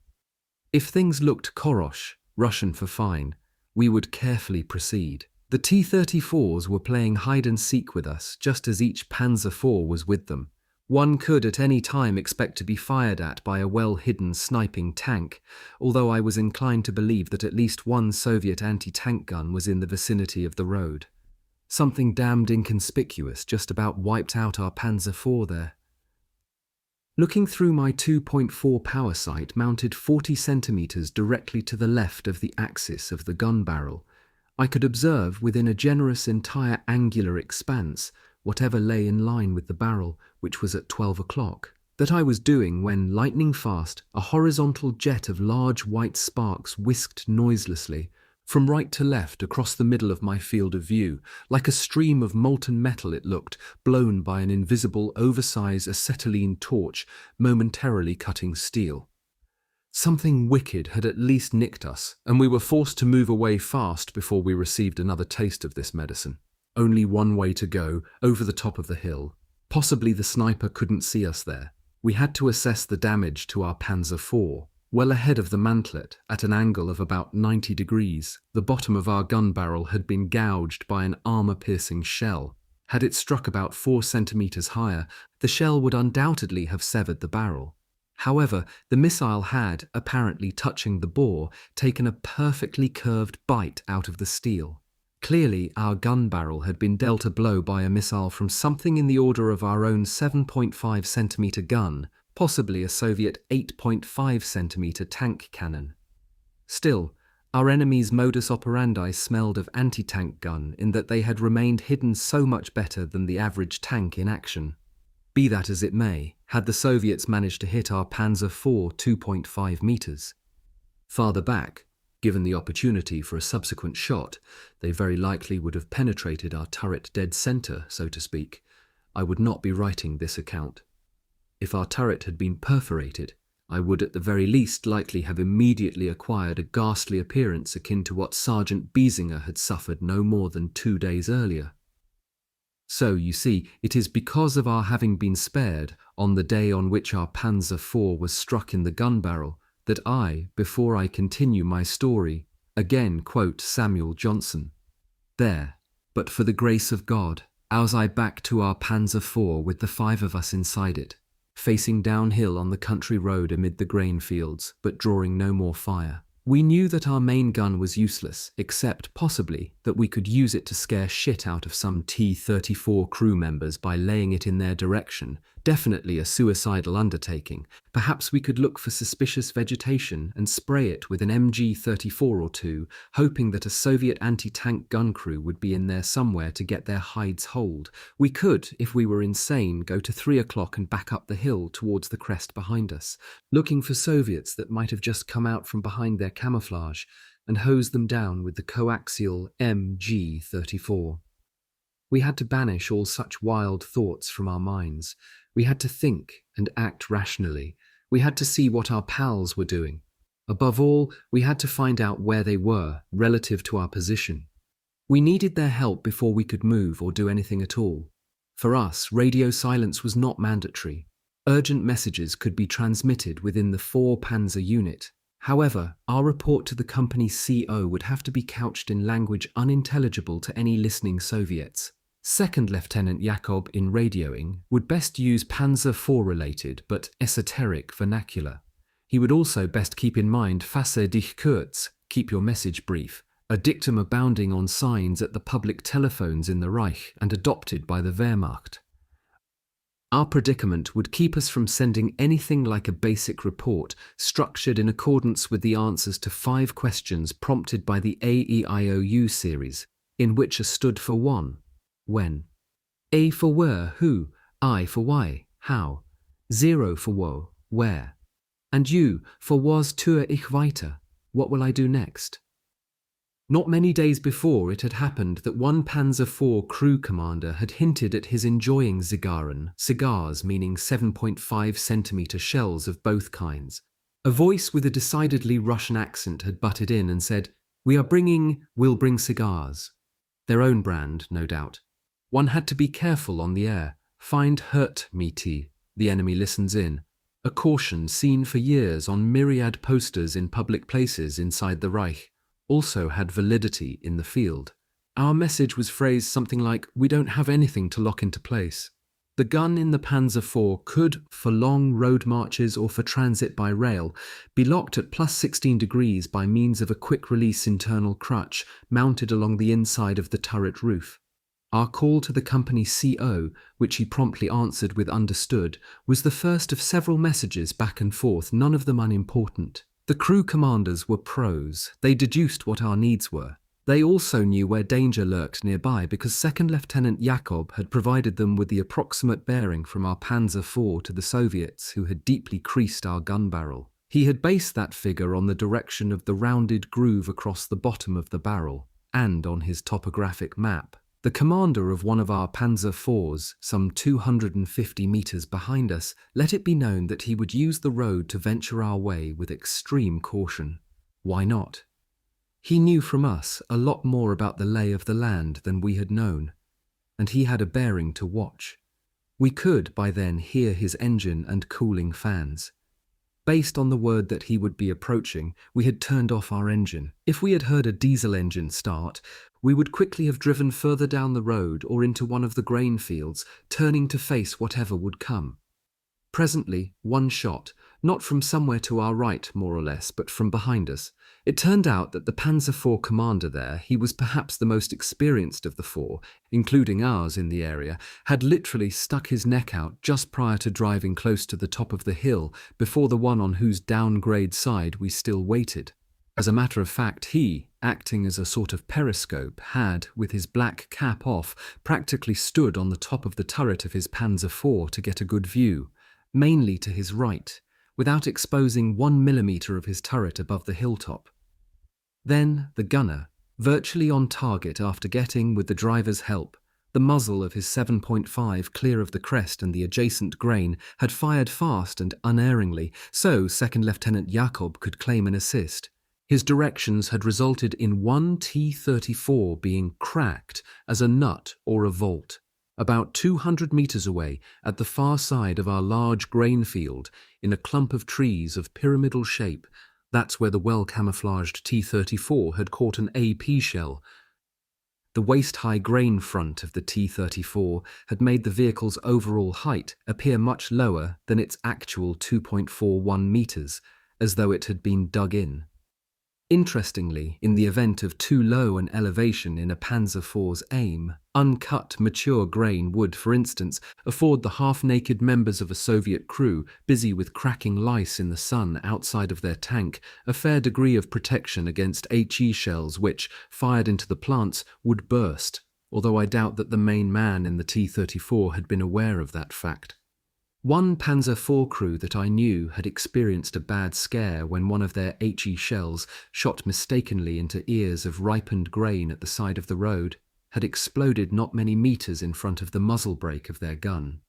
If things looked Korosh, Russian for fine, we would carefully proceed. The T-34s were playing hide-and-seek with us, just as each Panzer IV was with them. One could at any time expect to be fired at by a well-hidden sniping tank, although I was inclined to believe that at least one Soviet anti-tank gun was in the vicinity of the road. Something damned inconspicuous just about wiped out our Panzer IV there. Looking through my 2.4 power sight mounted 40 centimeters directly to the left of the axis of the gun barrel, I could observe within a generous entire angular expanse whatever lay in line with the barrel, which was at 12 o'clock, that I was doing when, lightning fast, a horizontal jet of large white sparks whisked noiselessly from right to left across the middle of my field of view. Like a stream of molten metal it looked, blown by an invisible, oversized acetylene torch momentarily cutting steel. Something wicked had at least nicked us, and we were forced to move away fast before we received another taste of this medicine. Only one way to go, over the top of the hill. Possibly the sniper couldn't see us there. We had to assess the damage to our Panzer IV. Well ahead of the mantlet, at an angle of about 90 degrees, the bottom of our gun barrel had been gouged by an armor-piercing shell. Had it struck about 4 centimeters higher, the shell would undoubtedly have severed the barrel. However, the missile had, apparently touching the bore, taken a perfectly curved bite out of the steel. Clearly, our gun barrel had been dealt a blow by a missile from something in the order of our own 7.5 centimeter gun, possibly a Soviet 8.5 centimeter tank cannon. Still, our enemy's modus operandi smelled of anti-tank gun in that they had remained hidden so much better than the average tank in action. Be that as it may, had the Soviets managed to hit our Panzer IV 2.5 meters. Farther back, given the opportunity for a subsequent shot, they very likely would have penetrated our turret dead center, so to speak. I would not be writing this account. If our turret had been perforated, I would at the very least likely have immediately acquired a ghastly appearance akin to what Sergeant Biesinger had suffered no more than 2 days earlier. So, you see, it is because of our having been spared, on the day on which our Panzer IV was struck in the gun barrel, that I, before I continue my story, again quote Samuel Johnson. There, but for the grace of God, as I back to our Panzer IV with the 5 of us inside it, facing downhill on the country road amid the grain fields, but drawing no more fire. We knew that our main gun was useless, except, possibly, that we could use it to scare shit out of some T-34 crew members by laying it in their direction. Definitely a suicidal undertaking. Perhaps we could look for suspicious vegetation and spray it with an MG-34 or two, hoping that a Soviet anti-tank gun crew would be in there somewhere to get their hides holed. We could, if we were insane, go to 3 o'clock and back up the hill towards the crest behind us, looking for Soviets that might have just come out from behind their camouflage, and hose them down with the coaxial MG-34. We had to banish all such wild thoughts from our minds. We had to think and act rationally. We had to see what our pals were doing. Above all, we had to find out where they were relative to our position. We needed their help before we could move or do anything at all. For us, radio silence was not mandatory. Urgent messages could be transmitted within the 4 Panzer unit. However, our report to the company's CO would have to be couched in language unintelligible to any listening Soviets. Second Lieutenant Jakob, in radioing, would best use Panzer IV-related but esoteric vernacular. He would also best keep in mind Fasse dich kurz, keep your message brief, a dictum abounding on signs at the public telephones in the Reich and adopted by the Wehrmacht. Our predicament would keep us from sending anything like a basic report structured in accordance with the answers to 5 questions prompted by the AEIOU series, in which A stood for one, when, A for where, who, I for why, how, 0 for wo, where, and U for was tue ich weiter, what will I do next? Not many days before, it had happened that one Panzer IV crew commander had hinted at his enjoying Zigarren, cigars meaning 7.5 centimeter shells of both kinds. A voice with a decidedly Russian accent had butted in and said, we'll bring cigars. Their own brand, no doubt. One had to be careful on the air. Find hurt me tea. The enemy listens in. A caution seen for years on myriad posters in public places inside the Reich also had validity in the field. Our message was phrased something like, we don't have anything to lock into place. The gun in the Panzer IV could, for long road marches or for transit by rail, be locked at +16 degrees by means of a quick-release internal crutch mounted along the inside of the turret roof. Our call to the company CO, which he promptly answered with understood, was the first of several messages back and forth, none of them unimportant. The crew commanders were pros. They deduced what our needs were. They also knew where danger lurked nearby because Second Lieutenant Jakob had provided them with the approximate bearing from our Panzer IV to the Soviets, who had deeply creased our gun barrel. He had based that figure on the direction of the rounded groove across the bottom of the barrel, and on his topographic map. The commander of one of our Panzer IVs, some 250 meters behind us, let it be known that he would use the road to venture our way with extreme caution. Why not? He knew from us a lot more about the lay of the land than we had known, and he had a bearing to watch. We could, by then, hear his engine and cooling fans. Based on the word that he would be approaching, we had turned off our engine. If we had heard a diesel engine start, we would quickly have driven further down the road or into one of the grain fields, turning to face whatever would come. Presently, one shot, not from somewhere to our right, more or less, but from behind us. It turned out that the Panzer IV commander there, he was perhaps the most experienced of the 4, including ours in the area, had literally stuck his neck out just prior to driving close to the top of the hill before the one on whose downgrade side we still waited. As a matter of fact, he, acting as a sort of periscope, had, with his black cap off, practically stood on the top of the turret of his Panzer IV to get a good view, mainly to his right, without exposing 1 millimeter of his turret above the hilltop. Then the gunner, virtually on target after getting, with the driver's help, the muzzle of his 7.5 clear of the crest and the adjacent grain, had fired fast and unerringly, so Second Lieutenant Jakob could claim an assist. His directions had resulted in one T-34 being cracked as a nut or a volt. About 200 meters away, at the far side of our large grain field, in a clump of trees of pyramidal shape, that's where the well-camouflaged T-34 had caught an AP shell. The waist-high grain front of the T-34 had made the vehicle's overall height appear much lower than its actual 2.41 meters, as though it had been dug in. Interestingly, in the event of too low an elevation in a Panzer IV's aim, uncut, mature grain would, for instance, afford the half-naked members of a Soviet crew busy with cracking lice in the sun outside of their tank a fair degree of protection against HE shells which, fired into the plants, would burst, although I doubt that the main man in the T-34 had been aware of that fact. One Panzer IV crew that I knew had experienced a bad scare when one of their HE shells shot mistakenly into ears of ripened grain at the side of the road. had exploded not many meters in front of the muzzle brake of their gun.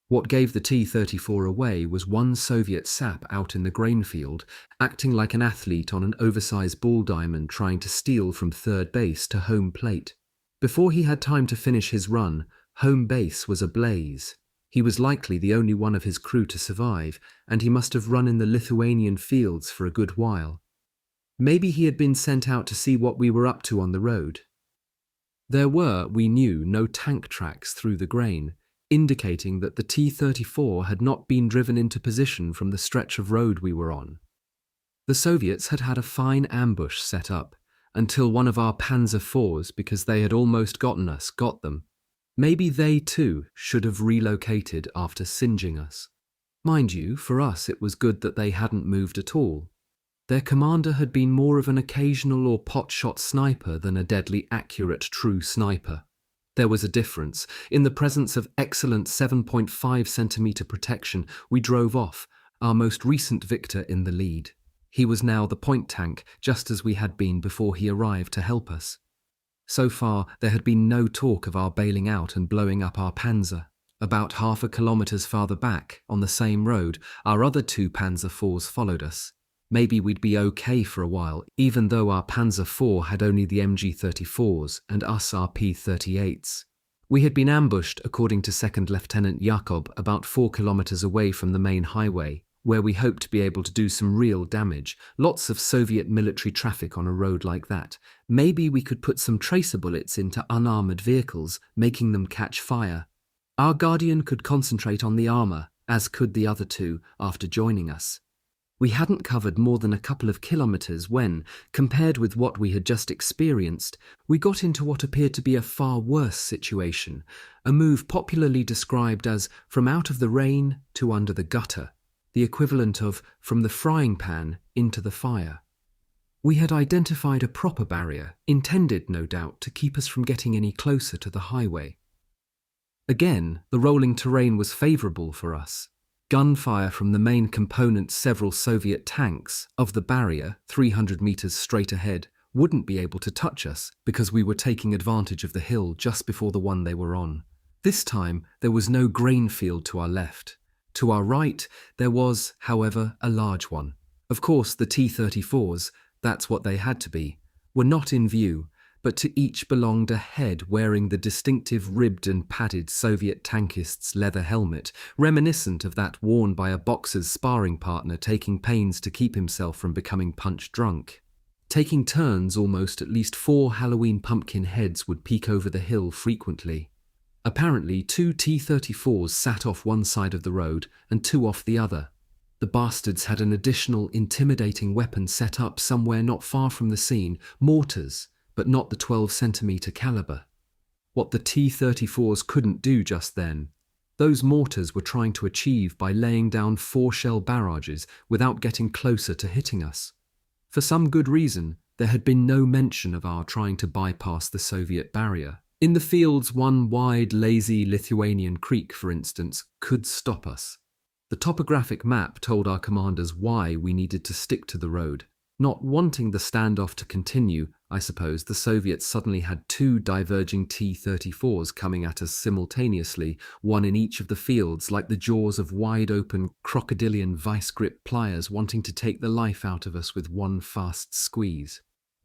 What gave the T-34 away was one Soviet sap out in the grain field, acting like an athlete on an oversized ball diamond trying to steal from third base to home plate. Before he had time to finish his run, home base was ablaze. He was likely the only one of his crew to survive, and he must have run in the Lithuanian fields for a good while. Maybe he had been sent out to see what we were up to on the road. There were, we knew, no tank tracks through the grain, indicating that the T-34 had not been driven into position from the stretch of road we were on. The Soviets had had a fine ambush set up, until one of our Panzer IVs, because they had almost gotten us, got them. Maybe they too should have relocated after singeing us. Mind you, for us it was good that they hadn't moved at all. Their commander had been more of an occasional or pot-shot sniper than a deadly accurate true sniper. There was a difference. In the presence of excellent 7.5 centimeter protection, we drove off, our most recent victor in the lead. He was now the point tank, just as we had been before he arrived to help us. So far, there had been no talk of our bailing out and blowing up our Panzer. About half a kilometre farther back, on the same road, our other two Panzer IVs followed us. Maybe we'd be okay for a while, even though our Panzer IV had only the MG-34s and us our P-38s. We had been ambushed, according to Second Lieutenant Jakob, about 4 kilometres away from the main highway, where we hoped to be able to do some real damage. Lots of Soviet military traffic on a road like that. Maybe we could put some tracer bullets into unarmoured vehicles, making them catch fire. Our Guardian could concentrate on the armour, as could the other two, after joining us. We hadn't covered more than a couple of kilometres when, compared with what we had just experienced, we got into what appeared to be a far worse situation, a move popularly described as from out of the rain to under the gutter, the equivalent of from the frying pan into the fire. We had identified a proper barrier, intended, no doubt, to keep us from getting any closer to the highway. Again, the rolling terrain was favourable for us. Gunfire from the main component's several Soviet tanks of the barrier, 300 metres straight ahead, wouldn't be able to touch us because we were taking advantage of the hill just before the one they were on. This time, there was no grain field to our left. To our right, there was, however, a large one. Of course, the T-34s, that's what they had to be, were not in view, but to each belonged a head wearing the distinctive ribbed and padded Soviet tankist's leather helmet, reminiscent of that worn by a boxer's sparring partner taking pains to keep himself from becoming punch drunk. Taking turns, almost at least 4 Halloween pumpkin heads would peek over the hill frequently. Apparently, 2 T-34s sat off one side of the road and 2 off the other. The bastards had an additional intimidating weapon set up somewhere not far from the scene, mortars, but not the 12-centimetre calibre. What the T-34s couldn't do just then, those mortars were trying to achieve by laying down 4-shell barrages without getting closer to hitting us. For some good reason, there had been no mention of our trying to bypass the Soviet barrier. In the fields, one wide, lazy Lithuanian creek, for instance, could stop us. The topographic map told our commanders why we needed to stick to the road. Not wanting the standoff to continue, I suppose the Soviets suddenly had 2 diverging T-34s coming at us simultaneously, one in each of the fields, like the jaws of wide-open crocodilian vice-grip pliers wanting to take the life out of us with one fast squeeze.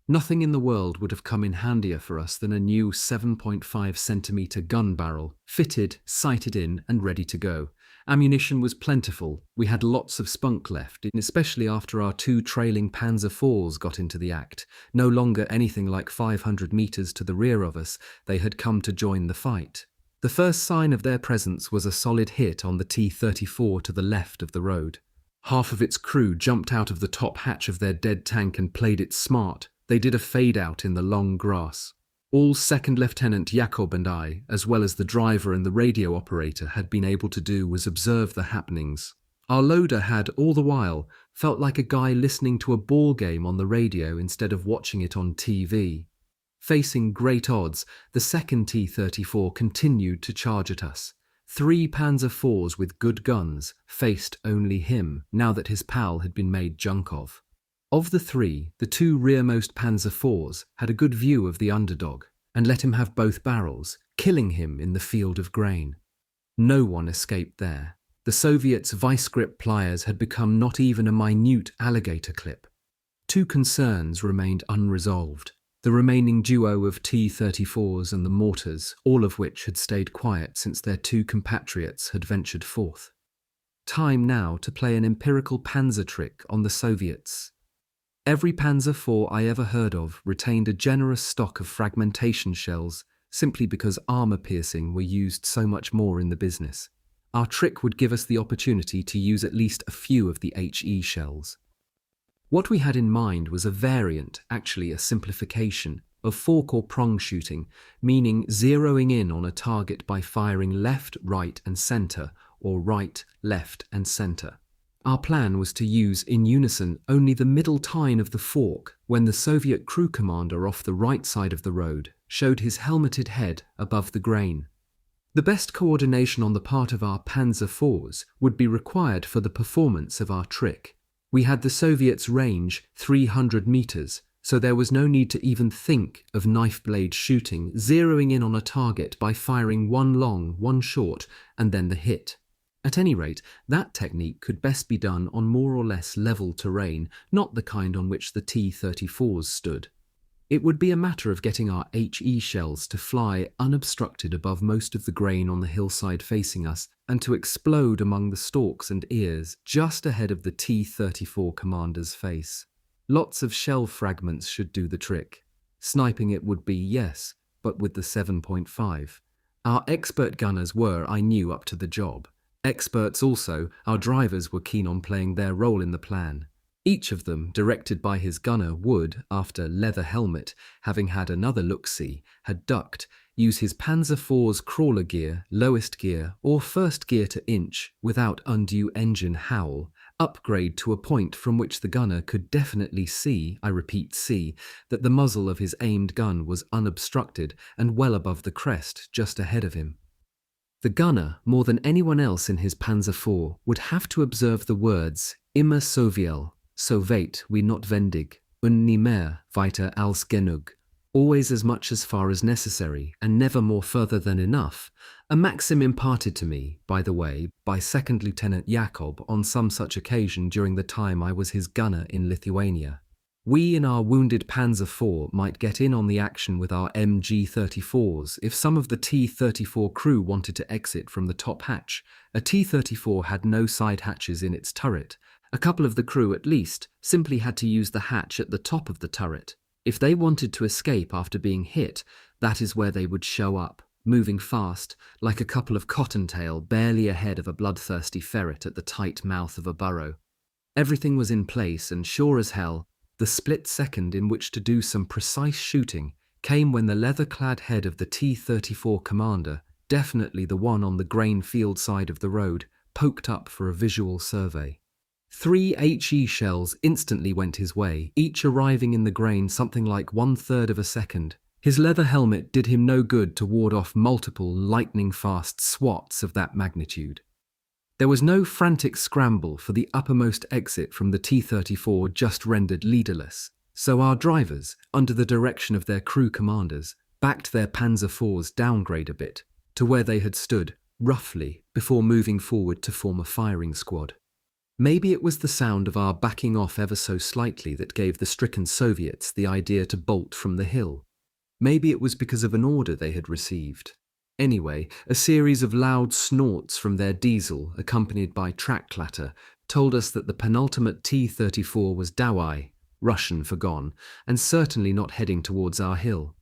Nothing in the world would have come in handier for us than a new 7.5 centimetre gun barrel, fitted, sighted in, and ready to go. Ammunition was plentiful. We had lots of spunk left, especially after our 2 trailing Panzer IVs got into the act. No longer anything like 500 metres to the rear of us, they had come to join the fight. The first sign of their presence was a solid hit on the T-34 to the left of the road. Half of its crew jumped out of the top hatch of their dead tank and played it smart. They did a fade-out in the long grass. All Second Lieutenant Jakob and I, as well as the driver and the radio operator, had been able to do was observe the happenings. Our loader had, all the while, felt like a guy listening to a ball game on the radio instead of watching it on TV. Facing great odds, the second T-34 continued to charge at us. 3 Panzer IVs with good guns faced only him, now that his pal had been made junk of. Of the 3, the 2 rearmost Panzer IVs had a good view of the underdog. and let him have both barrels, killing him in the field of grain. No one escaped there. The Soviets' vice-grip pliers had become not even a minute alligator clip. Two concerns remained unresolved: the remaining duo of T-34s and the mortars, all of which had stayed quiet since their two compatriots had ventured forth. Time now to play an empirical panzer trick on the Soviets. Every Panzer IV I ever heard of retained a generous stock of fragmentation shells, simply because armor-piercing were used so much more in the business. Our trick would give us the opportunity to use at least a few of the HE shells. What we had in mind was a variant, actually a simplification, of fork or prong shooting, meaning zeroing in on a target by firing left, right and center, or right, left and center. Our plan was to use in unison only the middle tine of the fork when the Soviet crew commander off the right side of the road showed his helmeted head above the grain. The best coordination on the part of our Panzer IVs would be required for the performance of our trick. We had the Soviets' range 300 meters, so there was no need to even think of knife blade shooting, zeroing in on a target by firing one long, one short, and then the hit. At any rate, that technique could best be done on more or less level terrain, not the kind on which the T-34s stood. It would be a matter of getting our HE shells to fly unobstructed above most of the grain on the hillside facing us and to explode among the stalks and ears just ahead of the T-34 commander's face. Lots of shell fragments should do the trick. Sniping it would be, yes, but with the 7.5. Our expert gunners were, I knew, up to the job. Experts also, our drivers were keen on playing their role in the plan. Each of them, directed by his gunner, would, after leather helmet, having had another look-see, had ducked, use his Panzer IV's crawler gear, lowest gear, or first gear to inch, without undue engine howl, upgrade to a point from which the gunner could definitely see, I repeat see, that the muzzle of his aimed gun was unobstructed and well above the crest just ahead of him. The gunner, more than anyone else in his Panzer IV, would have to observe the words immer so viel, so weit wie notwendig, und nie mehr weiter als genug, always as much as far as necessary, and never more further than enough, a maxim imparted to me, by the way, by Second Lieutenant Jakob on some such occasion during the time I was his gunner in Lithuania. We in our wounded Panzer IV might get in on the action with our MG-34s if some of the T-34 crew wanted to exit from the top hatch. A T-34 had no side hatches in its turret. A couple of the crew, at least, simply had to use the hatch at the top of the turret. If they wanted to escape after being hit, that is where they would show up, moving fast, like a couple of cottontail barely ahead of a bloodthirsty ferret at the tight mouth of a burrow. Everything was in place, and sure as hell, the split second in which to do some precise shooting came when the leather-clad head of the T-34 commander, definitely the one on the grain field side of the road, poked up for a visual survey. 3 HE shells instantly went his way, each arriving in the grain something like 1/3 of a second. His leather helmet did him no good to ward off multiple lightning-fast swats of that magnitude. There was no frantic scramble for the uppermost exit from the T-34 just rendered leaderless, so our drivers, under the direction of their crew commanders, backed their Panzer IVs downgrade a bit, to where they had stood, roughly, before moving forward to form a firing squad. Maybe it was the sound of our backing off ever so slightly that gave the stricken Soviets the idea to bolt from the hill. Maybe it was because of an order they had received. Anyway, a series of loud snorts from their diesel, accompanied by track clatter, told us that the penultimate T-34 was WWII, Russian for gone, and certainly not heading towards our hill.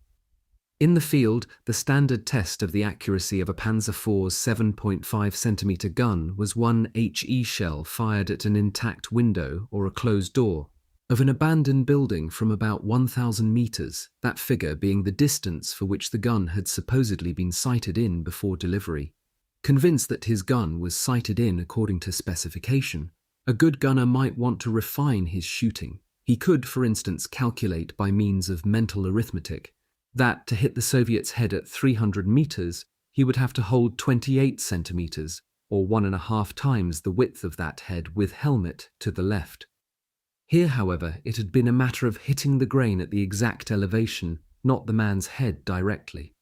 In the field, the standard test of the accuracy of a Panzer IV's 7.5 centimeter gun was one HE shell fired at an intact window or a closed door of an abandoned building from about 1,000 meters, that figure being the distance for which the gun had supposedly been sighted in before delivery. Convinced that his gun was sighted in according to specification, a good gunner might want to refine his shooting. He could, for instance, calculate by means of mental arithmetic that to hit the Soviet's head at 300 meters, he would have to hold 28 centimeters, or 1.5 times the width of that head with helmet to the left. Here, however, it had been a matter of hitting the grain at the exact elevation, not the man's head directly.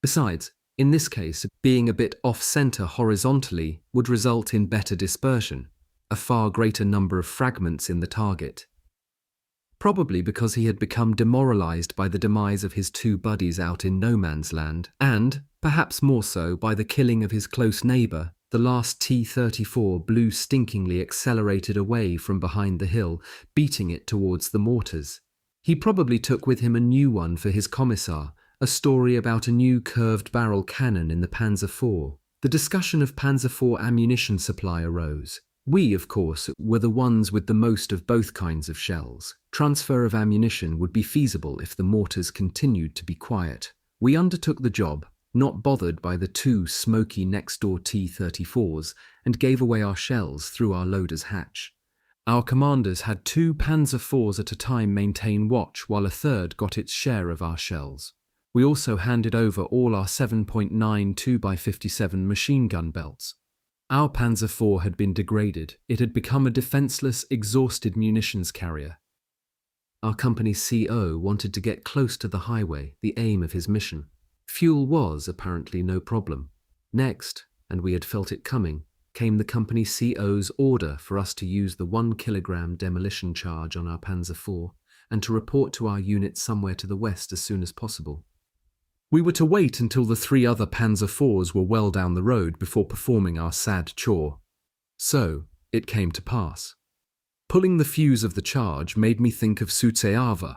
Besides, in this case, being a bit off-center horizontally would result in better dispersion, a far greater number of fragments in the target. Probably because he had become demoralized by the demise of his two buddies out in no man's land, and, perhaps more so, by the killing of his close neighbor, the last T-34 blew stinkingly accelerated away from behind the hill, beating it towards the mortars. He probably took with him a new one for his commissar, a story about a new curved barrel cannon in the Panzer IV. The discussion of Panzer IV ammunition supply arose. We, of course, were the ones with the most of both kinds of shells. Transfer of ammunition would be feasible if the mortars continued to be quiet. We undertook the job, not bothered by the two smoky next-door T-34s, and gave away our shells through our loader's hatch. Our commanders had two Panzer IVs at a time maintain watch while a third got its share of our shells. We also handed over all our 7.9 2x57 machine gun belts. Our Panzer IV had been degraded. It had become a defenseless, exhausted munitions carrier. Our company's CO wanted to get close to the highway, the aim of his mission. Fuel was, apparently, no problem. Next, and we had felt it coming, came the company CO's order for us to use the 1 kilogram demolition charge on our Panzer IV and to report to our unit somewhere to the west as soon as possible. We were to wait until the 3 other Panzer IVs were well down the road before performing our sad chore. So, it came to pass. Pulling the fuse of the charge made me think of Suceava.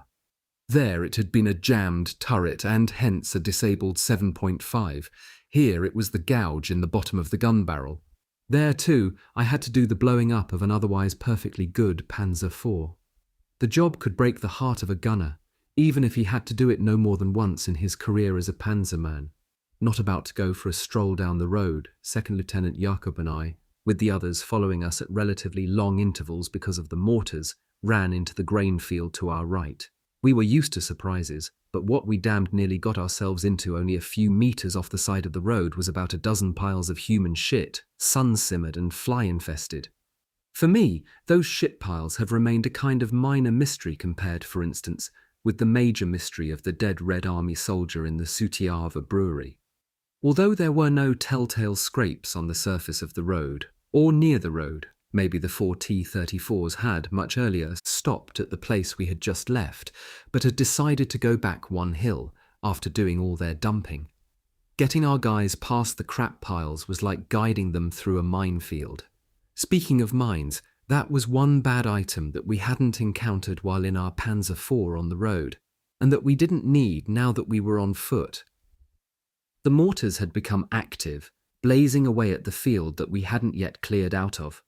There it had been a jammed turret and hence a disabled 7.5. Here it was the gouge in the bottom of the gun barrel. There, too, I had to do the blowing up of an otherwise perfectly good Panzer IV. The job could break the heart of a gunner, even if he had to do it no more than once in his career as a panzerman. Not about to go for a stroll down the road, Second Lieutenant Jakob and I, with the others following us at relatively long intervals because of the mortars, ran into the grain field to our right. We were used to surprises, but what we damned nearly got ourselves into only a few meters off the side of the road was about a dozen piles of human shit, sun-simmered and fly-infested. For me, those shit piles have remained a kind of minor mystery compared, for instance, with the major mystery of the dead Red Army soldier in the Suceava brewery. Although there were no telltale scrapes on the surface of the road, or near the road, maybe the 4 T-34s had, much earlier, stopped at the place we had just left, but had decided to go back one hill after doing all their dumping. Getting our guys past the crap piles was like guiding them through a minefield. Speaking of mines, that was one bad item that we hadn't encountered while in our Panzer IV on the road, and that we didn't need now that we were on foot. The mortars had become active, blazing away at the field that we hadn't yet cleared out of.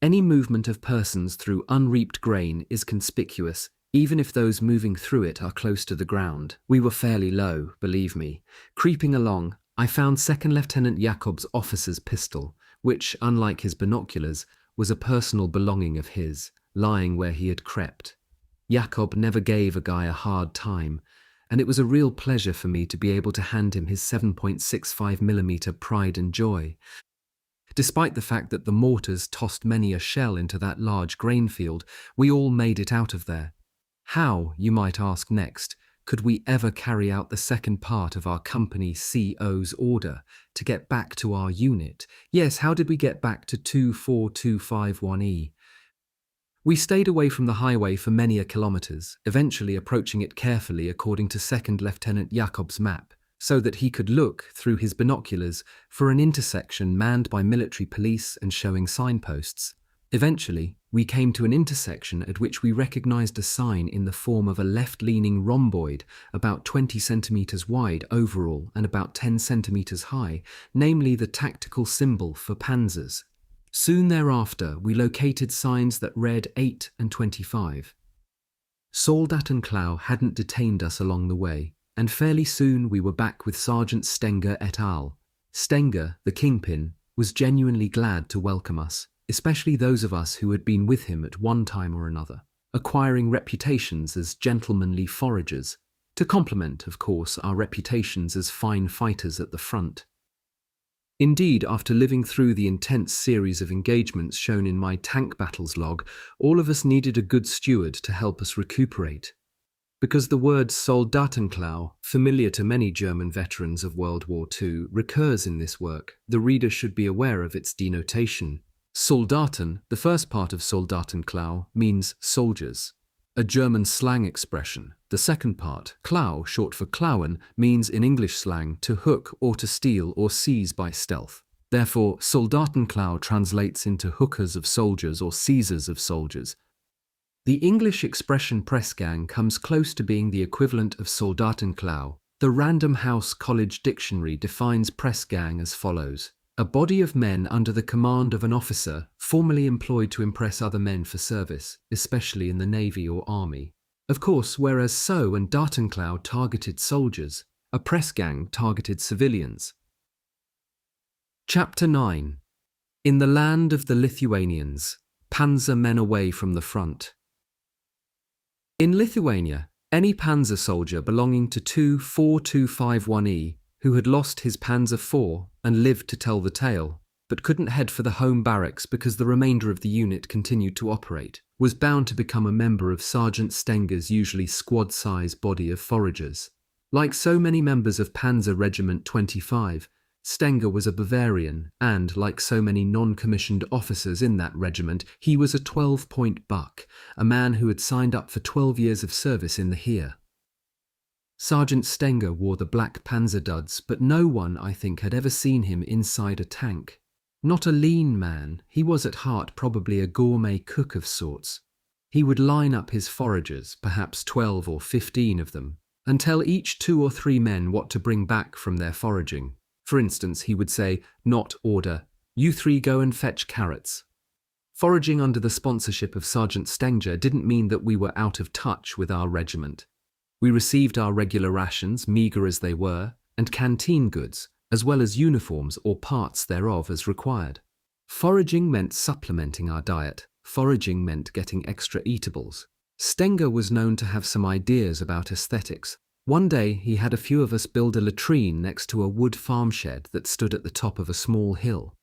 Any movement of persons through unreaped grain is conspicuous, even if those moving through it are close to the ground. We were fairly low, believe me. Creeping along, I found Second Lieutenant Jakob's officer's pistol, which, unlike his binoculars, was a personal belonging of his, lying where he had crept. Jakob never gave a guy a hard time, and it was a real pleasure for me to be able to hand him his 7.65mm Pride and Joy. Despite the fact that the mortars tossed many a shell into that large grain field, we all made it out of there. How, you might ask next, could we ever carry out the second part of our company CO's order to get back to our unit? Yes, how did we get back to 24251E? We stayed away from the highway for many a kilometers, eventually approaching it carefully according to Second Lieutenant Jakob's map, so that he could look, through his binoculars, for an intersection manned by military police and showing signposts. Eventually, we came to an intersection at which we recognized a sign in the form of a left-leaning rhomboid about 20 centimeters wide overall and about 10 centimeters high, namely the tactical symbol for panzers. Soon thereafter, we located signs that read 8 and 25. Soldat and Clow hadn't detained us along the way, and fairly soon we were back with Sergeant Stenger et al. Stenger, the kingpin, was genuinely glad to welcome us, especially those of us who had been with him at one time or another, acquiring reputations as gentlemanly foragers, to complement, of course, our reputations as fine fighters at the front. Indeed, after living through the intense series of engagements shown in my tank battles log, all of us needed a good steward to help us recuperate. Because the word Soldatenklau, familiar to many German veterans of World War II, recurs in this work, the reader should be aware of its denotation. Soldaten, the first part of Soldatenklau, means soldiers, a German slang expression. The second part, Klau, short for klauen, means in English slang to hook or to steal or seize by stealth. Therefore, Soldatenklau translates into hookers of soldiers or seizers of soldiers. The English expression pressgang comes close to being the equivalent of Soldatenklau. The Random House College Dictionary defines pressgang as follows: a body of men under the command of an officer, formerly employed to impress other men for service, especially in the Navy or Army. Of course, whereas So and Datenklau targeted soldiers, a pressgang targeted civilians. Chapter 9. In the Land of the Lithuanians, Panzer Men Away from the Front. In Lithuania, any Panzer soldier belonging to 24251E who had lost his Panzer IV and lived to tell the tale, but couldn't head for the home barracks because the remainder of the unit continued to operate, was bound to become a member of Sergeant Stenger's usually squad-size body of foragers. Like so many members of Panzer Regiment 25, Stenger was a Bavarian, and, like so many non-commissioned officers in that regiment, he was a 12-point buck, a man who had signed up for 12 years of service in the Heer. Sergeant Stenger wore the black Panzer duds, but no one, I think, had ever seen him inside a tank. Not a lean man, he was at heart probably a gourmet cook of sorts. He would line up his foragers, perhaps 12 or 15 of them, and tell each 2 or 3 men what to bring back from their foraging. For instance, he would say, not order, "You 3 go and fetch carrots." Foraging under the sponsorship of Sergeant Stenger didn't mean that we were out of touch with our regiment. We received our regular rations, meagre as they were, and canteen goods, as well as uniforms or parts thereof as required. Foraging meant supplementing our diet. Foraging meant getting extra eatables. Stenger was known to have some ideas about aesthetics. One day he had a few of us build a latrine next to a wood farm shed that stood at the top of a small hill.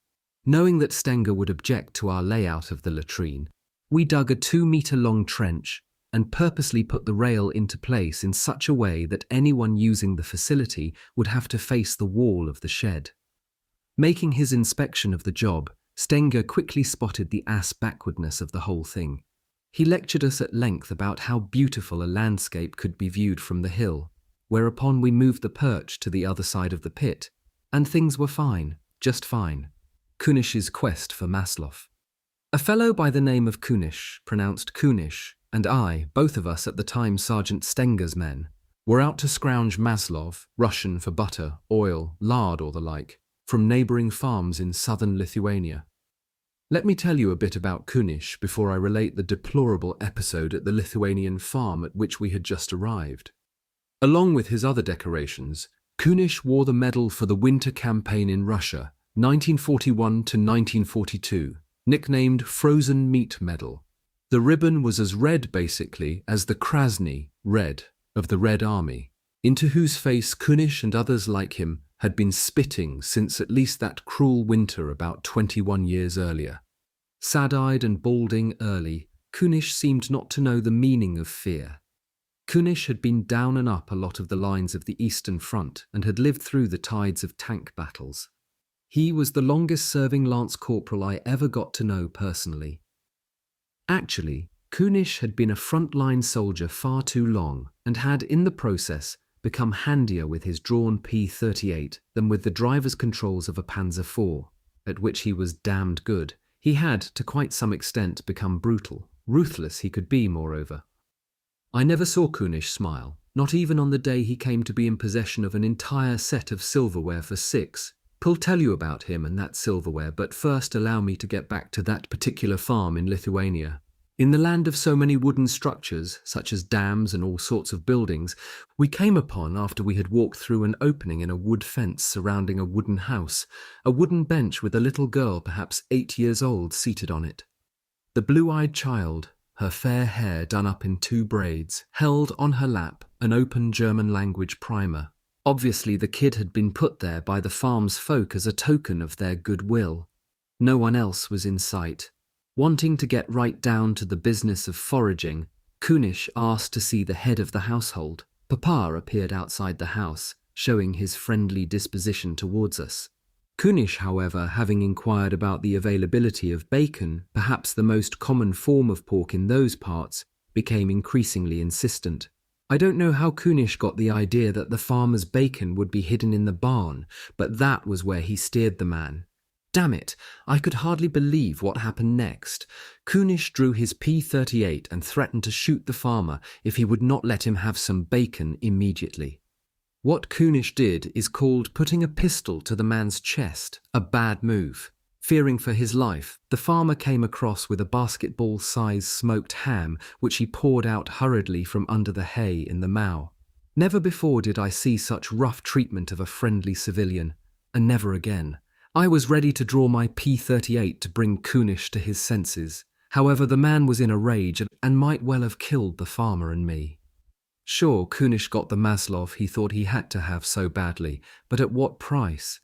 Knowing that Stenger would object to our layout of the latrine, we dug a 2-meter-long trench and purposely put the rail into place in such a way that anyone using the facility would have to face the wall of the shed. Making his inspection of the job, Stenger quickly spotted the ass-backwardness of the whole thing. He lectured us at length about how beautiful a landscape could be viewed from the hill, whereupon we moved the perch to the other side of the pit, and things were fine, just fine. Kunish's quest for Maslov. A fellow by the name of Kunish, pronounced Kunish, and I, both of us at the time Sergeant Stenger's men, were out to scrounge Maslov, Russian for butter, oil, lard or the like, from neighbouring farms in southern Lithuania. Let me tell you a bit about Kunish before I relate the deplorable episode at the Lithuanian farm at which we had just arrived. Along with his other decorations, Kunish wore the medal for the Winter Campaign in Russia, 1941 to 1942, nicknamed Frozen Meat Medal. The ribbon was as red, basically, as the Krasny, red, of the Red Army, into whose face Kunish and others like him had been spitting since at least that cruel winter about 21 years earlier. Sad-eyed and balding early, Kunish seemed not to know the meaning of fear. Kunish had been down and up a lot of the lines of the Eastern Front and had lived through the tides of tank battles. He was the longest-serving lance corporal I ever got to know personally. Actually, Kunish had been a front-line soldier far too long and had, in the process, become handier with his drawn P-38 than with the driver's controls of a Panzer IV, at which he was damned good. He had, to quite some extent, become brutal. Ruthless he could be, moreover. I never saw Kunish smile, not even on the day he came to be in possession of an entire set of silverware for 6. I'll tell you about him and that silverware, but first allow me to get back to that particular farm in Lithuania. In the land of so many wooden structures, such as dams and all sorts of buildings, we came upon, after we had walked through an opening in a wood fence surrounding a wooden house, a wooden bench with a little girl, perhaps 8 years old, seated on it. The blue-eyed child, her fair hair done up in 2 braids, held on her lap an open German-language primer. Obviously the kid had been put there by the farm's folk as a token of their goodwill. No one else was in sight. Wanting to get right down to the business of foraging, Kunish asked to see the head of the household. Papa appeared outside the house, showing his friendly disposition towards us. Kunish, however, having inquired about the availability of bacon, perhaps the most common form of pork in those parts, became increasingly insistent. I don't know how Kunish got the idea that the farmer's bacon would be hidden in the barn, but that was where he steered the man. Damn it, I could hardly believe what happened next. Kunish drew his P-38 and threatened to shoot the farmer if he would not let him have some bacon immediately. What Kunish did is called putting a pistol to the man's chest, a bad move. Fearing for his life, the farmer came across with a basketball-sized smoked ham, which he poured out hurriedly from under the hay in the mow. Never before did I see such rough treatment of a friendly civilian, and never again. I was ready to draw my P-38 to bring Kunish to his senses. However, the man was in a rage and might well have killed the farmer and me. Sure, Kunish got the Maslov he thought he had to have so badly, but at what price?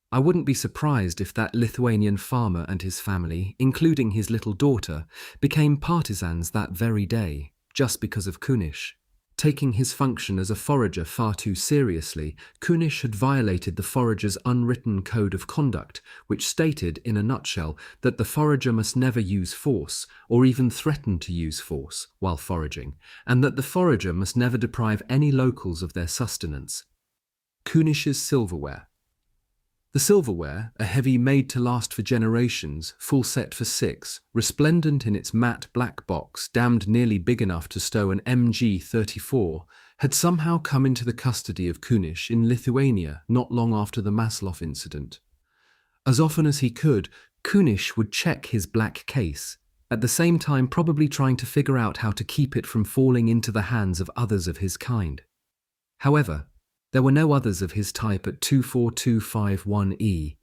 I wouldn't be surprised if that Lithuanian farmer and his family, including his little daughter, became partisans that very day, just because of Kunish. Taking his function as a forager far too seriously, Kunish had violated the forager's unwritten code of conduct, which stated, in a nutshell, that the forager must never use force, or even threaten to use force, while foraging, and that the forager must never deprive any locals of their sustenance. Kunish's silverware. The silverware, a heavy made-to-last for generations, full set for 6, resplendent in its matte black box, damned nearly big enough to stow an MG-34, had somehow come into the custody of Kunish in Lithuania not long after the Maslov incident. As often as he could, Kunish would check his black case, at the same time probably trying to figure out how to keep it from falling into the hands of others of his kind. However, there were no others of his type at 24251E.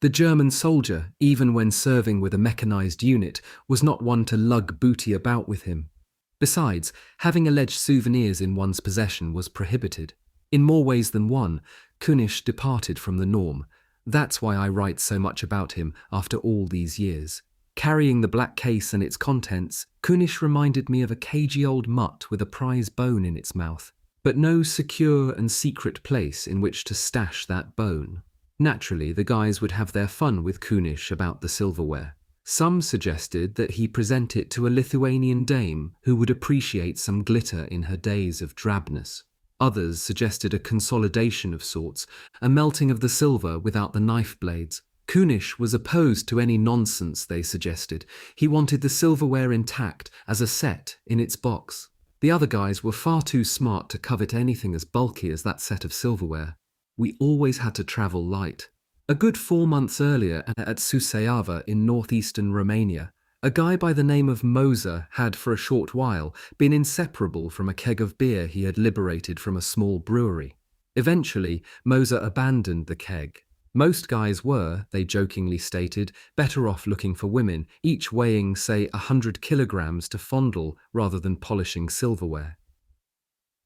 The German soldier, even when serving with a mechanized unit, was not one to lug booty about with him. Besides, having alleged souvenirs in one's possession was prohibited. In more ways than one, Kunish departed from the norm. That's why I write so much about him after all these years. Carrying the black case and its contents, Kunish reminded me of a cagey old mutt with a prize bone in its mouth, but no secure and secret place in which to stash that bone. Naturally, the guys would have their fun with Kunish about the silverware. Some suggested that he present it to a Lithuanian dame who would appreciate some glitter in her days of drabness. Others suggested a consolidation of sorts, a melting of the silver without the knife blades. Kunish was opposed to any nonsense they suggested. He wanted the silverware intact, as a set, in its box. The other guys were far too smart to covet anything as bulky as that set of silverware. We always had to travel light. A good 4 months earlier at Suceava in northeastern Romania, a guy by the name of Moser had for a short while been inseparable from a keg of beer he had liberated from a small brewery. Eventually, Moser abandoned the keg. Most guys were, they jokingly stated, better off looking for women, each weighing, say, 100 kilograms to fondle rather than polishing silverware.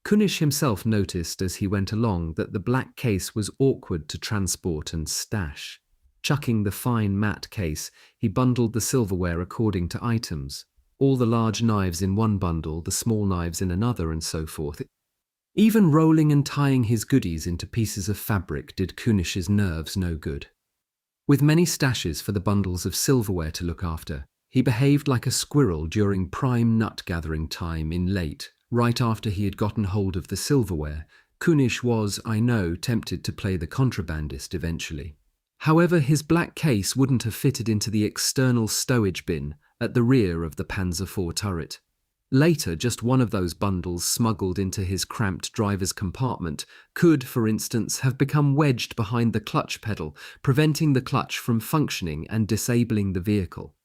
Kunish himself noticed as he went along that the black case was awkward to transport and stash. Chucking the fine matte case, he bundled the silverware according to items. All the large knives in one bundle, the small knives in another, and so forth. Even rolling and tying his goodies into pieces of fabric did Kunish's nerves no good. With many stashes for the bundles of silverware to look after, he behaved like a squirrel during prime nut-gathering time in late, right after he had gotten hold of the silverware. Kunish was, I know, tempted to play the contrabandist eventually. However, his black case wouldn't have fitted into the external stowage bin at the rear of the Panzer IV turret. Later, just one of those bundles smuggled into his cramped driver's compartment could, for instance, have become wedged behind the clutch pedal, preventing the clutch from functioning and disabling the vehicle.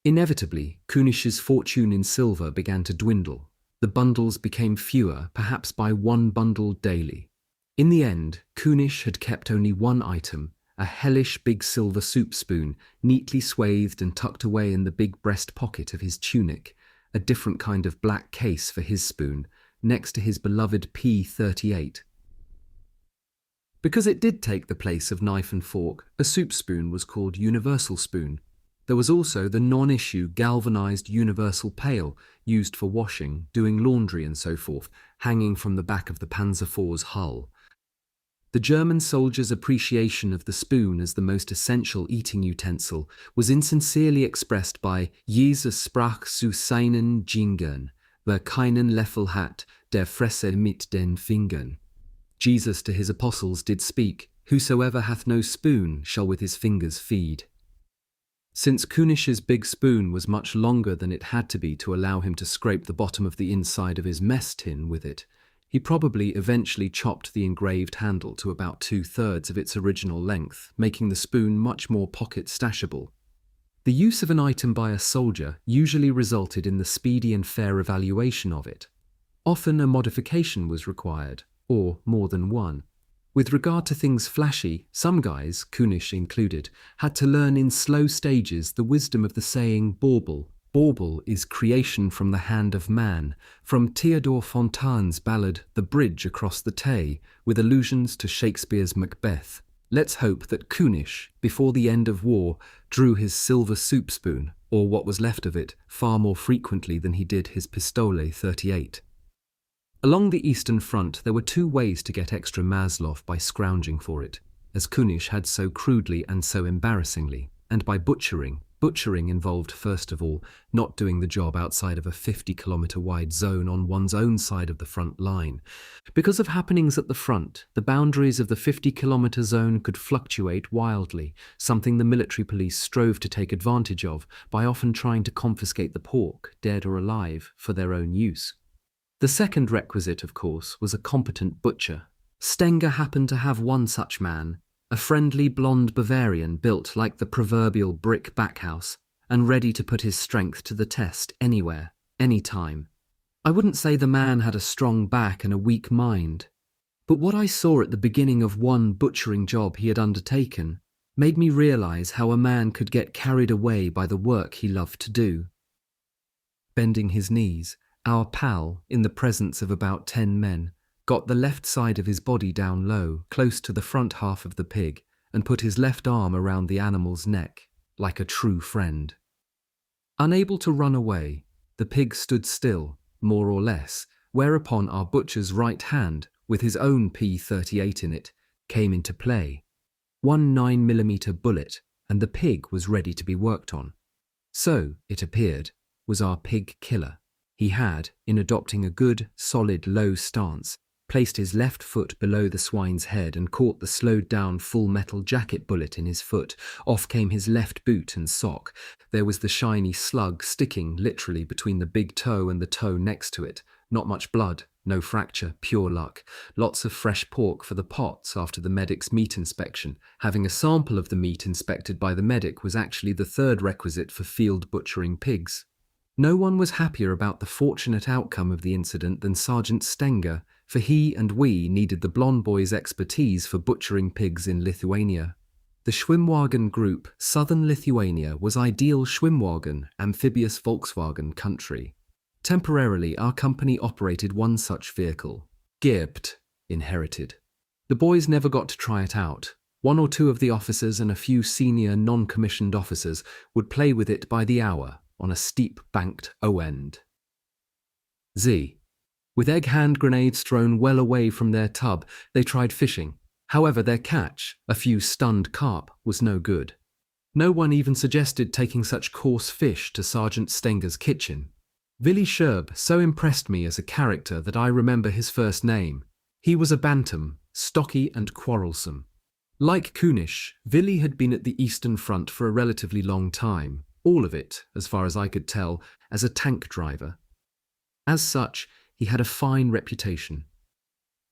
Inevitably, Kunish's fortune in silver began to dwindle. The bundles became fewer, perhaps by 1 bundle daily. In the end, Kunish had kept only one item, a hellish big silver soup spoon, neatly swathed and tucked away in the big breast pocket of his tunic, a different kind of black case for his spoon, next to his beloved P-38. Because it did take the place of knife and fork, a soup spoon was called universal spoon. There was also the non-issue galvanized universal pail used for washing, doing laundry and so forth, hanging from the back of the Panzer IV's hull. The German soldiers' appreciation of the spoon as the most essential eating utensil was insincerely expressed by Jesus sprach zu seinen Jüngern, wer keinen Löffel hat, der fresse mit den Fingern. Jesus to his apostles did speak, whosoever hath no spoon shall with his fingers feed. Since Kunish's big spoon was much longer than it had to be to allow him to scrape the bottom of the inside of his mess tin with it, he probably eventually chopped the engraved handle to about 2/3 of its original length, making the spoon much more pocket-stashable. The use of an item by a soldier usually resulted in the speedy and fair evaluation of it. Often a modification was required, or more than one. With regard to things flashy, some guys, Kunish included, had to learn in slow stages the wisdom of the saying bauble. Bauble is creation from the hand of man, from Theodore Fontaine's ballad The Bridge Across the Tay, with allusions to Shakespeare's Macbeth. Let's hope that Kunish, before the end of war, drew his silver soup spoon, or what was left of it, far more frequently than he did his Pistole 38. Along the Eastern Front there were two ways to get extra Maslow by scrounging for it, as Kunish had so crudely and so embarrassingly, and by butchering. Butchering involved, first of all, not doing the job outside of a 50-kilometre wide zone on one's own side of the front line. Because of happenings at the front, the boundaries of the 50-kilometre zone could fluctuate wildly, something the military police strove to take advantage of by often trying to confiscate the pork, dead or alive, for their own use. The second requisite, of course, was a competent butcher. Stenger happened to have one such man, a friendly blonde Bavarian built like the proverbial brick backhouse, and ready to put his strength to the test anywhere, anytime. I wouldn't say the man had a strong back and a weak mind, but what I saw at the beginning of one butchering job he had undertaken made me realize how a man could get carried away by the work he loved to do. Bending his knees, our pal, in the presence of about 10 men, got the left side of his body down low, close to the front half of the pig, and put his left arm around the animal's neck, like a true friend. Unable to run away, the pig stood still, more or less, whereupon our butcher's right hand, with his own P38 in it, came into play. One 9mm bullet, and the pig was ready to be worked on. So, it appeared, was our pig killer. He had, in adopting a good, solid, low stance, placed his left foot below the swine's head and caught the slowed-down full-metal jacket bullet in his foot. Off came his left boot and sock. There was the shiny slug sticking literally between the big toe and the toe next to it. Not much blood, no fracture, pure luck. Lots of fresh pork for the pots after the medic's meat inspection. Having a sample of the meat inspected by the medic was actually the third requisite for field butchering pigs. No one was happier about the fortunate outcome of the incident than Sergeant Stenger, for he and we needed the blonde boy's expertise for butchering pigs in Lithuania. The Schwimmwagen Group, Southern Lithuania, was ideal Schwimmwagen, amphibious Volkswagen country. Temporarily, our company operated one such vehicle, Geerbt, inherited. The boys never got to try it out. One or two of the officers and a few senior non-commissioned officers would play with it by the hour, on a steep banked O-end. Z. With egg hand grenades thrown well away from their tub, they tried fishing. However, their catch, a few stunned carp, was no good. No one even suggested taking such coarse fish to Sergeant Stenger's kitchen. Willi Scherb so impressed me as a character that I remember his first name. He was a bantam, stocky and quarrelsome. Like Kunish, Willi had been at the Eastern Front for a relatively long time. All of it, as far as I could tell, as a tank driver. As such, he had a fine reputation.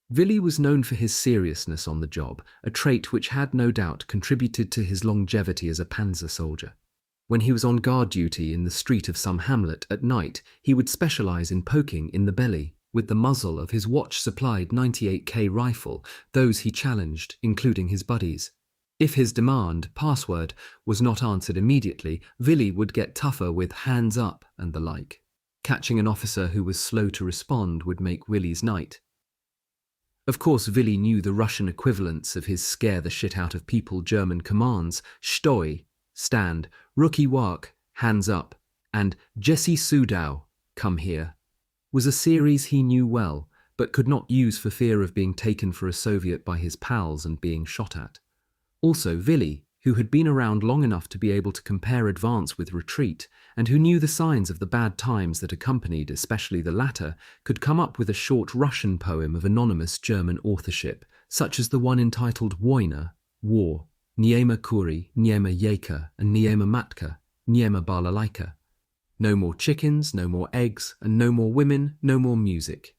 Willi was known for his seriousness on the job, a trait which had no doubt contributed to his longevity as a panzer soldier. When he was on guard duty in the street of some hamlet at night, he would specialize in poking in the belly, with the muzzle of his watch-supplied 98K rifle, those he challenged, including his buddies. If his demand, password, was not answered immediately, Willi would get tougher with hands up and the like. Catching an officer who was slow to respond would make Willi's night. Of course, Willi knew the Russian equivalents of his scare-the-shit-out-of-people German commands, Stoi, stand, rookie work, hands up, and Jesse Sudau, come here, was a series he knew well, but could not use for fear of being taken for a Soviet by his pals and being shot at. Also, Willi, who had been around long enough to be able to compare advance with retreat, and who knew the signs of the bad times that accompanied especially the latter, could come up with a short Russian poem of anonymous German authorship, such as the one entitled Wojna, War, Niema Kuri, Niema Yeka, and Niema Matka, Niema Balalaika. No more chickens, no more eggs, and no more women, no more music.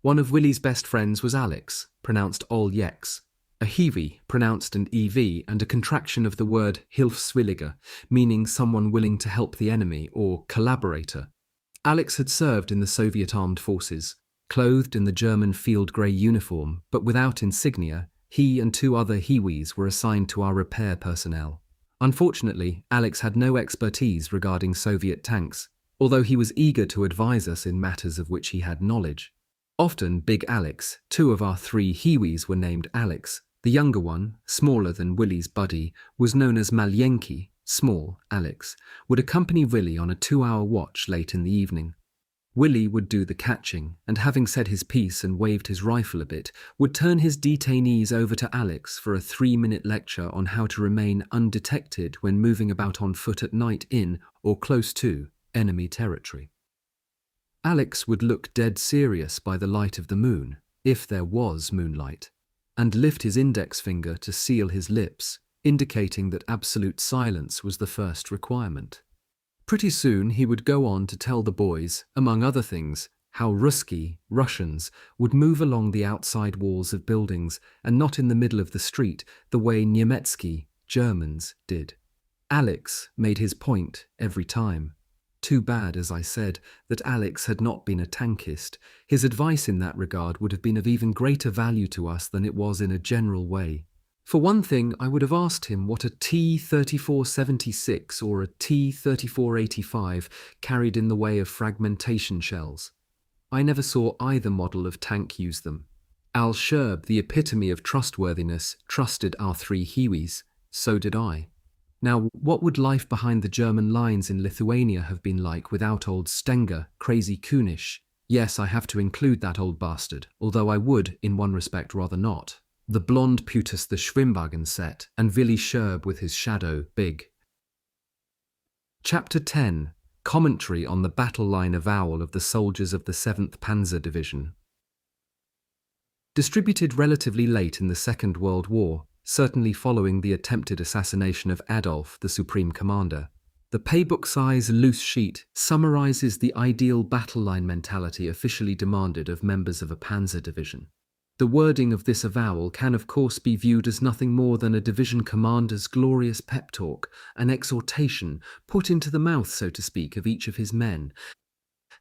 One of Willi's best friends was Alex, pronounced Oljeks, a Hiwi, pronounced an EV, and a contraction of the word Hilfswilliger, meaning someone willing to help the enemy, or collaborator. Alex had served in the Soviet armed forces. Clothed in the German field grey uniform, but without insignia, he and 2 other Hiwis were assigned to our repair personnel. Unfortunately, Alex had no expertise regarding Soviet tanks, although he was eager to advise us in matters of which he had knowledge. Often Big Alex, 2 of our 3 Hiwis were named Alex. The younger one, smaller than Willi's buddy, was known as Malyenki, small Alex, would accompany Willi on a 2-hour watch late in the evening. Willi would do the catching, and having said his piece and waved his rifle a bit, would turn his detainees over to Alex for a 3-minute lecture on how to remain undetected when moving about on foot at night in, or close to, enemy territory. Alex would look dead serious by the light of the moon, if there was moonlight, and lift his index finger to seal his lips, indicating that absolute silence was the first requirement. Pretty soon he would go on to tell the boys, among other things, how Ruski, Russians, would move along the outside walls of buildings and not in the middle of the street the way Niemiecki, Germans, did. Alex made his point every time. Too bad, as I said, that Alex had not been a tankist. His advice in that regard would have been of even greater value to us than it was in a general way. For one thing, I would have asked him what a T-3476 or a T-3485 carried in the way of fragmentation shells. I never saw either model of tank use them. Al Sherb, the epitome of trustworthiness, trusted our 3 Hiwis. So did I. Now, what would life behind the German lines in Lithuania have been like without old Stenger, crazy Kunish? Yes, I have to include that old bastard, although I would, in one respect, rather not. The blonde Putus the Schwimmwagen set, and Willi Scherb with his shadow, Big. Chapter 10. Commentary on the battle line avowal of the soldiers of the 7th Panzer Division. Distributed relatively late in the Second World War, certainly following the attempted assassination of Adolf, the Supreme Commander, the paybook-size loose sheet summarizes the ideal battle line mentality officially demanded of members of a panzer division. The wording of this avowal can of course be viewed as nothing more than a division commander's glorious pep talk, an exhortation put into the mouth, so to speak, of each of his men.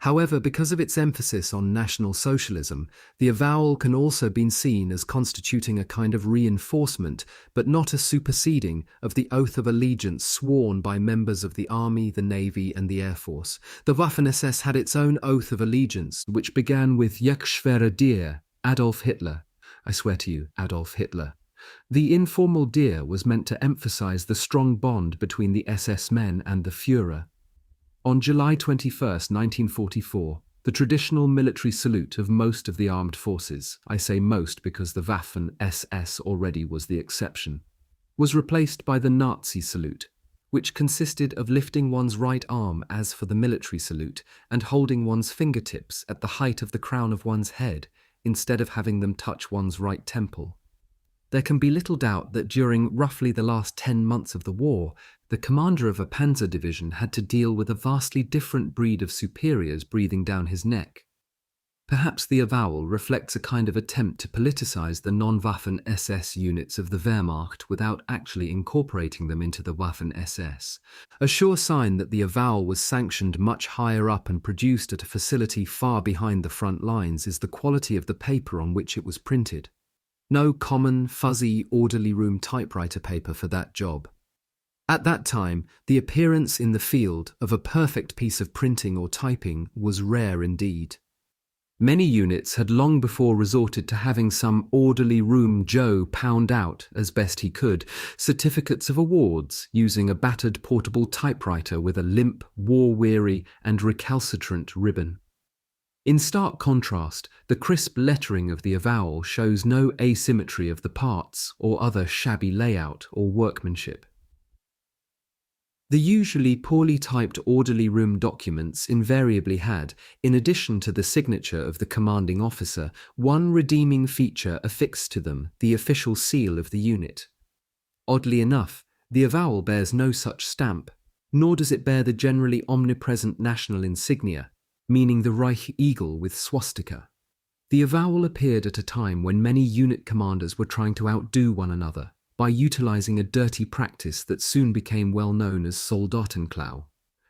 However, because of its emphasis on National Socialism, the avowal can also be seen as constituting a kind of reinforcement, but not a superseding, of the oath of allegiance sworn by members of the Army, the Navy, and the Air Force. The Waffen-SS had its own oath of allegiance, which began with Ich schwöre dir, Adolf Hitler. I swear to you, Adolf Hitler. The informal dir was meant to emphasize the strong bond between the SS men and the Führer. On July 21, 1944, the traditional military salute of most of the armed forces, I say most because the Waffen-SS already was the exception, was replaced by the Nazi salute, which consisted of lifting one's right arm as for the military salute and holding one's fingertips at the height of the crown of one's head instead of having them touch one's right temple. There can be little doubt that during roughly the last 10 months of the war, the commander of a panzer division had to deal with a vastly different breed of superiors breathing down his neck. Perhaps the avowal reflects a kind of attempt to politicize the non-Waffen-SS units of the Wehrmacht without actually incorporating them into the Waffen-SS. A sure sign that the avowal was sanctioned much higher up and produced at a facility far behind the front lines is the quality of the paper on which it was printed. No common, fuzzy, orderly room typewriter paper for that job. At that time, the appearance in the field of a perfect piece of printing or typing was rare indeed. Many units had long before resorted to having some orderly room Joe pound out, as best he could, certificates of awards using a battered portable typewriter with a limp, war-weary and recalcitrant ribbon. In stark contrast, the crisp lettering of the avowal shows no asymmetry of the parts or other shabby layout or workmanship. The usually poorly typed orderly room documents invariably had, in addition to the signature of the commanding officer, one redeeming feature affixed to them, the official seal of the unit. Oddly enough, the avowal bears no such stamp, nor does it bear the generally omnipresent national insignia, meaning the Reich Eagle with swastika. The avowal appeared at a time when many unit commanders were trying to outdo one another by utilizing a dirty practice that soon became well known as Soldatenklau.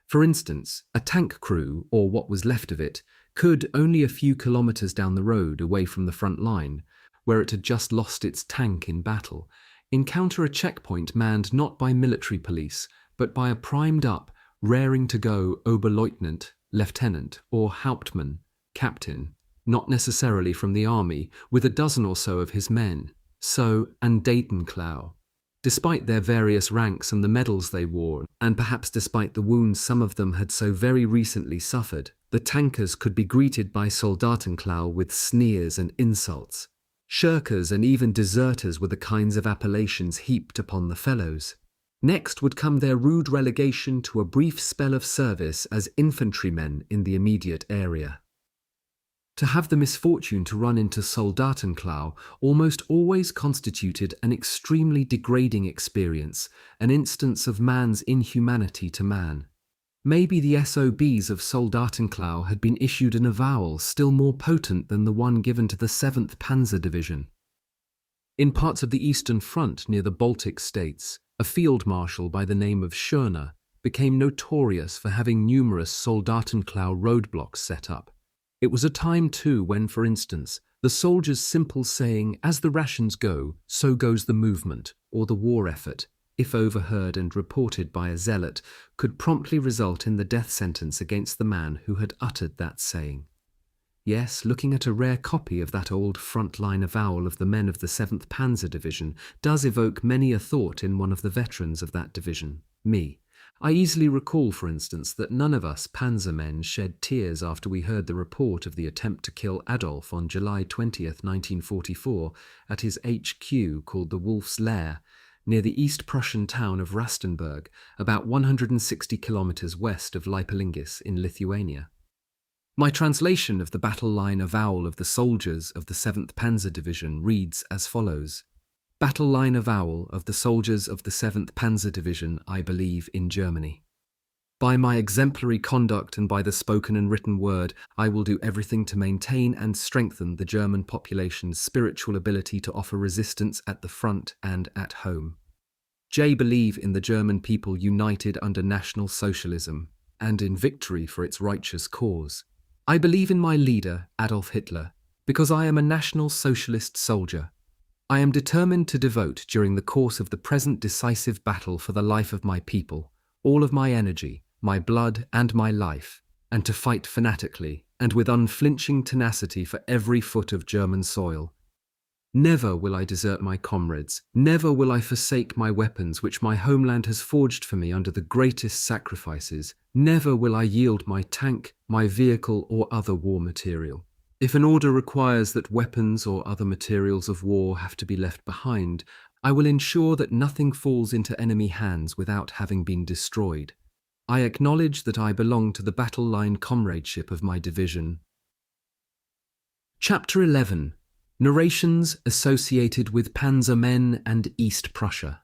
For instance, a tank crew, or what was left of it, could, only a few kilometers down the road away from the front line, where it had just lost its tank in battle, encounter a checkpoint manned not by military police, but by a primed-up, raring-to-go Oberleutnant, lieutenant, or Hauptmann, captain, not necessarily from the army, with a dozen or so of his men. So, and Datenklau. Despite their various ranks and the medals they wore, and perhaps despite the wounds some of them had so very recently suffered, the tankers could be greeted by Soldatenklau with sneers and insults. Shirkers and even deserters were the kinds of appellations heaped upon the fellows. Next would come their rude relegation to a brief spell of service as infantrymen in the immediate area. To have the misfortune to run into Soldatenklau almost always constituted an extremely degrading experience, an instance of man's inhumanity to man. Maybe the SOBs of Soldatenklau had been issued an avowal still more potent than the one given to the 7th Panzer Division. In parts of the Eastern Front near the Baltic states, a field marshal by the name of Schörner became notorious for having numerous Soldatenklau roadblocks set up. It was a time, too, when, for instance, the soldiers' simple saying, "As the rations go, so goes the movement," or the war effort, if overheard and reported by a zealot, could promptly result in the death sentence against the man who had uttered that saying. Yes, looking at a rare copy of that old front-line avowal of the men of the 7th Panzer Division does evoke many a thought in one of the veterans of that division, me. I easily recall, for instance, that none of us panzer men shed tears after we heard the report of the attempt to kill Adolf on July 20th, 1944, at his HQ called the Wolf's Lair, near the East Prussian town of Rastenburg, about 160 kilometers west of Leipoldingis in Lithuania. My translation of the battle line avowal of the soldiers of the 7th Panzer Division reads as follows. Battle line avowal of the soldiers of the 7th Panzer Division, I believe, in Germany. By my exemplary conduct and by the spoken and written word, I will do everything to maintain and strengthen the German population's spiritual ability to offer resistance at the front and at home. J. Believe in the German people united under National Socialism and in victory for its righteous cause. I believe in my leader, Adolf Hitler, because I am a National Socialist soldier. I am determined to devote, during the course of the present decisive battle for the life of my people, all of my energy, my blood and my life, and to fight fanatically and with unflinching tenacity for every foot of German soil. Never will I desert my comrades, never will I forsake my weapons which my homeland has forged for me under the greatest sacrifices, never will I yield my tank, my vehicle or other war material. If an order requires that weapons or other materials of war have to be left behind, I will ensure that nothing falls into enemy hands without having been destroyed. I acknowledge that I belong to the battle line comradeship of my division. Chapter 11. Narrations associated with Panzer men and East Prussia.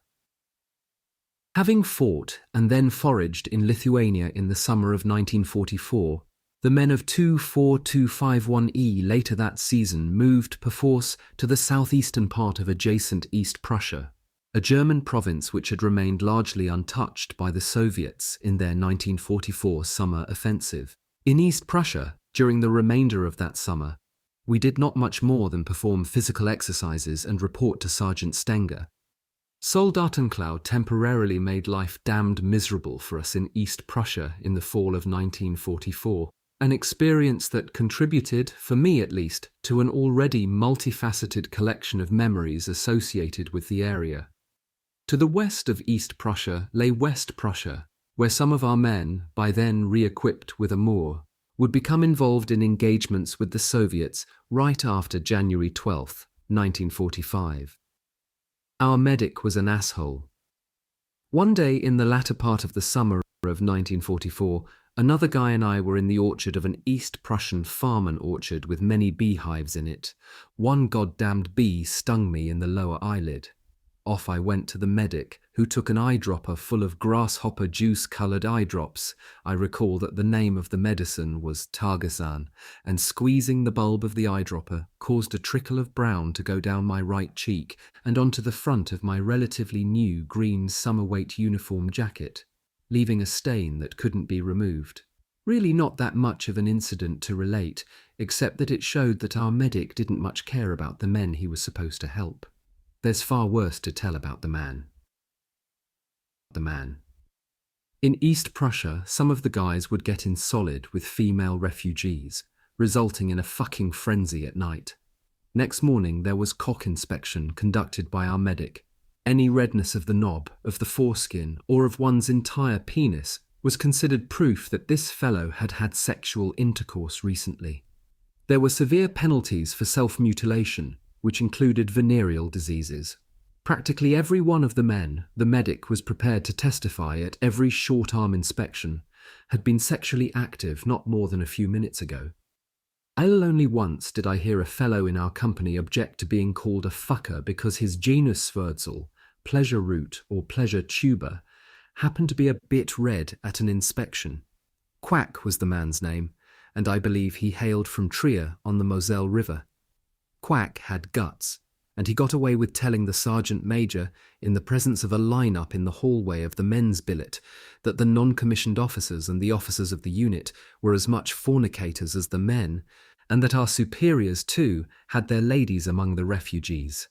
Having fought and then foraged in Lithuania in the summer of 1944, the men of 24251E later that season moved perforce to the southeastern part of adjacent East Prussia, a German province which had remained largely untouched by the Soviets in their 1944 summer offensive. In East Prussia, during the remainder of that summer, we did not much more than perform physical exercises and report to Sergeant Stenger. Soldatenklau temporarily made life damned miserable for us in East Prussia in the fall of 1944. an experience that contributed, for me at least, to an already multifaceted collection of memories associated with the area. To the west of East Prussia lay West Prussia, where some of our men, by then re-equipped with a Memoir, would become involved in engagements with the Soviets right after January 12, 1945. Our medic was an asshole. One day in the latter part of the summer of 1944, another guy and I were in the orchard of an East Prussian farm orchard with many beehives in it. One goddamned bee stung me in the lower eyelid. Off I went to the medic, who took an eyedropper full of grasshopper juice-coloured eye drops. I recall that the name of the medicine was Targasan, and squeezing the bulb of the eyedropper caused a trickle of brown to go down my right cheek and onto the front of my relatively new green summer weight uniform jacket, leaving a stain that couldn't be removed. Really not that much of an incident to relate, except that it showed that our medic didn't much care about the men he was supposed to help. There's far worse to tell about the man. In East Prussia, some of the guys would get in solid with female refugees, resulting in a fucking frenzy at night. Next morning there was cock inspection conducted by our medic. Any redness of the knob, of the foreskin, or of one's entire penis was considered proof that this fellow had had sexual intercourse recently. There were severe penalties for self-mutilation, which included venereal diseases. Practically every one of the men the medic was prepared to testify at every short-arm inspection had been sexually active not more than a few minutes ago. Only once did I hear a fellow in our company object to being called a fucker because his Genuswurzel, pleasure root or pleasure tuber, happened to be a bit red at an inspection. Quack was the man's name, and I believe he hailed from Trier on the Moselle River. Quack had guts, and he got away with telling the sergeant major, in the presence of a line-up in the hallway of the men's billet, that the non-commissioned officers and the officers of the unit were as much fornicators as the men, and that our superiors, too, had their ladies among the refugees.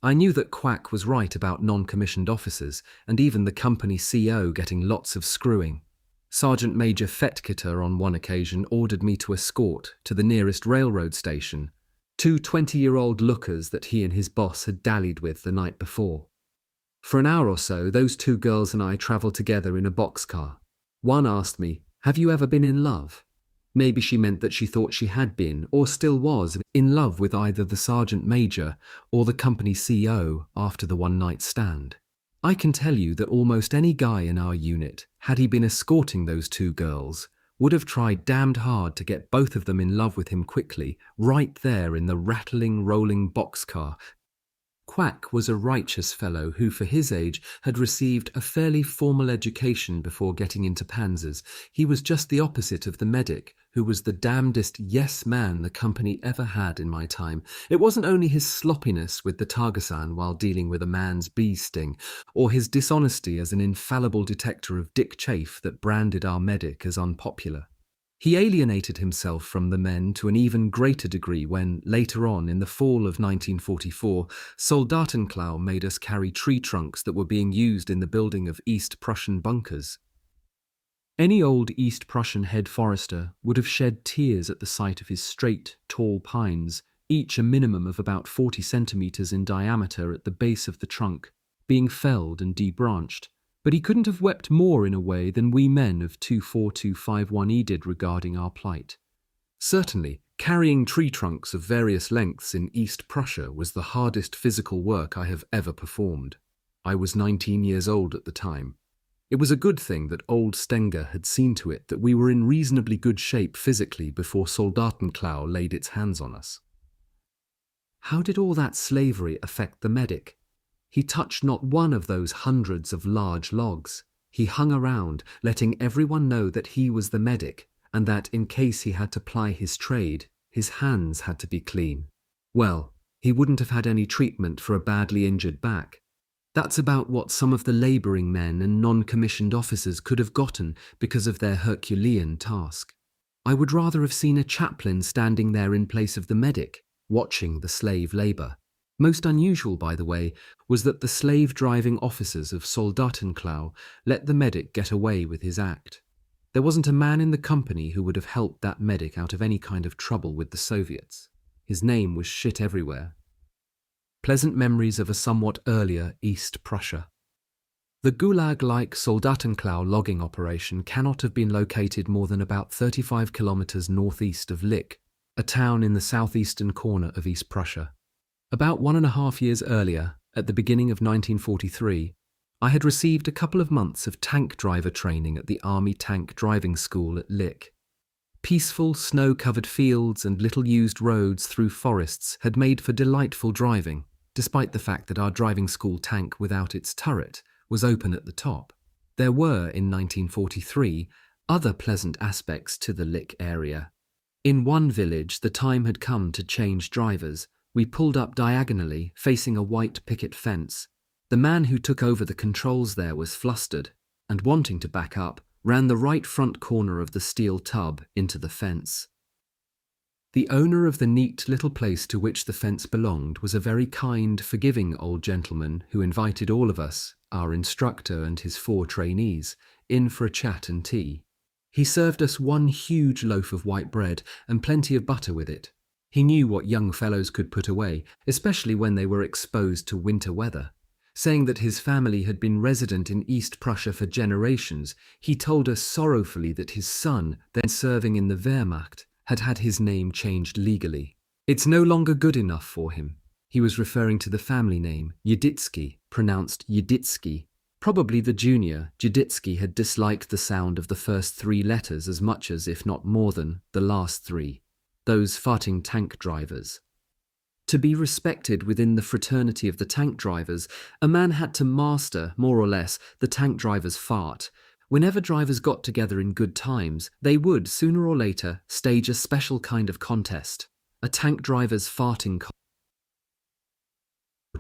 I knew that Quack was right about non-commissioned officers, and even the company CO getting lots of screwing. Sergeant Major Fettketer on one occasion ordered me to escort, to the nearest railroad station, 2 20-year-old lookers that he and his boss had dallied with the night before. For an hour or so, those 2 girls and I travelled together in a boxcar. One asked me, "Have you ever been in love?" Maybe she meant that she thought she had been, or still was, in love with either the sergeant major or the company CO after the one-night stand. I can tell you that almost any guy in our unit, had he been escorting those 2 girls, would have tried damned hard to get both of them in love with him quickly, right there in the rattling, rolling boxcar. Quack was a righteous fellow who, for his age, had received a fairly formal education before getting into panzers. He was just the opposite of the medic, who was the damnedest yes-man the company ever had in my time. It wasn't only his sloppiness with the Targasan while dealing with a man's bee sting, or his dishonesty as an infallible detector of dick chafe that branded our medic as unpopular. He alienated himself from the men to an even greater degree when, later on, in the fall of 1944, Soldatenklau made us carry tree trunks that were being used in the building of East Prussian bunkers. Any old East Prussian head forester would have shed tears at the sight of his straight, tall pines, each a minimum of about 40 centimetres in diameter at the base of the trunk, being felled and debranched. But he couldn't have wept more in a way than we men of 24251E did regarding our plight. Certainly, carrying tree trunks of various lengths in East Prussia was the hardest physical work I have ever performed. I was 19 years old at the time. It was a good thing that old Stenger had seen to it that we were in reasonably good shape physically before Soldatenklau laid its hands on us. How did all that slavery affect the medic? He touched not one of those hundreds of large logs. He hung around, letting everyone know that he was the medic, and that in case he had to ply his trade, his hands had to be clean. Well, he wouldn't have had any treatment for a badly injured back. That's about what some of the labouring men and non-commissioned officers could have gotten because of their Herculean task. I would rather have seen a chaplain standing there in place of the medic, watching the slave labour. Most unusual, by the way, was that the slave-driving officers of Soldatenklau let the medic get away with his act. There wasn't a man in the company who would have helped that medic out of any kind of trouble with the Soviets. His name was shit everywhere. Pleasant memories of a somewhat earlier East Prussia. The Gulag-like Soldatenklau logging operation cannot have been located more than about 35 kilometers northeast of Lich, a town in the southeastern corner of East Prussia. About 1.5 years earlier, at the beginning of 1943, I had received a couple of months of tank driver training at the Army Tank Driving School at Lich. Peaceful, snow-covered fields and little-used roads through forests had made for delightful driving, despite the fact that our driving school tank without its turret was open at the top. There were, in 1943, other pleasant aspects to the Lich area. In one village, the time had come to change drivers. We pulled up diagonally, facing a white picket fence. The man who took over the controls there was flustered, and wanting to back up, ran the right front corner of the steel tub into the fence. The owner of the neat little place to which the fence belonged was a very kind, forgiving old gentleman who invited all of us, our instructor and his 4 trainees, in for a chat and tea. He served us one huge loaf of white bread and plenty of butter with it. He knew what young fellows could put away, especially when they were exposed to winter weather. Saying that his family had been resident in East Prussia for generations, he told us sorrowfully that his son, then serving in the Wehrmacht, had had his name changed legally. It's no longer good enough for him. He was referring to the family name, Yeditsky, pronounced Yeditsky. Probably the junior, Yeditsky, had disliked the sound of the first 3 letters as much as, if not more than, the last 3. Those farting tank drivers. To be respected within the fraternity of the tank drivers, a man had to master, more or less, the tank driver's fart. Whenever drivers got together in good times, they would, sooner or later, stage a special kind of contest. A tank driver's farting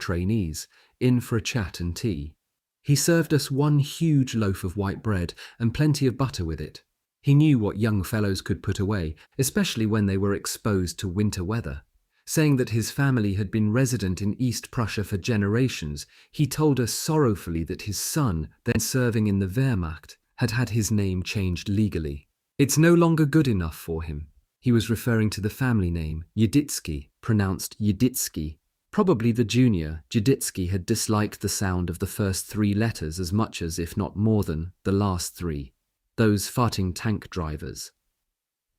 trainees, in for a chat and tea. He served us one huge loaf of white bread and plenty of butter with it. He knew what young fellows could put away, especially when they were exposed to winter weather. Saying that his family had been resident in East Prussia for generations, he told us sorrowfully that his son, then serving in the Wehrmacht, had had his name changed legally. It's no longer good enough for him. He was referring to the family name, Yeditsky, pronounced Yeditsky. Probably the junior, Yeditsky, had disliked the sound of the first 3 letters as much as, if not more than, the last 3. Those farting tank drivers.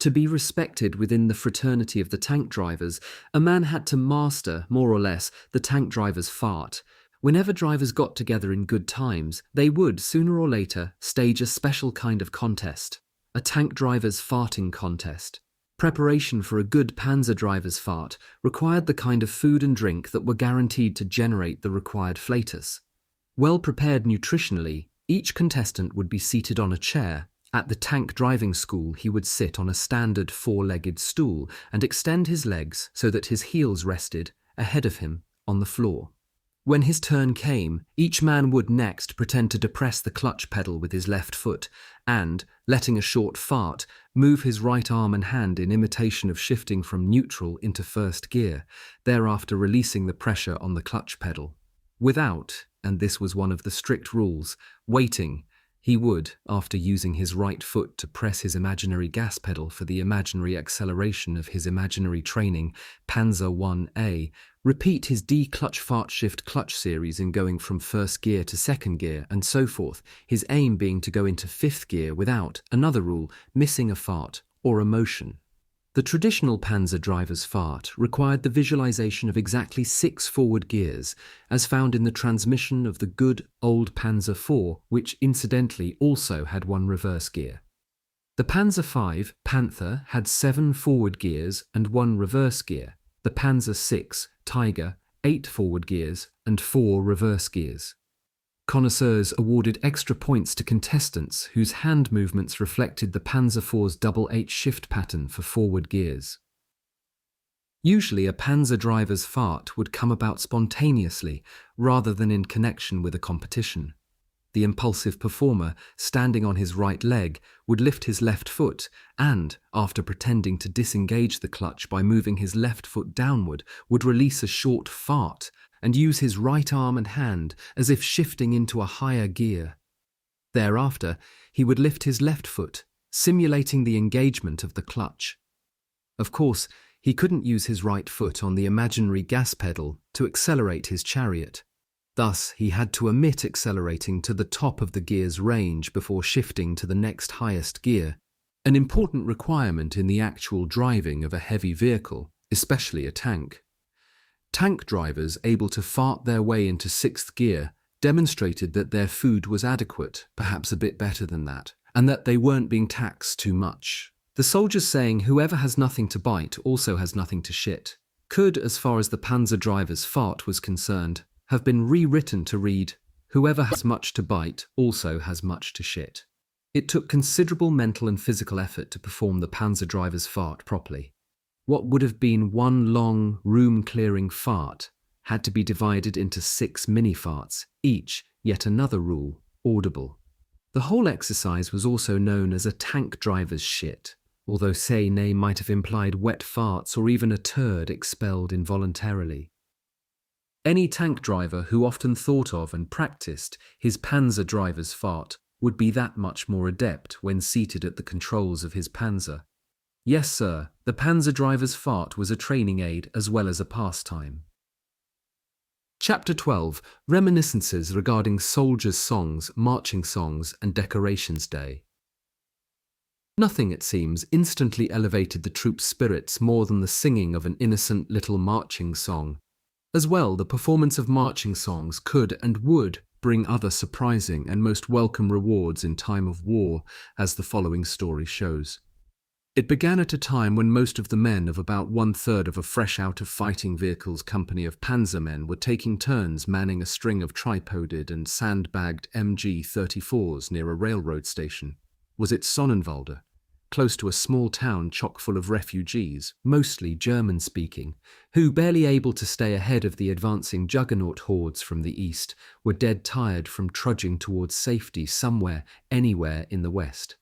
To be respected within the fraternity of the tank drivers, a man had to master, more or less, the tank driver's fart. Whenever drivers got together in good times, they would, sooner or later, stage a special kind of contest. A tank driver's farting contest. Preparation for a good panzer driver's fart required the kind of food and drink that were guaranteed to generate the required flatus. Well prepared nutritionally, each contestant would be seated on a chair. At the tank driving school, he would sit on a standard 4-legged stool and extend his legs so that his heels rested, ahead of him, on the floor. When his turn came, each man would next pretend to depress the clutch pedal with his left foot and, letting a short fart, move his right arm and hand in imitation of shifting from neutral into first gear, thereafter releasing the pressure on the clutch pedal. Without, and this was one of the strict rules, waiting, he would, after using his right foot to press his imaginary gas pedal for the imaginary acceleration of his imaginary training, Panzer WWII, repeat his D-clutch fart shift clutch series in going from first gear to second gear and so forth, his aim being to go into 5th gear without, another rule, missing a fart or a motion. The traditional Panzer driver's fart required the visualization of exactly 6 forward gears, as found in the transmission of the good old Panzer IV, which incidentally also had 1 reverse gear. The Panzer V, Panther, had 7 forward gears and 1 reverse gear. The Panzer VI, Tiger, 8 forward gears and 4 reverse gears. Connoisseurs awarded extra points to contestants whose hand movements reflected the Panzer IV's double H shift pattern for forward gears. Usually a Panzer driver's fart would come about spontaneously rather than in connection with a competition. The impulsive performer, standing on his right leg, would lift his left foot and, after pretending to disengage the clutch by moving his left foot downward, would release a short fart and use his right arm and hand as if shifting into a higher gear. Thereafter, he would lift his left foot simulating the engagement of the clutch. Of course, he couldn't use his right foot on the imaginary gas pedal to accelerate his chariot. Thus, he had to omit accelerating to the top of the gear's range before shifting to the next highest gear, an important requirement in the actual driving of a heavy vehicle, especially a tank. Tank drivers able to fart their way into sixth gear demonstrated that their food was adequate, perhaps a bit better than that, and that they weren't being taxed too much. The soldiers saying, "Whoever has nothing to bite also has nothing to shit," could, as far as the panzer driver's fart was concerned, have been rewritten to read, "Whoever has much to bite also has much to shit." It took considerable mental and physical effort to perform the panzer driver's fart properly. What would have been one long, room-clearing fart had to be divided into 6 mini-farts, each, yet another rule, audible. The whole exercise was also known as a tank driver's shit, although say nay might have implied wet farts or even a turd expelled involuntarily. Any tank driver who often thought of and practiced his panzer driver's fart would be that much more adept when seated at the controls of his panzer. Yes, sir, the panzer driver's fart was a training aid as well as a pastime. Chapter 12. Reminiscences regarding soldiers' songs, marching songs, and Decorations Day. Nothing, it seems, instantly elevated the troops' spirits more than the singing of an innocent little marching song. As well, the performance of marching songs could and would bring other surprising and most welcome rewards in time of war, as the following story shows. It began at a time when most of the men of about 1/3 of a fresh-out-of-fighting vehicles company of panzermen were taking turns manning a string of tripoded and sandbagged MG-34s near a railroad station. Was it Sonnenwalde, close to a small town chock full of refugees, mostly German-speaking, who, barely able to stay ahead of the advancing juggernaut hordes from the east, were dead tired from trudging towards safety somewhere, anywhere in the west.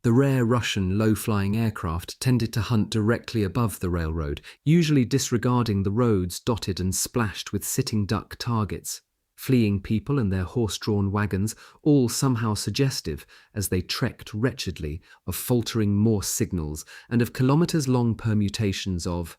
The rare Russian low-flying aircraft tended to hunt directly above the railroad, usually disregarding the roads dotted and splashed with sitting duck targets. Fleeing people and their horse-drawn wagons, all somehow suggestive, as they trekked wretchedly, of faltering Morse signals and of kilometres-long permutations of,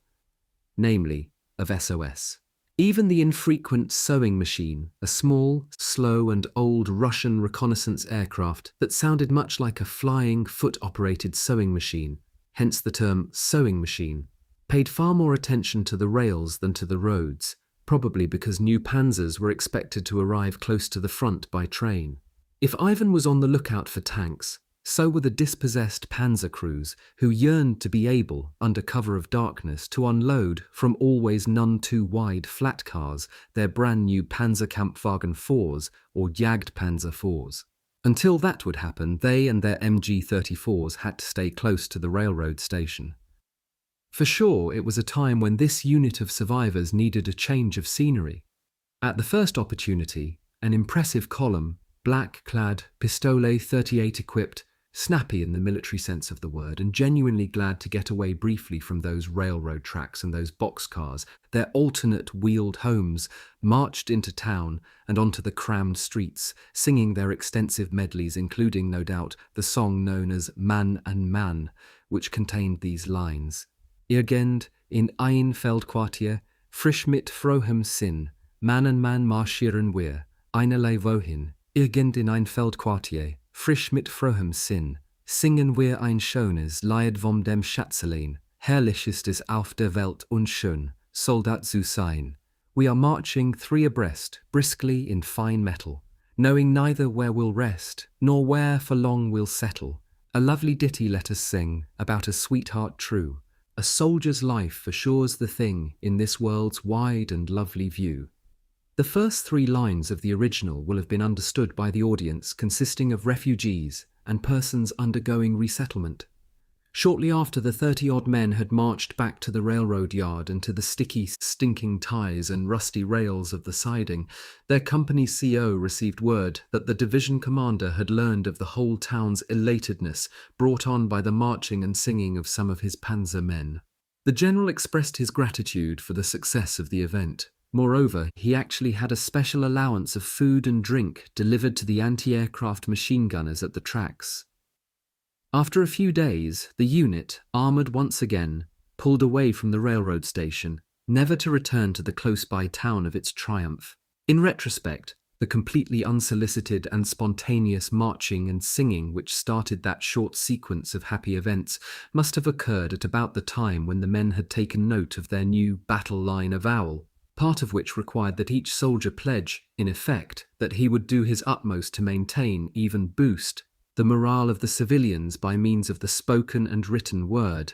namely, of SOS. Even the infrequent sewing machine, a small, slow and old Russian reconnaissance aircraft that sounded much like a flying, foot-operated sewing machine, hence the term sewing machine, paid far more attention to the rails than to the roads, probably because new panzers were expected to arrive close to the front by train. If Ivan was on the lookout for tanks, so were the dispossessed panzer crews who yearned to be able, under cover of darkness, to unload from always none too wide flat cars their brand new Panzerkampfwagen 4s or Jagdpanzer 4s. Until that would happen, they and their MG-34s had to stay close to the railroad station. For sure, it was a time when this unit of survivors needed a change of scenery. At the first opportunity, an impressive column, black-clad, pistole 38 equipped, snappy in the military sense of the word, and genuinely glad to get away briefly from those railroad tracks and those boxcars, their alternate wheeled homes, marched into town and onto the crammed streets, singing their extensive medleys, including, no doubt, the song known as Mann an Mann, which contained these lines. Irgend in ein Feldquartier, frisch mit frohem Sinn, Mann an Mann marschieren wir, einerlei wohin, irgend in ein Feldquartier, frisch mit frohem Sinn, singen wir ein schönes Lied vom dem Schatzelein, herrlich ist es auf der Welt und schön, Soldat zu sein. We are marching 3 abreast, briskly in fine metal, knowing neither where we'll rest, nor where for long we'll settle. A lovely ditty let us sing, about a sweetheart true. A soldier's life for sure's the thing in this world's wide and lovely view. The first 3 lines of the original will have been understood by the audience, consisting of refugees and persons undergoing resettlement. Shortly after the 30-odd men had marched back to the railroad yard and to the sticky, stinking ties and rusty rails of the siding, their company CO received word that the division commander had learned of the whole town's elatedness brought on by the marching and singing of some of his panzer men. The general expressed his gratitude for the success of the event. Moreover, he actually had a special allowance of food and drink delivered to the anti-aircraft machine gunners at the tracks. After a few days, the unit, armoured once again, pulled away from the railroad station, never to return to the close-by town of its triumph. In retrospect, the completely unsolicited and spontaneous marching and singing which started that short sequence of happy events must have occurred at about the time when the men had taken note of their new battle line avowal, part of which required that each soldier pledge, in effect, that he would do his utmost to maintain, even boost, the morale of the civilians by means of the spoken and written word.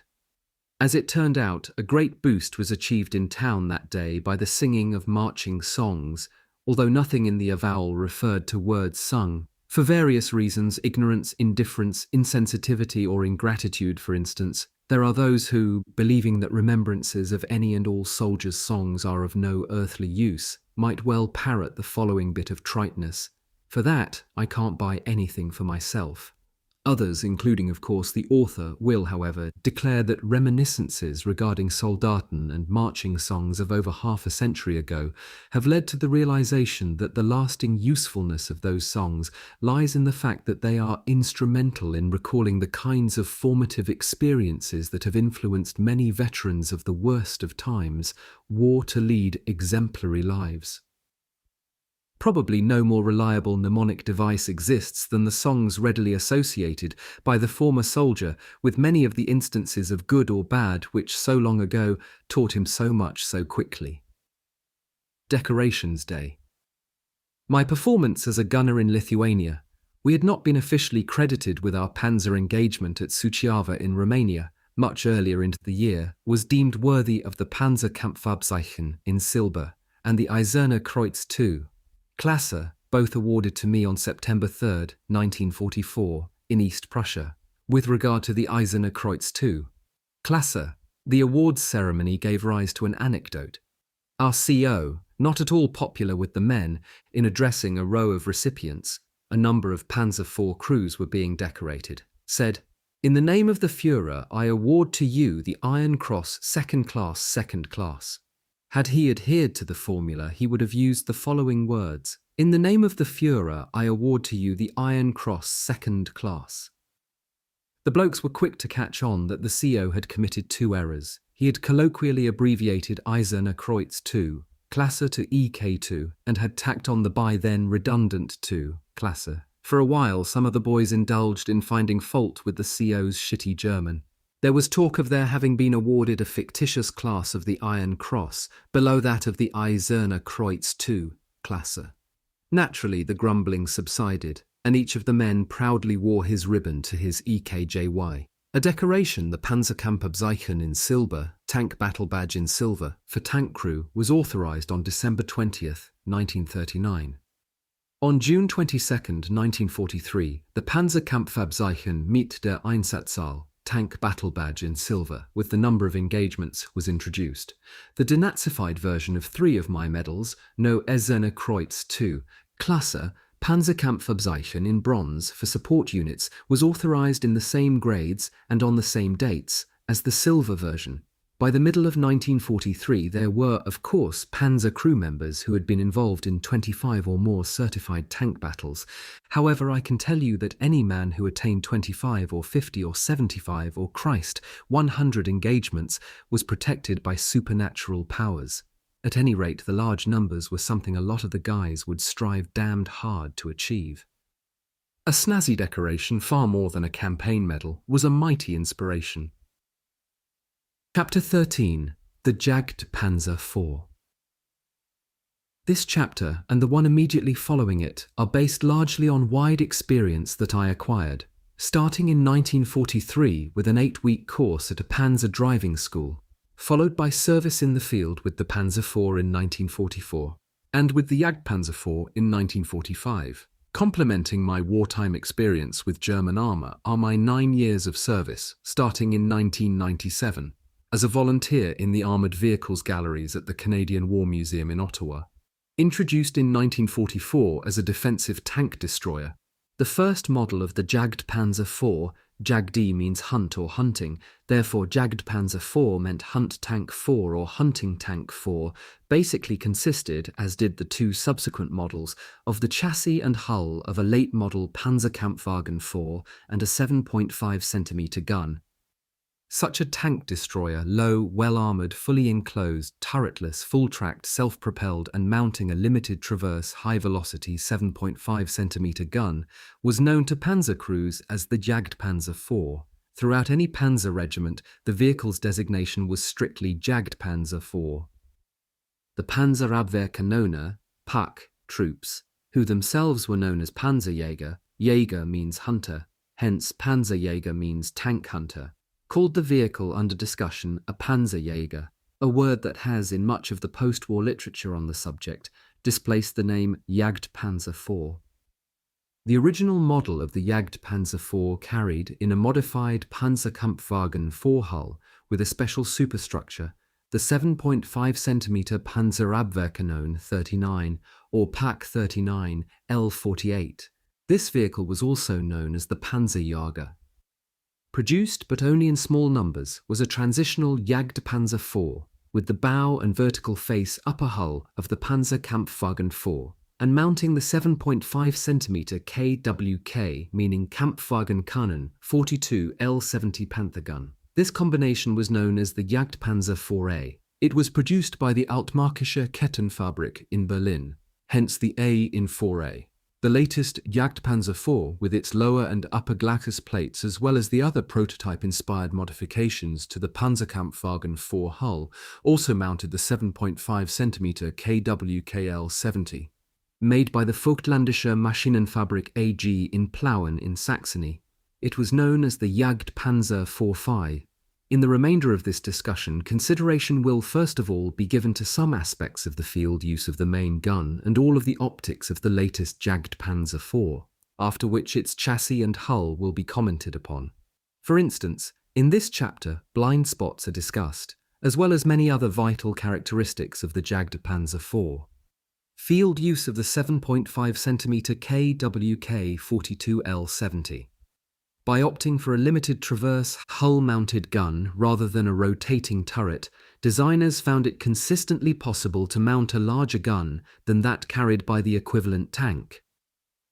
As it turned out, a great boost was achieved in town that day by the singing of marching songs, although nothing in the avowal referred to words sung. For various reasons, ignorance, indifference, insensitivity, or ingratitude, for instance, there are those who, believing that remembrances of any and all soldiers' songs are of no earthly use, might well parrot the following bit of triteness. For that, I can't buy anything for myself. Others, including of course the author, will, however, declare that reminiscences regarding Soldaten and marching songs of over half a century ago have led to the realization that the lasting usefulness of those songs lies in the fact that they are instrumental in recalling the kinds of formative experiences that have influenced many veterans of the worst of times, war to lead exemplary lives. Probably no more reliable mnemonic device exists than the songs readily associated by the former soldier with many of the instances of good or bad which so long ago taught him so much so quickly. Decorations Day. My performance as a gunner in Lithuania. We had not been officially credited with our Panzer engagement at Suceava in Romania, much earlier into the year, was deemed worthy of the Panzer Kampfabzeichen in silver and the Eiserner Kreuz II. Klasse, both awarded to me on September 3, 1944, in East Prussia. With regard to the Eiserner Kreuz II, Klasse, the awards ceremony gave rise to an anecdote. Our CO, not at all popular with the men, in addressing a row of recipients, a number of Panzer IV crews were being decorated, said, "In the name of the Führer, I award to you the Iron Cross Second Class. Had he adhered to the formula, he would have used the following words: "In the name of the Führer, I award to you the Iron Cross Second Class." The blokes were quick to catch on that the CO had committed two errors. He had colloquially abbreviated Eiserner Kreuz II, Klasse, to EK2, and had tacked on the by then redundant II, Klasse. For a while, some of the boys indulged in finding fault with the CO's shitty German. There was talk of their having been awarded a fictitious class of the Iron Cross, below that of the Eiserner Kreuz II, Klasse. Naturally, the grumbling subsided, and each of the men proudly wore his ribbon to his EKJY. A decoration, the Panzerkampfabzeichen in silver, tank battle badge in silver, for tank crew, was authorized on December 20th, 1939. On June 22, 1943, the Panzerkampfabzeichen mit der Einsatzzahl, tank battle badge in silver, with the number of engagements, was introduced. The denazified version of 3 of my medals, no Eiserner Kreuz II, Klasse, Panzerkampfabzeichen in bronze for support units, was authorized in the same grades and on the same dates as the silver version. By the middle of 1943, there were, of course, Panzer crew members who had been involved in 25 or more certified tank battles. However, I can tell you that any man who attained 25 or 50 or 75 or, Christ, 100 engagements was protected by supernatural powers. At any rate, the large numbers were something a lot of the guys would strive damned hard to achieve. A snazzy decoration, far more than a campaign medal, was a mighty inspiration. Chapter 13. The Jagd Panzer IV. This chapter, and the one immediately following it, are based largely on wide experience that I acquired, starting in 1943 with an 8-week course at a Panzer driving school, followed by service in the field with the Panzer IV in 1944, and with the Jagdpanzer IV in 1945. Complementing my wartime experience with German armour are my 9 years of service, starting in 1997, as a volunteer in the Armoured Vehicles Galleries at the Canadian War Museum in Ottawa. Introduced in 1944 as a defensive tank destroyer, the first model of the Jagdpanzer IV Jagd means hunt or hunting, therefore Jagdpanzer IV meant Hunt Tank 4 or Hunting Tank 4, basically consisted, as did the two subsequent models, of the chassis and hull of a late-model Panzerkampfwagen IV and a 7.5cm gun. Such a tank destroyer, low, well-armoured, fully enclosed, turretless, full-tracked, self-propelled and mounting a limited traverse high-velocity 7.5cm gun, was known to panzer crews as the Jagdpanzer IV. Throughout any panzer regiment, the vehicle's designation was strictly Jagdpanzer IV. The Panzerabwehrkanone, PAK, troops, who themselves were known as Panzerjäger, Jäger means hunter, hence Panzerjäger means tank hunter, called the vehicle under discussion a Panzerjäger, a word that has, in much of the post-war literature on the subject, displaced the name Jagdpanzer IV. The original model of the Jagdpanzer IV carried, in a modified Panzerkampfwagen IV hull with a special superstructure, the 7.5cm Panzerabwehrkanone 39, or PAK 39 L48. This vehicle was also known as the Panzerjäger. Produced, but only in small numbers, was a transitional Jagdpanzer IV, with the bow and vertical face upper hull of the Panzerkampfwagen IV, and mounting the 7.5cm KWK, meaning Kampfwagenkanon 42 L70 Panther gun. This combination was known as the Jagdpanzer IV-A. It was produced by the Altmarkische Kettenfabrik in Berlin, hence the A in 4A. The latest Jagdpanzer IV, with its lower and upper glacis plates as well as the other prototype-inspired modifications to the Panzerkampfwagen IV hull, also mounted the 7.5cm KWKL-70. Made by the Vogtländische Maschinenfabrik AG in Plauen in Saxony, it was known as the Jagdpanzer IV-5. In the remainder of this discussion, consideration will first of all be given to some aspects of the field use of the main gun and all of the optics of the latest Jagdpanzer IV, after which its chassis and hull will be commented upon. For instance, in this chapter, blind spots are discussed, as well as many other vital characteristics of the Jagdpanzer IV. Field use of the 7.5cm KWK 42L70. By opting for a limited traverse, hull-mounted gun rather than a rotating turret, designers found it consistently possible to mount a larger gun than that carried by the equivalent tank.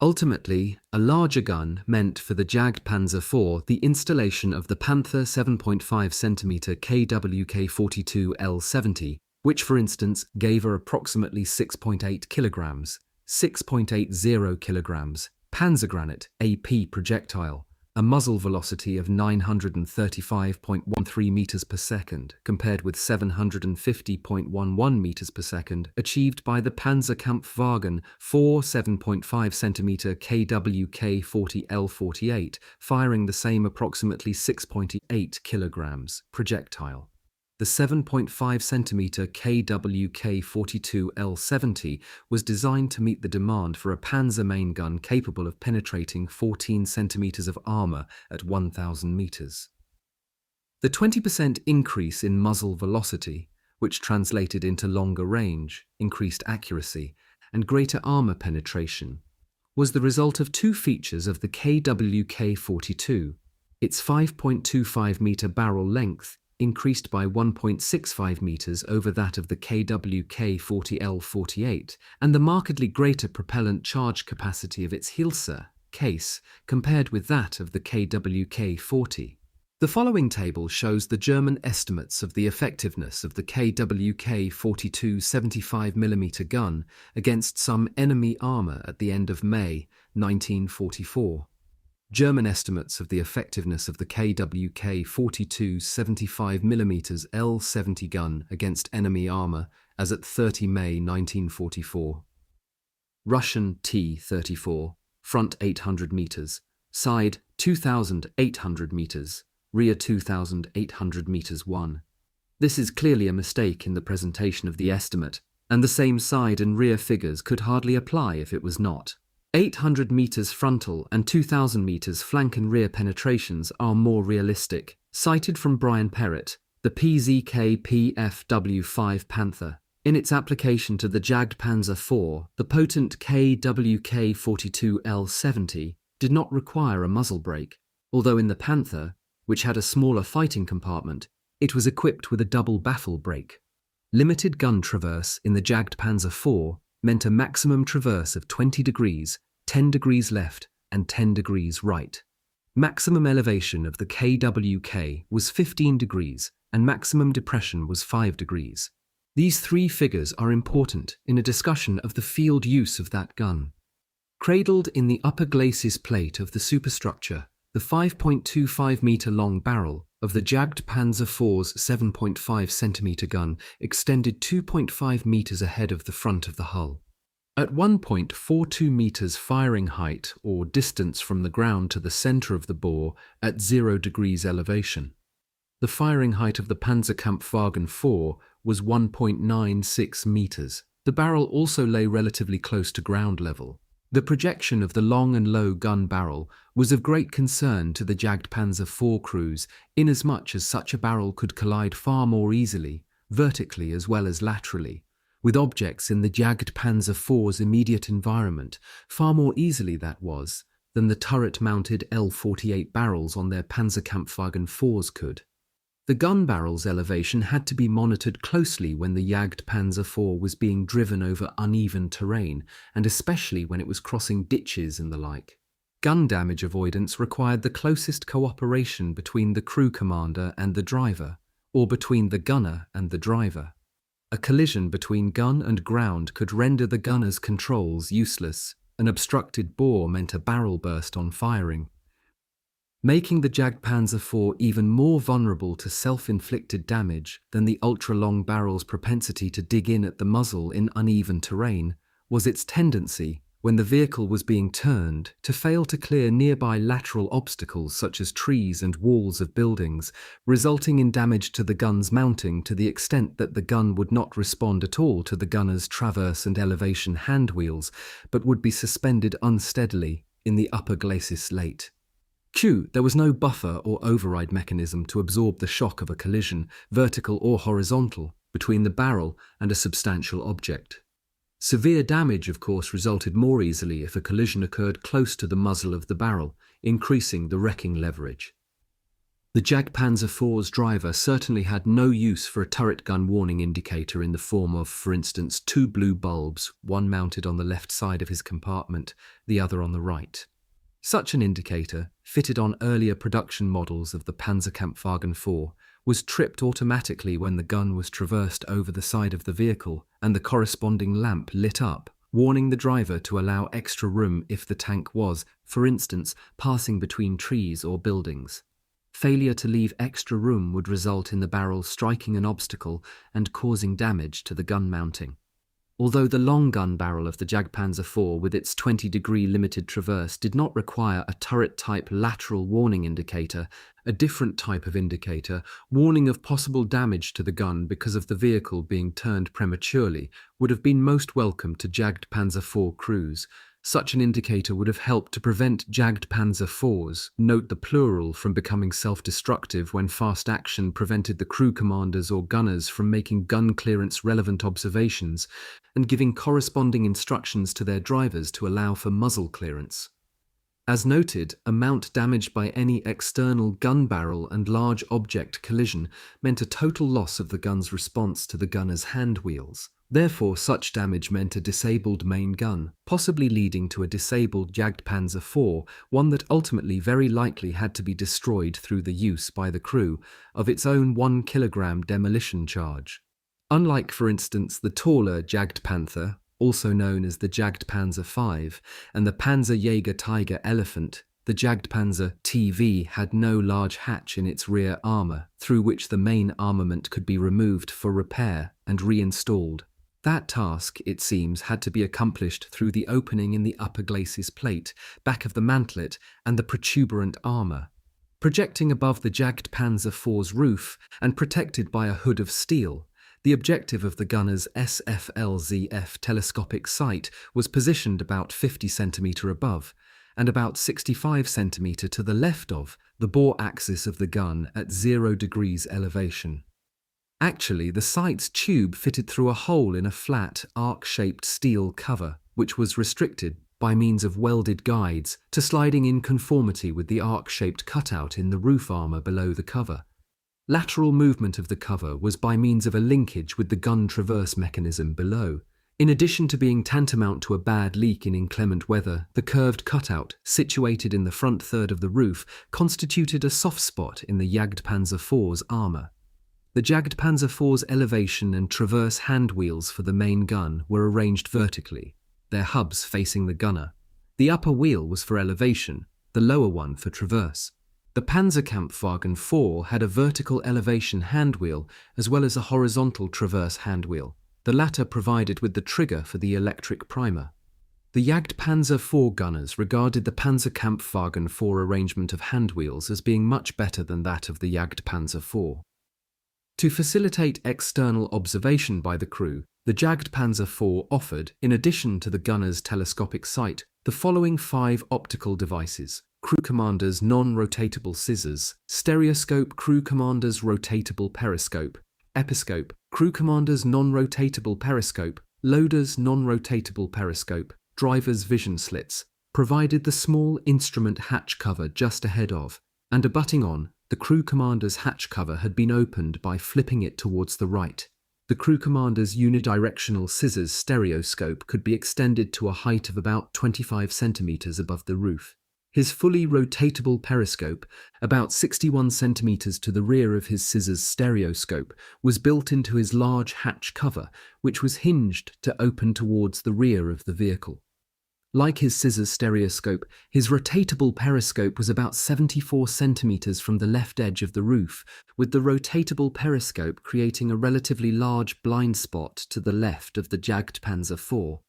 Ultimately, a larger gun meant for the Jagdpanzer IV the installation of the Panther 7.5cm KWK 42L70, which for instance gave her approximately 6.8 kilograms, 6.80 kilograms, Panzergranate AP projectile, a muzzle velocity of 935.13 meters per second, compared with 750.11 meters per second achieved by the Panzerkampfwagen 4 7.5cm KWK 40L48, firing the same approximately 6.8 kilograms projectile. The 7.5cm KWK 42L70 was designed to meet the demand for a Panzer main gun capable of penetrating 14 centimeters of armor at 1,000 meters. The 20% increase in muzzle velocity, which translated into longer range, increased accuracy, and greater armor penetration, was the result of two features of the KWK 42: its 5.25-meter barrel length increased by 1.65 meters over that of the KWK 40L48, and the markedly greater propellant charge capacity of its Hilse case compared with that of the KWK 40. The following table shows the German estimates of the effectiveness of the KWK 42 75mm gun against some enemy armor at the end of May 1944. German estimates of the effectiveness of the KWK 42 75mm L70 gun against enemy armor as at 30 May 1944. Russian T-34, front 800 meters, side 2,800 meters, rear 2,800 meters 1. This is clearly a mistake in the presentation of the estimate, and the same side and rear figures could hardly apply if it was not. 800 meters frontal and 2,000 meters flank and rear penetrations are more realistic. Cited from Brian Perrett, the PZK PFW5 Panther. In its application to the Jagdpanzer IV, the potent KWK 42L70 did not require a muzzle brake. although in the Panther, which had a smaller fighting compartment, it was equipped with a double baffle brake. Limited gun traverse in the Jagdpanzer IV meant a maximum traverse of 20 degrees, 10 degrees left and 10 degrees right. Maximum elevation of the KWK was 15 degrees and maximum depression was 5 degrees. These three figures are important in a discussion of the field use of that gun. Cradled in the upper glacis plate of the superstructure, the 5.25-meter-long barrel of the Jagdpanzer IV's 7.5-centimeter gun extended 2.5 meters ahead of the front of the hull. At 1.42 meters firing height or distance from the ground to the center of the bore at 0 degrees elevation. The firing height of the Panzerkampfwagen IV was 1.96 meters. The barrel also lay relatively close to ground level. The projection of the long and low gun barrel was of great concern to the Jagdpanzer IV crews, inasmuch as such a barrel could collide far more easily, vertically as well as laterally, with objects in the Jagdpanzer IV's immediate environment, far more easily, that was, than the turret-mounted L-48 barrels on their Panzerkampfwagen IVs could. The gun barrel's elevation had to be monitored closely when the Jagdpanzer IV was being driven over uneven terrain, and especially when it was crossing ditches and the like. Gun damage avoidance required the closest cooperation between the crew commander and the driver, or between the gunner and the driver. A collision between gun and ground could render the gunner's controls useless. An obstructed bore meant a barrel burst on firing, making the Jagdpanzer IV even more vulnerable to self-inflicted damage than the ultra-long barrel's propensity to dig in at the muzzle in uneven terrain was its tendency, when the vehicle was being turned, to fail to clear nearby lateral obstacles such as trees and walls of buildings, resulting in damage to the gun's mounting to the extent that the gun would not respond at all to the gunner's traverse and elevation hand wheels, but would be suspended unsteadily in the upper glacis late. There was no buffer or override mechanism to absorb the shock of a collision, vertical or horizontal, between the barrel and a substantial object. Severe damage, of course, resulted more easily if a collision occurred close to the muzzle of the barrel, increasing the wrecking leverage. The Jagdpanzer IV's driver certainly had no use for a turret gun warning indicator in the form of, for instance, two blue bulbs, one mounted on the left side of his compartment, the other on the right. Such an indicator, fitted on earlier production models of the Panzerkampfwagen IV, was tripped automatically when the gun was traversed over the side of the vehicle and the corresponding lamp lit up, warning the driver to allow extra room if the tank was, for instance, passing between trees or buildings. Failure to leave extra room would result in the barrel striking an obstacle and causing damage to the gun mounting. Although the long gun barrel of the Jagdpanzer IV with its 20-degree limited traverse did not require a turret-type lateral warning indicator, a different type of indicator, warning of possible damage to the gun because of the vehicle being turned prematurely, would have been most welcome to Jagdpanzer IV crews. Such an indicator would have helped to prevent Jagdpanzer IVs, note the plural, from becoming self-destructive when fast action prevented the crew commanders or gunners from making gun clearance relevant observations and giving corresponding instructions to their drivers to allow for muzzle clearance. As noted, a mount damaged by any external gun barrel and large object collision meant a total loss of the gun's response to the gunner's hand wheels. Therefore, such damage meant a disabled main gun, possibly leading to a disabled Jagdpanzer IV, one that ultimately very likely had to be destroyed through the use by the crew of its own 1 kilogram demolition charge. Unlike, for instance, the taller Jagdpanther, also known as the Jagdpanzer V, and the Panzerjäger Tiger Elephant, the Jagdpanzer TV had no large hatch in its rear armour, through which the main armament could be removed for repair and reinstalled. That task, it seems, had to be accomplished through the opening in the upper glacis plate, back of the mantlet, and the protuberant armour. Projecting above the Jagdpanzer IV's roof and protected by a hood of steel, the objective of the gunner's SFLZF telescopic sight was positioned about 50 cm above, and about 65 cm to the left of the bore axis of the gun at 0 degrees elevation. Actually, the sight's tube fitted through a hole in a flat, arc-shaped steel cover, which was restricted by means of welded guides to sliding in conformity with the arc-shaped cutout in the roof armour below the cover. Lateral movement of the cover was by means of a linkage with the gun traverse mechanism below. In addition to being tantamount to a bad leak in inclement weather, the curved cutout, situated in the front third of the roof, constituted a soft spot in the Jagdpanzer IV's armour. The Jagdpanzer IV's elevation and traverse hand wheels for the main gun were arranged vertically, their hubs facing the gunner. The upper wheel was for elevation, the lower one for traverse. The Panzerkampfwagen IV had a vertical elevation handwheel as well as a horizontal traverse handwheel, the latter provided with the trigger for the electric primer. The Jagdpanzer IV gunners regarded the Panzerkampfwagen IV arrangement of handwheels as being much better than that of the Jagdpanzer IV. To facilitate external observation by the crew, the Jagdpanzer IV offered, in addition to the gunner's telescopic sight, the following 5 optical devices: crew commander's non-rotatable scissors, stereoscope, crew commander's rotatable periscope, episcope, crew commander's non-rotatable periscope, loader's non-rotatable periscope, driver's vision slits, provided the small instrument hatch cover just ahead of, and abutting on, the crew commander's hatch cover had been opened by flipping it towards the right. The crew commander's unidirectional scissors stereoscope could be extended to a height of about 25 centimeters above the roof. His fully rotatable periscope, about 61 centimeters to the rear of his scissors stereoscope, was built into his large hatch cover, which was hinged to open towards the rear of the vehicle. Like his scissors stereoscope, his rotatable periscope was about 74 centimeters from the left edge of the roof, with the rotatable periscope creating a relatively large blind spot to the left of the Jagdpanzer IV.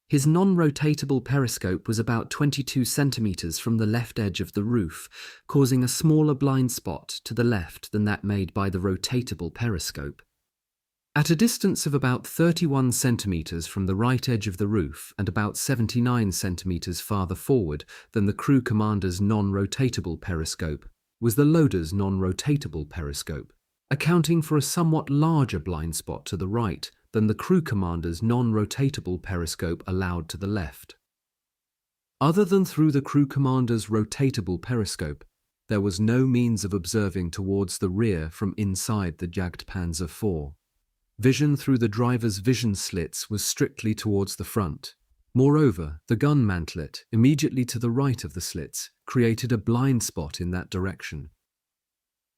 His non-rotatable periscope was about 22 centimeters from the left edge of the roof, causing a smaller blind spot to the left than that made by the rotatable periscope. At a distance of about 31 centimeters from the right edge of the roof and about 79 centimeters farther forward than the crew commander's non-rotatable periscope was the loader's non-rotatable periscope, accounting for a somewhat larger blind spot to the right than the crew commander's non-rotatable periscope allowed to the left. Other than through the crew commander's rotatable periscope, there was no means of observing towards the rear from inside the Jagdpanzer IV. Vision through the driver's vision slits was strictly towards the front. Moreover, the gun mantlet, immediately to the right of the slits, created a blind spot in that direction.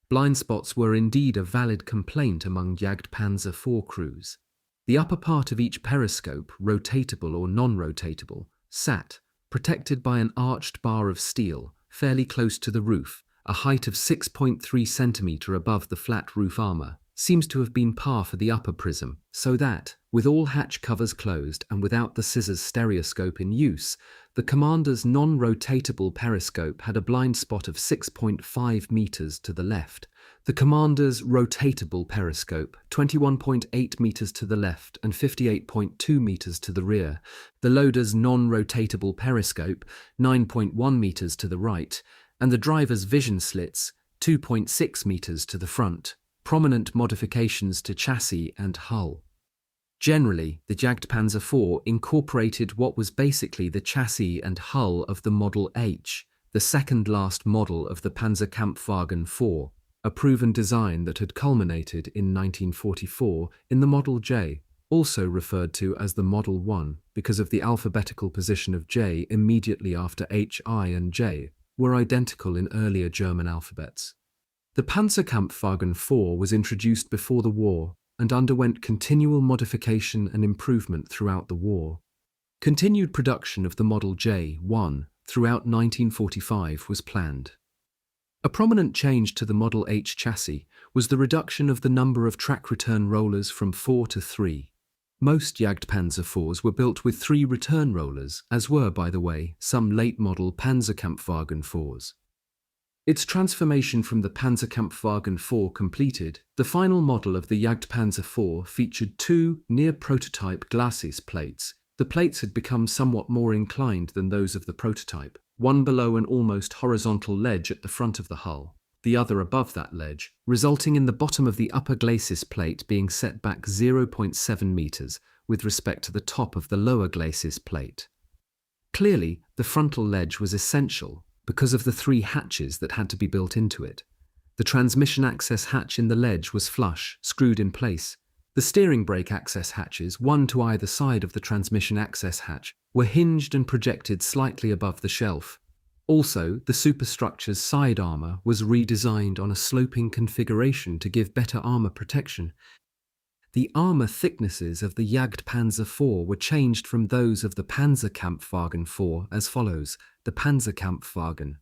Blind spots were indeed a valid complaint among Jagdpanzer IV crews. The upper part of each periscope, rotatable or non-rotatable, sat, protected by an arched bar of steel, fairly close to the roof, a height of 6.3 centimeter above the flat roof armour, seems to have been par for the upper prism, so that, with all hatch covers closed and without the scissors stereoscope in use, the commander's non-rotatable periscope had a blind spot of 6.5 meters to the left, the commander's rotatable periscope 21.8 meters to the left and 58.2 meters to the rear, the loader's non-rotatable periscope 9.1 meters to the right, and the driver's vision slits 2.6 meters to the front. Prominent modifications to chassis and hull. Generally, the Jagdpanzer IV incorporated what was basically the chassis and hull of the Model H, the second-last model of the Panzerkampfwagen IV, a proven design that had culminated in 1944 in the Model J, also referred to as the Model I because of the alphabetical position of J immediately after H, I, and J were identical in earlier German alphabets. The Panzerkampfwagen IV was introduced before the war and underwent continual modification and improvement throughout the war. Continued production of the Model J-1 throughout 1945 was planned. A prominent change to the Model H chassis was the reduction of the number of track return rollers from 4 to 3. Most Jagdpanzer IVs were built with 3 return rollers, as were, by the way, some late-model Panzerkampfwagen IVs. Its transformation from the Panzerkampfwagen IV completed, the final model of the Jagdpanzer IV featured 2 near-prototype glacis plates. The plates had become somewhat more inclined than those of the prototype, one below an almost horizontal ledge at the front of the hull, the other above that ledge, resulting in the bottom of the upper glacis plate being set back 0.7 meters with respect to the top of the lower glacis plate. Clearly, the frontal ledge was essential because of the 3 hatches that had to be built into it. The transmission access hatch in the ledge was flush, screwed in place. The steering brake access hatches, one to either side of the transmission access hatch, were hinged and projected slightly above the shelf. Also, the superstructure's side armor was redesigned on a sloping configuration to give better armor protection. The armor thicknesses of the Jagdpanzer IV were changed from those of the Panzerkampfwagen IV as follows. The Panzerkampfwagen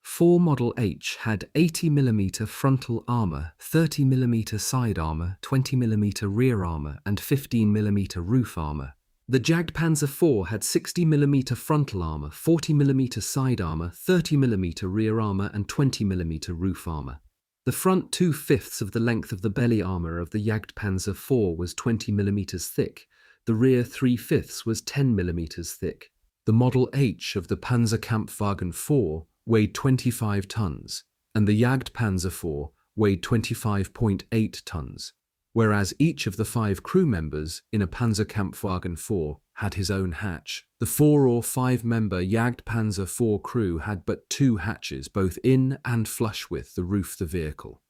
IV Model H had 80mm frontal armor, 30mm side armor, 20mm rear armor, and 15mm roof armor. The Jagdpanzer IV had 60mm frontal armor, 40mm side armor, 30mm rear armor, and 20mm roof armor. The front 2/5 of the length of the belly armor of the Jagdpanzer IV was 20mm thick. The rear 3/5 was 10mm thick. The Model H of the Panzerkampfwagen IV weighed 25 tons, and the Jagdpanzer IV weighed 25.8 tons, whereas each of the 5 crew members in a Panzerkampfwagen IV had his own hatch. The 4 or 5-member Jagdpanzer IV crew had but 2 hatches, both in and flush with the roof of the vehicle.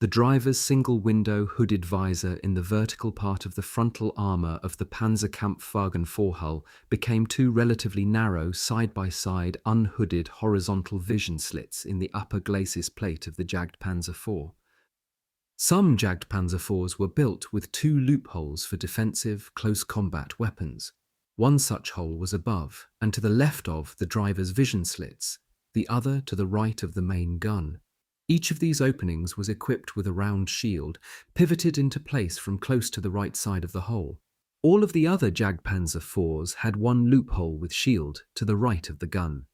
The driver's single-window hooded visor in the vertical part of the frontal armor of the Panzerkampfwagen IV hull became 2 relatively narrow, side-by-side, unhooded horizontal vision slits in the upper glacis plate of the Jagdpanzer IV. Some Jagdpanzer IVs were built with 2 loopholes for defensive, close combat weapons. One such hole was above and to the left of the driver's vision slits, the other to the right of the main gun. Each of these openings was equipped with a round shield, pivoted into place from close to the right side of the hole. All of the other Jagdpanzer IVs had one loophole with shield to the right of the gun.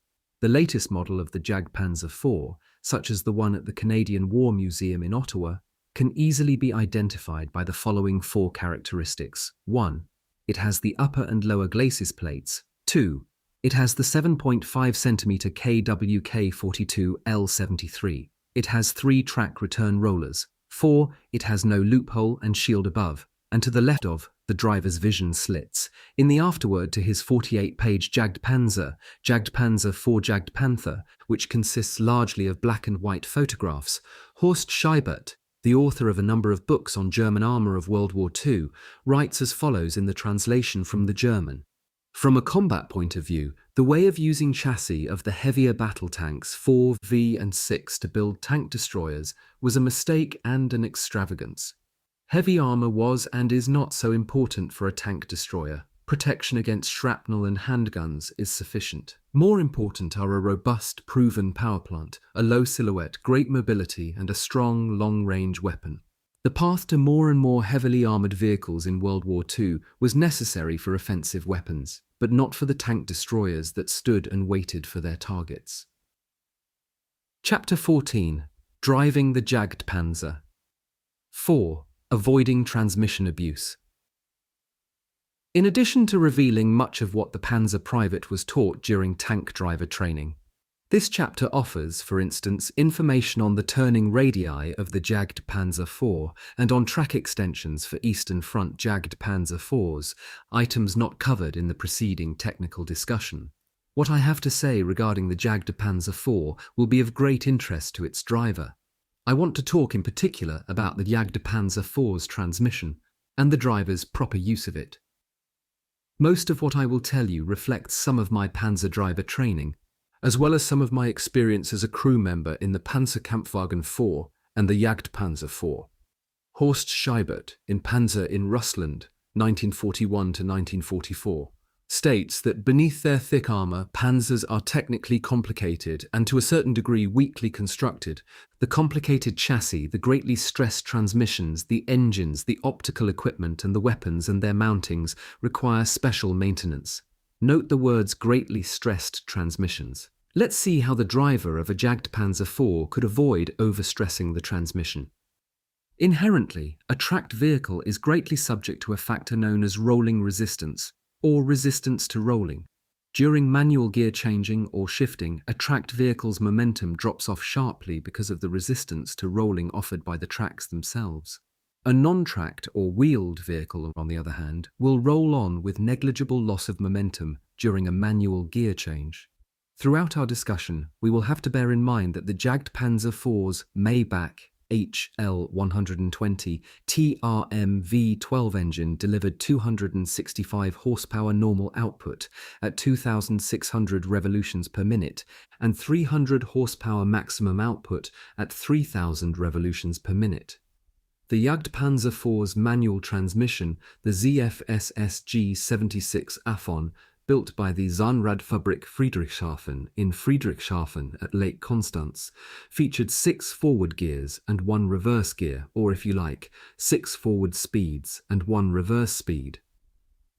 The latest model of the Jagdpanzer IV, such as the one at the Canadian War Museum in Ottawa, can easily be identified by the following 4 characteristics. 1. It has the upper and lower glacis plates. 2. It has the 7.5 cm KWK-42 L73. It has 3 track return rollers. 4. It has no loophole and shield above, and to the left of the driver's vision slits. In the afterword to his 48-page Jagdpanzer IV Jagdpanther, which consists largely of black and white photographs, Horst Scheibert, the author of a number of books on German armor of World War II, writes as follows in the translation from the German. From a combat point of view, the way of using chassis of the heavier battle tanks 4, V and 6 to build tank destroyers was a mistake and an extravagance. Heavy armor was and is not so important for a tank destroyer. Protection against shrapnel and handguns is sufficient. More important are a robust, proven power plant, a low silhouette, great mobility, and a strong, long-range weapon. The path to more and more heavily armoured vehicles in World War II was necessary for offensive weapons, but not for the tank destroyers that stood and waited for their targets. Chapter 14. Driving the Jagdpanzer. 4. Avoiding transmission abuse. In addition to revealing much of what the Panzer private was taught during tank driver training, this chapter offers, for instance, information on the turning radii of the Jagdpanzer IV and on track extensions for Eastern Front Jagdpanzer IVs, items not covered in the preceding technical discussion. What I have to say regarding the Jagdpanzer IV will be of great interest to its driver. I want to talk in particular about the Jagdpanzer IV's transmission and the driver's proper use of it. Most of what I will tell you reflects some of my Panzer driver training, as well as some of my experience as a crew member in the Panzerkampfwagen IV and the Jagdpanzer IV. Horst Scheibert, in Panzer in Russland, 1941 to 1944, states that beneath their thick armour, panzers are technically complicated and to a certain degree weakly constructed. The complicated chassis, the greatly stressed transmissions, the engines, the optical equipment and the weapons and their mountings require special maintenance. Note the words greatly stressed transmissions. Let's see how the driver of a Jagdpanzer IV could avoid overstressing the transmission. Inherently, a tracked vehicle is greatly subject to a factor known as rolling resistance, or resistance to rolling. During manual gear changing or shifting, a tracked vehicle's momentum drops off sharply because of the resistance to rolling offered by the tracks themselves. A non-tracked or wheeled vehicle, on the other hand, will roll on with negligible loss of momentum during a manual gear change. Throughout our discussion, we will have to bear in mind that the Jagdpanzer IV's Maybach HL120 TRM V12 engine delivered 265 horsepower normal output at 2,600 revolutions per minute and 300 horsepower maximum output at 3,000 revolutions per minute. The Jagdpanzer IV's manual transmission, the ZFSSG 76 Afon, built by the Zahnradfabrik Friedrichshafen in Friedrichshafen at Lake Constance, featured 6 forward gears and 1 reverse gear, or if you like, 6 forward speeds and 1 reverse speed.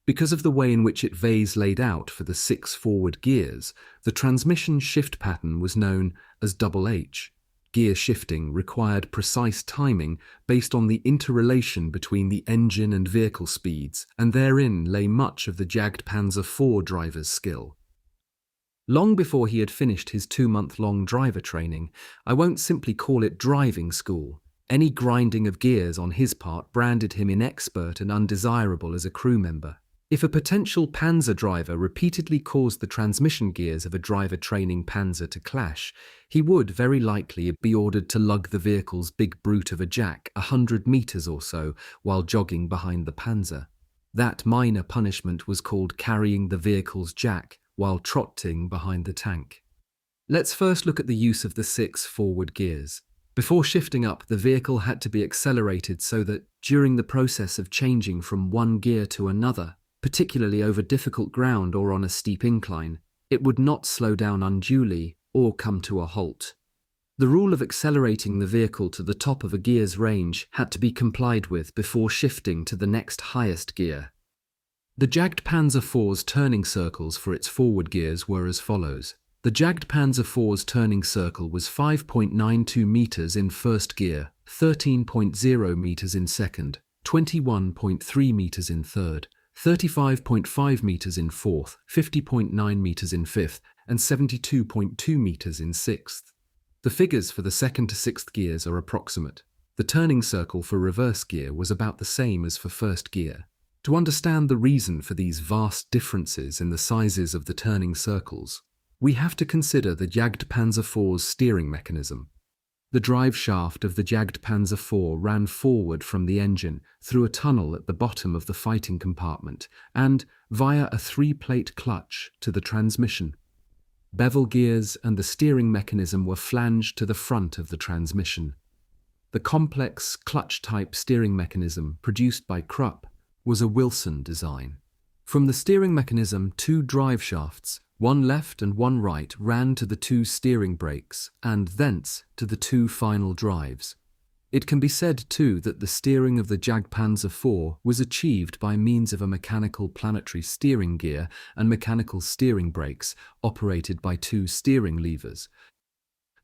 Because of the way in which it was laid out for the 6 forward gears, the transmission shift pattern was known as double H. Gear shifting required precise timing based on the interrelation between the engine and vehicle speeds, and therein lay much of the Jagdpanzer IV driver's skill. Long before he had finished his 2-month-long driver training, I won't simply call it driving school. Any grinding of gears on his part branded him inexpert and undesirable as a crew member. If a potential Panzer driver repeatedly caused the transmission gears of a driver training Panzer to clash, he would very likely be ordered to lug the vehicle's big brute of a jack 100 meters or so while jogging behind the Panzer. That minor punishment was called carrying the vehicle's jack while trotting behind the tank. Let's first look at the use of the 6 forward gears. Before shifting up, the vehicle had to be accelerated so that, during the process of changing from one gear to another, particularly over difficult ground or on a steep incline, it would not slow down unduly or come to a halt. The rule of accelerating the vehicle to the top of a gear's range had to be complied with before shifting to the next highest gear. The Jagdpanzer IV's turning circles for its forward gears were as follows. The Jagdpanzer IV's turning circle was 5.92 meters in first gear, 13.0 meters in second, 21.3 meters in third, 35.5 meters in fourth, 50.9 meters in fifth, and 72.2 meters in sixth. The figures for the second to sixth gears are approximate. The turning circle for reverse gear was about the same as for first gear. To understand the reason for these vast differences in the sizes of the turning circles, we have to consider the Jagdpanzer IV's steering mechanism. The drive shaft of the Jagdpanzer IV ran forward from the engine through a tunnel at the bottom of the fighting compartment and, via a 3-plate clutch, to the transmission. Bevel gears and the steering mechanism were flanged to the front of the transmission. The complex clutch-type steering mechanism produced by Krupp was a Wilson design. From the steering mechanism, 2 drive shafts, one left and one right, ran to the 2 steering brakes and thence to the 2 final drives. It can be said, too, that the steering of the Jagdpanzer IV was achieved by means of a mechanical planetary steering gear and mechanical steering brakes operated by 2 steering levers.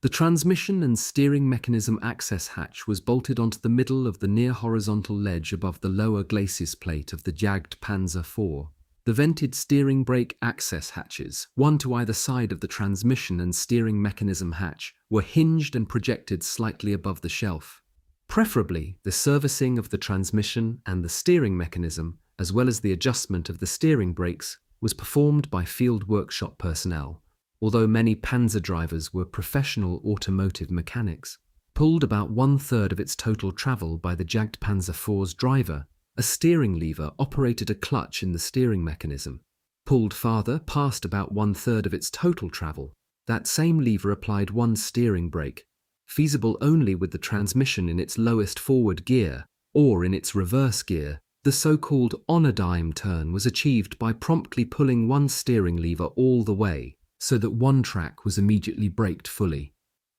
The transmission and steering mechanism access hatch was bolted onto the middle of the near-horizontal ledge above the lower glacis plate of the Jagdpanzer IV. The vented steering brake access hatches, one to either side of the transmission and steering mechanism hatch, were hinged and projected slightly above the shelf. Preferably, the servicing of the transmission and the steering mechanism, as well as the adjustment of the steering brakes, was performed by field workshop personnel, although many Panzer drivers were professional automotive mechanics. Pulled about 1/3 of its total travel by the Jagdpanzer IV's driver, a steering lever operated a clutch in the steering mechanism. Pulled farther, past about 1/3 of its total travel, that same lever applied one steering brake, feasible only with the transmission in its lowest forward gear, or in its reverse gear. The so-called on-a-dime turn was achieved by promptly pulling one steering lever all the way, so that one track was immediately braked fully.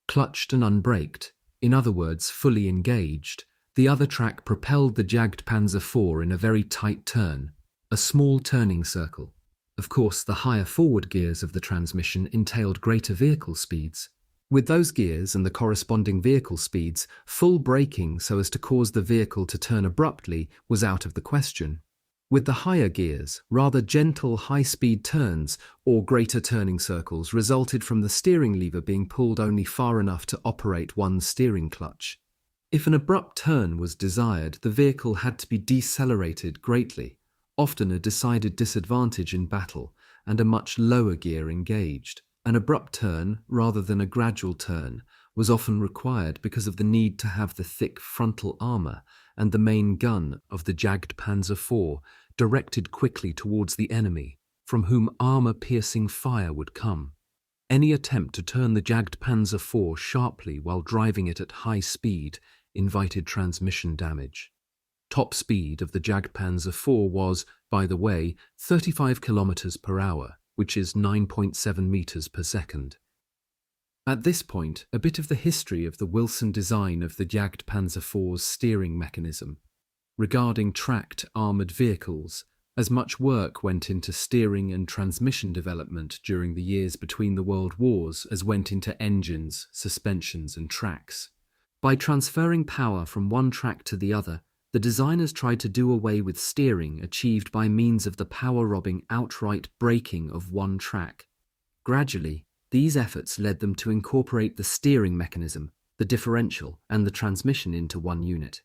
Clutched and unbraked, in other words, fully engaged, the other track propelled the Jagdpanzer IV in a very tight turn, a small turning circle. Of course, the higher forward gears of the transmission entailed greater vehicle speeds. With those gears and the corresponding vehicle speeds, full braking so as to cause the vehicle to turn abruptly was out of the question. With the higher gears, rather gentle high-speed turns or greater turning circles resulted from the steering lever being pulled only far enough to operate one steering clutch. If an abrupt turn was desired, the vehicle had to be decelerated greatly, often a decided disadvantage in battle and a much lower gear engaged. An abrupt turn, rather than a gradual turn, was often required because of the need to have the thick frontal armour and the main gun of the Jagd Panzer IV directed quickly towards the enemy, from whom armour-piercing fire would come. Any attempt to turn the Jagd Panzer IV sharply while driving it at high speed invited transmission damage. Top speed of the Jagd Panzer IV was, by the way, 35 kilometers per hour, which is 9.7 meters per second. At this point, a bit of the history of the Wilson design of the Jagd Panzer IV's steering mechanism. Regarding tracked armoured vehicles, as much work went into steering and transmission development during the years between the World Wars as went into engines, suspensions and tracks. By transferring power from one track to the other, the designers tried to do away with steering achieved by means of the power-robbing outright braking of one track. Gradually, these efforts led them to incorporate the steering mechanism, the differential, and the transmission into one unit.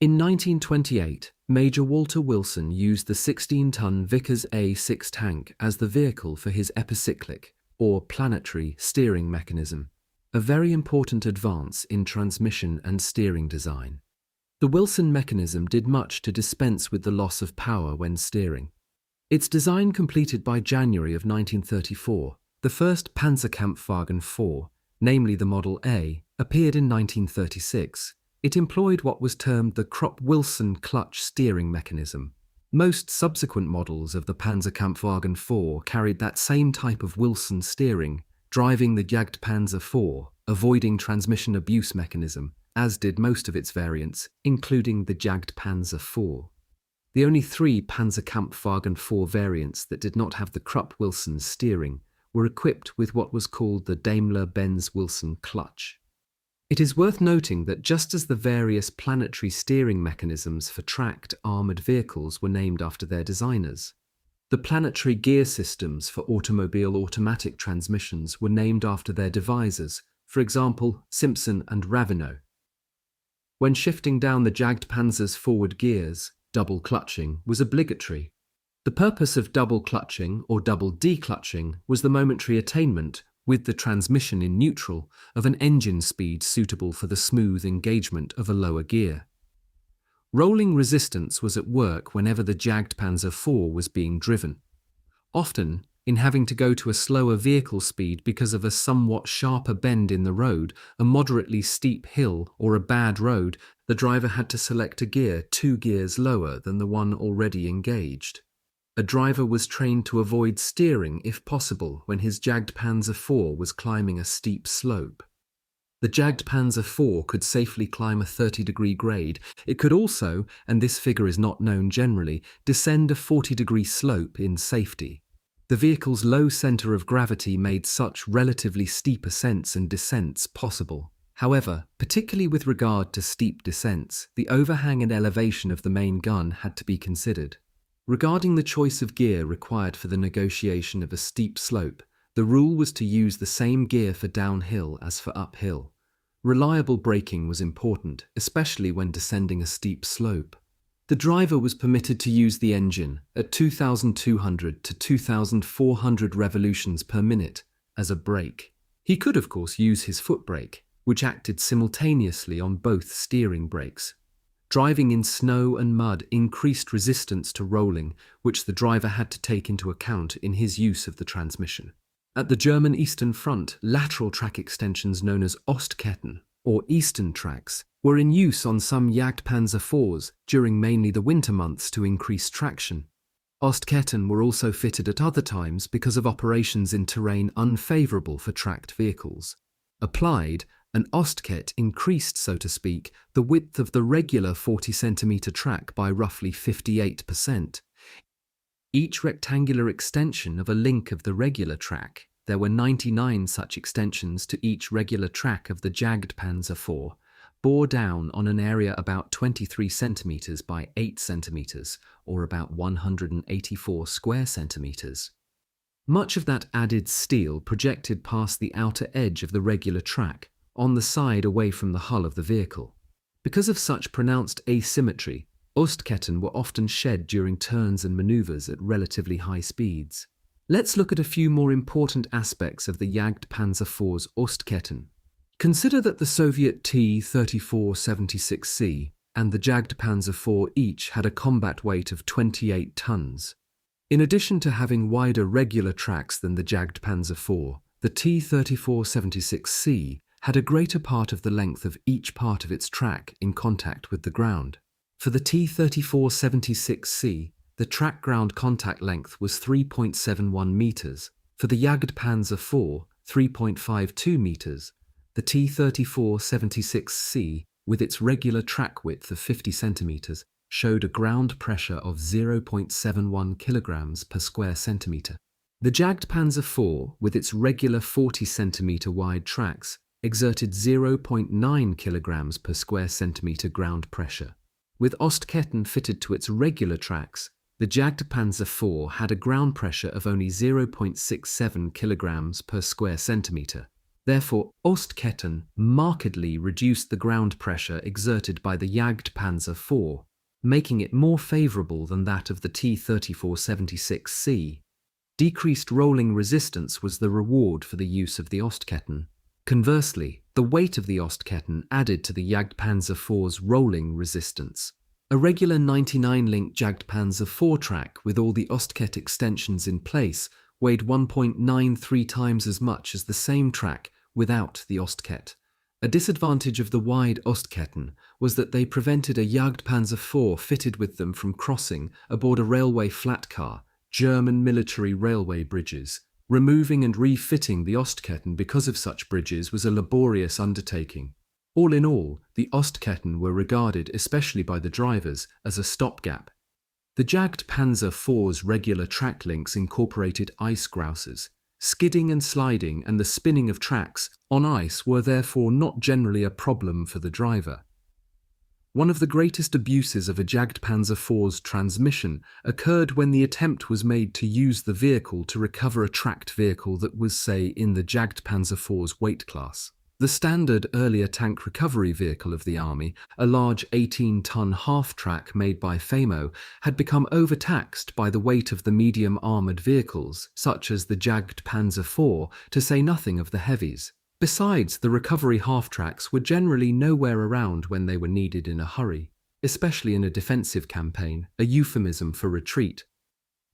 In 1928, Major Walter Wilson used the 16-ton Vickers A6 tank as the vehicle for his epicyclic, or planetary, steering mechanism, a very important advance in transmission and steering design. The Wilson mechanism did much to dispense with the loss of power when steering. Its design completed by January of 1934, the first Panzerkampfwagen IV, namely the Model A, appeared in 1936. It employed what was termed the Krupp-Wilson clutch steering mechanism. Most subsequent models of the Panzerkampfwagen IV carried that same type of Wilson steering, driving the Jagd Panzer IV, avoiding transmission abuse mechanism, as did most of its variants, including the Jagd Panzer IV. The only three Panzerkampfwagen IV variants that did not have the Krupp-Wilson steering were equipped with what was called the Daimler-Benz Wilson clutch. It is worth noting that just as the various planetary steering mechanisms for tracked armoured vehicles were named after their designers, the planetary gear systems for automobile automatic transmissions were named after their devisers, for example, Simpson and Ravenel. When shifting down the Jagd Panzer's forward gears, double clutching was obligatory. The purpose of double clutching or double declutching was the momentary attainment, with the transmission in neutral, of an engine speed suitable for the smooth engagement of a lower gear. Rolling resistance was at work whenever the Jagd Panzer IV was being driven. Often, in having to go to a slower vehicle speed because of a somewhat sharper bend in the road, a moderately steep hill, or a bad road, the driver had to select a gear 2 gears lower than the one already engaged. A driver was trained to avoid steering if possible when his Jagd Panzer IV was climbing a steep slope. The Jagd Panzer IV could safely climb a 30-degree grade. It could also, and this figure is not known generally, descend a 40-degree slope in safety. The vehicle's low centre of gravity made such relatively steep ascents and descents possible. However, particularly with regard to steep descents, the overhang and elevation of the main gun had to be considered. Regarding the choice of gear required for the negotiation of a steep slope, the rule was to use the same gear for downhill as for uphill. Reliable braking was important, especially when descending a steep slope. The driver was permitted to use the engine at 2,200 to 2,400 revolutions per minute as a brake. He could, of course, use his foot brake, which acted simultaneously on both steering brakes. Driving in snow and mud increased resistance to rolling, which the driver had to take into account in his use of the transmission. At the German Eastern Front, lateral track extensions known as Ostketten, or Eastern tracks, were in use on some Jagd Panzer IVs during mainly the winter months to increase traction. Ostketten were also fitted at other times because of operations in terrain unfavourable for tracked vehicles. Applied, an Ostkett increased, so to speak, the width of the regular 40-centimetre track by roughly 58%. Each rectangular extension of a link of the regular track, there were 99 such extensions to each regular track of the Jagd Panzer IV, bore down on an area about 23 centimetres by 8 centimetres, or about 184 square centimetres. Much of that added steel projected past the outer edge of the regular track, on the side away from the hull of the vehicle. Because of such pronounced asymmetry, Ostketten were often shed during turns and maneuvers at relatively high speeds. Let's look at a few more important aspects of the Jagdpanzer IV's Ostketten. Consider that the Soviet T-34-76C and the Jagdpanzer IV each had a combat weight of 28 tons. In addition to having wider regular tracks than the Jagdpanzer IV, the T-34-76C had a greater part of the length of each part of its track in contact with the ground. For the T-34-76C, the track-ground contact length was 3.71 meters. For the Jagdpanzer IV, 3.52 meters. The T-34-76C, with its regular track width of 50 centimeters, showed a ground pressure of 0.71 kilograms per square centimeter. The Jagdpanzer IV, with its regular 40 centimeter wide tracks, exerted 0.9 kilograms per square centimeter ground pressure. With Ostketten fitted to its regular tracks, the Jagdpanzer IV had a ground pressure of only 0.67 kilograms per square centimeter. Therefore, Ostketten markedly reduced the ground pressure exerted by the Jagdpanzer IV, making it more favorable than that of the T-34-76C. Decreased rolling resistance was the reward for the use of the Ostketten. Conversely, the weight of the Ostketten added to the Jagdpanzer IV's rolling resistance. A regular 99-link Jagdpanzer IV track with all the Ostket extensions in place weighed 1.93 times as much as the same track without the Ostket. A disadvantage of the wide Ostketten was that they prevented a Jagdpanzer IV fitted with them from crossing aboard a railway flat car, German military railway bridges. Removing and refitting the Ostketten because of such bridges was a laborious undertaking. All in all, the Ostketten were regarded, especially by the drivers, as a stopgap. The Jagdpanzer IV's regular track links incorporated ice grousers. Skidding and sliding and the spinning of tracks on ice were therefore not generally a problem for the driver. One of the greatest abuses of a Jagdpanzer IV's transmission occurred when the attempt was made to use the vehicle to recover a tracked vehicle that was, say, in the Jagdpanzer IV's weight class. The standard earlier tank recovery vehicle of the army, a large 18-ton half-track made by Famo, had become overtaxed by the weight of the medium armoured vehicles, such as the Jagdpanzer IV, to say nothing of the heavies. Besides, the recovery half-tracks were generally nowhere around when they were needed in a hurry, especially in a defensive campaign, a euphemism for retreat.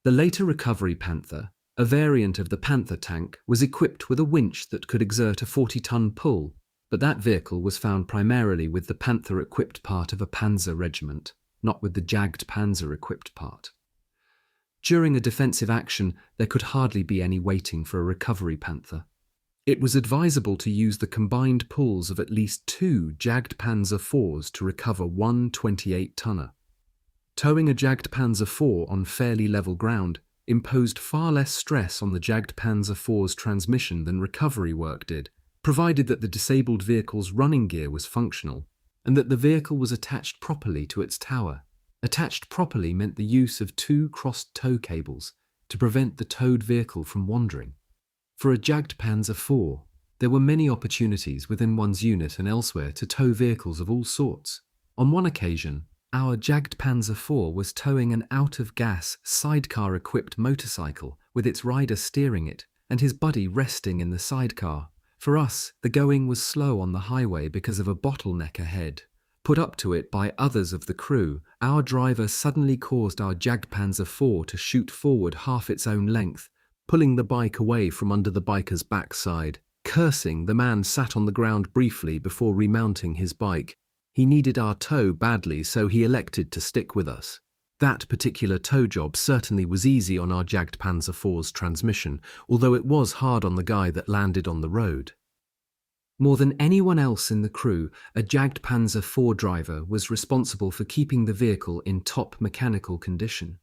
The later recovery Panther, a variant of the Panther tank, was equipped with a winch that could exert a 40-ton pull, but that vehicle was found primarily with the Panther-equipped part of a Panzer regiment, not with the Jagdpanzer-equipped part. During a defensive action, there could hardly be any waiting for a recovery Panther. It was advisable to use the combined pulls of at least 2 Jagdpanzer IVs to recover one 28-tonner. Towing a Jagdpanzer IV on fairly level ground imposed far less stress on the Jagdpanzer IV's transmission than recovery work did, provided that the disabled vehicle's running gear was functional, and that the vehicle was attached properly to its tower. Attached properly meant the use of 2 crossed tow cables to prevent the towed vehicle from wandering. For a Jagdpanzer IV, there were many opportunities within one's unit and elsewhere to tow vehicles of all sorts. On one occasion, our Jagdpanzer IV was towing an out-of-gas, sidecar-equipped motorcycle with its rider steering it and his buddy resting in the sidecar. For us, the going was slow on the highway because of a bottleneck ahead. Put up to it by others of the crew, our driver suddenly caused our Jagdpanzer IV to shoot forward half its own length, pulling the bike away from under the biker's backside. Cursing, the man sat on the ground briefly before remounting his bike. He needed our tow badly, so he elected to stick with us. That particular tow job certainly was easy on our Jagdpanzer IV's transmission, although it was hard on the guy that landed on the road. More than anyone else in the crew, a Jagdpanzer IV driver was responsible for keeping the vehicle in top mechanical condition.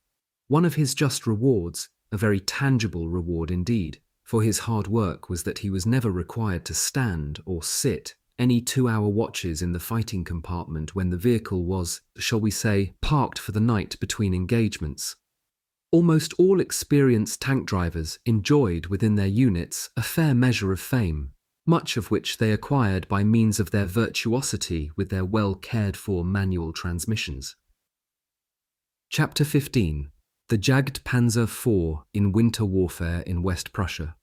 One of his just rewards, a very tangible reward indeed, for his hard work was that he was never required to stand or sit any 2-hour watches in the fighting compartment when the vehicle was, shall we say, parked for the night between engagements. Almost all experienced tank drivers enjoyed within their units a fair measure of fame, much of which they acquired by means of their virtuosity with their well cared-for manual transmissions. Chapter 15. The Jagdpanzer IV in Winter Warfare in West Prussia.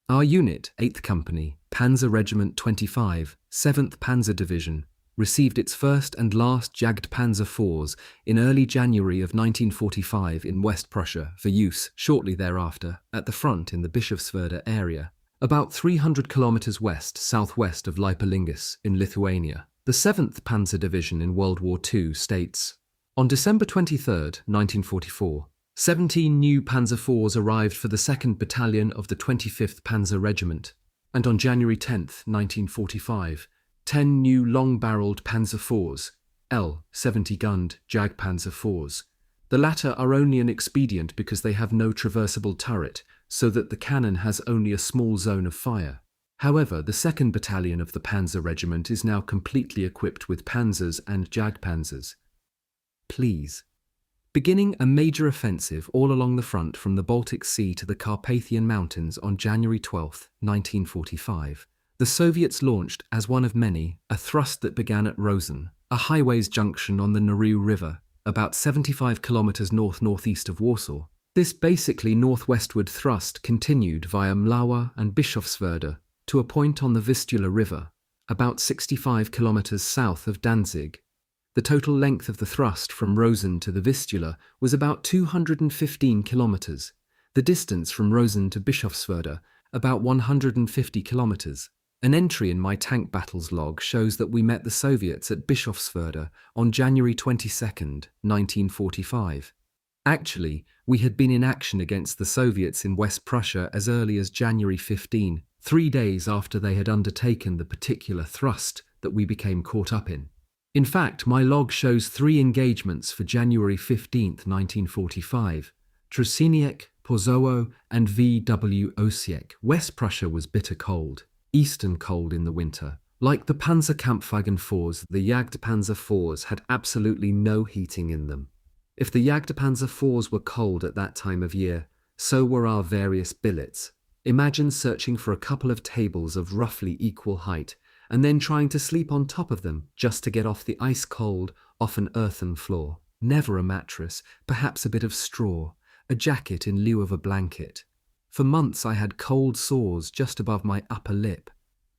Our unit, 8th Company, Panzer Regiment 25, 7th Panzer Division, received its first and last Jagdpanzer IVs in early January of 1945 in West Prussia for use shortly thereafter at the front in the Bischofswerda area, about 300 kilometers west-southwest of Leipolingus in Lithuania. The 7th Panzer Division in World War II states, on December 23, 1944, 17 new Panzer IVs arrived for the 2nd Battalion of the 25th Panzer Regiment, and on January 10, 1945, 10 new long-barreled Panzer IVs, L-70-gunned Jagdpanzer IVs. The latter are only an expedient because they have no traversable turret, so that the cannon has only a small zone of fire. However, the 2nd Battalion of the Panzer Regiment is now completely equipped with Panzers and Jagdpanzers. Please. Beginning a major offensive all along the front from the Baltic Sea to the Carpathian Mountains on January 12, 1945, the Soviets launched, as one of many, a thrust that began at Rosen, a highways junction on the Narew River, about 75 kilometers north-northeast of Warsaw. This basically northwestward thrust continued via Mlawa and Bischofswerda to a point on the Vistula River, about 65 kilometers south of Danzig. The total length of the thrust from Rosen to the Vistula was about 215 kilometers. The distance from Rosen to Bischofswerda, about 150 kilometers. An entry in my tank battles log shows that we met the Soviets at Bischofswerda on January 22, 1945. Actually, we had been in action against the Soviets in West Prussia as early as January 15, 3 days after they had undertaken the particular thrust that we became caught up in. In fact, my log shows 3 engagements for January 15, 1945, Trusiniec, Pozowo, and WWII. West Prussia was bitter cold, eastern cold in the winter. Like the Panzerkampfwagen IVs, the Jagdpanzer IVs had absolutely no heating in them. If the Jagdpanzer IVs were cold at that time of year, so were our various billets. Imagine searching for a couple of tables of roughly equal height, and then trying to sleep on top of them just to get off the ice-cold, often earthen floor. Never a mattress, perhaps a bit of straw, a jacket in lieu of a blanket. For months I had cold sores just above my upper lip.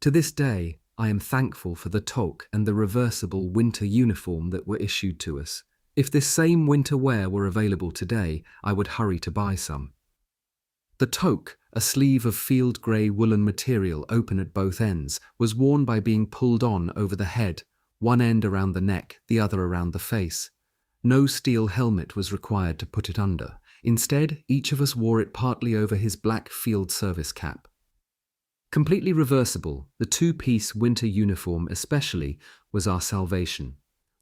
To this day, I am thankful for the toque and the reversible winter uniform that were issued to us. If this same winter wear were available today, I would hurry to buy some. The toque, a sleeve of field grey woolen material open at both ends, was worn by being pulled on over the head, one end around the neck, the other around the face. No steel helmet was required to put it under. Instead, each of us wore it partly over his black field service cap. Completely reversible, the 2-piece winter uniform especially was our salvation.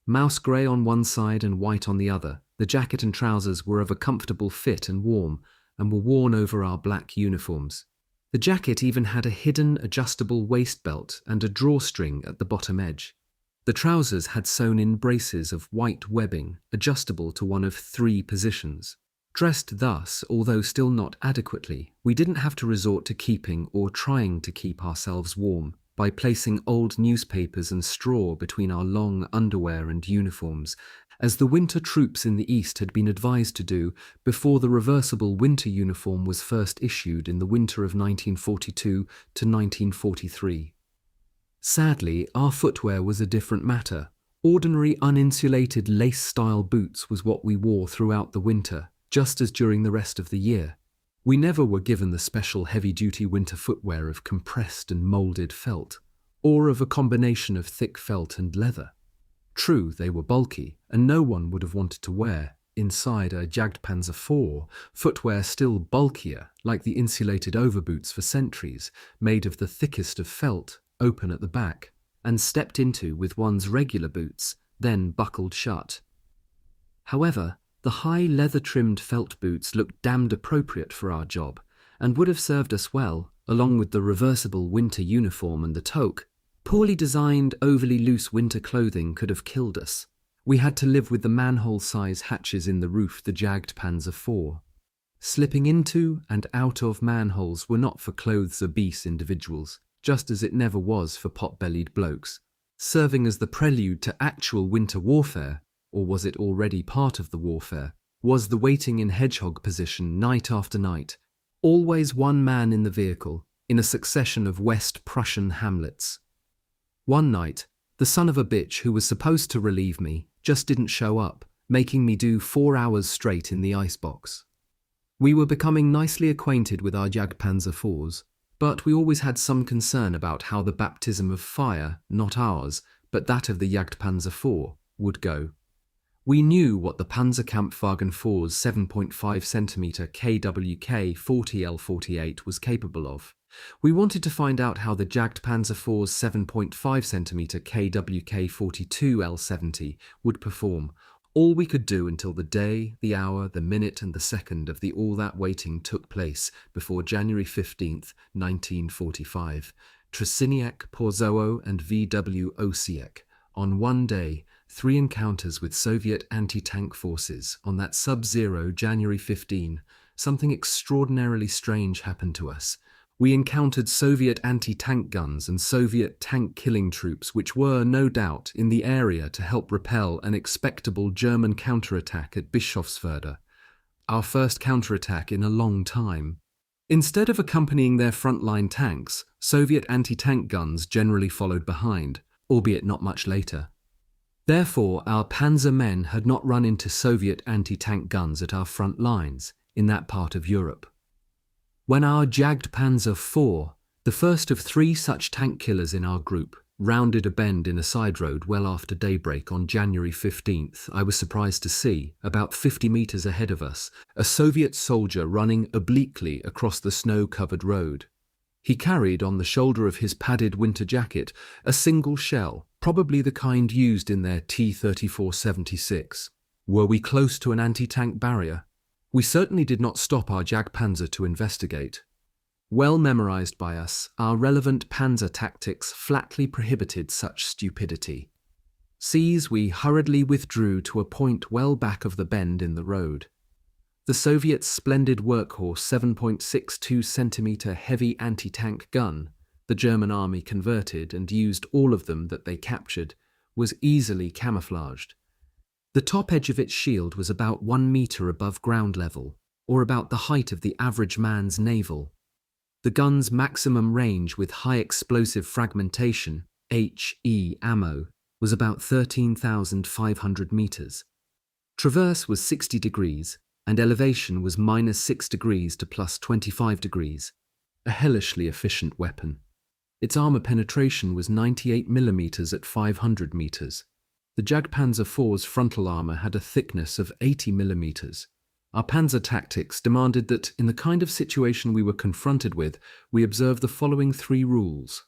Mouse grey on one side and white on the other, the jacket and trousers were of a comfortable fit and warm, and were worn over our black uniforms. The jacket even had a hidden adjustable waist belt and a drawstring at the bottom edge. The trousers had sewn-in braces of white webbing, adjustable to one of 3 positions. Dressed thus, although still not adequately, we didn't have to resort to keeping or trying to keep ourselves warm by placing old newspapers and straw between our long underwear and uniforms, as the winter troops in the East had been advised to do before the reversible winter uniform was first issued in the winter of 1942 to 1943. Sadly, our footwear was a different matter. Ordinary uninsulated lace-style boots was what we wore throughout the winter, just as during the rest of the year. We never were given the special heavy-duty winter footwear of compressed and moulded felt, or of a combination of thick felt and leather. True, they were bulky, and no one would have wanted to wear, inside a Jagdpanzer IV, footwear still bulkier, like the insulated overboots for sentries, made of the thickest of felt, open at the back, and stepped into with one's regular boots, then buckled shut. However, the high leather-trimmed felt boots looked damned appropriate for our job, and would have served us well, along with the reversible winter uniform and the toque. Poorly designed, overly loose winter clothing could have killed us. We had to live with the manhole-size hatches in the roof the Jagdpanzer IV. Slipping into and out of manholes were not for clothes-obese individuals, just as it never was for pot-bellied blokes. Serving as the prelude to actual winter warfare, or was it already part of the warfare, was the waiting in hedgehog position night after night, always one man in the vehicle, in a succession of West Prussian hamlets. One night, the son of a bitch who was supposed to relieve me just didn't show up, making me do 4 hours straight in the icebox. We were becoming nicely acquainted with our Jagdpanzer IVs, but we always had some concern about how the baptism of fire, not ours, but that of the Jagdpanzer IV, would go. We knew what the Panzerkampfwagen IV's 7.5 cm KWK 40L48 was capable of. We wanted to find out how the Jagdpanzer IV's 7.5 cm KWK 42L70 would perform, all we could do until the day, the hour, the minute and the second of the all that waiting took place before January 15th, 1945. Trzyniak, Porzowo and WWII. On one day, 3 encounters with Soviet anti-tank forces. On that sub-zero January 15, something extraordinarily strange happened to us. We encountered Soviet anti-tank guns and Soviet tank-killing troops which were, no doubt, in the area to help repel an expectable German counterattack at Bischofswerda. Our first counterattack in a long time. Instead of accompanying their frontline tanks, Soviet anti-tank guns generally followed behind, albeit not much later. Therefore, our panzer men had not run into Soviet anti-tank guns at our front lines in that part of Europe. When our Jagdpanzer IV, the first of 3 such tank killers in our group, rounded a bend in a side road well after daybreak on January 15th, I was surprised to see, about 50 meters ahead of us, a Soviet soldier running obliquely across the snow-covered road. He carried on the shoulder of his padded winter jacket a single shell, probably the kind used in their T-34-76. Were we close to an anti-tank barrier? We certainly did not stop our Jagdpanzer to investigate. Well memorized by us, our relevant panzer tactics flatly prohibited such stupidity. Sees we hurriedly withdrew to a point well back of the bend in the road. The Soviet's splendid workhorse 7.62 centimeter heavy anti-tank gun, the German army converted and used all of them that they captured, was easily camouflaged. The top edge of its shield was about 1 meter above ground level, or about the height of the average man's navel. The gun's maximum range with high explosive fragmentation, HE ammo, was about 13,500 meters. Traverse was 60 degrees, and elevation was -6 degrees to +25 degrees. A hellishly efficient weapon. Its armor penetration was 98 millimeters at 500 meters. The Jagdpanzer IV's frontal armor had a thickness of 80 millimeters. Our panzer tactics demanded that, in the kind of situation we were confronted with, we observe the following 3 rules.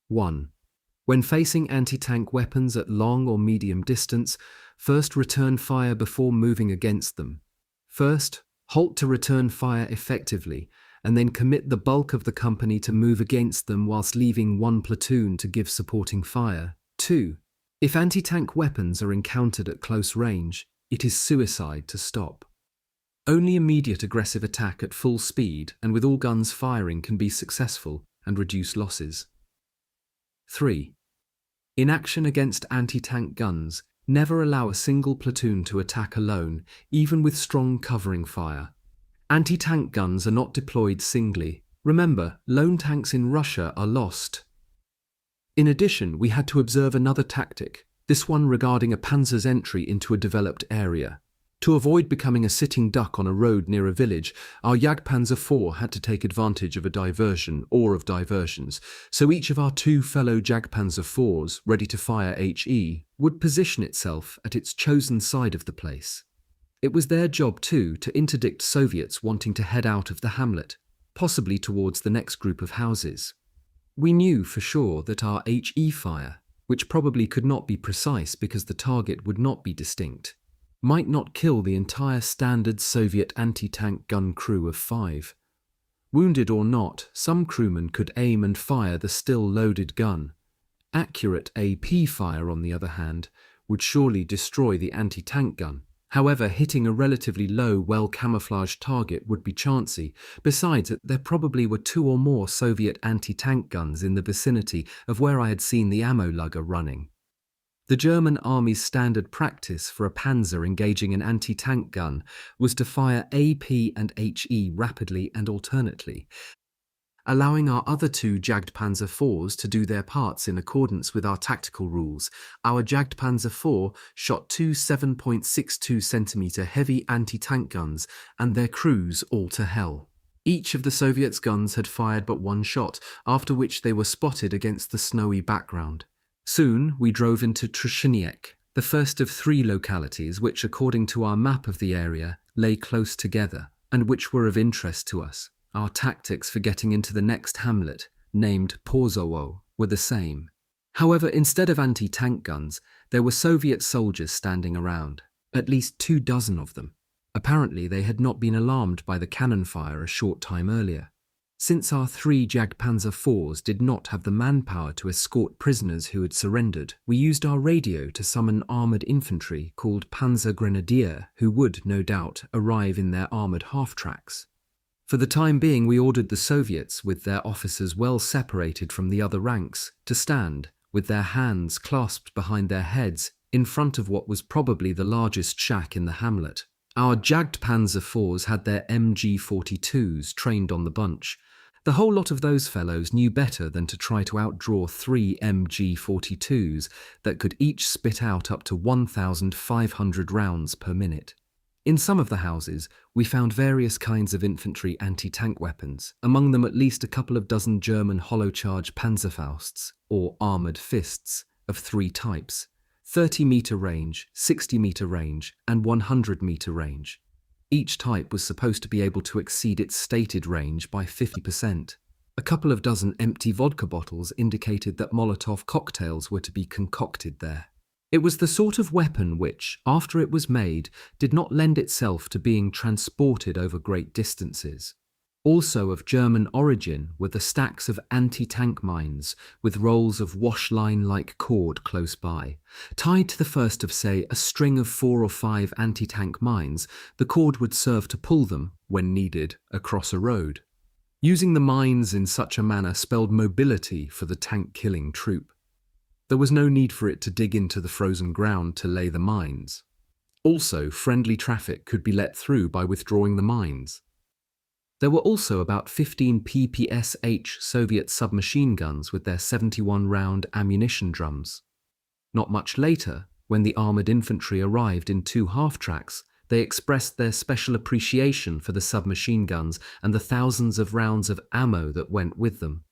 1. When facing anti-tank weapons at long or medium distance, first return fire before moving against them. First, halt to return fire effectively, and then commit the bulk of the company to move against them whilst leaving 1 platoon to give supporting fire. 2. If anti-tank weapons are encountered at close range, it is suicide to stop. Only immediate aggressive attack at full speed and with all guns firing can be successful and reduce losses. 3. In action against anti-tank guns, never allow a single platoon to attack alone, even with strong covering fire. Anti-tank guns are not deployed singly. Remember, lone tanks in Russia are lost. In addition, we had to observe another tactic, this one regarding a panzer's entry into a developed area. To avoid becoming a sitting duck on a road near a village, our Jagdpanzer IV had to take advantage of a diversion or of diversions, so each of our 2 fellow Jagdpanzer IVs, ready to fire HE, would position itself at its chosen side of the place. It was their job, too, to interdict Soviets wanting to head out of the hamlet, possibly towards the next group of houses. We knew for sure that our HE fire, which probably could not be precise because the target would not be distinct, might not kill the entire standard Soviet anti-tank gun crew of 5. Wounded or not, some crewmen could aim and fire the still loaded gun. Accurate AP fire, on the other hand, would surely destroy the anti-tank gun. However, hitting a relatively low, well-camouflaged target would be chancy. Besides, there probably were 2 or more Soviet anti-tank guns in the vicinity of where I had seen the ammo lugger running. The German army's standard practice for a panzer engaging an anti-tank gun was to fire AP and HE rapidly and alternately, allowing our other two Jagdpanzer IVs to do their parts in accordance with our tactical rules. Our Jagdpanzer IV shot two 7.62 cm heavy anti-tank guns and their crews all to hell. Each of the Soviets' guns had fired but one shot, after which they were spotted against the snowy background. Soon we drove into Treshiniek, the first of three localities which, according to our map of the area, lay close together, and which were of interest to us. Our tactics for getting into the next hamlet, named Porzowo, were the same. However, instead of anti-tank guns, there were Soviet soldiers standing around, at least 24 of them. Apparently they had not been alarmed by the cannon fire a short time earlier. Since our three Jagdpanzer IVs did not have the manpower to escort prisoners who had surrendered, we used our radio to summon armoured infantry called Panzer Grenadier, who would, no doubt, arrive in their armoured half-tracks. For the time being, we ordered the Soviets, with their officers well separated from the other ranks, to stand, with their hands clasped behind their heads, in front of what was probably the largest shack in the hamlet. Our Jagdpanzer IVs had their MG42s trained on the bunch. The whole lot of those fellows knew better than to try to outdraw three MG42s that could each spit out up to 1,500 rounds per minute. In some of the houses, we found various kinds of infantry anti-tank weapons, among them at least a couple of dozen German hollow-charge Panzerfausts, or armoured fists, of three types: 30-metre range, 60-metre range, and 100-metre range. Each type was supposed to be able to exceed its stated range by 50%. A couple of dozen empty vodka bottles indicated that Molotov cocktails were to be concocted there. It was the sort of weapon which, after it was made, did not lend itself to being transported over great distances. Also of German origin were the stacks of anti-tank mines, with rolls of wash-line-like cord close by. Tied to the first of, say, a string of 4 or 5 anti-tank mines, the cord would serve to pull them, when needed, across a road. Using the mines in such a manner spelled mobility for the tank-killing troop. There was no need for it to dig into the frozen ground to lay the mines. Also, friendly traffic could be let through by withdrawing the mines. There were also about 15 PPSH Soviet submachine guns with their 71-round ammunition drums. Not much later, when the armoured infantry arrived in 2 half-tracks, they expressed their special appreciation for the submachine guns and the thousands of rounds of ammo that went with them.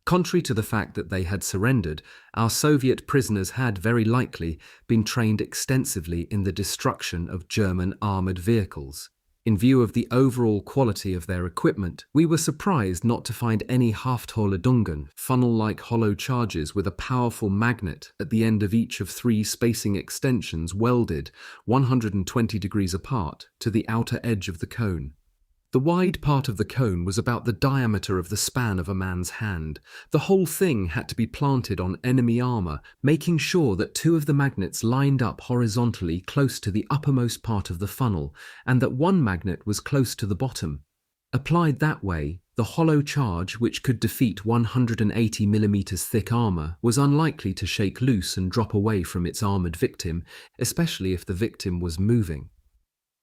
Contrary to the fact that they had surrendered, our Soviet prisoners had, very likely, been trained extensively in the destruction of German armoured vehicles. In view of the overall quality of their equipment, we were surprised not to find any Haftholledungen, funnel-like hollow charges with a powerful magnet at the end of each of 3 spacing extensions welded 120 degrees apart to the outer edge of the cone. The wide part of the cone was about the diameter of the span of a man's hand. The whole thing had to be planted on enemy armour, making sure that 2 of the magnets lined up horizontally close to the uppermost part of the funnel, and that 1 magnet was close to the bottom. Applied that way, the hollow charge, which could defeat 180 mm thick armour, was unlikely to shake loose and drop away from its armoured victim, especially if the victim was moving.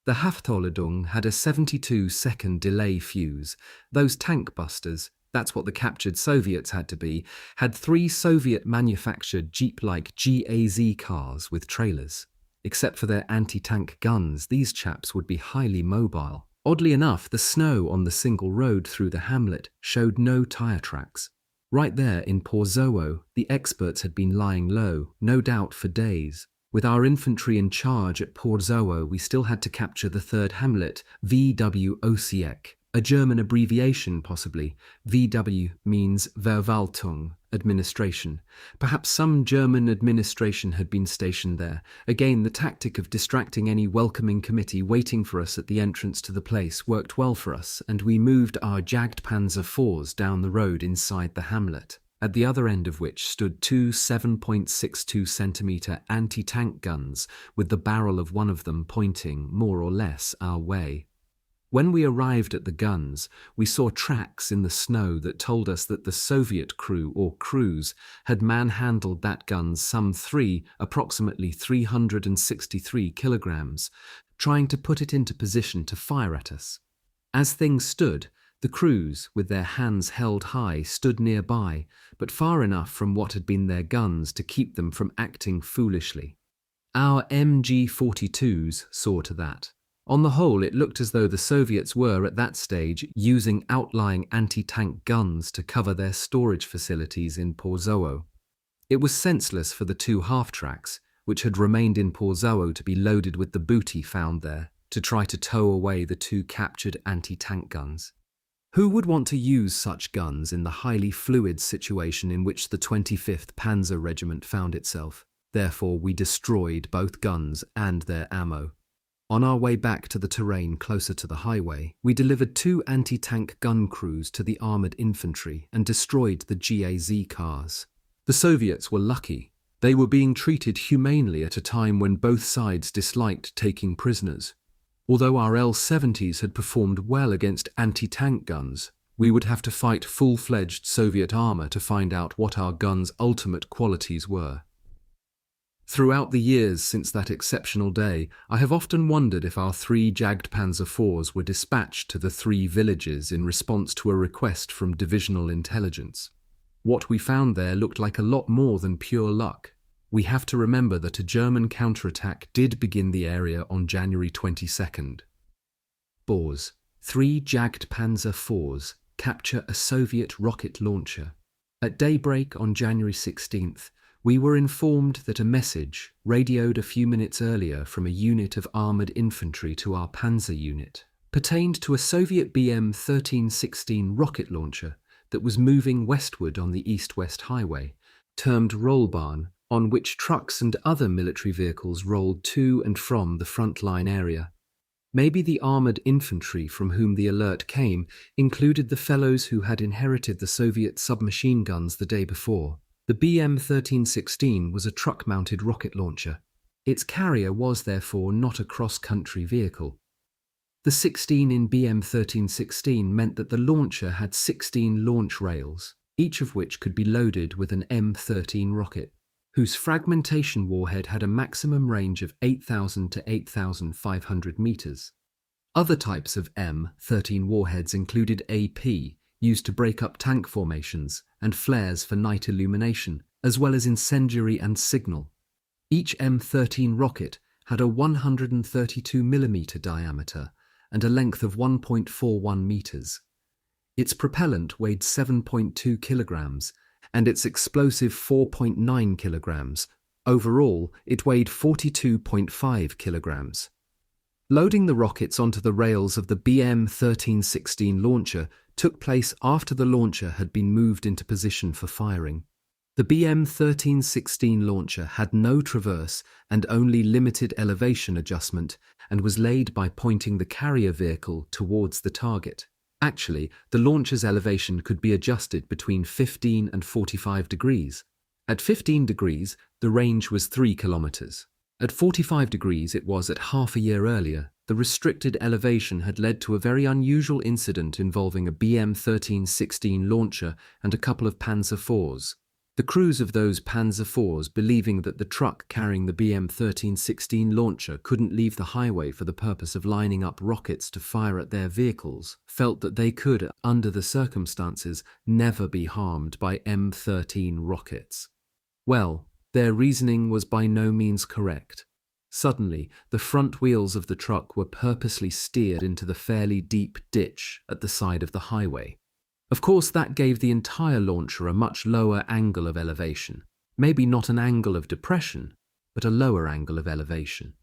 The Haftholledung had a 72-second delay fuse. Those tank busters, that's what the captured Soviets had to be, had 3 Soviet-manufactured Jeep-like GAZ cars with trailers. Except for their anti-tank guns, these chaps would be highly mobile. Oddly enough, the snow on the single road through the hamlet showed no tyre tracks. Right there in Porzowo, the experts had been lying low, no doubt for days. With our infantry in charge at Porzowo, we still had to capture the 3rd hamlet, WWII, a German abbreviation possibly. VW means Verwaltung, administration. Perhaps some German administration had been stationed there. Again, the tactic of distracting any welcoming committee waiting for us at the entrance to the place worked well for us, and we moved our Jagdpanzer IVs down the road inside the hamlet, at the other end of which stood 2 7.62 cm anti-tank guns, with the barrel of one of them pointing, more or less, our way. When we arrived at the guns, we saw tracks in the snow that told us that the Soviet crew or crews had manhandled that gun approximately 363 kilograms, trying to put it into position to fire at us. As things stood, the crews, with their hands held high, stood nearby, but far enough from what had been their guns to keep them from acting foolishly. Our MG-42s saw to that. On the whole, it looked as though the Soviets were, at that stage, using outlying anti-tank guns to cover their storage facilities in Porzowo. It was senseless for the two half-tracks, which had remained in Porzowo to be loaded with the booty found there, to try to tow away the two captured anti-tank guns. Who would want to use such guns in the highly fluid situation in which the 25th Panzer Regiment found itself? Therefore, we destroyed both guns and their ammo. On our way back to the terrain closer to the highway, we delivered two anti-tank gun crews to the armoured infantry and destroyed the GAZ cars. The Soviets were lucky. They were being treated humanely at a time when both sides disliked taking prisoners. Although our L-70s had performed well against anti-tank guns, we would have to fight full-fledged Soviet armour to find out what our guns' ultimate qualities were. Throughout the years since that exceptional day, I have often wondered if our 3 Jagdpanzer IVs were dispatched to the 3 villages in response to a request from divisional intelligence. What we found there looked like a lot more than pure luck. We have to remember that a German counterattack did begin the area on January 22nd. Bors. 3 Jagdpanzer IVs capture a Soviet rocket launcher. At daybreak on January 16th, we were informed that a message, radioed a few minutes earlier from a unit of armoured infantry to our Panzer unit, pertained to a Soviet BM-1316 rocket launcher that was moving westward on the east-west highway, termed Rollbahn, on which trucks and other military vehicles rolled to and from the front-line area. Maybe the armoured infantry from whom the alert came included the fellows who had inherited the Soviet submachine guns the day before. The BM-1316 was a truck-mounted rocket launcher. Its carrier was therefore not a cross-country vehicle. The 16 in BM-1316 meant that the launcher had 16 launch rails, each of which could be loaded with an M13 rocket, whose fragmentation warhead had a maximum range of 8,000 to 8,500 meters. Other types of M13 warheads included AP, used to break up tank formations, and flares for night illumination, as well as incendiary and signal. Each M13 rocket had a 132mm diameter and a length of 1.41 meters. Its propellant weighed 7.2 kilograms, and its explosive 4.9 kilograms. Overall, it weighed 42.5 kilograms. Loading the rockets onto the rails of the BM-1316 launcher took place after the launcher had been moved into position for firing. The BM-1316 launcher had no traverse and only limited elevation adjustment and was laid by pointing the carrier vehicle towards the target. Actually, the launcher's elevation could be adjusted between 15 and 45 degrees. At 15 degrees, the range was 3 kilometers. At 45 degrees, it was at half a year earlier. The restricted elevation had led to a very unusual incident involving a BM-1316 launcher and a couple of Panzer IVs. The crews of those Panzer IVs, believing that the truck carrying the BM-1316 launcher couldn't leave the highway for the purpose of lining up rockets to fire at their vehicles, felt that they could, under the circumstances, never be harmed by M13 rockets. Well, their reasoning was by no means correct. Suddenly, the front wheels of the truck were purposely steered into the fairly deep ditch at the side of the highway. Of course, that gave the entire launcher a much lower angle of elevation. Maybe not an angle of depression, but a lower angle of elevation.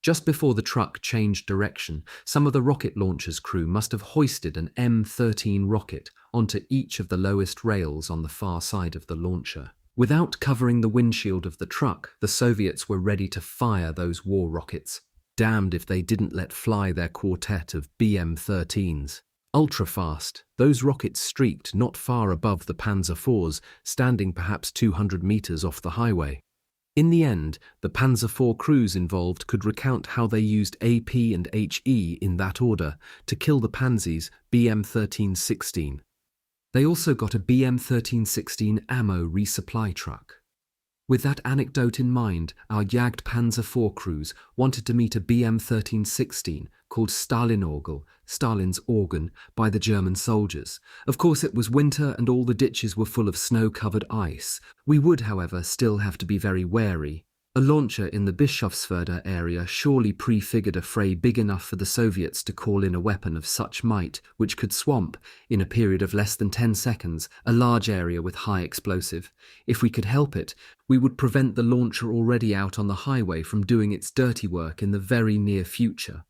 Just before the truck changed direction, some of the rocket launcher's crew must have hoisted an M13 rocket onto each of the lowest rails on the far side of the launcher. Without covering the windshield of the truck, the Soviets were ready to fire those war rockets. Damned if they didn't let fly their quartet of BM-13s. Ultra-fast, those rockets streaked not far above the Panzer IVs, standing perhaps 200 meters off the highway. In the end, the Panzer IV crews involved could recount how they used AP and HE in that order to kill the Panzers BM-1316. They also got a BM-1316 ammo resupply truck. With that anecdote in mind, our Jagd Panzer IV crews wanted to meet a BM-1316 called Stalinogel, Stalin's organ, by the German soldiers. Of course, it was winter and all the ditches were full of snow-covered ice. We would, however, still have to be very wary. A launcher in the Bischofswerda area surely prefigured a fray big enough for the Soviets to call in a weapon of such might which could swamp, in a period of less than 10 seconds, a large area with high explosive. If we could help it, we would prevent the launcher already out on the highway from doing its dirty work in the very near future.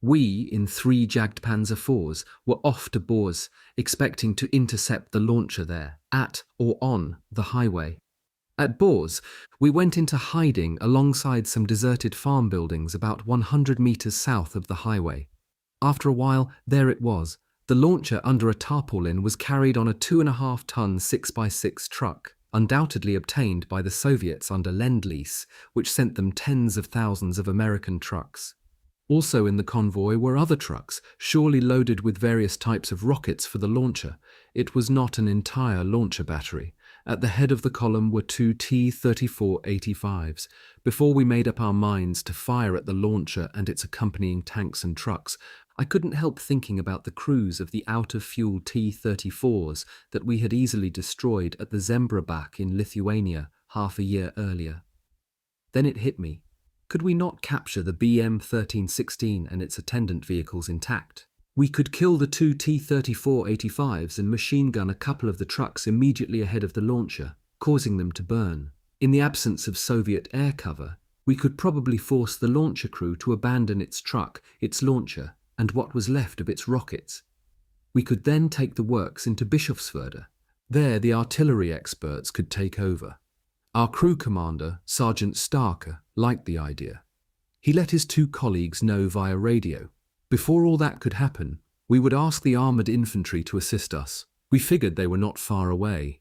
We, in 3 Jagd Panzer IVs, were off to Bors, expecting to intercept the launcher there, at or on the highway. At Bors, we went into hiding alongside some deserted farm buildings about 100 meters south of the highway. After a while, there it was. The launcher under a tarpaulin was carried on a 2.5-ton 6x6 truck, undoubtedly obtained by the Soviets under Lend-Lease, which sent them tens of thousands of American trucks. Also in the convoy were other trucks, surely loaded with various types of rockets for the launcher. It was not an entire launcher battery. At the head of the column were 2 T-34-85s. Before we made up our minds to fire at the launcher and its accompanying tanks and trucks, I couldn't help thinking about the crews of the out-of-fuel T-34s that we had easily destroyed at the Zembrabach in Lithuania half a year earlier. Then it hit me. Could we not capture the BM-1316 and its attendant vehicles intact? We could kill the 2 T-34-85s and machine gun a couple of the trucks immediately ahead of the launcher, causing them to burn. In the absence of Soviet air cover, we could probably force the launcher crew to abandon its truck, its launcher, and what was left of its rockets. We could then take the works into Bischofswerda. There the artillery experts could take over. Our crew commander, Sergeant Starker, liked the idea. He let his 2 colleagues know via radio. Before all that could happen, we would ask the armoured infantry to assist us. We figured they were not far away.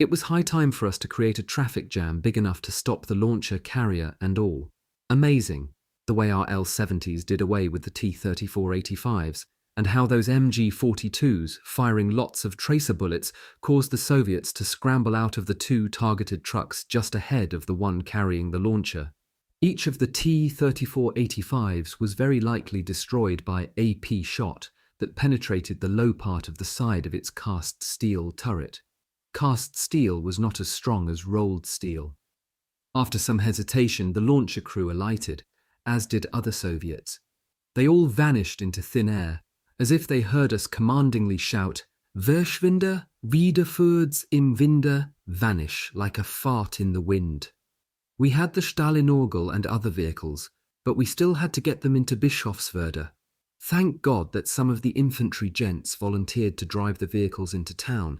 It was high time for us to create a traffic jam big enough to stop the launcher, carrier and all. Amazing, the way our L-70s did away with the T-34-85s, and how those MG-42s, firing lots of tracer bullets, caused the Soviets to scramble out of the 2 targeted trucks just ahead of the one carrying the launcher. Each of the T-34-85s was very likely destroyed by AP shot that penetrated the low part of the side of its cast steel turret. Cast steel was not as strong as rolled steel. After some hesitation, the launcher crew alighted, as did other Soviets. They all vanished into thin air, as if they heard us commandingly shout, "Verschwinde, wiederfürds im Winde," vanish like a fart in the wind. We had the Stalinogel and other vehicles, but we still had to get them into Bischofswerda. Thank God that some of the infantry gents volunteered to drive the vehicles into town.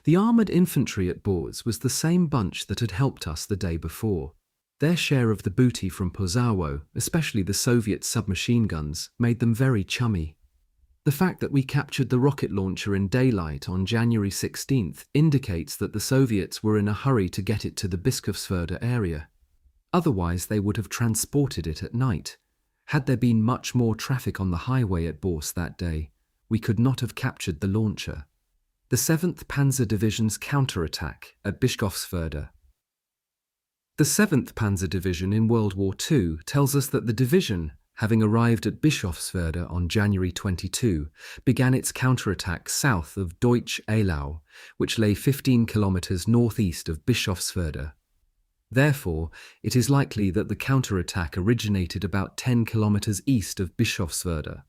The armoured infantry at Bors was the same bunch that had helped us the day before. Their share of the booty from Pozawo, especially the Soviet submachine guns, made them very chummy. The fact that we captured the rocket launcher in daylight on January 16th indicates that the Soviets were in a hurry to get it to the Bischofswerda area. Otherwise, they would have transported it at night. Had there been much more traffic on the highway at Bors that day, we could not have captured the launcher. The 7th Panzer Division's counterattack at Bischofswerda. The 7th Panzer Division in World War II tells us that the division, having arrived at Bischofswerda on January 22, began its counterattack south of Deutsch-Eylau, which lay 15 kilometers northeast of Bischofswerda. Therefore, it is likely that the counterattack originated about 10 kilometers east of Bischofswerda.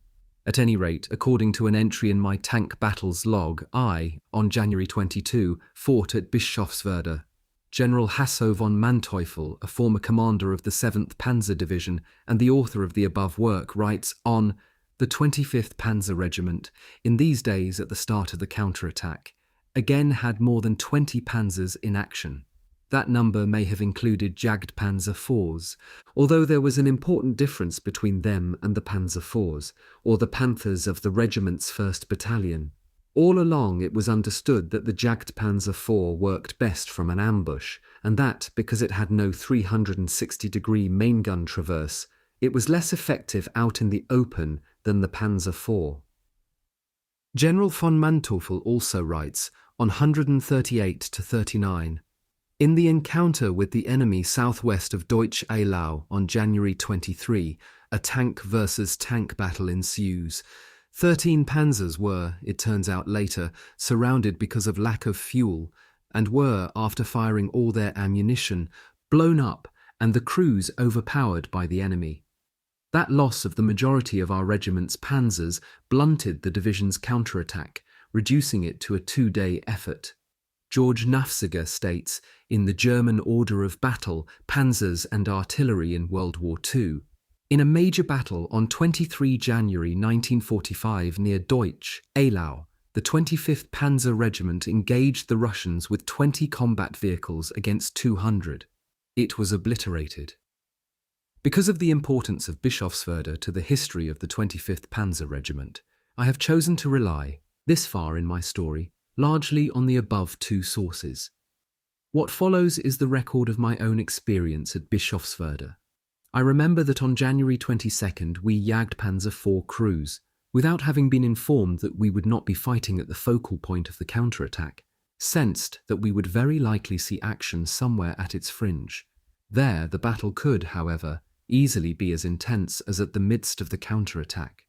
At any rate, according to an entry in my Tank Battles log, I, on January 22, fought at Bischofswerda. General Hasso von Manteuffel, a former commander of the 7th Panzer Division and the author of the above work, writes on the 25th Panzer Regiment, in these days at the start of the counterattack, again had more than 20 panzers in action. That number may have included Jagd Panzer IVs, although there was an important difference between them and the Panzer IVs, or the Panthers of the regiment's 1st Battalion. All along it was understood that the Jagd Panzer IV worked best from an ambush, and that, because it had no 360-degree main gun traverse, it was less effective out in the open than the Panzer IV. General von Manteuffel also writes, on 138-39, in the encounter with the enemy southwest of Deutsch Eylau on January 23, a tank versus tank battle ensues. 13 panzers were, it turns out later, surrounded because of lack of fuel, and were, after firing all their ammunition, blown up and the crews overpowered by the enemy. That loss of the majority of our regiment's panzers blunted the division's counterattack, reducing it to a 2-day effort. George Nafziger states, in the German Order of Battle, Panzers and Artillery in World War II, in a major battle on 23 January 1945 near Deutsch, Eylau, the 25th Panzer Regiment engaged the Russians with 20 combat vehicles against 200. It was obliterated. Because of the importance of Bischofswerda to the history of the 25th Panzer Regiment, I have chosen to rely, this far in my story, largely on the above two sources. What follows is the record of my own experience at Bischofswerda. I remember that on January 22nd we Jagdpanzer IV crews, without having been informed that we would not be fighting at the focal point of the counterattack, sensed that we would very likely see action somewhere at its fringe. There the battle could, however, easily be as intense as at the midst of the counterattack.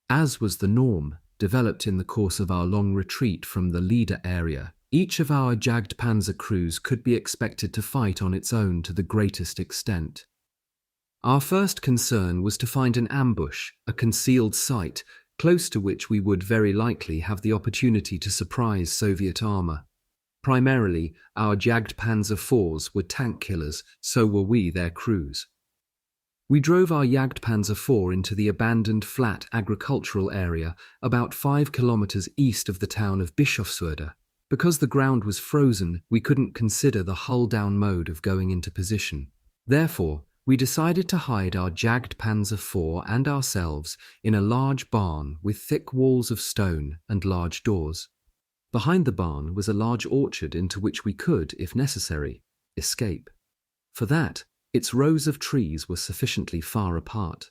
As was the norm, developed in the course of our long retreat from the leader area, each of our Jagdpanzer crews could be expected to fight on its own to the greatest extent. Our first concern was to find an ambush, a concealed site, close to which we would very likely have the opportunity to surprise Soviet armour. Primarily, our Jagdpanzer IVs were tank killers, so were we their crews. We drove our Jagdpanzer IV into the abandoned flat agricultural area about 5 kilometers east of the town of Bischofswerda. Because the ground was frozen, we couldn't consider the hull-down mode of going into position. Therefore, we decided to hide our Jagdpanzer IV and ourselves in a large barn with thick walls of stone and large doors. Behind the barn was a large orchard into which we could, if necessary, escape. For that, its rows of trees were sufficiently far apart.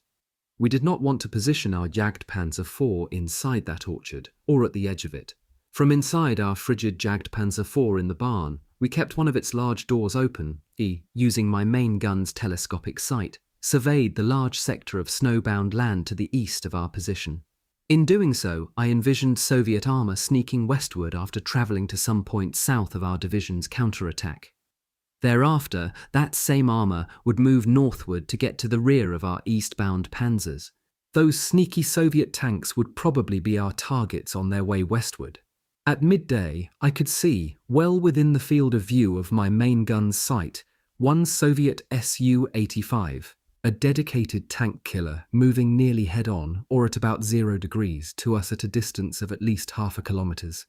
We did not want to position our Jagdpanzer IV inside that orchard, or at the edge of it. From inside our frigid Jagdpanzer IV in the barn, we kept one of its large doors open, using my main gun's telescopic sight, surveyed the large sector of snowbound land to the east of our position. In doing so, I envisioned Soviet armour sneaking westward after travelling to some point south of our division's counterattack. Thereafter, that same armour would move northward to get to the rear of our eastbound panzers. Those sneaky Soviet tanks would probably be our targets on their way westward. At midday, I could see, well within the field of view of my main gun's sight, one Soviet Su-85, a dedicated tank killer moving nearly head-on, or at about 0 degrees, to us at a distance of at least half a kilometres.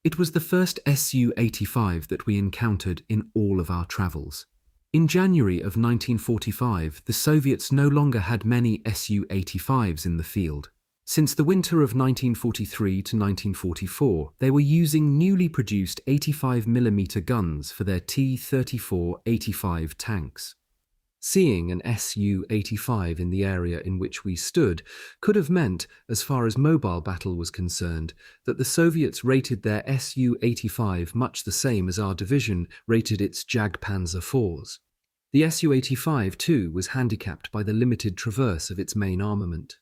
It was the first Su-85 that we encountered in all of our travels. In January of 1945, the Soviets no longer had many Su-85s in the field. Since the winter of 1943 to 1944, they were using newly produced 85mm guns for their T-34-85 tanks. Seeing an Su-85 in the area in which we stood could have meant, as far as mobile battle was concerned, that the Soviets rated their Su-85 much the same as our division rated its Jagdpanzer IVs. The Su-85, too, was handicapped by the limited traverse of its main armament.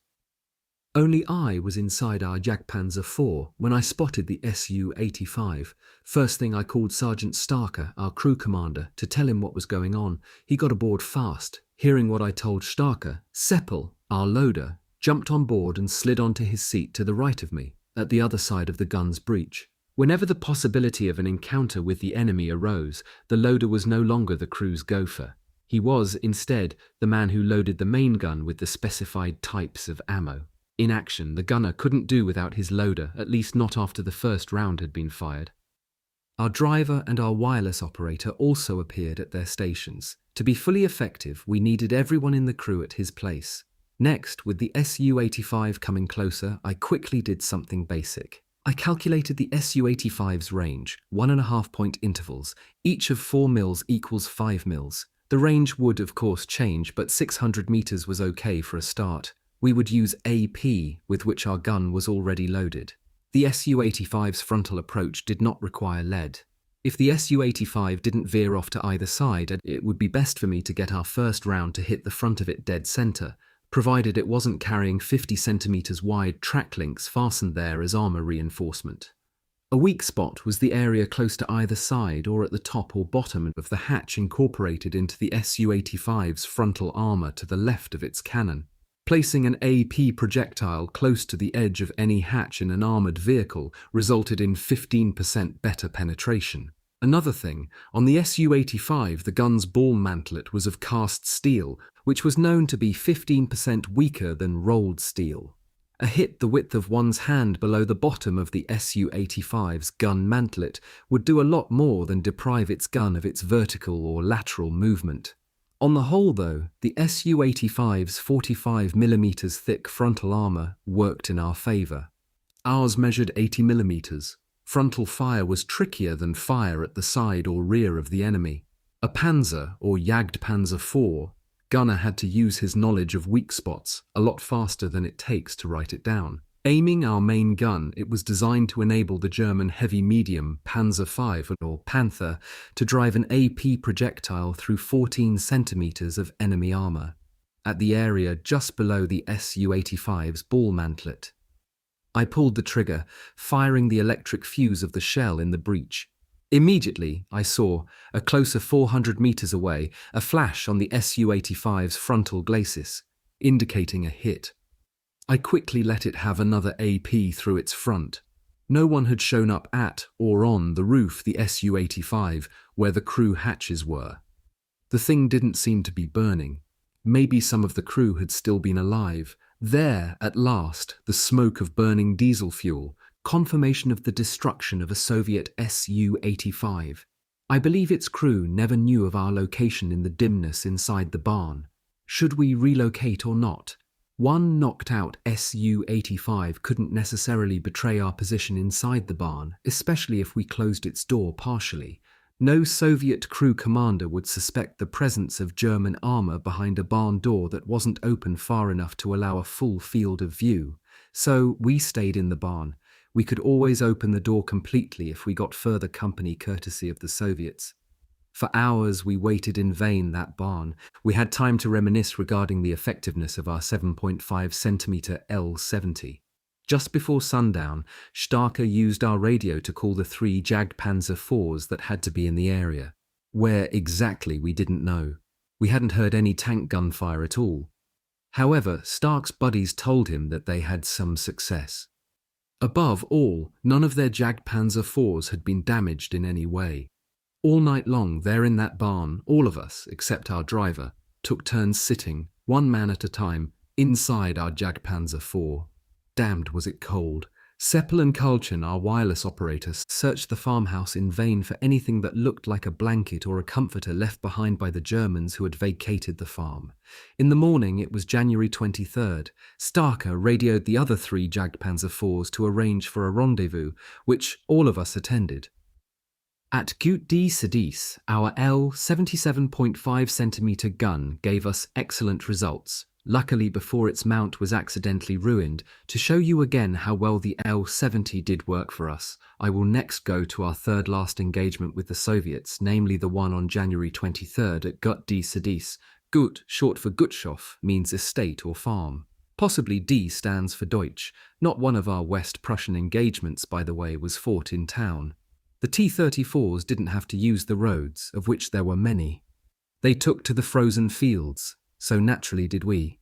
Only I was inside our Jagdpanzer IV when I spotted the Su-85. First thing I called Sergeant Starker, our crew commander, to tell him what was going on. He got aboard fast. Hearing what I told Starker, Seppel, our loader, jumped on board and slid onto his seat to the right of me, at the other side of the gun's breech. Whenever the possibility of an encounter with the enemy arose, the loader was no longer the crew's gopher. He was, instead, the man who loaded the main gun with the specified types of ammo. In action, the gunner couldn't do without his loader, at least not after the first round had been fired. Our driver and our wireless operator also appeared at their stations. To be fully effective, we needed everyone in the crew at his place. Next, with the Su-85 coming closer, I quickly did something basic. I calculated the Su-85's range, 1.5-point intervals, each of 4 mils equals 5 mils. The range would, of course, change, but 600 meters was okay for a start. We would use AP, with which our gun was already loaded. The Su-85's frontal approach did not require lead. If the Su-85 didn't veer off to either side, it would be best for me to get our first round to hit the front of it dead center, provided it wasn't carrying 50 centimeters wide track links fastened there as armor reinforcement. A weak spot was the area close to either side or at the top or bottom of the hatch incorporated into the Su-85's frontal armor to the left of its cannon. Placing an AP projectile close to the edge of any hatch in an armored vehicle resulted in 15% better penetration. Another thing, on the Su-85 the gun's ball mantlet was of cast steel, which was known to be 15% weaker than rolled steel. A hit the width of one's hand below the bottom of the Su-85's gun mantlet would do a lot more than deprive its gun of its vertical or lateral movement. On the whole, though, the Su-85's 45mm thick frontal armor worked in our favor. Ours measured 80mm. Frontal fire was trickier than fire at the side or rear of the enemy. A Panzer, or Jagdpanzer IV, gunner had to use his knowledge of weak spots a lot faster than it takes to write it down. Aiming our main gun, it was designed to enable the German heavy-medium Panzer V, or Panther, to drive an AP projectile through 14 centimeters of enemy armor, at the area just below the Su-85's ball mantlet. I pulled the trigger, firing the electric fuse of the shell in the breech. Immediately, I saw, a closer 400 meters away, a flash on the Su-85's frontal glacis, indicating a hit. I quickly let it have another AP through its front. No one had shown up at or on the roof the Su-85 where the crew hatches were. The thing didn't seem to be burning. Maybe some of the crew had still been alive. There, at last, the smoke of burning diesel fuel, confirmation of the destruction of a Soviet Su-85. I believe its crew never knew of our location in the dimness inside the barn. Should we relocate or not? One knocked-out Su-85 couldn't necessarily betray our position inside the barn, especially if we closed its door partially. No Soviet crew commander would suspect the presence of German armor behind a barn door that wasn't open far enough to allow a full field of view. So we stayed in the barn. We could always open the door completely if we got further company courtesy of the Soviets. For hours we waited in vain that barn. We had time to reminisce regarding the effectiveness of our 7.5 centimeter L-70. Just before sundown, Starker used our radio to call the 3 Jagdpanzer IVs that had to be in the area. Where exactly we didn't know. We hadn't heard any tank gunfire at all. However, Stark's buddies told him that they had some success. Above all, none of their Jagdpanzer IVs had been damaged in any way. All night long, there in that barn, all of us, except our driver, took turns sitting, one man at a time, inside our Jagdpanzer IV. Damned was it cold. Seppel and Kulchen, our wireless operator, searched the farmhouse in vain for anything that looked like a blanket or a comforter left behind by the Germans who had vacated the farm. In the morning, it was January 23rd. Starker radioed the other 3 Jagdpanzer IVs to arrange for a rendezvous, which all of us attended. At Gut D Sedis, our L-77.5 cm gun gave us excellent results. Luckily, before its mount was accidentally ruined, to show you again how well the L-70 did work for us, I will next go to our third last engagement with the Soviets, namely the one on January 23rd at Gut D Sedis. Gut, short for Gutshof, means estate or farm. Possibly D stands for Deutsch. Not one of our West Prussian engagements, by the way, was fought in town. The T-34s didn't have to use the roads, of which there were many. They took to the frozen fields, so naturally did we.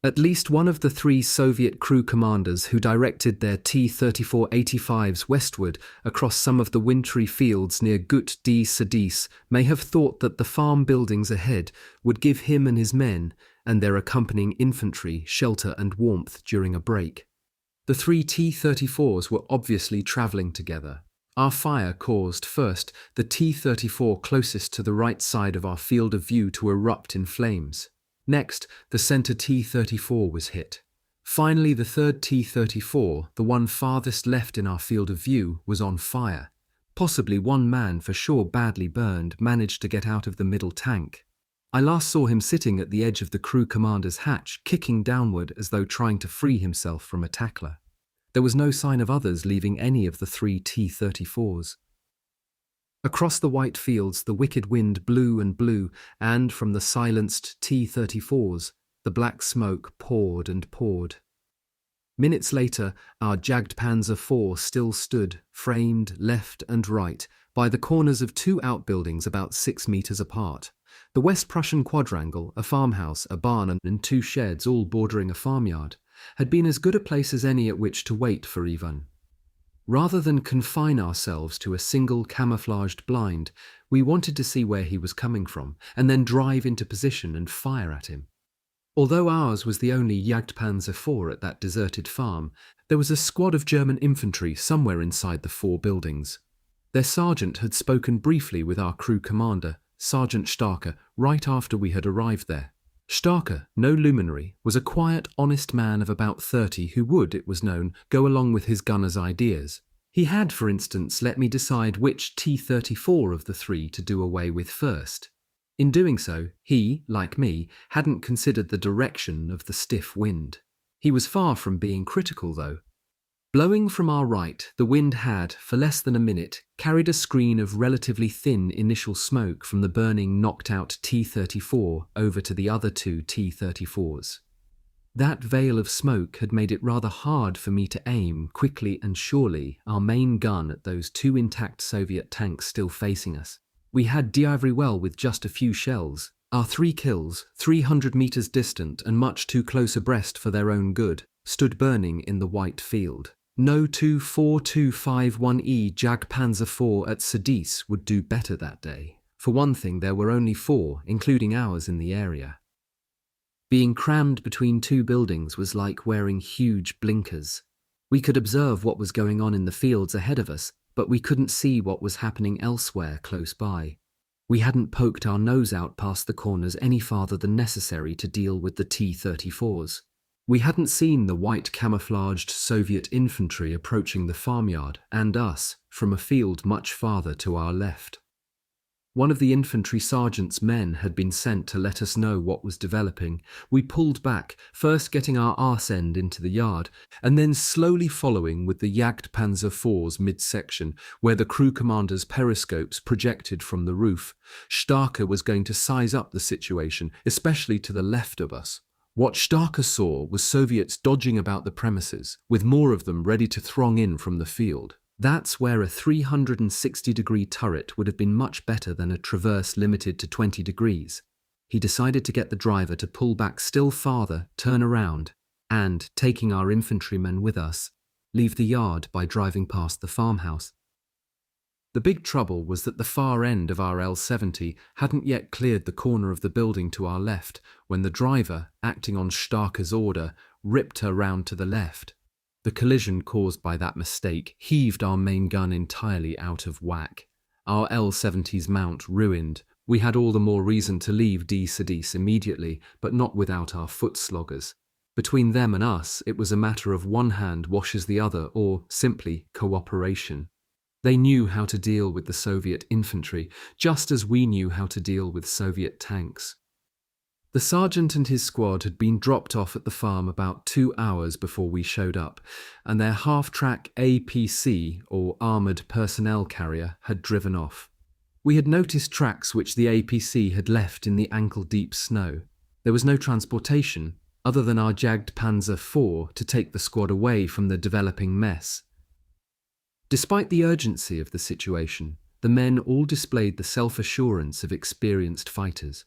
At least one of the 3 Soviet crew commanders who directed their T-34-85s westward across some of the wintry fields near Gut D Sedis may have thought that the farm buildings ahead would give him and his men and their accompanying infantry shelter and warmth during a break. The 3 T-34s were obviously travelling together. Our fire caused, first, the T-34 closest to the right side of our field of view to erupt in flames. Next, the centre T-34 was hit. Finally, the third T-34, the one farthest left in our field of view, was on fire. Possibly one man, for sure badly burned, managed to get out of the middle tank. I last saw him sitting at the edge of the crew commander's hatch, kicking downward as though trying to free himself from a tackler. There was no sign of others leaving any of the 3 T-34s. Across the white fields, the wicked wind blew and blew, and from the silenced T-34s, the black smoke poured and poured. Minutes later, our jagged Panzer IV still stood, framed left and right, by the corners of 2 outbuildings about 6 meters apart. The West Prussian quadrangle, a farmhouse, a barn and 2 sheds all bordering a farmyard, had been as good a place as any at which to wait for Ivan. Rather than confine ourselves to a single camouflaged blind, we wanted to see where he was coming from, and then drive into position and fire at him. Although ours was the only Jagdpanzer IV at that deserted farm, there was a squad of German infantry somewhere inside the 4 buildings. Their sergeant had spoken briefly with our crew commander, Sergeant Starker, right after we had arrived there. Starker, no luminary, was a quiet, honest man of about 30 who would, it was known, go along with his gunner's ideas. He had, for instance, let me decide which T-34 of the 3 to do away with first. In doing so, he, like me, hadn't considered the direction of the stiff wind. He was far from being critical, though. Blowing from our right, the wind had, for less than a minute, carried a screen of relatively thin initial smoke from the burning, knocked-out T-34 over to the other 2 T-34s. That veil of smoke had made it rather hard for me to aim, quickly and surely, our main gun at those 2 intact Soviet tanks still facing us. We had d'Ivry well with just a few shells. Our 3 kills, 300 meters distant and much too close abreast for their own good, stood burning in the white field. No 24251E Jagdpanzer IV at Sadice would do better that day. For one thing, there were only 4, including ours, in the area. Being crammed between 2 buildings was like wearing huge blinkers. We could observe what was going on in the fields ahead of us, but we couldn't see what was happening elsewhere close by. We hadn't poked our nose out past the corners any farther than necessary to deal with the T-34s. We hadn't seen the white camouflaged Soviet infantry approaching the farmyard and us from a field much farther to our left. One of the infantry sergeant's men had been sent to let us know what was developing. We pulled back, first getting our arse end into the yard, and then slowly following with the Jagdpanzer IV's midsection, where the crew commander's periscopes projected from the roof. Starker was going to size up the situation, especially to the left of us. What Starker saw was Soviets dodging about the premises, with more of them ready to throng in from the field. That's where a 360-degree turret would have been much better than a traverse limited to 20 degrees. He decided to get the driver to pull back still farther, turn around, and, taking our infantrymen with us, leave the yard by driving past the farmhouse. The big trouble was that the far end of our L-70 hadn't yet cleared the corner of the building to our left when the driver, acting on Starker's order, ripped her round to the left. The collision caused by that mistake heaved our main gun entirely out of whack. Our L-70's mount ruined. We had all the more reason to leave D. Sadice immediately, but not without our foot sloggers. Between them and us, it was a matter of one hand washes the other, or simply cooperation. They knew how to deal with the Soviet infantry, just as we knew how to deal with Soviet tanks. The sergeant and his squad had been dropped off at the farm about 2 hours before we showed up, and their half-track APC, or Armoured Personnel Carrier, had driven off. We had noticed tracks which the APC had left in the ankle-deep snow. There was no transportation, other than our Jagdpanzer IV, to take the squad away from the developing mess. Despite the urgency of the situation, the men all displayed the self-assurance of experienced fighters.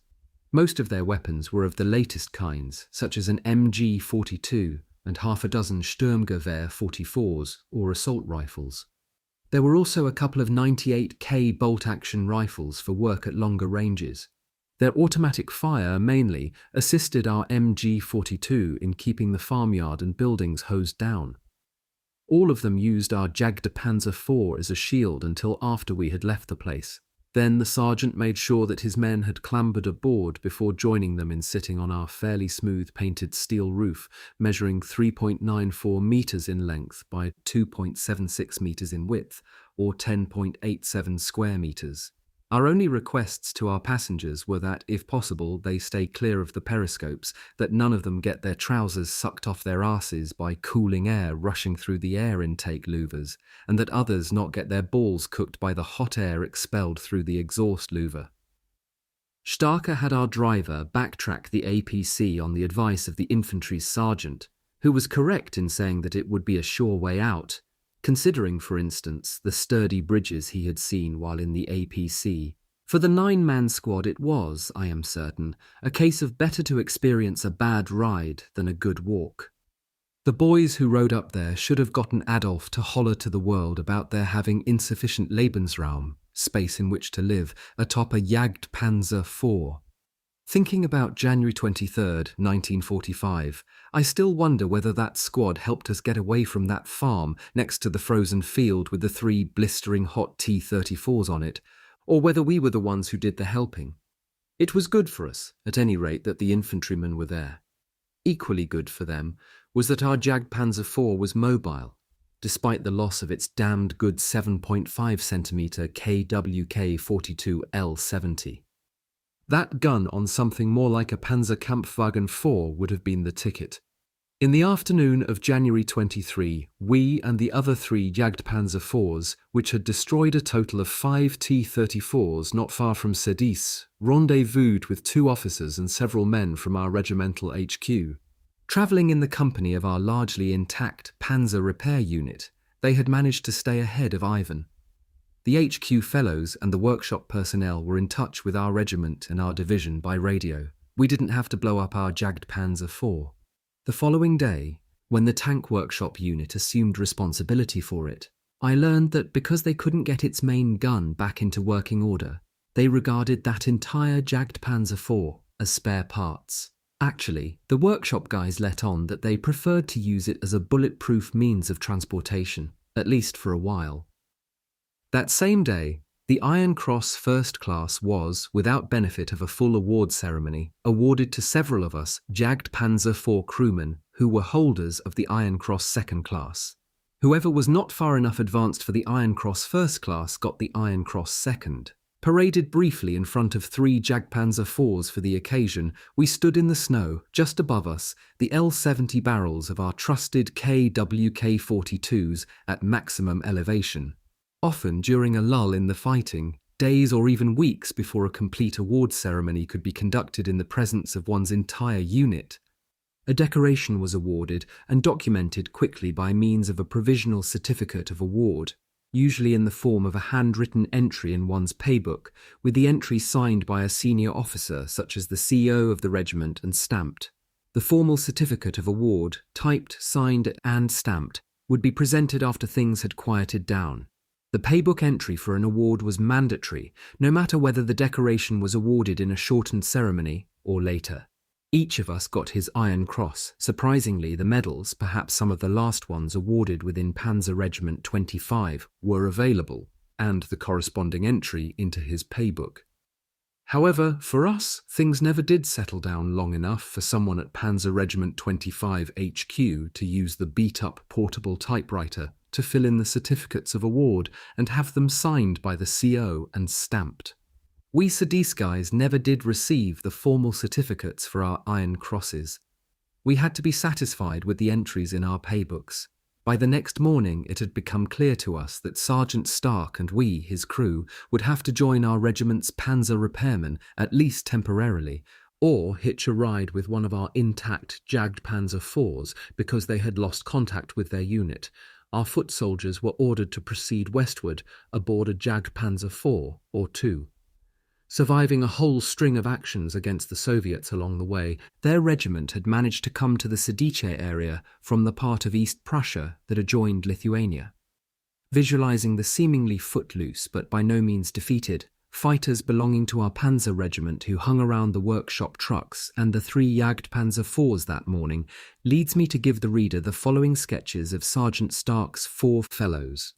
Most of their weapons were of the latest kinds, such as an MG-42 and half a dozen Sturmgewehr 44s, or assault rifles. There were also a couple of 98K bolt-action rifles for work at longer ranges. Their automatic fire, mainly, assisted our MG-42 in keeping the farmyard and buildings hosed down. All of them used our Jagdpanzer IV as a shield until after we had left the place. Then the sergeant made sure that his men had clambered aboard before joining them in sitting on our fairly smooth painted steel roof, measuring 3.94 meters in length by 2.76 meters in width, or 10.87 square meters. Our only requests to our passengers were that, if possible, they stay clear of the periscopes, that none of them get their trousers sucked off their asses by cooling air rushing through the air intake louvers, and that others not get their balls cooked by the hot air expelled through the exhaust louver. Starker had our driver backtrack the APC on the advice of the infantry's sergeant, who was correct in saying that it would be a sure way out, considering, for instance, the sturdy bridges he had seen while in the APC. For the 9-man squad it was, I am certain, a case of better to experience a bad ride than a good walk. The boys who rode up there should have gotten Adolf to holler to the world about their having insufficient Lebensraum, space in which to live, atop a Jagdpanzer IV. Thinking about January 23rd, 1945, I still wonder whether that squad helped us get away from that farm next to the frozen field with the 3 blistering hot T-34s on it, or whether we were the ones who did the helping. It was good for us, at any rate, that the infantrymen were there. Equally good for them was that our Jagdpanzer IV was mobile, despite the loss of its damned good 7.5 centimeter KWK 42L70. That gun on something more like a Panzerkampfwagen IV would have been the ticket. In the afternoon of January 23, we and the other 3 Jagdpanzer IVs, which had destroyed a total of 5 T-34s not far from Cadiz, rendezvoused with 2 officers and several men from our regimental HQ. Travelling in the company of our largely intact Panzer Repair Unit, they had managed to stay ahead of Ivan. The HQ fellows and the workshop personnel were in touch with our regiment and our division by radio. We didn't have to blow up our Jagdpanzer IV. The following day, when the tank workshop unit assumed responsibility for it, I learned that because they couldn't get its main gun back into working order, they regarded that entire Jagdpanzer IV as spare parts. Actually, the workshop guys let on that they preferred to use it as a bulletproof means of transportation, at least for a while. That same day, the Iron Cross First Class was, without benefit of a full award ceremony, awarded to several of us Jagdpanzer IV crewmen who were holders of the Iron Cross Second Class. Whoever was not far enough advanced for the Iron Cross First Class got the Iron Cross Second. Paraded briefly in front of 3 Jagdpanzer IVs for the occasion, we stood in the snow, just above us, the L-70 barrels of our trusted KWK-42s at maximum elevation. Often during a lull in the fighting, days or even weeks before a complete award ceremony could be conducted in the presence of one's entire unit. A decoration was awarded and documented quickly by means of a provisional certificate of award, usually in the form of a handwritten entry in one's paybook, with the entry signed by a senior officer such as the CO of the regiment and stamped. The formal certificate of award, typed, signed and stamped, would be presented after things had quieted down. The paybook entry for an award was mandatory, no matter whether the decoration was awarded in a shortened ceremony or later. Each of us got his Iron Cross. Surprisingly, the medals, perhaps some of the last ones awarded within Panzer Regiment 25, were available, and the corresponding entry into his paybook. However, for us, things never did settle down long enough for someone at Panzer Regiment 25 HQ to use the beat-up portable typewriter to fill in the certificates of award and have them signed by the CO and stamped. We Cadiz guys never did receive the formal certificates for our Iron Crosses. We had to be satisfied with the entries in our paybooks. By the next morning it had become clear to us that Sergeant Stark and we, his crew, would have to join our regiment's Panzer repairmen, at least temporarily, or hitch a ride with one of our intact Jagdpanzer IVs because they had lost contact with their unit. Our foot soldiers were ordered to proceed westward aboard a Jagdpanzer IV or II. Surviving a whole string of actions against the Soviets along the way, their regiment had managed to come to the Sidice area from the part of East Prussia that adjoined Lithuania. Visualizing the seemingly footloose but by no means defeated fighters belonging to our Panzer regiment who hung around the workshop trucks and the 3 Jagdpanzer IVs that morning leads me to give the reader the following sketches of Sergeant Stark's 4 fellows.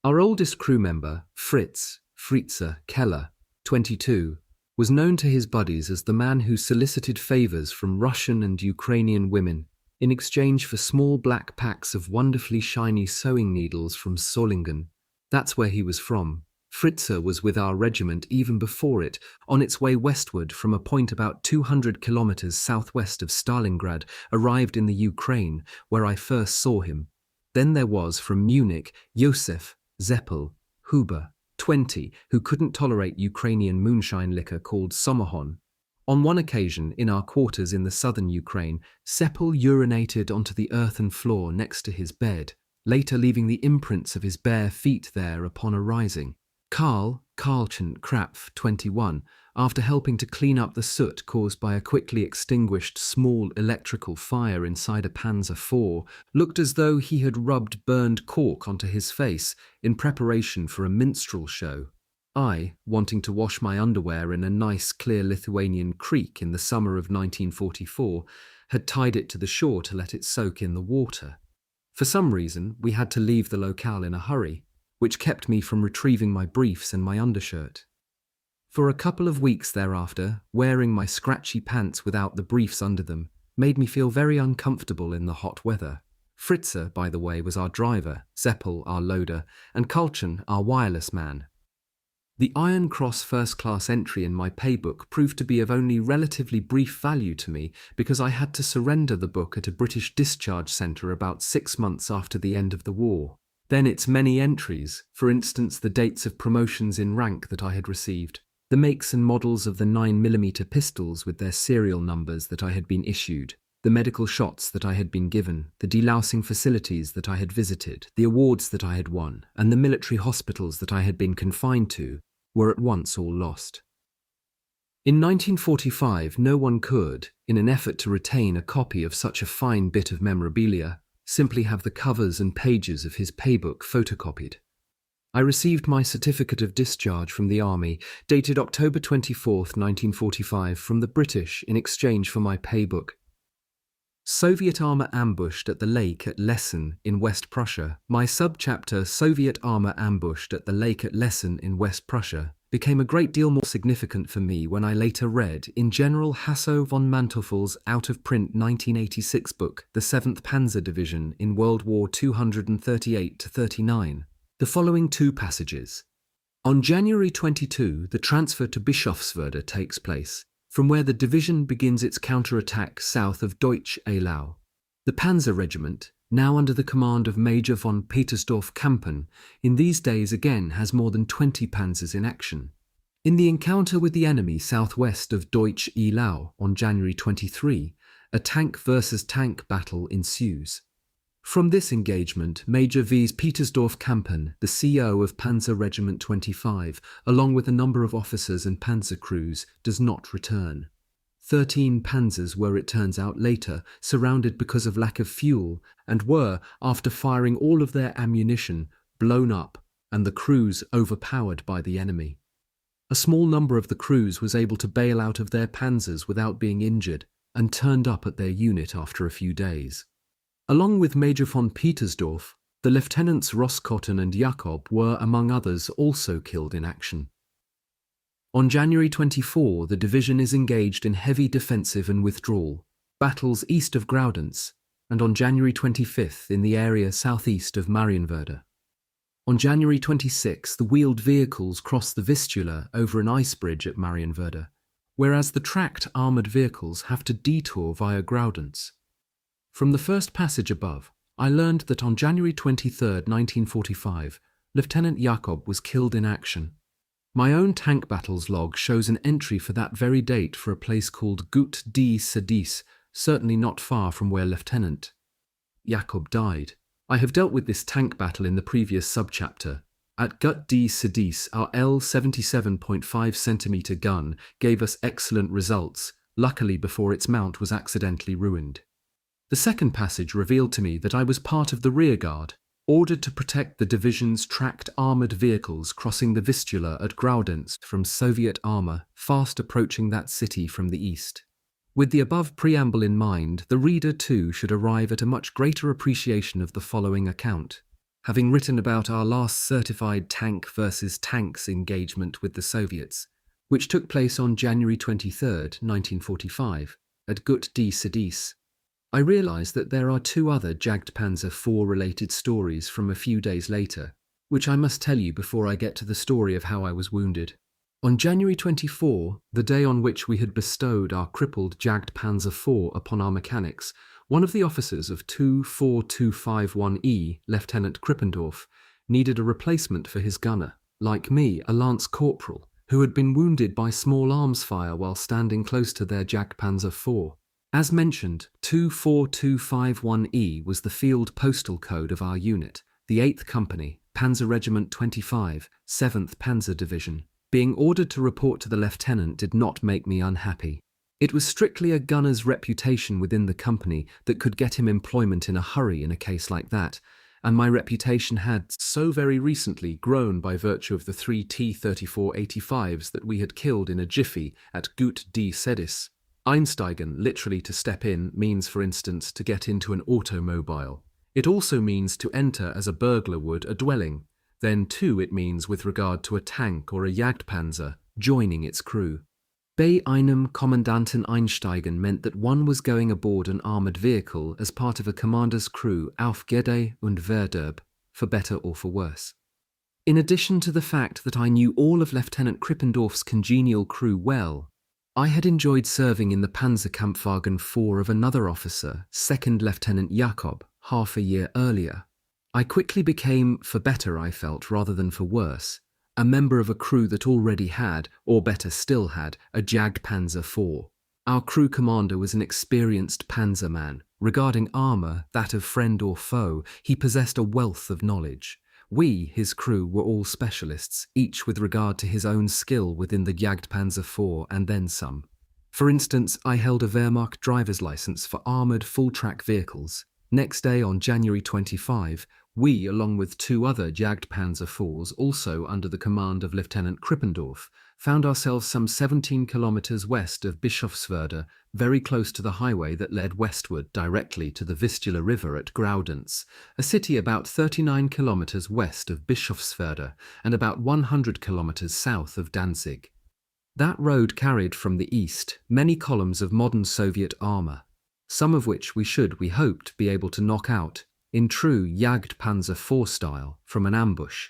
Our oldest crew member, Fritz, Frieze Keller, 22, was known to his buddies as the man who solicited favors from Russian and Ukrainian women in exchange for small black packs of wonderfully shiny sewing needles from Solingen. That's where he was from. Frieze was with our regiment even before it, on its way westward from a point about 200 kilometers southwest of Stalingrad, arrived in the Ukraine, where I first saw him. Then there was, from Munich, Josef Zeppel Huber, 20, who couldn't tolerate Ukrainian moonshine liquor called Sommerhon. On one occasion, in our quarters in the southern Ukraine, Zeppel urinated onto the earthen floor next to his bed, later leaving the imprints of his bare feet there upon arising. Karlchen Krapf, 21, after helping to clean up the soot caused by a quickly extinguished small electrical fire inside a Panzer IV, looked as though he had rubbed burned cork onto his face in preparation for a minstrel show. I, wanting to wash my underwear in a nice clear Lithuanian creek in the summer of 1944, had tied it to the shore to let it soak in the water. For some reason, we had to leave the locale in a hurry, which kept me from retrieving my briefs and my undershirt. For a couple of weeks thereafter, wearing my scratchy pants without the briefs under them made me feel very uncomfortable in the hot weather. Frieze, by the way, was our driver, Zeppel our loader, and Karlchen our wireless man. The Iron Cross first-class entry in my paybook proved to be of only relatively brief value to me because I had to surrender the book at a British discharge centre about 6 months after the end of the war. Then its many entries, for instance the dates of promotions in rank that I had received, the makes and models of the 9mm pistols with their serial numbers that I had been issued, the medical shots that I had been given, the delousing facilities that I had visited, the awards that I had won, and the military hospitals that I had been confined to, were at once all lost. In 1945, no one could, in an effort to retain a copy of such a fine bit of memorabilia, simply have the covers and pages of his paybook photocopied. I received my certificate of discharge from the army, dated October 24, 1945, from the British in exchange for my paybook. Soviet armour ambushed at the lake at Lesen in West Prussia. My subchapter, Soviet armour ambushed at the lake at Lesen in West Prussia, became a great deal more significant for me when I later read, in General Hasso von Mantelful's out-of-print 1986 book, The 7th Panzer Division in World War 238-39, the following two passages. On January 22, the transfer to Bischofswerda takes place, from where the division begins its counterattack south of Deutsch-Eylau. The Panzer Regiment, now under the command of Major von Petersdorf-Kampen, in these days again has more than 20 panzers in action. In the encounter with the enemy southwest of Deutsch-Eylau on January 23, a tank versus tank battle ensues. From this engagement, Major V's Petersdorf-Kampen, the CO of Panzer Regiment 25, along with a number of officers and panzer crews, does not return. 13 panzers were, it turns out later, surrounded because of lack of fuel and were, after firing all of their ammunition, blown up and the crews overpowered by the enemy. A small number of the crews was able to bail out of their panzers without being injured and turned up at their unit after a few days. Along with Major von Petersdorf, the Lieutenants Roskotten and Jakob were, among others, also killed in action. On January 24, the division is engaged in heavy defensive and withdrawal, battles east of Graudenz, and on January 25 in the area southeast of Marienwerder. On January 26, the wheeled vehicles cross the Vistula over an ice bridge at Marienwerder, whereas the tracked armoured vehicles have to detour via Graudenz. From the first passage above, I learned that on January 23, 1945, Lieutenant Jakob was killed in action. My own tank battles log shows an entry for that very date for a place called Gut die Sedis, certainly not far from where Lieutenant Jakob died. I have dealt with this tank battle in the previous subchapter. At Gut die Sedis, our L77.5 cm gun gave us excellent results, luckily before its mount was accidentally ruined. The second passage revealed to me that I was part of the rearguard, ordered to protect the division's tracked armoured vehicles crossing the Vistula at Graudenz from Soviet armour fast approaching that city from the east. With the above preamble in mind, the reader too should arrive at a much greater appreciation of the following account. having written about our last certified tank versus tanks engagement with the Soviets, which took place on January 23, 1945, at Gut D Sedis. I realised that there are two other Jagdpanzer IV related stories from a few days later, which I must tell you before I get to the story of how I was wounded. On January 24, the day on which we had bestowed our crippled Jagdpanzer IV upon our mechanics, one of the officers of 24251E, Lieutenant Krippendorf, needed a replacement for his gunner, like me, a lance corporal, who had been wounded by small arms fire while standing close to their Jagdpanzer IV. As mentioned, 24251E was the field postal code of our unit, the 8th Company, Panzer Regiment 25, 7th Panzer Division. Being ordered to report to the lieutenant did not make me unhappy. It was strictly a gunner's reputation within the company that could get him employment in a hurry in a case like that, and my reputation had so very recently grown by virtue of the 3 T-34-85s that we had killed in a jiffy at Gut D Sedis. Einsteigen, literally to step in, means, for instance, to get into an automobile. It also means to enter as a burglar would a dwelling. Then, too, it means with regard to a tank or a Jagdpanzer, joining its crew. Bei einem Kommandanten einsteigen meant that one was going aboard an armoured vehicle as part of a commander's crew auf Gede und Verderb, for better or for worse. In addition to the fact that I knew all of Lieutenant Krippendorf's congenial crew well, I had enjoyed serving in the Panzerkampfwagen 4 of another officer, 2nd Lieutenant Jakob, half a year earlier. I quickly became, for better I felt rather than for worse, a member of a crew that already had, or better still had, a Jagdpanzer IV. Our crew commander was an experienced panzerman. Regarding armour, that of friend or foe, he possessed a wealth of knowledge. We, his crew, were all specialists, each with regard to his own skill within the Jagdpanzer IV and then some. For instance, I held a Wehrmacht driver's license for armoured full-track vehicles. Next day, on January 25, we, along with two other Jagdpanzer IVs, also under the command of Lieutenant Krippendorf, found ourselves some 17 kilometres west of Bischofswerda, very close to the highway that led westward directly to the Vistula River at Graudenz, a city about 39 kilometres west of Bischofswerda and about 100 kilometres south of Danzig. That road carried from the east many columns of modern Soviet armour, some of which we hoped, be able to knock out, in true Jagdpanzer IV style, from an ambush.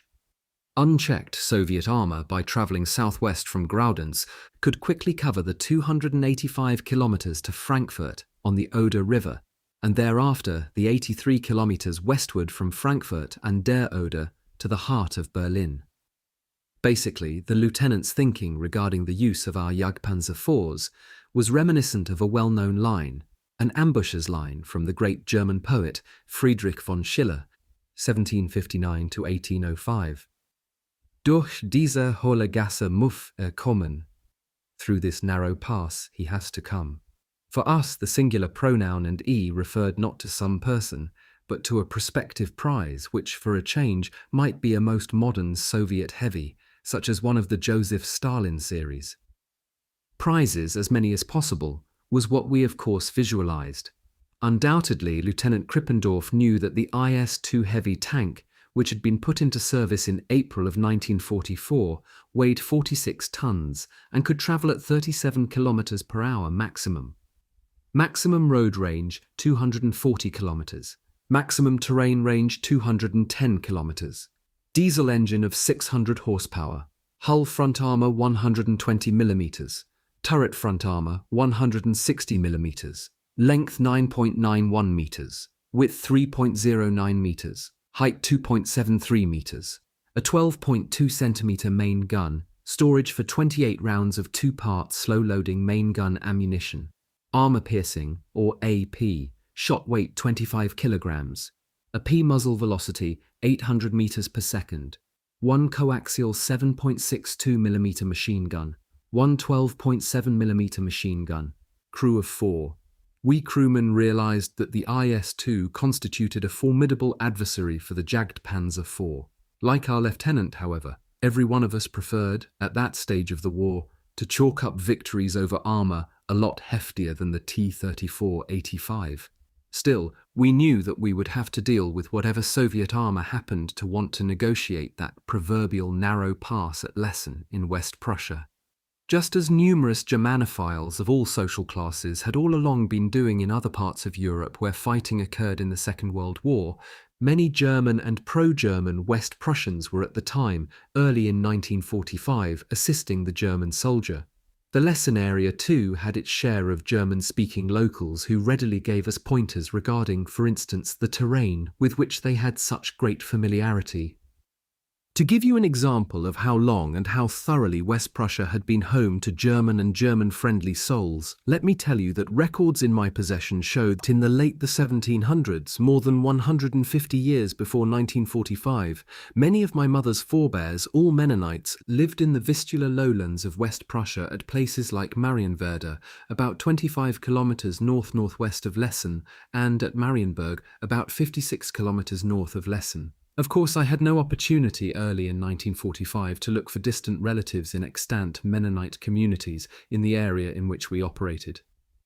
Unchecked Soviet armour, by travelling southwest from Graudenz, could quickly cover the 285 kilometres to Frankfurt on the Oder River, and thereafter the 83 kilometres westward from Frankfurt and der Oder to the heart of Berlin. Basically, the lieutenant's thinking regarding the use of our Jagdpanzer IVs was reminiscent of a well-known line, an ambusher's line from the great German poet Friedrich von Schiller, 1759 to 1805. Durch diese hohle Gasse muss kommen. Through this narrow pass he has to come. For us, the singular pronoun and e referred not to some person, but to a prospective prize which, for a change, might be a most modern Soviet heavy, such as one of the Joseph Stalin series. Prizes, as many as possible, was what we of course visualized. Undoubtedly, Lieutenant Krippendorf knew that the IS-2 heavy tank, which had been put into service in April of 1944, weighed 46 tons and could travel at 37 kilometers per hour maximum. Maximum road range 240 kilometers. Maximum terrain range 210 kilometers. Diesel engine of 600 horsepower. Hull front armor 120 millimeters. Turret front armor 160 millimeters. Length 9.91 meters. Width 3.09 meters. Height 2.73 meters. A 12.2 centimeter main gun. Storage for 28 rounds of 2-part slow-loading main gun ammunition. Armor piercing, or AP. Shot weight 25 kilograms. A P-muzzle velocity 800 meters per second. One coaxial 7.62 millimeter machine gun. One 12.7 millimeter machine gun. Crew of 4. We crewmen realized that the IS-2 constituted a formidable adversary for the Jagdpanzer IV. Like our lieutenant, however, every one of us preferred, at that stage of the war, to chalk up victories over armour a lot heftier than the T-34-85. Still, we knew that we would have to deal with whatever Soviet armor happened to want to negotiate that proverbial narrow pass at Lessen in West Prussia. Just as numerous Germanophiles of all social classes had all along been doing in other parts of Europe where fighting occurred in the Second World War, many German and pro-German West Prussians were at the time, early in 1945, assisting the German soldier. The Lessen area too had its share of German-speaking locals who readily gave us pointers regarding, for instance, the terrain with which they had such great familiarity. To give you an example of how long and how thoroughly West Prussia had been home to German and German-friendly souls, let me tell you that records in my possession showed that in the late 1700s, more than 150 years before 1945, many of my mother's forebears, all Mennonites, lived in the Vistula lowlands of West Prussia at places like Marienwerder, about 25 kilometers north-northwest of Lessen, and at Marienburg, about 56 kilometers north of Lessen. Of course, I had no opportunity early in 1945 to look for distant relatives in extant Mennonite communities in the area in which we operated.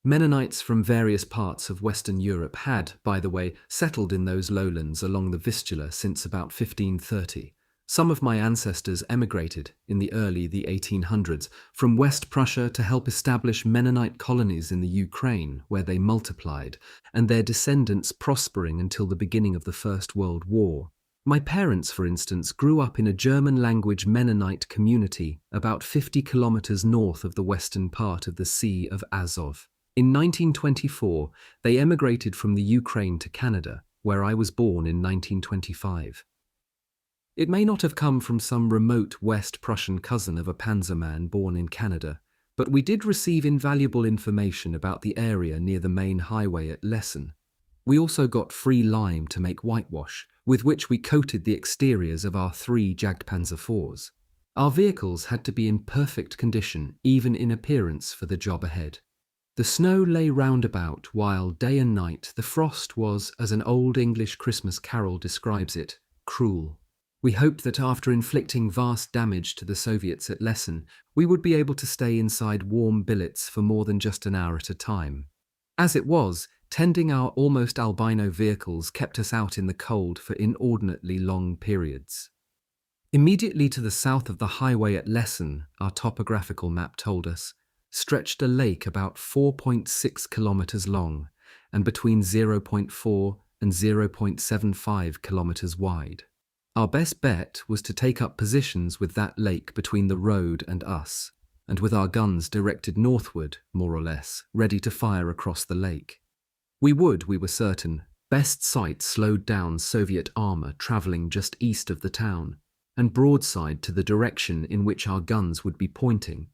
Mennonites from various parts of Western Europe had, by the way, settled in those lowlands along the Vistula since about 1530. Some of my ancestors emigrated in the early 1800s from West Prussia to help establish Mennonite colonies in the Ukraine, where they multiplied, and their descendants prospering until the beginning of the First World War. My parents, for instance, grew up in a German-language Mennonite community about 50 kilometers north of the western part of the Sea of Azov. In 1924, they emigrated from the Ukraine to Canada, where I was born in 1925. It may not have come from some remote West Prussian cousin of a Panzerman born in Canada, but we did receive invaluable information about the area near the main highway at Lessen. We also got free lime to make whitewash, with which we coated the exteriors of our 3 Jagdpanzer IVs. Our vehicles had to be in perfect condition, even in appearance, for the job ahead. The snow lay round about, while day and night the frost was, as an old English Christmas carol describes it, cruel. We hoped that after inflicting vast damage to the Soviets at Lessen, we would be able to stay inside warm billets for more than just an hour at a time. As it was, tending our almost albino vehicles kept us out in the cold for inordinately long periods. Immediately to the south of the highway at Lessen, our topographical map told us, stretched a lake about 4.6 kilometers long and between 0.4 and 0.75 kilometers wide. Our best bet was to take up positions with that lake between the road and us, and with our guns directed northward, more or less, ready to fire across the lake. We would, we were certain, best sight slowed down Soviet armor traveling just east of the town, and broadside to the direction in which our guns would be pointing.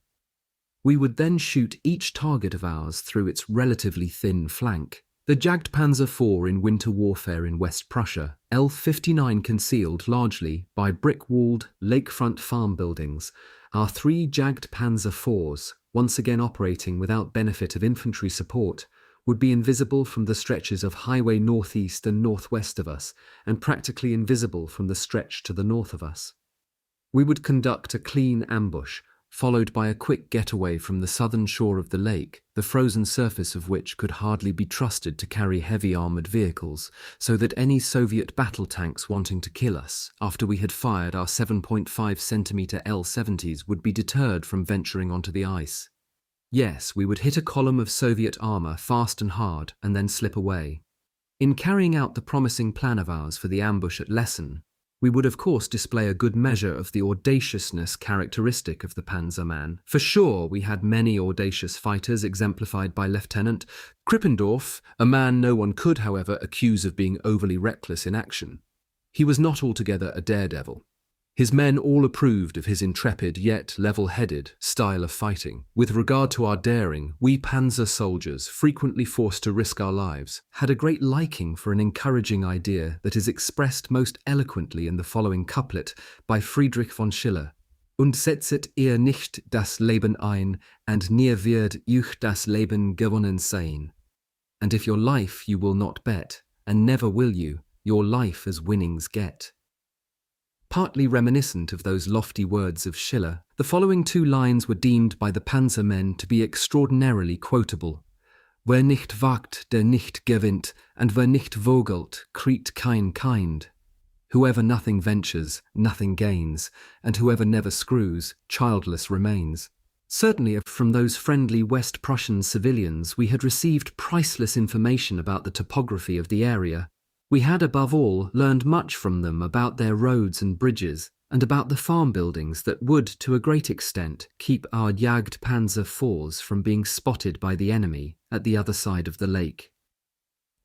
We would then shoot each target of ours through its relatively thin flank. The Jagdpanzer IV in winter warfare in West Prussia, L-59 concealed largely by brick-walled lakefront farm buildings, our 3 Jagdpanzer IVs, once again operating without benefit of infantry support, would be invisible from the stretches of highway northeast and northwest of us, and practically invisible from the stretch to the north of us. We would conduct a clean ambush, followed by a quick getaway from the southern shore of the lake, the frozen surface of which could hardly be trusted to carry heavy armored vehicles, so that any Soviet battle tanks wanting to kill us, after we had fired our 7.5 centimeter L-70s, would be deterred from venturing onto the ice. Yes, we would hit a column of Soviet armor fast and hard and then slip away. In carrying out the promising plan of ours for the ambush at Lessen, we would of course display a good measure of the audaciousness characteristic of the Panzerman. For sure, we had many audacious fighters exemplified by Lieutenant Krippendorf, a man no one could, however, accuse of being overly reckless in action. He was not altogether a daredevil. His men all approved of his intrepid yet level-headed style of fighting. With regard to our daring, we Panzer soldiers, frequently forced to risk our lives, had a great liking for an encouraging idea that is expressed most eloquently in the following couplet by Friedrich von Schiller. Und setzet ihr nicht das Leben ein, and nie wird euch das Leben gewonnen sein. And if your life you will not bet, and never will you, your life as winnings get. Partly reminiscent of those lofty words of Schiller, the following 2 lines were deemed by the Panzer men to be extraordinarily quotable. Wer nicht wagt, der nicht gewinnt, and wer nicht vogelt, kriegt kein kind. Whoever nothing ventures, nothing gains, and whoever never screws, childless remains. Certainly from those friendly West Prussian civilians we had received priceless information about the topography of the area. We had above all learned much from them about their roads and bridges, and about the farm buildings that would, to a great extent, keep our Jagdpanzer IVs from being spotted by the enemy at the other side of the lake.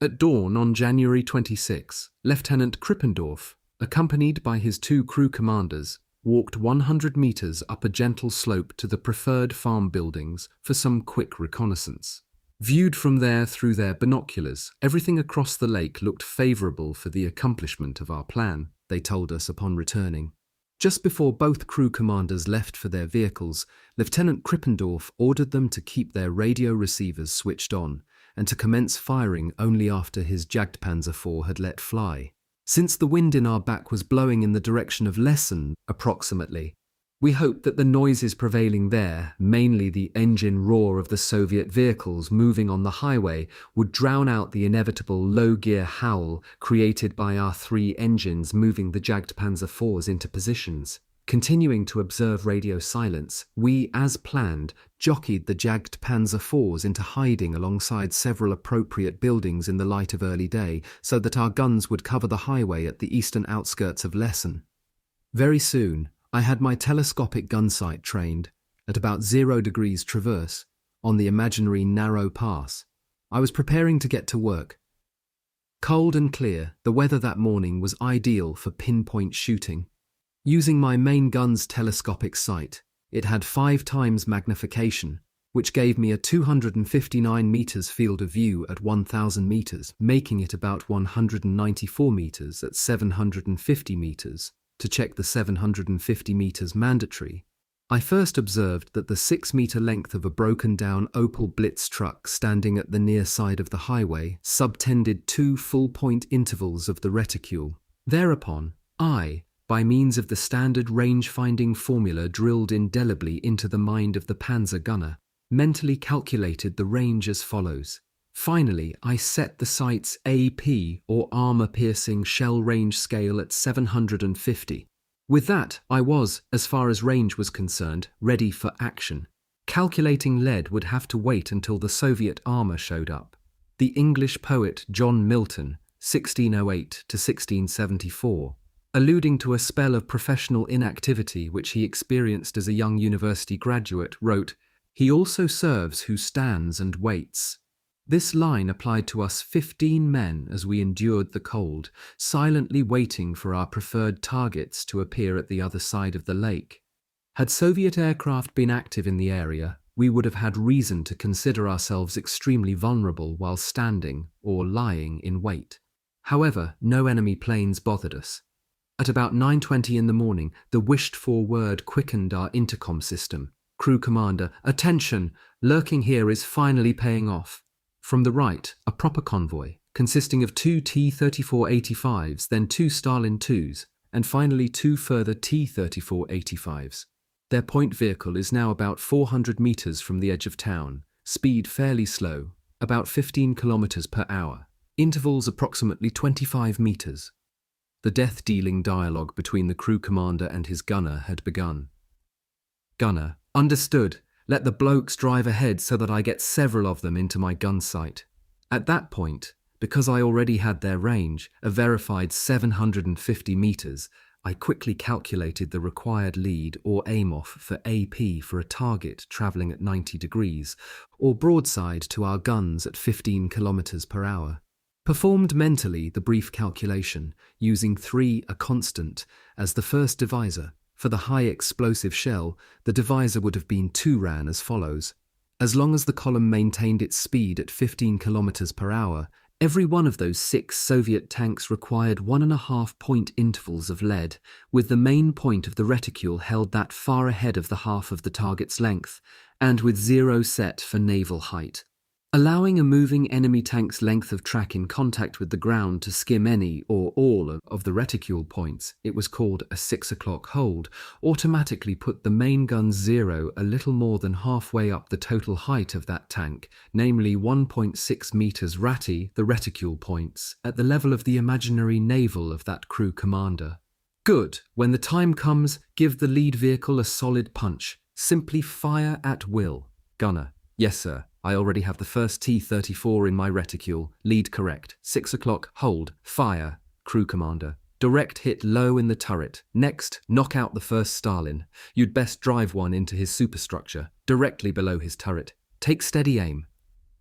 At dawn on January 26, Lieutenant Krippendorf, accompanied by his 2 crew commanders, walked 100 meters up a gentle slope to the preferred farm buildings for some quick reconnaissance. Viewed from there through their binoculars, everything across the lake looked favorable for the accomplishment of our plan, they told us upon returning. Just before both crew commanders left for their vehicles, Lieutenant Krippendorf ordered them to keep their radio receivers switched on and to commence firing only after his Jagdpanzer IV had let fly. Since the wind in our back was blowing in the direction of Lessen, approximately, we hoped that the noises prevailing there, mainly the engine roar of the Soviet vehicles moving on the highway, would drown out the inevitable low-gear howl created by our 3 engines moving the Jagdpanzer IVs into positions. Continuing to observe radio silence, we, as planned, jockeyed the Jagdpanzer IVs into hiding alongside several appropriate buildings in the light of early day, so that our guns would cover the highway at the eastern outskirts of Lessen. Very soon, I had my telescopic gun sight trained, at about 0 degrees traverse, on the imaginary narrow pass. I was preparing to get to work. Cold and clear, the weather that morning was ideal for pinpoint shooting. Using my main gun's telescopic sight, it had 5 times magnification, which gave me a 259 meters field of view at 1,000 meters, making it about 194 meters at 750 meters. To check the 750 meters mandatory, I first observed that the 6-meter length of a broken-down Opel Blitz truck standing at the near side of the highway subtended 2 full-point intervals of the reticule. Thereupon, I, by means of the standard range-finding formula drilled indelibly into the mind of the Panzer Gunner, mentally calculated the range as follows. Finally, I set the sight's AP, or armor-piercing shell range scale, at 750. With that, I was, as far as range was concerned, ready for action. Calculating lead would have to wait until the Soviet armor showed up. The English poet John Milton, 1608 to 1674, alluding to a spell of professional inactivity which he experienced as a young university graduate, wrote, "He also serves who stands and waits." This line applied to us 15 men as we endured the cold, silently waiting for our preferred targets to appear at the other side of the lake. Had Soviet aircraft been active in the area, we would have had reason to consider ourselves extremely vulnerable while standing or lying in wait. However, no enemy planes bothered us. At about 9:20 in the morning, the wished-for word quickened our intercom system. Crew commander, attention! Lurking here is finally paying off. From the right, a proper convoy, consisting of 2 T-34-85s, then 2 Stalin IIs, and finally 2 further T-34-85s. Their point vehicle is now about 400 meters from the edge of town, speed fairly slow, about 15 kilometers per hour, intervals approximately 25 meters. The death-dealing dialogue between the crew commander and his gunner had begun. Gunner, understood. Let the blokes drive ahead so that I get several of them into my gun sight. At that point, because I already had their range, a verified 750 meters, I quickly calculated the required lead or aim-off for AP for a target travelling at 90 degrees, or broadside to our guns at 15 kilometers per hour. Performed mentally the brief calculation, using 3, a constant, as the first divisor. For the high explosive shell, the divisor would have been 2 ran as follows. As long as the column maintained its speed at 15 kilometers per hour, every one of those 6 Soviet tanks required 1.5 point intervals of lead, with the main point of the reticule held that far ahead of the half of the target's length, and with 0 set for naval height. allowing a moving enemy tank's length of track in contact with the ground to skim any or all of the reticule points. It was called a 6 o'clock hold, automatically put the main gun's zero a little more than halfway up the total height of that tank, namely 1.6 meters ratty, the reticule points, at the level of the imaginary navel of that crew commander. Good. When the time comes, give the lead vehicle a solid punch. Simply fire at will. Gunner: Yes, sir. I already have the first T-34 in my reticule. Lead correct. 6 o'clock, hold, fire. Crew commander: Direct hit low in the turret. Next, knock out the first Stalin. You'd best drive one into his superstructure, directly below his turret. Take steady aim.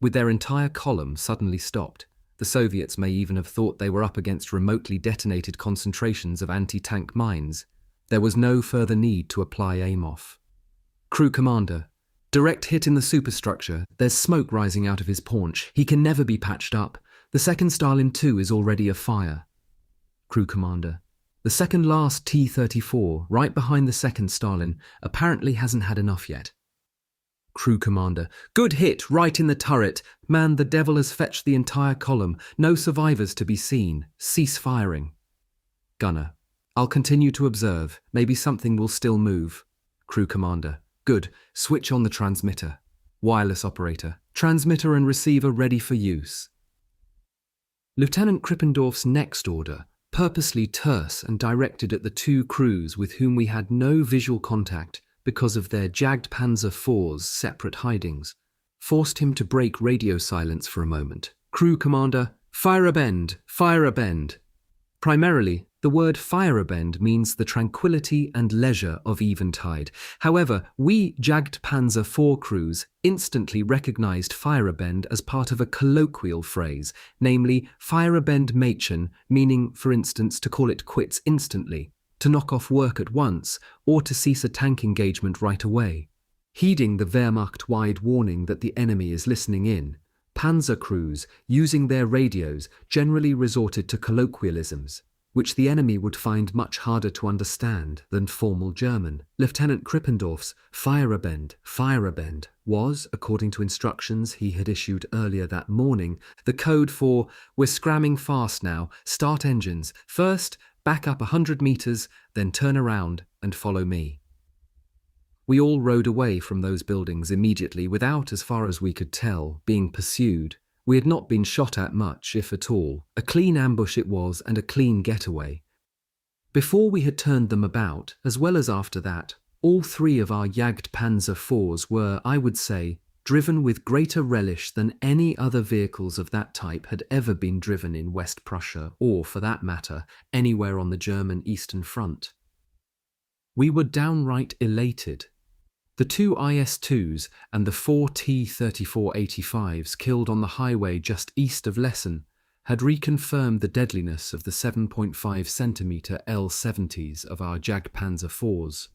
With their entire column suddenly stopped, the Soviets may even have thought they were up against remotely detonated concentrations of anti-tank mines. There was no further need to apply aim-off. Crew commander: Direct hit in the superstructure. There's smoke rising out of his paunch. He can never be patched up. The second Stalin 2 is already afire. Crew commander: The second last T-34, right behind the second Stalin, apparently hasn't had enough yet. Crew commander: Good hit, right in the turret. Man, the devil has fetched the entire column. No survivors to be seen. Cease firing. Gunner: I'll continue to observe. Maybe something will still move. Crew commander: Good. Switch on the transmitter. Wireless operator: Transmitter and receiver ready for use. Lieutenant Krippendorf's next order, purposely terse and directed at the two crews with whom we had no visual contact because of their jagged Panzer IV's separate hidings, forced him to break radio silence for a moment. Crew commander: Fire a bend, fire a bend. Primarily, the word fire a bend means the tranquility and leisure of eventide. However, we jagged Panzer IV crews instantly recognized fire a bend as part of a colloquial phrase, namely fire a bend Mädchen, meaning, for instance, to call it quits instantly, to knock off work at once, or to cease a tank engagement right away. Heeding the Wehrmacht-wide warning that the enemy is listening in, Panzer crews, using their radios, generally resorted to colloquialisms, which the enemy would find much harder to understand than formal German. Lieutenant Krippendorf's fire a bend was, according to instructions he had issued earlier that morning, the code for "We're scramming fast now, start engines, first back up 100 meters, then turn around and follow me." We all rode away from those buildings immediately without, as far as we could tell, being pursued. We had not been shot at much, if at all. A clean ambush it was, and a clean getaway. Before we had turned them about, as well as after that, all three of our Jagd Panzer IVs were, I would say, driven with greater relish than any other vehicles of that type had ever been driven in West Prussia, or, for that matter, anywhere on the German Eastern Front. We were downright elated. The two IS-2s and the 4 T-34-85s killed on the highway just east of Lessen had reconfirmed the deadliness of the 7.5cm L-70s of our Jagdpanzer IVs.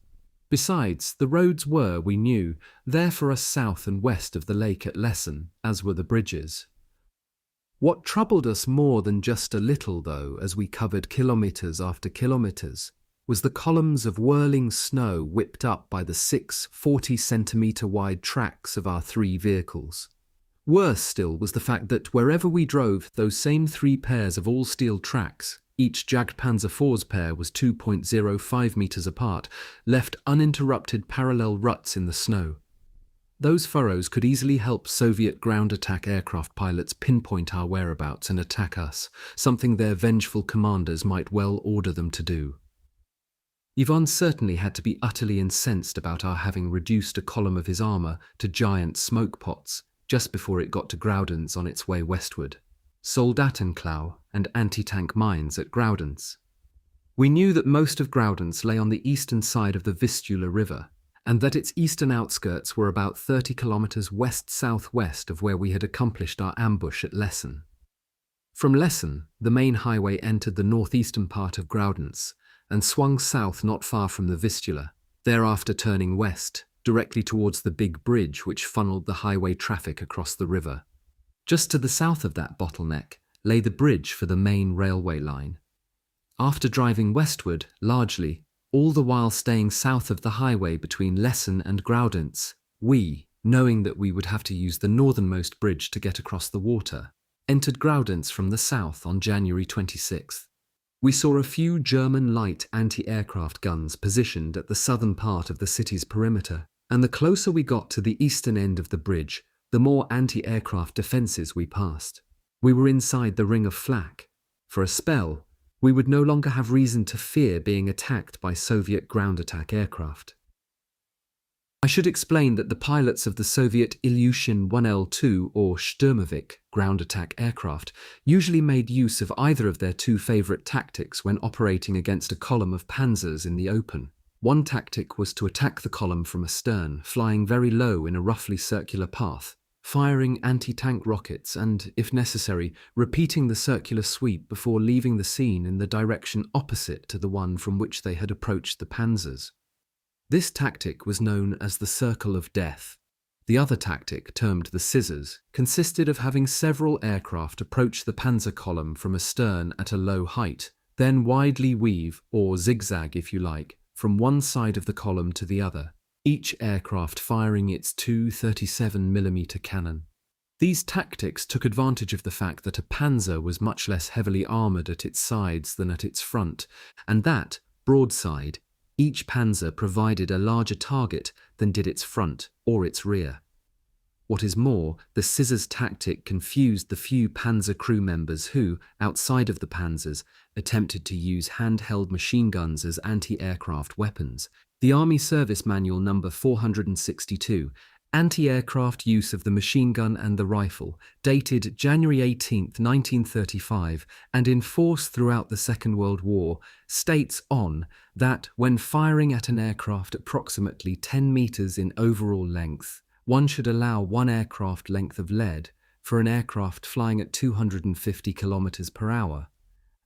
Besides, the roads were, we knew, there for us south and west of the lake at Lessen, as were the bridges. What troubled us more than just a little, though, as we covered kilometres after kilometres, was the columns of whirling snow whipped up by the 6 40cm wide tracks of our three vehicles. Worse still was the fact that wherever we drove, those same three pairs of all-steel tracks, each Jagdpanzer IV's pair was 2.05 meters apart, left uninterrupted parallel ruts in the snow. Those furrows could easily help Soviet ground attack aircraft pilots pinpoint our whereabouts and attack us, something their vengeful commanders might well order them to do. Yvonne certainly had to be utterly incensed about our having reduced a column of his armour to giant smoke pots just before it got to Graudenz on its way westward. Soldatenklau and anti-tank mines at Graudenz. We knew that most of Graudenz lay on the eastern side of the Vistula River, and that its eastern outskirts were about 30 kilometres west-southwest of where we had accomplished our ambush at Lessen. From Lessen, the main highway entered the northeastern part of Graudenz, and swung south not far from the Vistula, thereafter turning west, directly towards the big bridge which funneled the highway traffic across the river. Just to the south of that bottleneck lay the bridge for the main railway line. After driving westward, largely, all the while staying south of the highway between Lessen and Graudenz, we, knowing that we would have to use the northernmost bridge to get across the water, entered Graudenz from the south on January 26th. We saw a few German light anti-aircraft guns positioned at the southern part of the city's perimeter, and the closer we got to the eastern end of the bridge, the more anti-aircraft defences we passed. We were inside the ring of flak. For a spell, we would no longer have reason to fear being attacked by Soviet ground attack aircraft. I should explain that the pilots of the Soviet Ilyushin 1L2 or Sturmovik ground attack aircraft usually made use of either of their two favourite tactics when operating against a column of panzers in the open. One tactic was to attack the column from astern, flying very low in a roughly circular path, firing anti-tank rockets and, if necessary, repeating the circular sweep before leaving the scene in the direction opposite to the one from which they had approached the panzers. This tactic was known as the Circle of Death. The other tactic, termed the Scissors, consisted of having several aircraft approach the panzer column from astern at a low height, then widely weave, or zigzag if you like, from one side of the column to the other, each aircraft firing its two 37mm cannon. These tactics took advantage of the fact that a panzer was much less heavily armoured at its sides than at its front, and that, broadside, each panzer provided a larger target than did its front or its rear. What is more, the scissors tactic confused the few panzer crew members who, outside of the panzers, attempted to use handheld machine guns as anti-aircraft weapons. The Army Service Manual number 462, Anti-Aircraft Use of the Machine Gun and the Rifle, dated January 18, 1935, and in force throughout the Second World War, states that when firing at an aircraft approximately 10 meters in overall length, one should allow one aircraft length of lead for an aircraft flying at 250 kilometers per hour,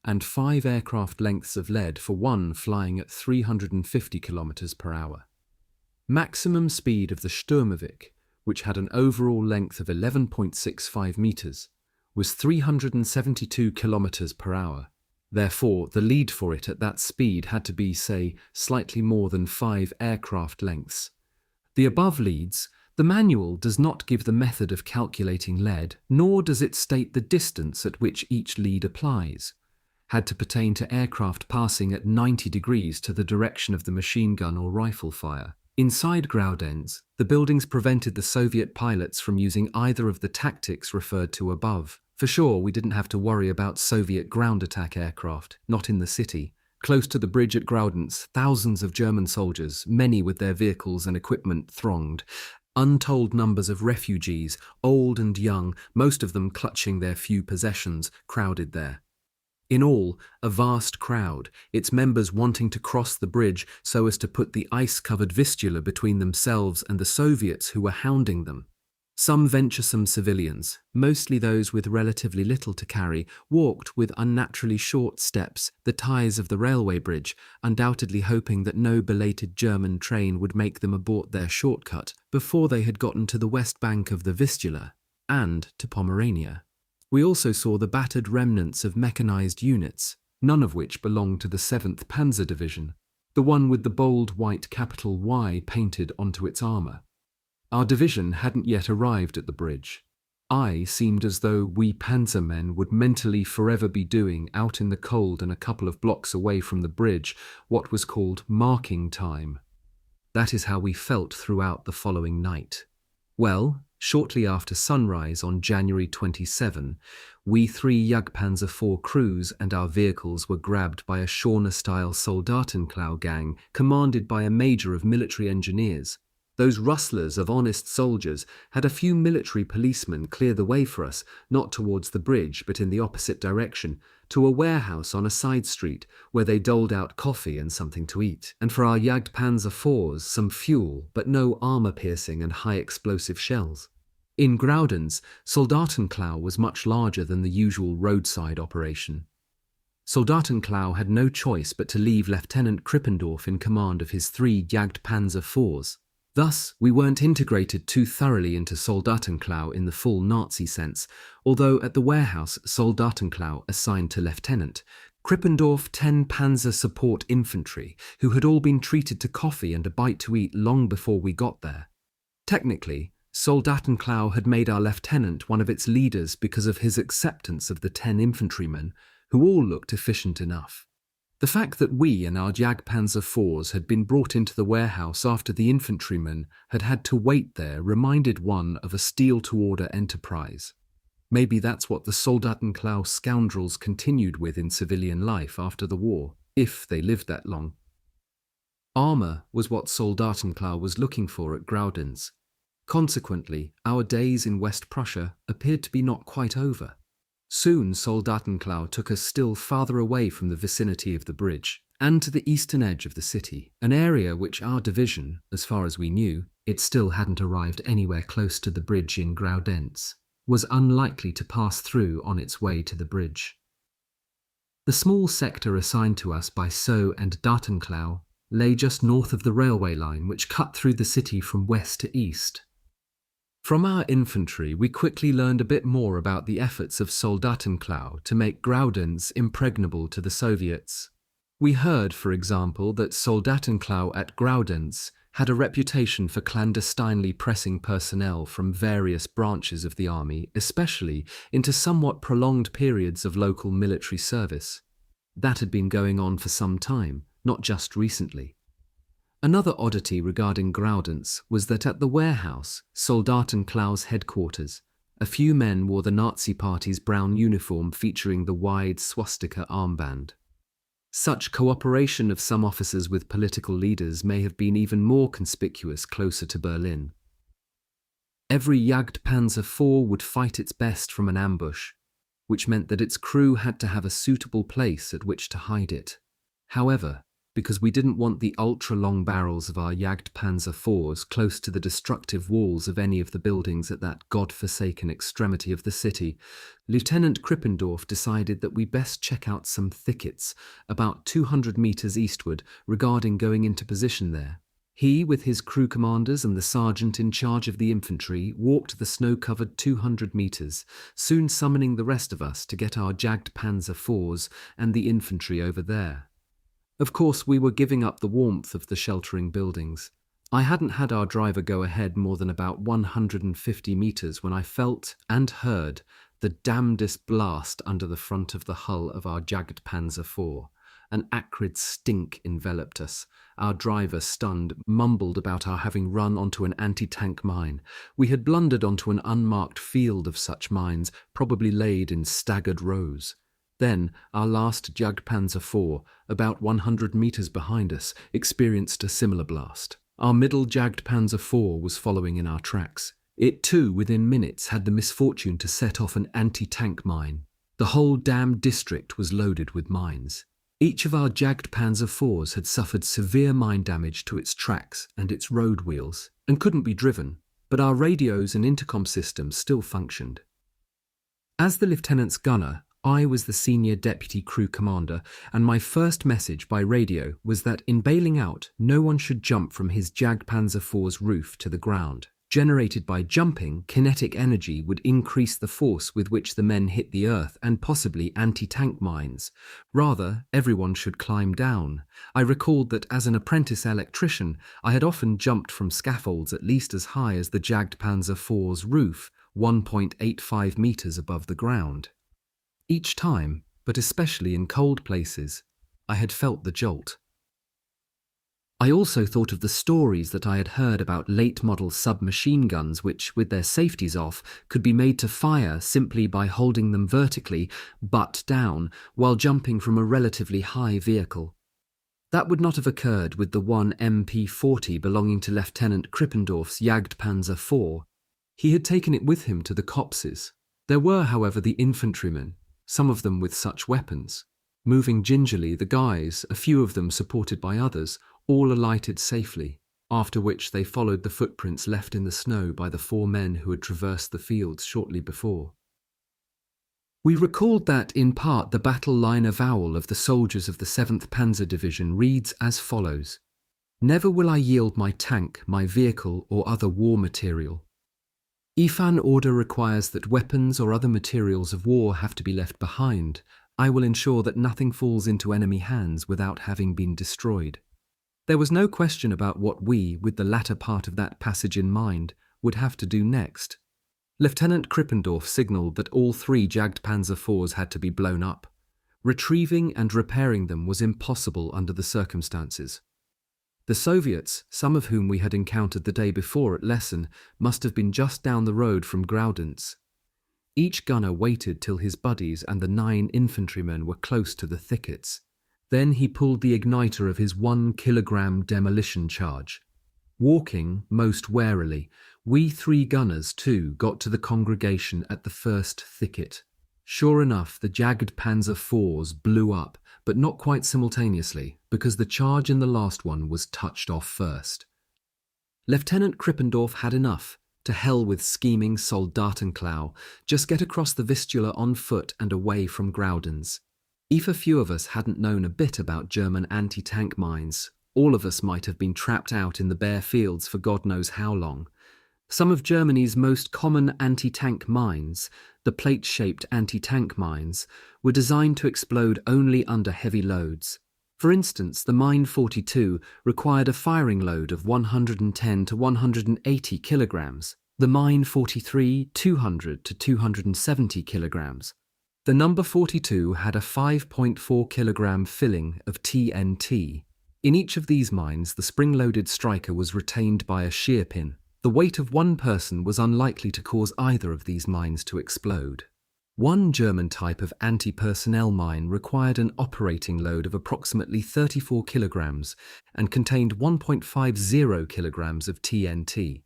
and 5 aircraft lengths of lead for one flying at 350 kilometers per hour. Maximum speed of the Sturmovik, which had an overall length of 11.65 meters, was 372 kilometers per hour. Therefore, the lead for it at that speed had to be, say, slightly more than 5 aircraft lengths. The above leads, the manual does not give the method of calculating lead, nor does it state the distance at which each lead applies, had to pertain to aircraft passing at 90 degrees to the direction of the machine gun or rifle fire. Inside Graudenz, the buildings prevented the Soviet pilots from using either of the tactics referred to above. For sure, we didn't have to worry about Soviet ground attack aircraft, not in the city. Close to the bridge at Graudenz, thousands of German soldiers, many with their vehicles and equipment, thronged. Untold numbers of refugees, old and young, most of them clutching their few possessions, crowded there. In all, a vast crowd, its members wanting to cross the bridge so as to put the ice-covered Vistula between themselves and the Soviets who were hounding them. Some venturesome civilians, mostly those with relatively little to carry, walked with unnaturally short steps the ties of the railway bridge, undoubtedly hoping that no belated German train would make them abort their shortcut before they had gotten to the west bank of the Vistula and to Pomerania. We also saw the battered remnants of mechanized units, none of which belonged to the 7th Panzer Division, the one with the bold white capital Y painted onto its armour. Our division hadn't yet arrived at the bridge. I seemed as though we panzermen would mentally forever be doing out in the cold and a couple of blocks away from the bridge what was called marking time. That is how we felt throughout the following night. Well, shortly after sunrise on January 27, we 3 Jagdpanzer IV crews and our vehicles were grabbed by a Schorner-style Soldatenklau gang commanded by a major of military engineers. Those rustlers of honest soldiers had a few military policemen clear the way for us, not towards the bridge but in the opposite direction, to a warehouse on a side street where they doled out coffee and something to eat, and for our Jagdpanzer IVs some fuel but no armour-piercing and high-explosive shells. In Graudenz, Soldatenklau was much larger than the usual roadside operation. Soldatenklau had no choice but to leave Lieutenant Krippendorf in command of his 3 Jagdpanzer IVs. Thus, we weren't integrated too thoroughly into Soldatenklau in the full Nazi sense, although at the warehouse Soldatenklau assigned to Lieutenant, Krippendorf 10 Panzer Support Infantry, who had all been treated to coffee and a bite to eat long before we got there. Technically, Soldatenklau had made our lieutenant one of its leaders because of his acceptance of the 10 infantrymen, who all looked efficient enough. The fact that we and our Jagdpanzer IVs had been brought into the warehouse after the infantrymen had had to wait there reminded one of a steel-to-order enterprise. Maybe that's what the Soldatenklau scoundrels continued with in civilian life after the war, if they lived that long. Armour was what Soldatenklau was looking for at Graudenz. Consequently, our days in West Prussia appeared to be not quite over. Soon Soldatenklau took us still farther away from the vicinity of the bridge, and to the eastern edge of the city, an area which our division, as far as we knew, it still hadn't arrived anywhere close to the bridge in Graudenz, was unlikely to pass through on its way to the bridge. The small sector assigned to us by So and Datenklau lay just north of the railway line which cut through the city from west to east. From our infantry, we quickly learned a bit more about the efforts of Soldatenklau to make Graudenz impregnable to the Soviets. We heard, for example, that Soldatenklau at Graudenz had a reputation for clandestinely pressing personnel from various branches of the army, especially into somewhat prolonged periods of local military service. That had been going on for some time, not just recently. Another oddity regarding Graudenz was that at the warehouse, Soldatenklau's headquarters, a few men wore the Nazi Party's brown uniform featuring the wide swastika armband. Such cooperation of some officers with political leaders may have been even more conspicuous closer to Berlin. Every Jagdpanzer IV would fight its best from an ambush, which meant that its crew had to have a suitable place at which to hide it. However, because we didn't want the ultra-long barrels of our Jagdpanzer IVs close to the destructive walls of any of the buildings at that god-forsaken extremity of the city, Lieutenant Krippendorf decided that we best check out some thickets about 200 meters eastward regarding going into position there. He, with his crew commanders and the sergeant in charge of the infantry, walked the snow-covered 200 meters, soon summoning the rest of us to get our Jagdpanzer IVs and the infantry over there. Of course, we were giving up the warmth of the sheltering buildings. I hadn't had our driver go ahead more than about 150 meters when I felt and heard the damnedest blast under the front of the hull of our Jagdpanzer IV. An acrid stink enveloped us. Our driver, stunned, mumbled about our having run onto an anti-tank mine. We had blundered onto an unmarked field of such mines, probably laid in staggered rows. Then, our last Jagdpanzer IV, about 100 meters behind us, experienced a similar blast. Our middle Jagdpanzer IV was following in our tracks. It too, within minutes, had the misfortune to set off an anti-tank mine. The whole damn district was loaded with mines. Each of our Jagdpanzer IVs had suffered severe mine damage to its tracks and its road wheels, and couldn't be driven, but our radios and intercom systems still functioned. As the lieutenant's gunner, I was the senior deputy crew commander, and my first message by radio was that in bailing out, no one should jump from his Jagdpanzer IV's roof to the ground. Generated by jumping, kinetic energy would increase the force with which the men hit the earth and possibly anti-tank mines. Rather, everyone should climb down. I recalled that as an apprentice electrician, I had often jumped from scaffolds at least as high as the Jagdpanzer IV's roof, 1.85 meters above the ground. Each time, but especially in cold places, I had felt the jolt. I also thought of the stories that I had heard about late-model submachine guns which, with their safeties off, could be made to fire simply by holding them vertically, butt down, while jumping from a relatively high vehicle. That would not have occurred with the one MP40 belonging to Lieutenant Krippendorf's Jagdpanzer IV. He had taken it with him to the copses. There were, however, the infantrymen, some of them with such weapons. Moving gingerly, the guys, a few of them supported by others, all alighted safely, after which they followed the footprints left in the snow by the 4 men who had traversed the fields shortly before. We recalled that, in part, the battle line avowal of the soldiers of the 7th Panzer Division reads as follows: "Never will I yield my tank, my vehicle, or other war material. If an order requires that weapons or other materials of war have to be left behind, I will ensure that nothing falls into enemy hands without having been destroyed." There was no question about what we, with the latter part of that passage in mind, would have to do next. Lieutenant Krippendorf signaled that all 3 Jagd Panzer IVs had to be blown up. Retrieving and repairing them was impossible under the circumstances. The Soviets, some of whom we had encountered the day before at Lessen, must have been just down the road from Graudenz. Each gunner waited till his buddies and the 9 infantrymen were close to the thickets. Then he pulled the igniter of his 1-kilogram demolition charge. Walking most warily, we 3 gunners too got to the congregation at the first thicket. Sure enough, the Jagd Panzer IVs blew up, but not quite simultaneously, because the charge in the last one was touched off first. Lieutenant Krippendorf had enough. To hell with scheming Soldatenklau, just get across the Vistula on foot and away from Graudenz. If a few of us hadn't known a bit about German anti-tank mines, all of us might have been trapped out in the bare fields for God knows how long. Some of Germany's most common anti-tank mines, the plate-shaped anti-tank mines, were designed to explode only under heavy loads. For instance, the Mine 42 required a firing load of 110 to 180 kilograms, the Mine 43 200 to 270 kilograms. The number 42 had a 5.4 kilogram filling of TNT. In each of these mines, the spring-loaded striker was retained by a shear pin. The weight of one person was unlikely to cause either of these mines to explode. One German type of anti-personnel mine required an operating load of approximately 34 kilograms and contained 1.50 kilograms of TNT.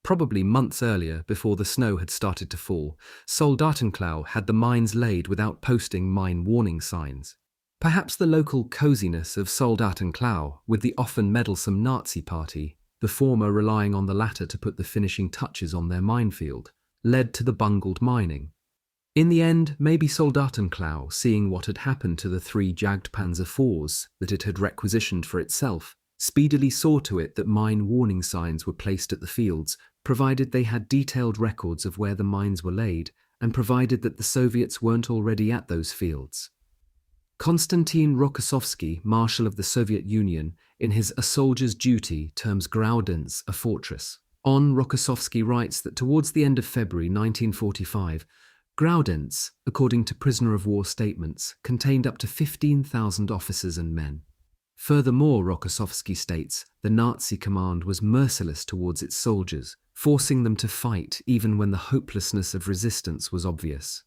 Probably months earlier, before the snow had started to fall, Soldatenklau had the mines laid without posting mine warning signs. Perhaps the local coziness of Soldatenklau with the often meddlesome Nazi party, the former relying on the latter to put the finishing touches on their minefield, led to the bungled mining. In the end, maybe Soldatenklau, seeing what had happened to the 3 Jagd Panzer IVs that it had requisitioned for itself, speedily saw to it that mine warning signs were placed at the fields, provided they had detailed records of where the mines were laid, and provided that the Soviets weren't already at those fields. Konstantin Rokossovsky, Marshal of the Soviet Union, in his A Soldier's Duty, terms Graudenz a fortress. On Rokossovsky writes that towards the end of February 1945, Graudenz, according to prisoner of war statements, contained up to 15,000 officers and men. Furthermore, Rokossovsky states, the Nazi command was merciless towards its soldiers, forcing them to fight even when the hopelessness of resistance was obvious.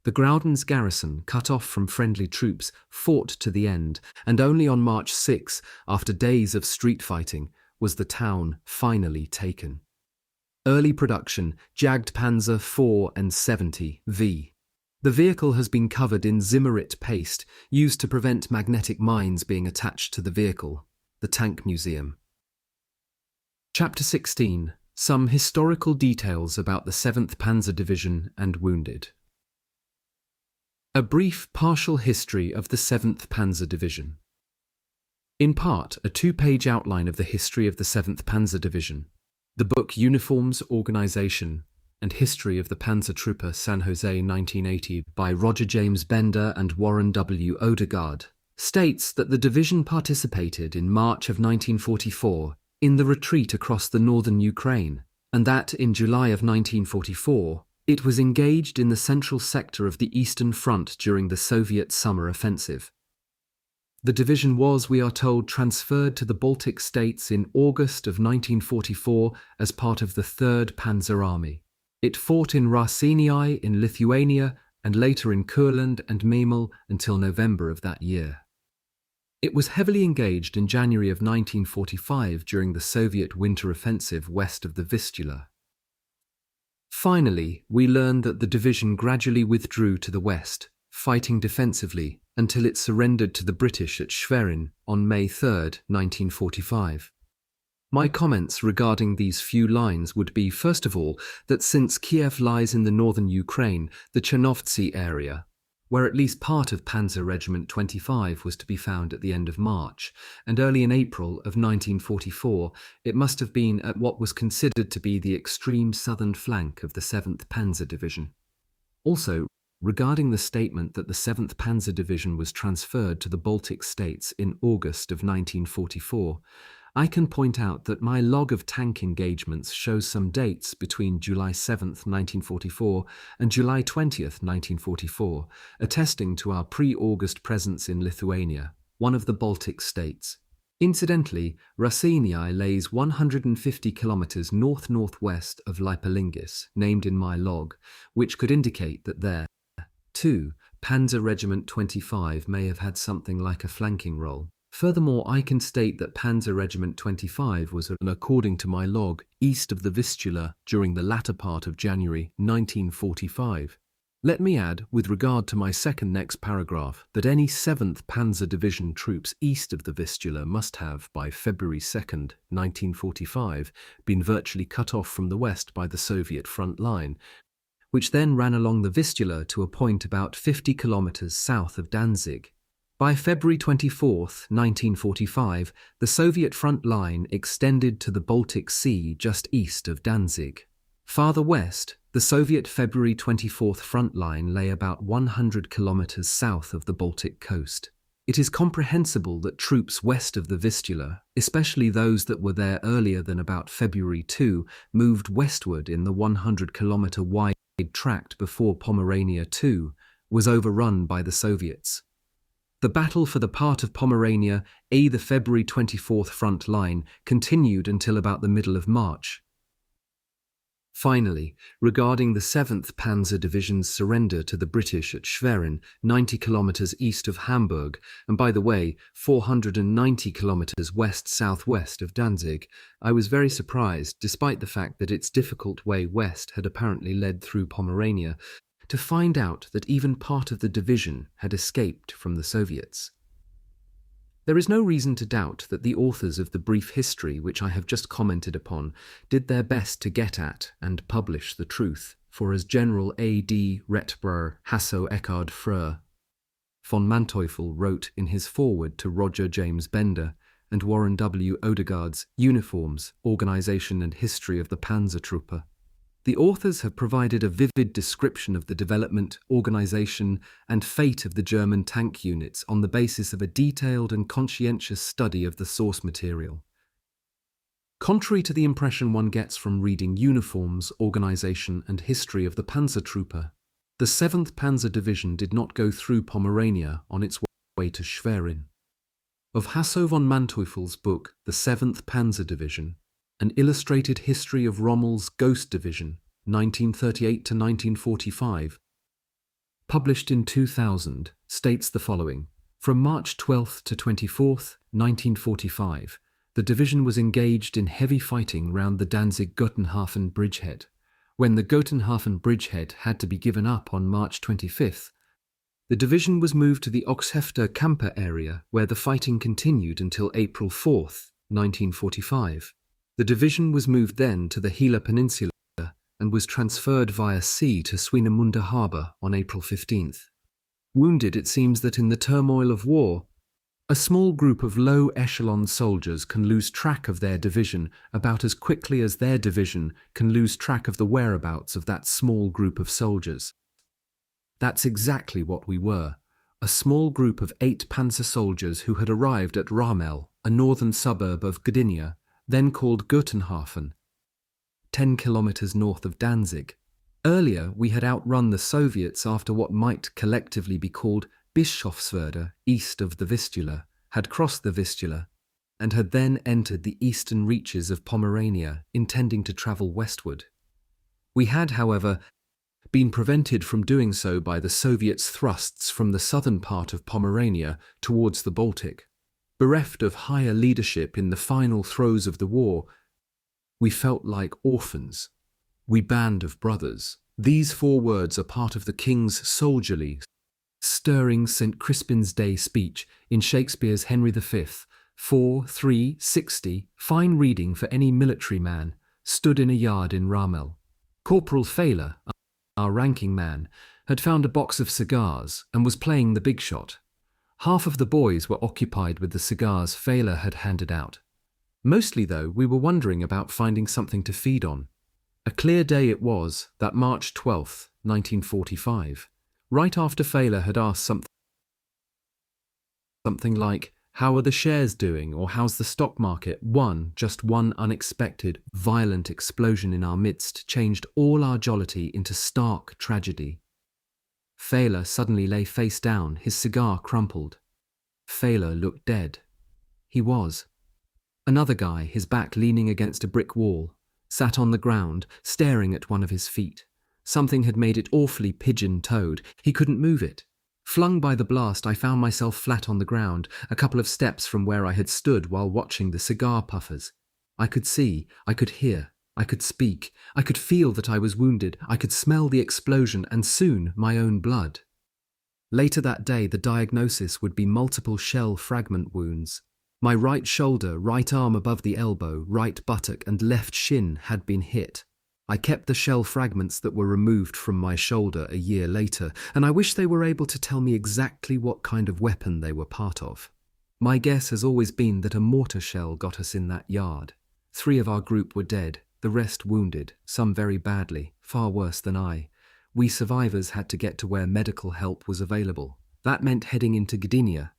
The Graudenz garrison, cut off from friendly troops, fought to the end, and only on March 6, after days of street fighting, was the town finally taken. Early production, Jagd Panzer IV and 70 V. The vehicle has been covered in Zimmerit paste, used to prevent magnetic mines being attached to the vehicle. The Tank Museum. Chapter 16. Some historical details about the 7th Panzer Division and wounded. A brief partial history of the 7th Panzer Division. In part, a 2-page outline of the history of the 7th Panzer Division. The book Uniforms, Organization, and History of the Panzertruppe San Jose 1980 by Roger James Bender and Warren W. Odegaard states that the division participated in March of 1944 in the retreat across the northern Ukraine, and that in July of 1944 it was engaged in the central sector of the Eastern Front during the Soviet summer offensive. The division was, we are told, transferred to the Baltic states in August of 1944 as part of the 3rd Panzer Army. It fought in Raseiniai in Lithuania and later in Kurland and Memel until November of that year. It was heavily engaged in January of 1945 during the Soviet winter offensive west of the Vistula. Finally, we learn that the division gradually withdrew to the west, fighting defensively until it surrendered to the British at Schwerin on May 3, 1945. My comments regarding these few lines would be, first of all, that since Kiev lies in the northern Ukraine, the Chernovtsi area, where at least part of Panzer Regiment 25 was to be found at the end of March, and early in April of 1944, it must have been at what was considered to be the extreme southern flank of the 7th Panzer Division. Also, regarding the statement that the 7th Panzer Division was transferred to the Baltic states in August of 1944, I can point out that my log of tank engagements shows some dates between July 7th, 1944 and July 20th, 1944, attesting to our pre-August presence in Lithuania, one of the Baltic states. Incidentally, WWII lays 150 kilometers north-northwest of Leipoldingis, named in my log, which could indicate that there, too, Panzer Regiment 25 may have had something like a flanking role. Furthermore, I can state that Panzer Regiment 25 was, according to my log, east of the Vistula during the latter part of January 1945. Let me add, with regard to my next paragraph, that any 7th Panzer Division troops east of the Vistula must have, by February 2nd, 1945, been virtually cut off from the west by the Soviet front line, which then ran along the Vistula to a point about 50 kilometers south of Danzig. By February 24, 1945, the Soviet front line extended to the Baltic Sea just east of Danzig. Farther west, the Soviet February 24th front line lay about 100 kilometers south of the Baltic coast. It is comprehensible that troops west of the Vistula, especially those that were there earlier than about February 2, moved westward in the 100-kilometer wide tract before Pomerania II was overrun by the Soviets. The battle for the part of Pomerania, the February 24th front line, continued until about the middle of March. Finally, regarding the 7th Panzer Division's surrender to the British at Schwerin, 90 kilometers east of Hamburg, and by the way, 490 kilometers west-southwest of Danzig, I was very surprised, despite the fact that its difficult way west had apparently led through Pomerania, to find out that even part of the division had escaped from the Soviets. There is no reason to doubt that the authors of the brief history which I have just commented upon did their best to get at and publish the truth, for as General A.D. Retbrer Hasso Eckhard Fröhr von Manteuffel wrote in his foreword to Roger James Bender and Warren W. Odegaard's Uniforms, Organization and History of the Panzertruppe, the authors have provided a vivid description of the development, organization, and fate of the German tank units on the basis of a detailed and conscientious study of the source material. Contrary to the impression one gets from reading Uniforms, Organization, and History of the Panzertruppe, the 7th Panzer Division did not go through Pomerania on its way to Schwerin. Of Hasso von Manteuffel's book, The 7th Panzer Division, An Illustrated History of Rommel's Ghost Division, 1938 to 1945, published in 2000, states the following. From March 12th to 24th, 1945, the division was engaged in heavy fighting round the Danzig-Gotenhafen bridgehead. When the Gotenhafen bridgehead had to be given up on March 25th, the division was moved to the Oxhefter Kamper area, where the fighting continued until April 4th, 1945. The division was moved then to the Gila Peninsula and was transferred via sea to Swinemünde harbour on April 15th. Wounded, it seems that in the turmoil of war, a small group of low-echelon soldiers can lose track of their division about as quickly as their division can lose track of the whereabouts of that small group of soldiers. That's exactly what we were, a small group of 8 panzer soldiers who had arrived at Ramel, a northern suburb of Gdynia, then called Gotenhafen, 10 kilometers north of Danzig. Earlier, we had outrun the Soviets after what might collectively be called Bischofswerda, east of the Vistula, had crossed the Vistula, and had then entered the eastern reaches of Pomerania, intending to travel westward. We had, however, been prevented from doing so by the Soviets' thrusts from the southern part of Pomerania towards the Baltic. Bereft of higher leadership in the final throes of the war, we felt like orphans. We band of brothers. These 4 words are part of the King's soldierly, stirring St. Crispin's Day speech in Shakespeare's Henry V, 4:3:60, fine reading for any military man, stood in a yard in Ramel. Corporal Failer, our ranking man, had found a box of cigars and was playing the big shot. Half of the boys were occupied with the cigars Failer had handed out. Mostly, though, we were wondering about finding something to feed on. A clear day it was, that March 12th, 1945, right after Failer had asked something like, How are the shares doing, or how's the stock market? Just one unexpected, violent explosion in our midst changed all our jollity into stark tragedy. Failer suddenly lay face down, his cigar crumpled. Failer looked dead. He was. Another guy, his back leaning against a brick wall, sat on the ground, staring at one of his feet. Something had made it awfully pigeon-toed. He couldn't move it. Flung by the blast, I found myself flat on the ground, a couple of steps from where I had stood while watching the cigar puffers. I could see, I could hear, I could speak, I could feel that I was wounded, I could smell the explosion and soon my own blood. Later that day, the diagnosis would be multiple shell fragment wounds. My right shoulder, right arm above the elbow, right buttock and left shin had been hit. I kept the shell fragments that were removed from my shoulder a year later, and I wish they were able to tell me exactly what kind of weapon they were part of. My guess has always been that a mortar shell got us in that yard. 3 of our group were dead, the rest wounded, some very badly, far worse than I. We survivors had to get to where medical help was available. That meant heading into Gdynia.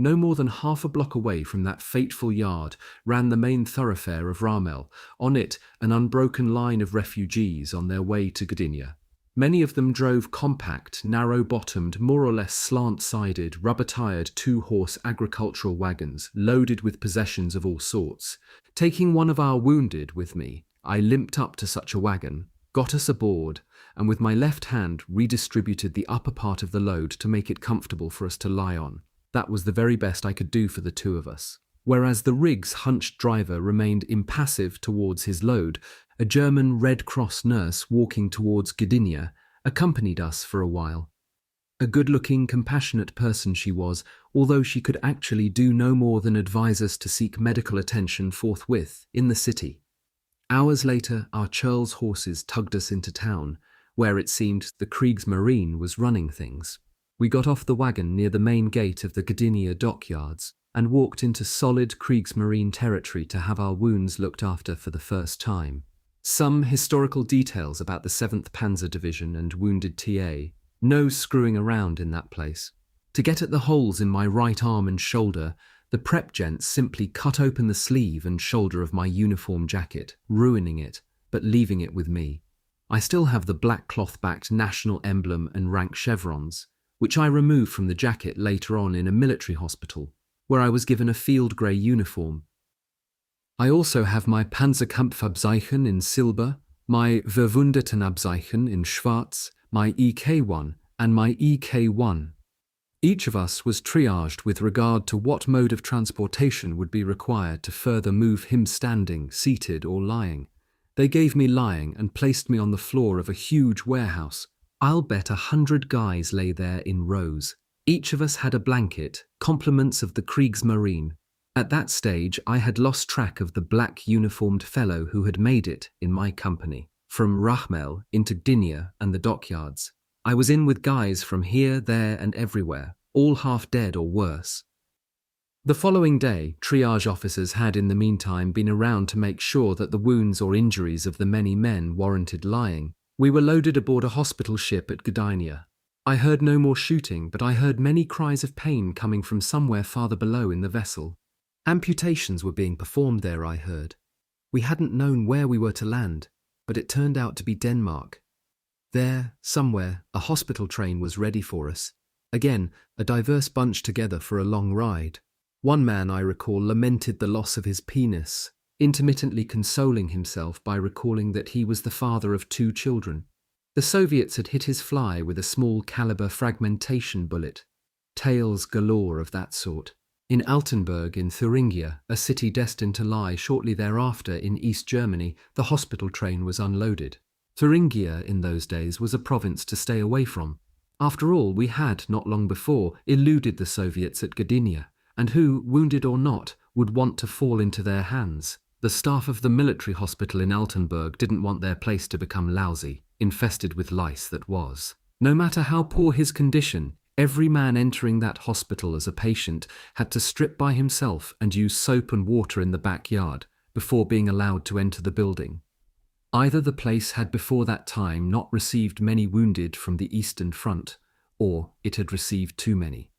No more than half a block away from that fateful yard ran the main thoroughfare of Ramel, on it an unbroken line of refugees on their way to Gdynia. Many of them drove compact, narrow-bottomed, more or less slant-sided, rubber-tired 2-horse agricultural wagons loaded with possessions of all sorts. Taking one of our wounded with me, I limped up to such a wagon, got us aboard, and with my left hand redistributed the upper part of the load to make it comfortable for us to lie on. That was the very best I could do for the 2 of us. Whereas the rig's hunched driver remained impassive towards his load, a German Red Cross nurse walking towards Gdynia accompanied us for a while. A good-looking, compassionate person she was, although she could actually do no more than advise us to seek medical attention forthwith in the city. Hours later, our churl's horses tugged us into town, where it seemed the Kriegsmarine was running things. We got off the wagon near the main gate of the Gdynia dockyards and walked into solid Kriegsmarine territory to have our wounds looked after for the first time. Some historical details about the 7th Panzer Division and wounded TA. No screwing around in that place. To get at the holes in my right arm and shoulder, the prep gents simply cut open the sleeve and shoulder of my uniform jacket, ruining it, but leaving it with me. I still have the black cloth-backed national emblem and rank chevrons, which I removed from the jacket later on in a military hospital, where I was given a field grey uniform. I also have my Panzerkampfabzeichen in silver, my Verwundetenabzeichen in schwarz, my EK1 and my EK1. Each of us was triaged with regard to what mode of transportation would be required to further move him standing, seated or lying. They gave me lying and placed me on the floor of a huge warehouse. I'll bet 100 guys lay there in rows. Each of us had a blanket, compliments of the Kriegsmarine. At that stage, I had lost track of the black uniformed fellow who had made it in my company. From Rachmel into Gdynia and the dockyards. I was in with guys from here, there and everywhere, all half dead or worse. The following day, triage officers had in the meantime been around to make sure that the wounds or injuries of the many men warranted lying. We were loaded aboard a hospital ship at Gdynia. I heard no more shooting, but I heard many cries of pain coming from somewhere farther below in the vessel. Amputations were being performed there, I heard. We hadn't known where we were to land, but it turned out to be Denmark. There, somewhere, a hospital train was ready for us. Again, a diverse bunch together for a long ride. One man, I recall, lamented the loss of his penis, intermittently consoling himself by recalling that he was the father of 2 children. The Soviets had hit his fly with a small caliber fragmentation bullet. Tales galore of that sort. In Altenburg in Thuringia, a city destined to lie shortly thereafter in East Germany, the hospital train was unloaded. Thuringia in those days was a province to stay away from. After all, we had, not long before, eluded the Soviets at Gdynia, and who, wounded or not, would want to fall into their hands? The staff of the military hospital in Altenburg didn't want their place to become lousy, infested with lice that was. No matter how poor his condition, every man entering that hospital as a patient had to strip by himself and use soap and water in the backyard before being allowed to enter the building. Either the place had before that time not received many wounded from the Eastern Front, or it had received too many.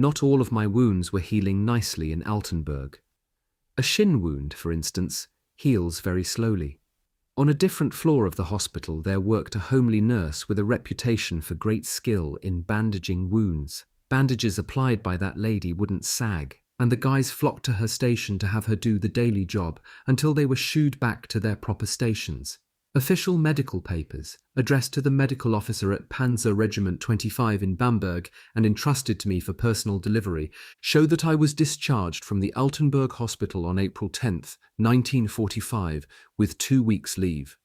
Not all of my wounds were healing nicely in Altenburg. A shin wound, for instance, heals very slowly. On a different floor of the hospital there worked a homely nurse with a reputation for great skill in bandaging wounds. Bandages applied by that lady wouldn't sag, and the guys flocked to her station to have her do the daily job until they were shooed back to their proper stations. Official medical papers, addressed to the medical officer at Panzer Regiment 25 in Bamberg and entrusted to me for personal delivery, show that I was discharged from the Altenburg Hospital on April 10th, 1945, with 2 weeks' leave.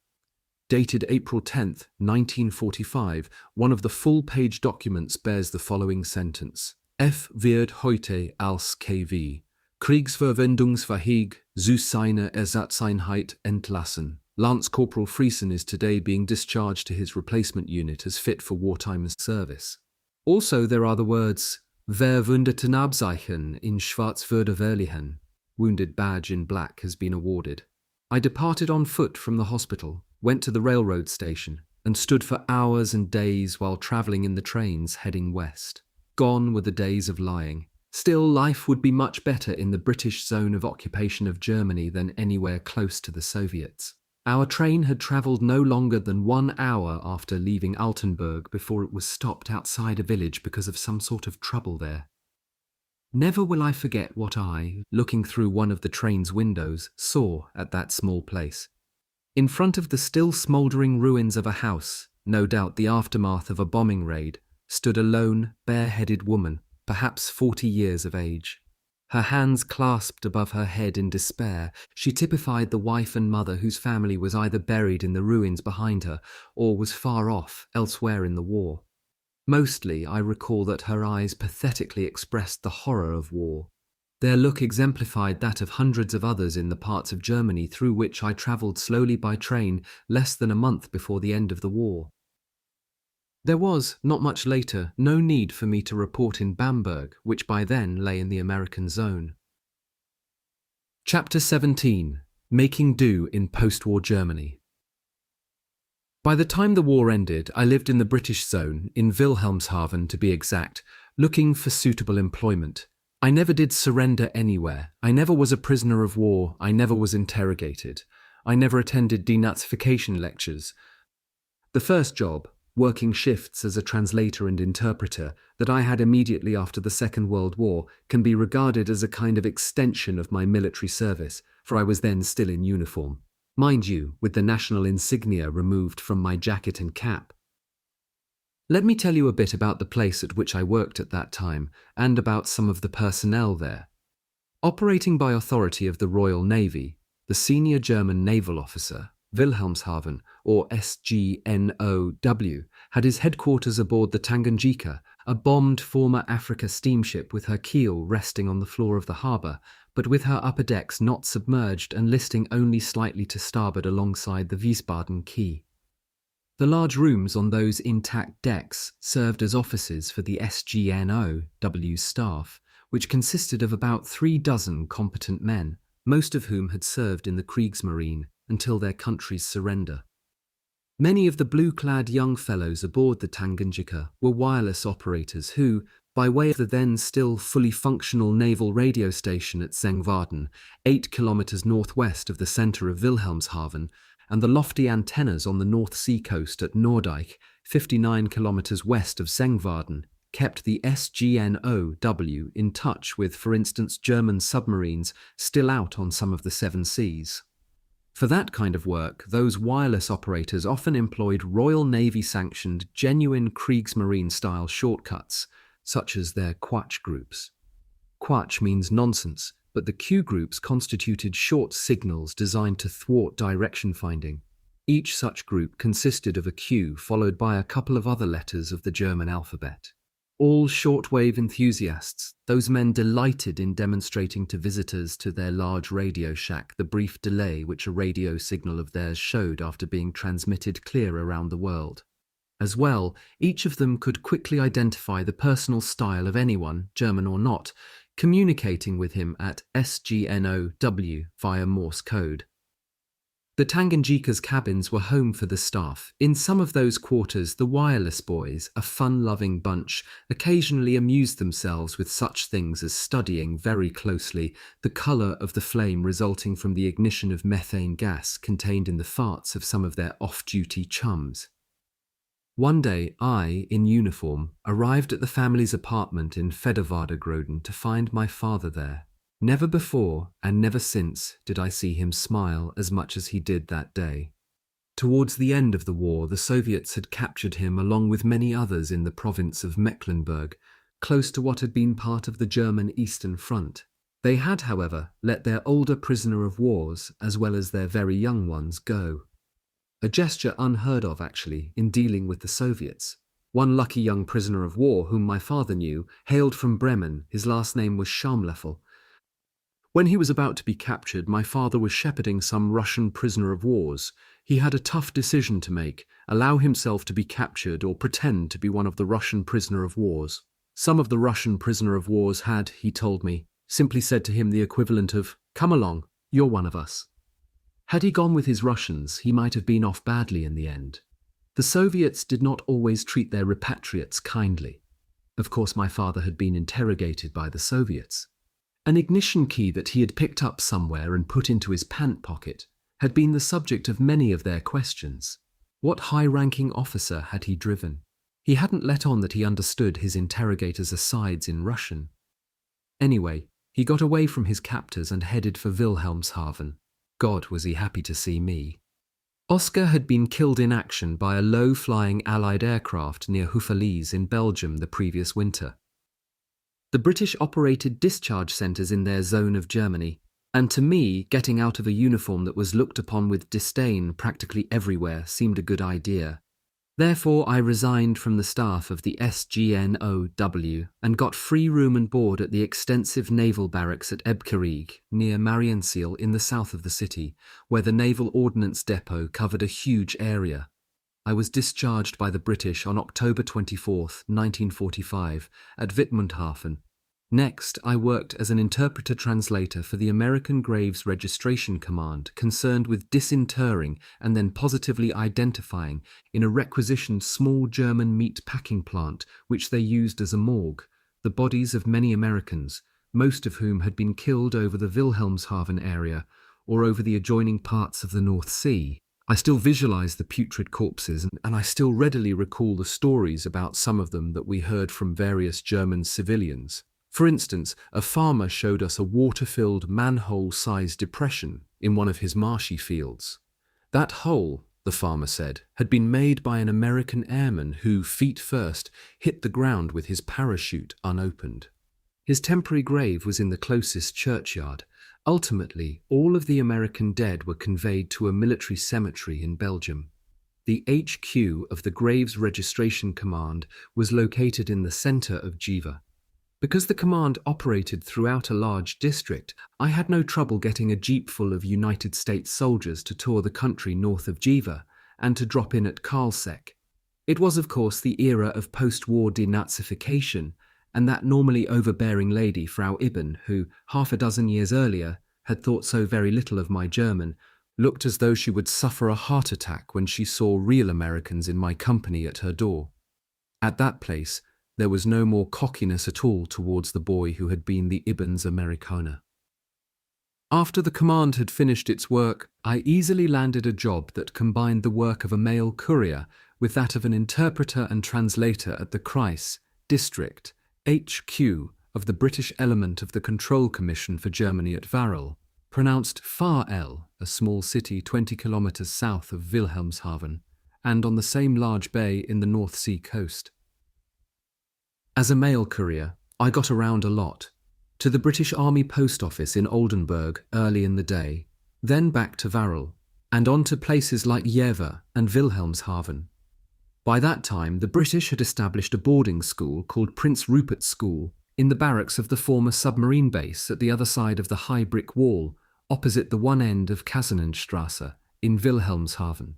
Dated April 10th, 1945, one of the full-page documents bears the following sentence. F. wird heute als KV. Kriegsverwendungsfähig zu seiner Ersatzeinheit entlassen. Lance Corporal Friesen is today being discharged to his replacement unit as fit for wartime service. Also there are the words, Verwundeten Abzeichen in Schwarz würde verliehen. Wounded badge in black has been awarded. I departed on foot from the hospital, went to the railroad station, and stood for hours and days while travelling in the trains heading west. Gone were the days of lying. Still, life would be much better in the British zone of occupation of Germany than anywhere close to the Soviets. Our train had travelled no longer than 1 hour after leaving Altenburg before it was stopped outside a village because of some sort of trouble there. Never will I forget what I, looking through one of the train's windows, saw at that small place. In front of the still smouldering ruins of a house, no doubt the aftermath of a bombing raid, stood a lone, bare-headed woman, perhaps 40 years of age. Her hands clasped above her head in despair, she typified the wife and mother whose family was either buried in the ruins behind her or was far off, elsewhere in the war. Mostly, I recall that her eyes pathetically expressed the horror of war. Their look exemplified that of hundreds of others in the parts of Germany through which I travelled slowly by train less than a month before the end of the war. There was, not much later, no need for me to report in Bamberg, which by then lay in the American zone. Chapter 17. Making Do in Post-War Germany. By the time the war ended, I lived in the British zone, in Wilhelmshaven to be exact, looking for suitable employment. I never did surrender anywhere. I never was a prisoner of war. I never was interrogated. I never attended denazification lectures. The first job, working shifts as a translator and interpreter, that I had immediately after the Second World War can be regarded as a kind of extension of my military service, for I was then still in uniform. Mind you, with the national insignia removed from my jacket and cap. Let me tell you a bit about the place at which I worked at that time, and about some of the personnel there. Operating by authority of the Royal Navy, the senior German naval officer, Wilhelmshaven, or SGNOW, had his headquarters aboard the Tanganyika, a bombed former Africa steamship with her keel resting on the floor of the harbour, but with her upper decks not submerged and listing only slightly to starboard alongside the Wiesbaden quay. The large rooms on those intact decks served as offices for the SGNOW staff, which consisted of about 36 competent men, most of whom had served in the Kriegsmarine until their country's surrender. Many of the blue-clad young fellows aboard the Tanganyika were wireless operators who, by way of the then still fully functional naval radio station at Sengwarden, 8 kilometres northwest of the centre of Wilhelmshaven, and the lofty antennas on the North Sea coast at Noordijk, 59 kilometres west of Sengwarden, kept the SGNOW in touch with, for instance, German submarines still out on some of the Seven Seas. For that kind of work, those wireless operators often employed Royal Navy-sanctioned, genuine Kriegsmarine-style shortcuts, such as their Quatsch groups. Quatsch means nonsense, but the Q groups constituted short signals designed to thwart direction finding. Each such group consisted of a Q followed by a couple of other letters of the German alphabet. All shortwave enthusiasts, those men delighted in demonstrating to visitors to their large radio shack the brief delay which a radio signal of theirs showed after being transmitted clear around the world. As well, each of them could quickly identify the personal style of anyone, German or not, communicating with him at SGNOW via Morse code. The Tanganyika's cabins were home for the staff. In some of those quarters, the wireless boys, a fun-loving bunch, occasionally amused themselves with such things as studying very closely the color of the flame resulting from the ignition of methane gas contained in the farts of some of their off-duty chums. One day, I, in uniform, arrived at the family's apartment in Federwadergroden to find my father there. Never before, and never since, did I see him smile as much as he did that day. Towards the end of the war, the Soviets had captured him along with many others in the province of Mecklenburg, close to what had been part of the German Eastern Front. They had, however, let their older prisoner of wars, as well as their very young ones, go. A gesture unheard of, actually, in dealing with the Soviets. One lucky young prisoner of war whom my father knew hailed from Bremen. His last name was Schamleffel. When he was about to be captured, my father was shepherding some Russian prisoner of wars. He had a tough decision to make: allow himself to be captured or pretend to be one of the Russian prisoner of wars. Some of the Russian prisoner of wars had, he told me, simply said to him the equivalent of, "Come along, you're one of us." Had he gone with his Russians, he might have been off badly in the end. The Soviets did not always treat their repatriates kindly. Of course, my father had been interrogated by the Soviets. An ignition key that he had picked up somewhere and put into his pant pocket had been the subject of many of their questions. What high-ranking officer had he driven? He hadn't let on that he understood his interrogators' asides in Russian. Anyway, he got away from his captors and headed for Wilhelmshaven. God, was he happy to see me. Oscar had been killed in action by a low-flying Allied aircraft near Houffalize in Belgium the previous winter. The British operated discharge centres in their zone of Germany, and to me, getting out of a uniform that was looked upon with disdain practically everywhere seemed a good idea. Therefore, I resigned from the staff of the SGNOW and got free room and board at the extensive naval barracks at Ebkerig, near Marienziel in the south of the city, where the Naval Ordnance Depot covered a huge area. I was discharged by the British on October 24, 1945, at Wittmundhafen. Next, I worked as an interpreter-translator for the American Graves Registration Command, concerned with disinterring and then positively identifying, in a requisitioned small German meat packing plant which they used as a morgue, the bodies of many Americans, most of whom had been killed over the Wilhelmshaven area or over the adjoining parts of the North Sea. I still visualize the putrid corpses, and I still readily recall the stories about some of them that we heard from various German civilians. For instance, a farmer showed us a water-filled manhole-sized depression in one of his marshy fields. That hole, the farmer said, had been made by an American airman who, feet first, hit the ground with his parachute unopened. His temporary grave was in the closest churchyard. Ultimately, all of the American dead were conveyed to a military cemetery in Belgium. The HQ of the Graves Registration Command was located in the centre of Jiva. Because the command operated throughout a large district, I had no trouble getting a jeep full of United States soldiers to tour the country north of Jiva and to drop in at Karlsek. It was, of course, the era of post-war denazification, and that normally overbearing lady, Frau Ibben, who, half a dozen years earlier, had thought so very little of my German, looked as though she would suffer a heart attack when she saw real Americans in my company at her door. At that place, there was no more cockiness at all towards the boy who had been the Ibben's Amerikaner. After the command had finished its work, I easily landed a job that combined the work of a mail courier with that of an interpreter and translator at the Kreis, district, HQ of the British element of the Control Commission for Germany at Varel, pronounced Far-El, a small city 20 kilometres south of Wilhelmshaven, and on the same large bay in the North Sea coast. As a mail courier, I got around a lot. To the British Army Post Office in Oldenburg early in the day, then back to Varel, and on to places like Jever and Wilhelmshaven. By that time, the British had established a boarding school called Prince Rupert School in the barracks of the former submarine base at the other side of the high brick wall, opposite the one end of Kasernenstrasse in Wilhelmshaven.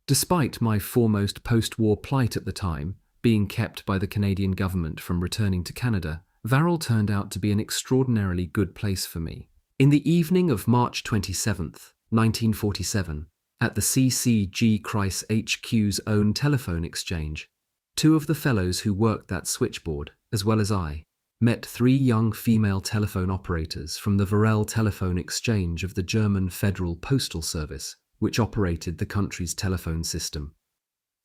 Despite my foremost post-war plight at the time, being kept by the Canadian government from returning to Canada, Varel turned out to be an extraordinarily good place for me. In the evening of March 27th, 1947, at the CCG Kreis HQ's own telephone exchange. Two of the fellows who worked that switchboard, as well as I, met three young female telephone operators from the Varel telephone exchange of the German Federal Postal Service, which operated the country's telephone system.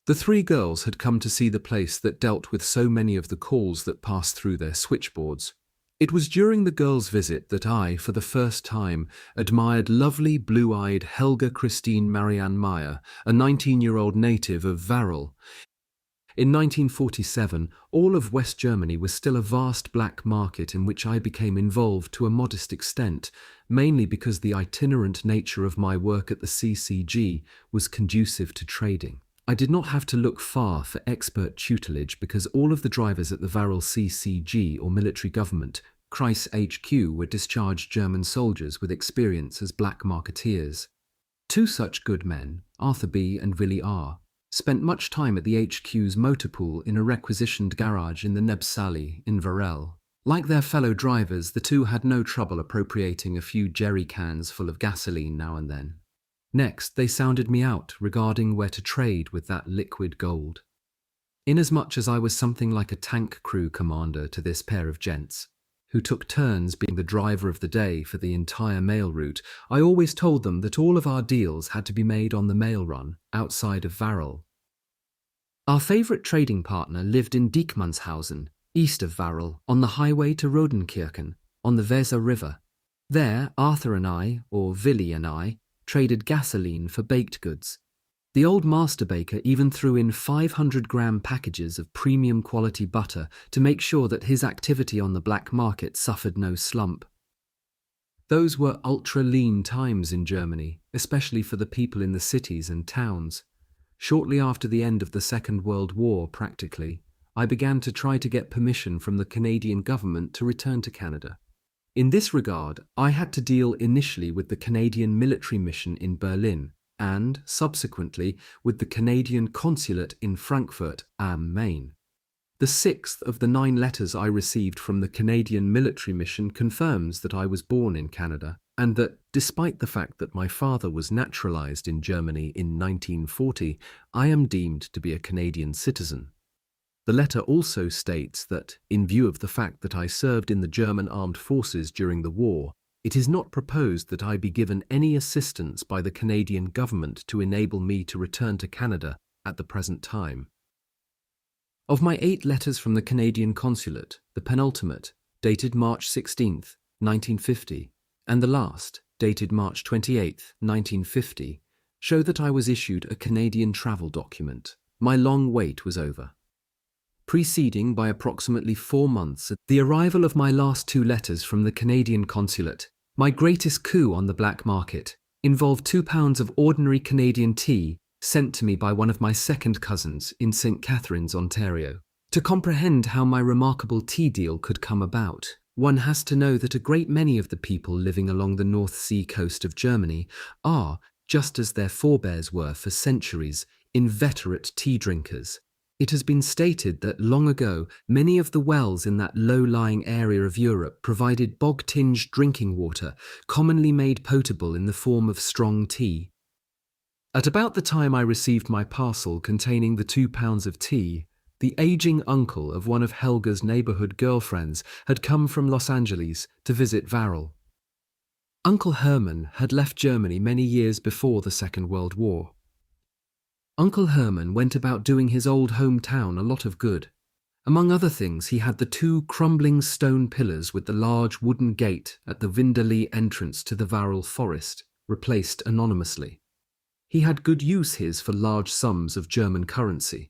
The three girls had come to see the place that dealt with so many of the calls that passed through their switchboards. It was during the girls' visit that I, for the first time, admired lovely blue-eyed Helga Christine Marianne Meyer, a 19-year-old native of Varel. In 1947, all of West Germany was still a vast black market in which I became involved to a modest extent, mainly because the itinerant nature of my work at the CCG was conducive to trading. I did not have to look far for expert tutelage because all of the drivers at the Varel CCG or military government, Kreis HQ, were discharged German soldiers with experience as black marketeers. Two such good men, Arthur B. and Willi R., spent much time at the HQ's motor pool in a requisitioned garage in the Nebsali in Varel. Like their fellow drivers, the two had no trouble appropriating a few jerry cans full of gasoline now and then. Next, they sounded me out regarding where to trade with that liquid gold. Inasmuch as I was something like a tank crew commander to this pair of gents, who took turns being the driver of the day for the entire mail route, I always told them that all of our deals had to be made on the mail run outside of Varel. Our favourite trading partner lived in Diekmannshausen, east of Varel, on the highway to Rodenkirchen, on the Weser River. There, Arthur and I, or Willi and I, traded gasoline for baked goods. The old master baker even threw in 500-gram packages of premium quality butter to make sure that his activity on the black market suffered no slump. Those were ultra-lean times in Germany, especially for the people in the cities and towns. Shortly after the end of the Second World War, practically, I began to try to get permission from the Canadian government to return to Canada. In this regard, I had to deal initially with the Canadian military mission in Berlin and, subsequently, with the Canadian consulate in Frankfurt am Main. The sixth of the 9 letters I received from the Canadian military mission confirms that I was born in Canada and that, despite the fact that my father was naturalized in Germany in 1940, I am deemed to be a Canadian citizen. The letter also states that, in view of the fact that I served in the German armed forces during the war, it is not proposed that I be given any assistance by the Canadian government to enable me to return to Canada at the present time. Of my 8 letters from the Canadian consulate, the penultimate, dated March 16, 1950, and the last, dated March 28, 1950, show that I was issued a Canadian travel document. My long wait was over. Preceding by approximately 4 months the arrival of my last 2 letters from the Canadian consulate, my greatest coup on the black market involved 2 pounds of ordinary Canadian tea sent to me by one of my second cousins in St. Catharines, Ontario. To comprehend how my remarkable tea deal could come about, one has to know that a great many of the people living along the North Sea coast of Germany are, just as their forebears were for centuries, inveterate tea drinkers. It has been stated that long ago, many of the wells in that low-lying area of Europe provided bog-tinged drinking water, commonly made potable in the form of strong tea. At about the time I received my parcel containing the 2 pounds of tea, the aging uncle of one of Helga's neighbourhood girlfriends had come from Los Angeles to visit Varel. Uncle Herman had left Germany many years before the Second World War. Uncle Herman went about doing his old hometown a lot of good. Among other things, he had the 2 crumbling stone pillars with the large wooden gate at the Winderlee entrance to the Varel forest replaced anonymously. He had good use his for large sums of German currency.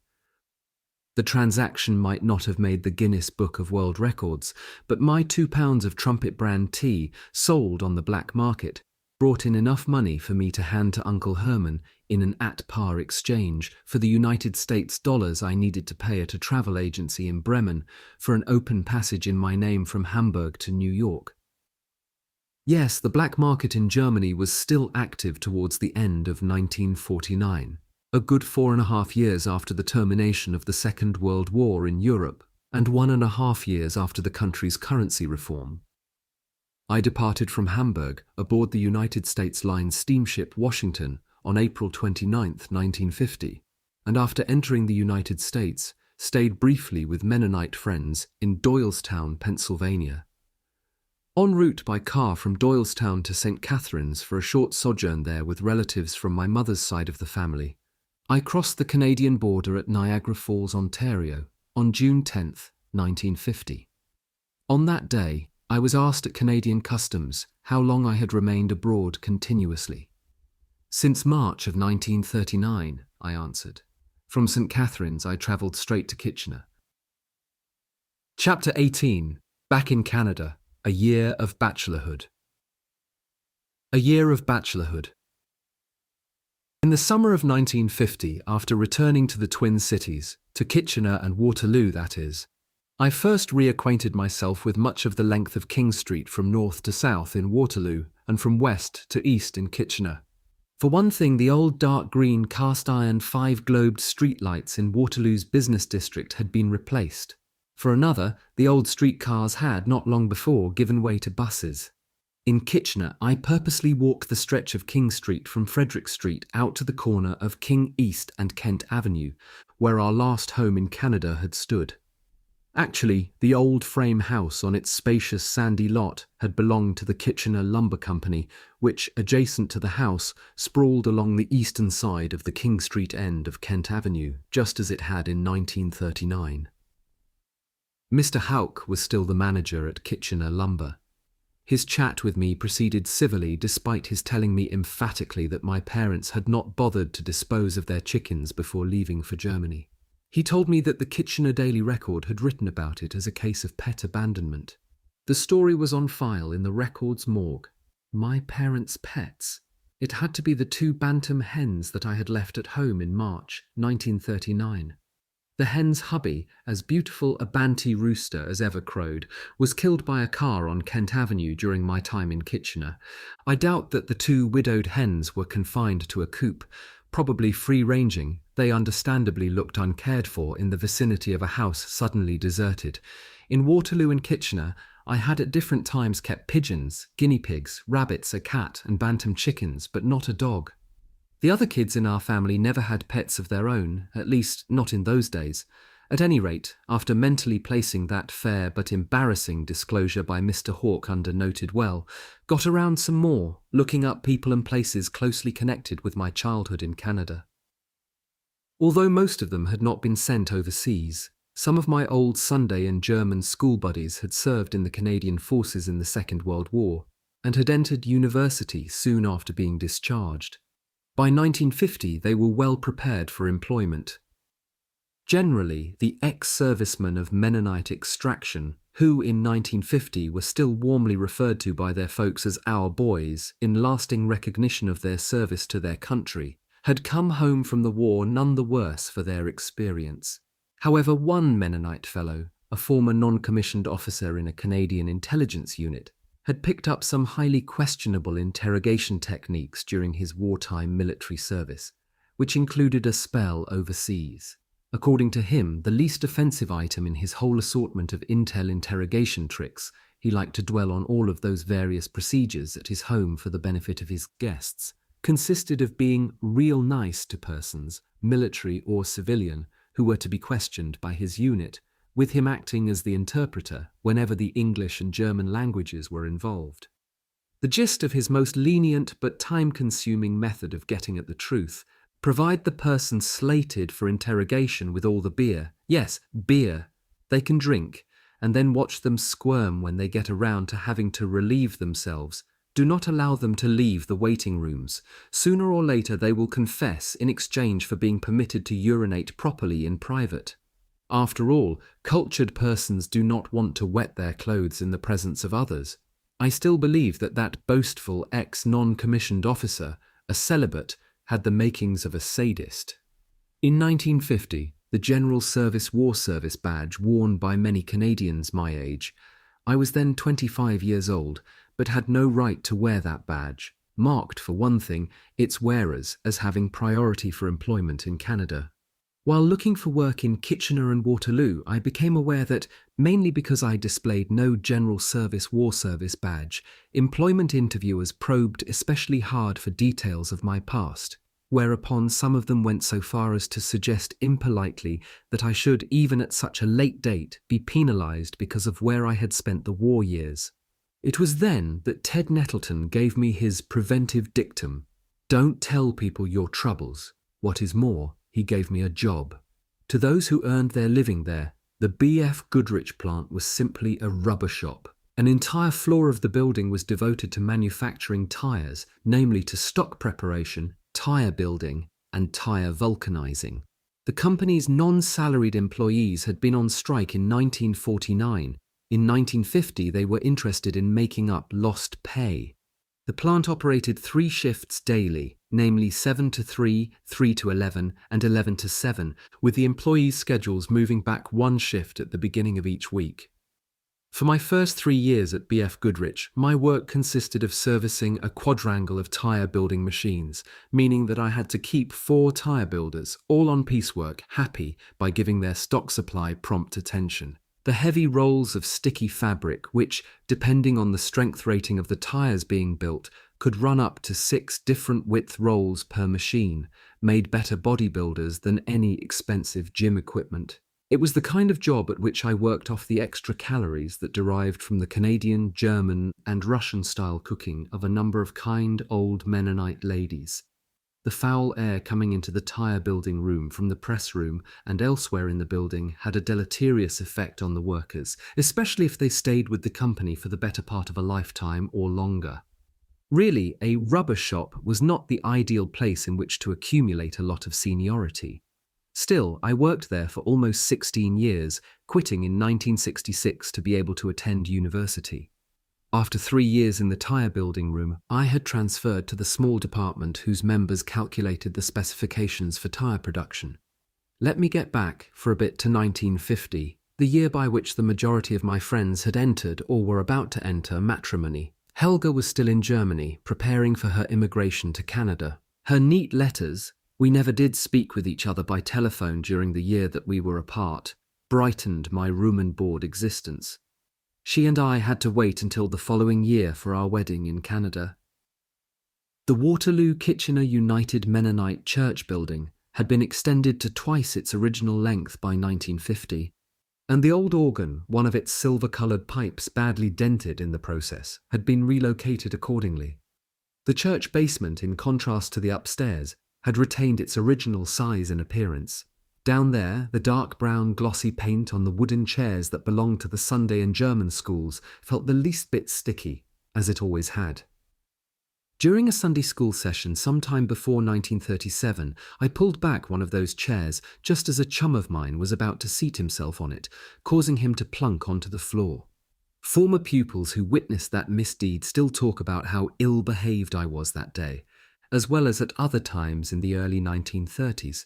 The transaction might not have made the Guinness Book of World Records, but my 2 pounds of trumpet brand tea, sold on the black market, brought in enough money for me to hand to Uncle Herman in an at-par exchange for the United States dollars I needed to pay at a travel agency in Bremen for an open passage in my name from Hamburg to New York. Yes, the black market in Germany was still active towards the end of 1949, a good 4.5 years after the termination of the Second World War in Europe, and 1.5 years after the country's currency reform. I departed from Hamburg aboard the United States Line steamship Washington on April 29, 1950, and after entering the United States, stayed briefly with Mennonite friends in Doylestown, Pennsylvania. En route by car from Doylestown to St. Catharines for a short sojourn there with relatives from my mother's side of the family, I crossed the Canadian border at Niagara Falls, Ontario, on June 10, 1950. On that day, I was asked at Canadian Customs how long I had remained abroad continuously. Since March of 1939, I answered. From St. Catharines, I travelled straight to Kitchener. Chapter 18. Back in Canada. A year of bachelorhood. A year of bachelorhood. In the summer of 1950, after returning to the Twin Cities, to Kitchener and Waterloo that is, I first reacquainted myself with much of the length of King Street from north to south in Waterloo and from west to east in Kitchener. For one thing, the old dark green cast-iron five-globed streetlights in Waterloo's business district had been replaced. For another, the old streetcars had, not long before, given way to buses. In Kitchener, I purposely walked the stretch of King Street from Frederick Street out to the corner of King East and Kent Avenue, where our last home in Canada had stood. Actually, the old frame house on its spacious sandy lot had belonged to the Kitchener Lumber Company, which, adjacent to the house, sprawled along the eastern side of the King Street end of Kent Avenue, just as it had in 1939. Mr. Houck was still the manager at Kitchener Lumber. His chat with me proceeded civilly despite his telling me emphatically that my parents had not bothered to dispose of their chickens before leaving for Germany. He told me that the Kitchener Daily Record had written about it as a case of pet abandonment. The story was on file in the Record's morgue. My parents' pets. It had to be the two bantam hens that I had left at home in March 1939. The hen's hubby, as beautiful a banty rooster as ever crowed, was killed by a car on Kent Avenue during my time in Kitchener. I doubt that the two widowed hens were confined to a coop. Probably free-ranging, they understandably looked uncared for in the vicinity of a house suddenly deserted. In Waterloo and Kitchener, I had at different times kept pigeons, guinea pigs, rabbits, a cat, and bantam chickens, but not a dog. The other kids in our family never had pets of their own, at least not in those days. At any rate, after mentally placing that fair but embarrassing disclosure by Mr. Hawke under noted well, got around some more, looking up people and places closely connected with my childhood in Canada. Although most of them had not been sent overseas, some of my old Sunday and German school buddies had served in the Canadian forces in the Second World War, and had entered university soon after being discharged. By 1950, they were well prepared for employment. Generally, the ex-servicemen of Mennonite extraction, who in 1950 were still warmly referred to by their folks as our boys in lasting recognition of their service to their country, had come home from the war none the worse for their experience. However, one Mennonite fellow, a former non-commissioned officer in a Canadian intelligence unit, had picked up some highly questionable interrogation techniques during his wartime military service, which included a spell overseas. According to him, the least offensive item in his whole assortment of intel interrogation tricks, he liked to dwell on all of those various procedures at his home for the benefit of his guests, consisted of being real nice to persons, military or civilian, who were to be questioned by his unit, with him acting as the interpreter whenever the English and German languages were involved. The gist of his most lenient but time-consuming method of getting at the truth: provide the person slated for interrogation with all the beer, yes, beer, they can drink, and then watch them squirm when they get around to having to relieve themselves. Do not allow them to leave the waiting rooms. Sooner or later they will confess in exchange for being permitted to urinate properly in private. After all, cultured persons do not want to wet their clothes in the presence of others. I still believe that that boastful ex-non-commissioned officer, a celibate, had the makings of a sadist. In 1950, the General Service War Service badge worn by many Canadians my age, I was then 25 years old, but had no right to wear that badge, marked, for one thing, its wearers as having priority for employment in Canada. While looking for work in Kitchener and Waterloo, I became aware that, mainly because I displayed no General Service War Service badge, employment interviewers probed especially hard for details of my past, whereupon some of them went so far as to suggest impolitely that I should, even at such a late date, be penalised because of where I had spent the war years. It was then that Ted Nettleton gave me his preventive dictum: "Don't tell people your troubles. What is more, he gave me a job." To those who earned their living there, the B.F. Goodrich plant was simply a rubber shop. An entire floor of the building was devoted to manufacturing tyres, namely to stock preparation, tyre building, and tyre vulcanizing. The company's non-salaried employees had been on strike in 1949. In 1950, they were interested in making up lost pay. The plant operated 3 shifts daily, namely 7 to 3, 3 to 11, and 11 to 7, with the employees' schedules moving back 1 shift at the beginning of each week. For my first 3 years at B.F. Goodrich, my work consisted of servicing a quadrangle of tyre building machines, meaning that I had to keep 4 tyre builders, all on piecework, happy by giving their stock supply prompt attention. The heavy rolls of sticky fabric, which, depending on the strength rating of the tyres being built, could run up to 6 different width rolls per machine, made better bodybuilders than any expensive gym equipment. It was the kind of job at which I worked off the extra calories that derived from the Canadian, German, and Russian-style cooking of a number of kind old Mennonite ladies. The foul air coming into the tyre building room from the press room and elsewhere in the building had a deleterious effect on the workers, especially if they stayed with the company for the better part of a lifetime or longer. Really, a rubber shop was not the ideal place in which to accumulate a lot of seniority. Still, I worked there for almost 16 years, quitting in 1966 to be able to attend university. After 3 years in the tyre building room, I had transferred to the small department whose members calculated the specifications for tyre production. Let me get back for a bit to 1950, the year by which the majority of my friends had entered or were about to enter matrimony. Helga was still in Germany, preparing for her immigration to Canada. Her neat letters — we never did speak with each other by telephone during the year that we were apart — brightened my room and board existence. She and I had to wait until the following year for our wedding in Canada. The Waterloo-Kitchener United Mennonite Church building had been extended to twice its original length by 1950, and the old organ, one of its silver-coloured pipes badly dented in the process, had been relocated accordingly. The church basement, in contrast to the upstairs, had retained its original size and appearance. Down there, the dark brown glossy paint on the wooden chairs that belonged to the Sunday and German schools felt the least bit sticky, as it always had. During a Sunday school session sometime before 1937, I pulled back one of those chairs just as a chum of mine was about to seat himself on it, causing him to plunk onto the floor. Former pupils who witnessed that misdeed still talk about how ill-behaved I was that day, as well as at other times in the early 1930s.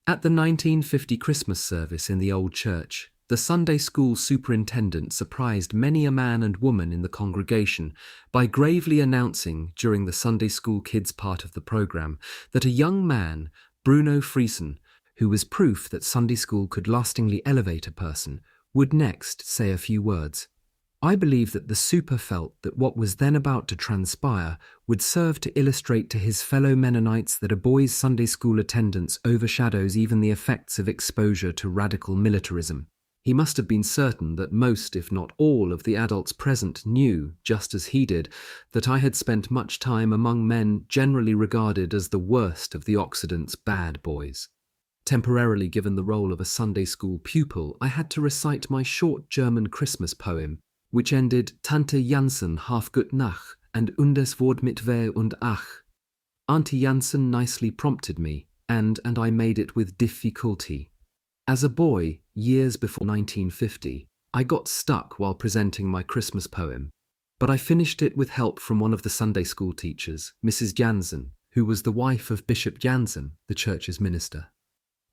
At the 1950 Christmas service in the old church, the Sunday school superintendent surprised many a man and woman in the congregation by gravely announcing during the Sunday school kids part of the program that a young man, Bruno Friesen, who was proof that Sunday school could lastingly elevate a person, would next say a few words. I believe that the super felt that what was then about to transpire would serve to illustrate to his fellow Mennonites that a boy's Sunday school attendance overshadows even the effects of exposure to radical militarism. He must have been certain that most, if not all, of the adults present knew, just as he did, that I had spent much time among men generally regarded as the worst of the Occident's bad boys. Temporarily given the role of a Sunday school pupil, I had to recite my short German Christmas poem, which ended Tante Jansen haf gut Nacht and das Wort mit Weh und Ach. Auntie Jansen nicely prompted me, and I made it with difficulty. As a boy, years before 1950, I got stuck while presenting my Christmas poem, but I finished it with help from one of the Sunday school teachers, Mrs. Jansen, who was the wife of Bishop Jansen, the church's minister.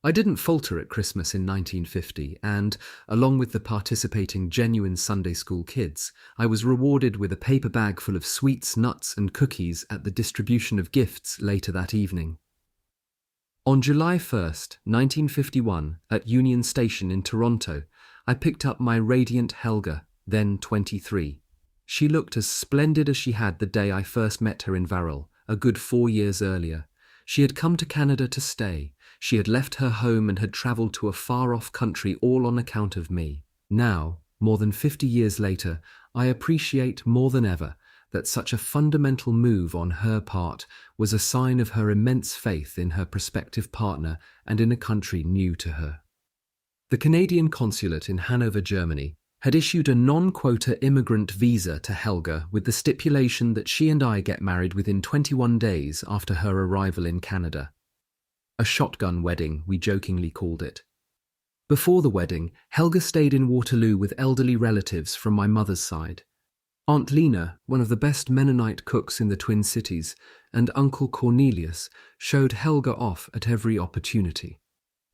I didn't falter at Christmas in 1950 and, along with the participating genuine Sunday school kids, I was rewarded with a paper bag full of sweets, nuts and cookies at the distribution of gifts later that evening. On July 1st, 1951, at Union Station in Toronto, I picked up my radiant Helga, then 23. She looked as splendid as she had the day I first met her in Varel, a good 4 years earlier. She had come to Canada to stay. She had left her home and had travelled to a far-off country all on account of me. Now, more than 50 years later, I appreciate more than ever that such a fundamental move on her part was a sign of her immense faith in her prospective partner and in a country new to her. The Canadian consulate in Hanover, Germany, had issued a non-quota immigrant visa to Helga with the stipulation that she and I get married within 21 days after her arrival in Canada. A shotgun wedding, we jokingly called it. Before the wedding, Helga stayed in Waterloo with elderly relatives from my mother's side. Aunt Lena, one of the best Mennonite cooks in the Twin Cities, and Uncle Cornelius showed Helga off at every opportunity.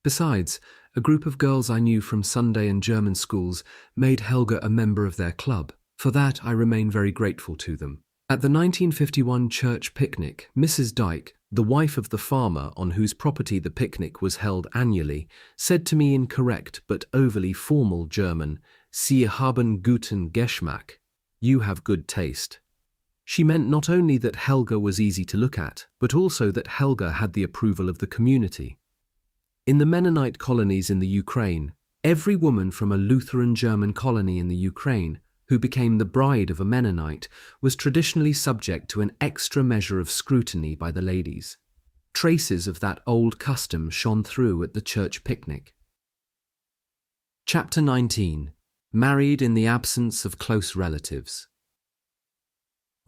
Besides, a group of girls I knew from Sunday and German schools made Helga a member of their club. For that, I remain very grateful to them. At the 1951 church picnic, Mrs. Dyke, the wife of the farmer on whose property the picnic was held annually, said to me in correct but overly formal German, "Sie haben guten Geschmack." You have good taste. She meant not only that Helga was easy to look at, but also that Helga had the approval of the community. In the Mennonite colonies in the Ukraine, every woman from a Lutheran German colony in the Ukraine who became the bride of a Mennonite was traditionally subject to an extra measure of scrutiny by the ladies. Traces of that old custom shone through at the church picnic. Chapter 19. Married in the absence of close relatives.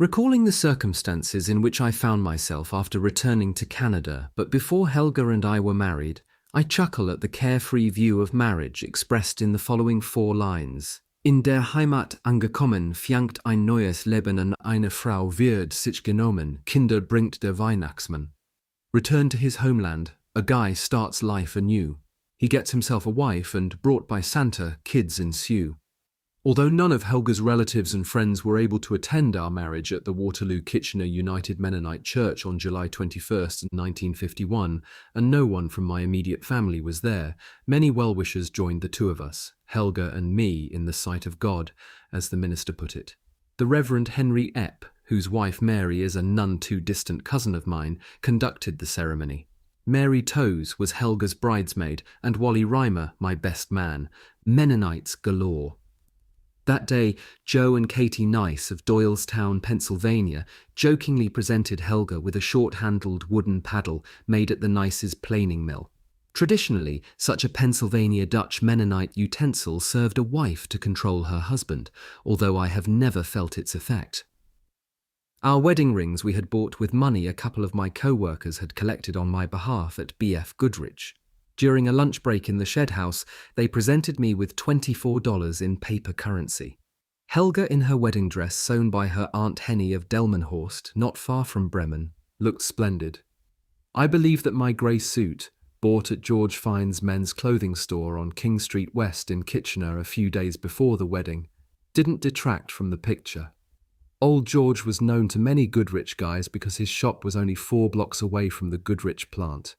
Recalling the circumstances in which I found myself after returning to Canada, but before Helga and I were married, I chuckle at the carefree view of marriage expressed in the following 4 lines. In der Heimat angekommen, fängt ein neues Leben an, eine Frau wird sich genommen, Kinder bringt der Weihnachtsmann. Returned to his homeland, a guy starts life anew. He gets himself a wife and, brought by Santa, kids ensue. Although none of Helga's relatives and friends were able to attend our marriage at the Waterloo-Kitchener United Mennonite Church on July 21st, 1951, and no one from my immediate family was there, many well-wishers joined the 2 of us, Helga and me, in the sight of God, as the minister put it. The Reverend Henry Epp, whose wife Mary is a none too distant cousin of mine, conducted the ceremony. Mary Toes was Helga's bridesmaid, and Wally Reimer, my best man. Mennonites galore. That day, Joe and Katie Nice of Doylestown, Pennsylvania, jokingly presented Helga with a short-handled wooden paddle made at the Nice's planing mill. Traditionally, such a Pennsylvania Dutch Mennonite utensil served a wife to control her husband, although I have never felt its effect. Our wedding rings we had bought with money a couple of my co-workers had collected on my behalf at B.F. Goodrich. During a lunch break in the shed house, they presented me with $24 in paper currency. Helga, in her wedding dress sewn by her Aunt Henny of Delmenhorst, not far from Bremen, looked splendid. I believe that my grey suit, bought at George Fine's men's clothing store on King Street West in Kitchener a few days before the wedding, didn't detract from the picture. Old George was known to many Goodrich guys because his shop was only 4 blocks away from the Goodrich plant.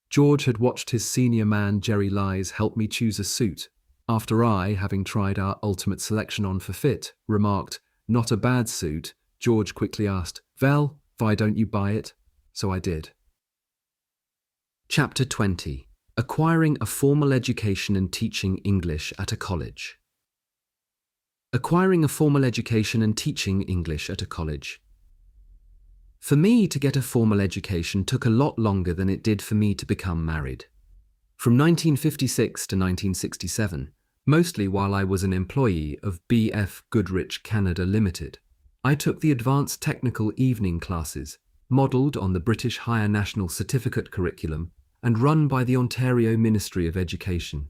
George had watched his senior man Jerry Lies help me choose a suit, after I, having tried our ultimate selection on for fit, remarked, "Not a bad suit." George quickly asked, "Vel, why don't you buy it?" So I did. Chapter 20. Acquiring a formal education and teaching English at a college. Acquiring a formal education and teaching English at a college. For me to get a formal education took a lot longer than it did for me to become married. From 1956 to 1967, mostly while I was an employee of B.F. Goodrich Canada Limited, I took the advanced technical evening classes, modelled on the British Higher National Certificate curriculum and run by the Ontario Ministry of Education.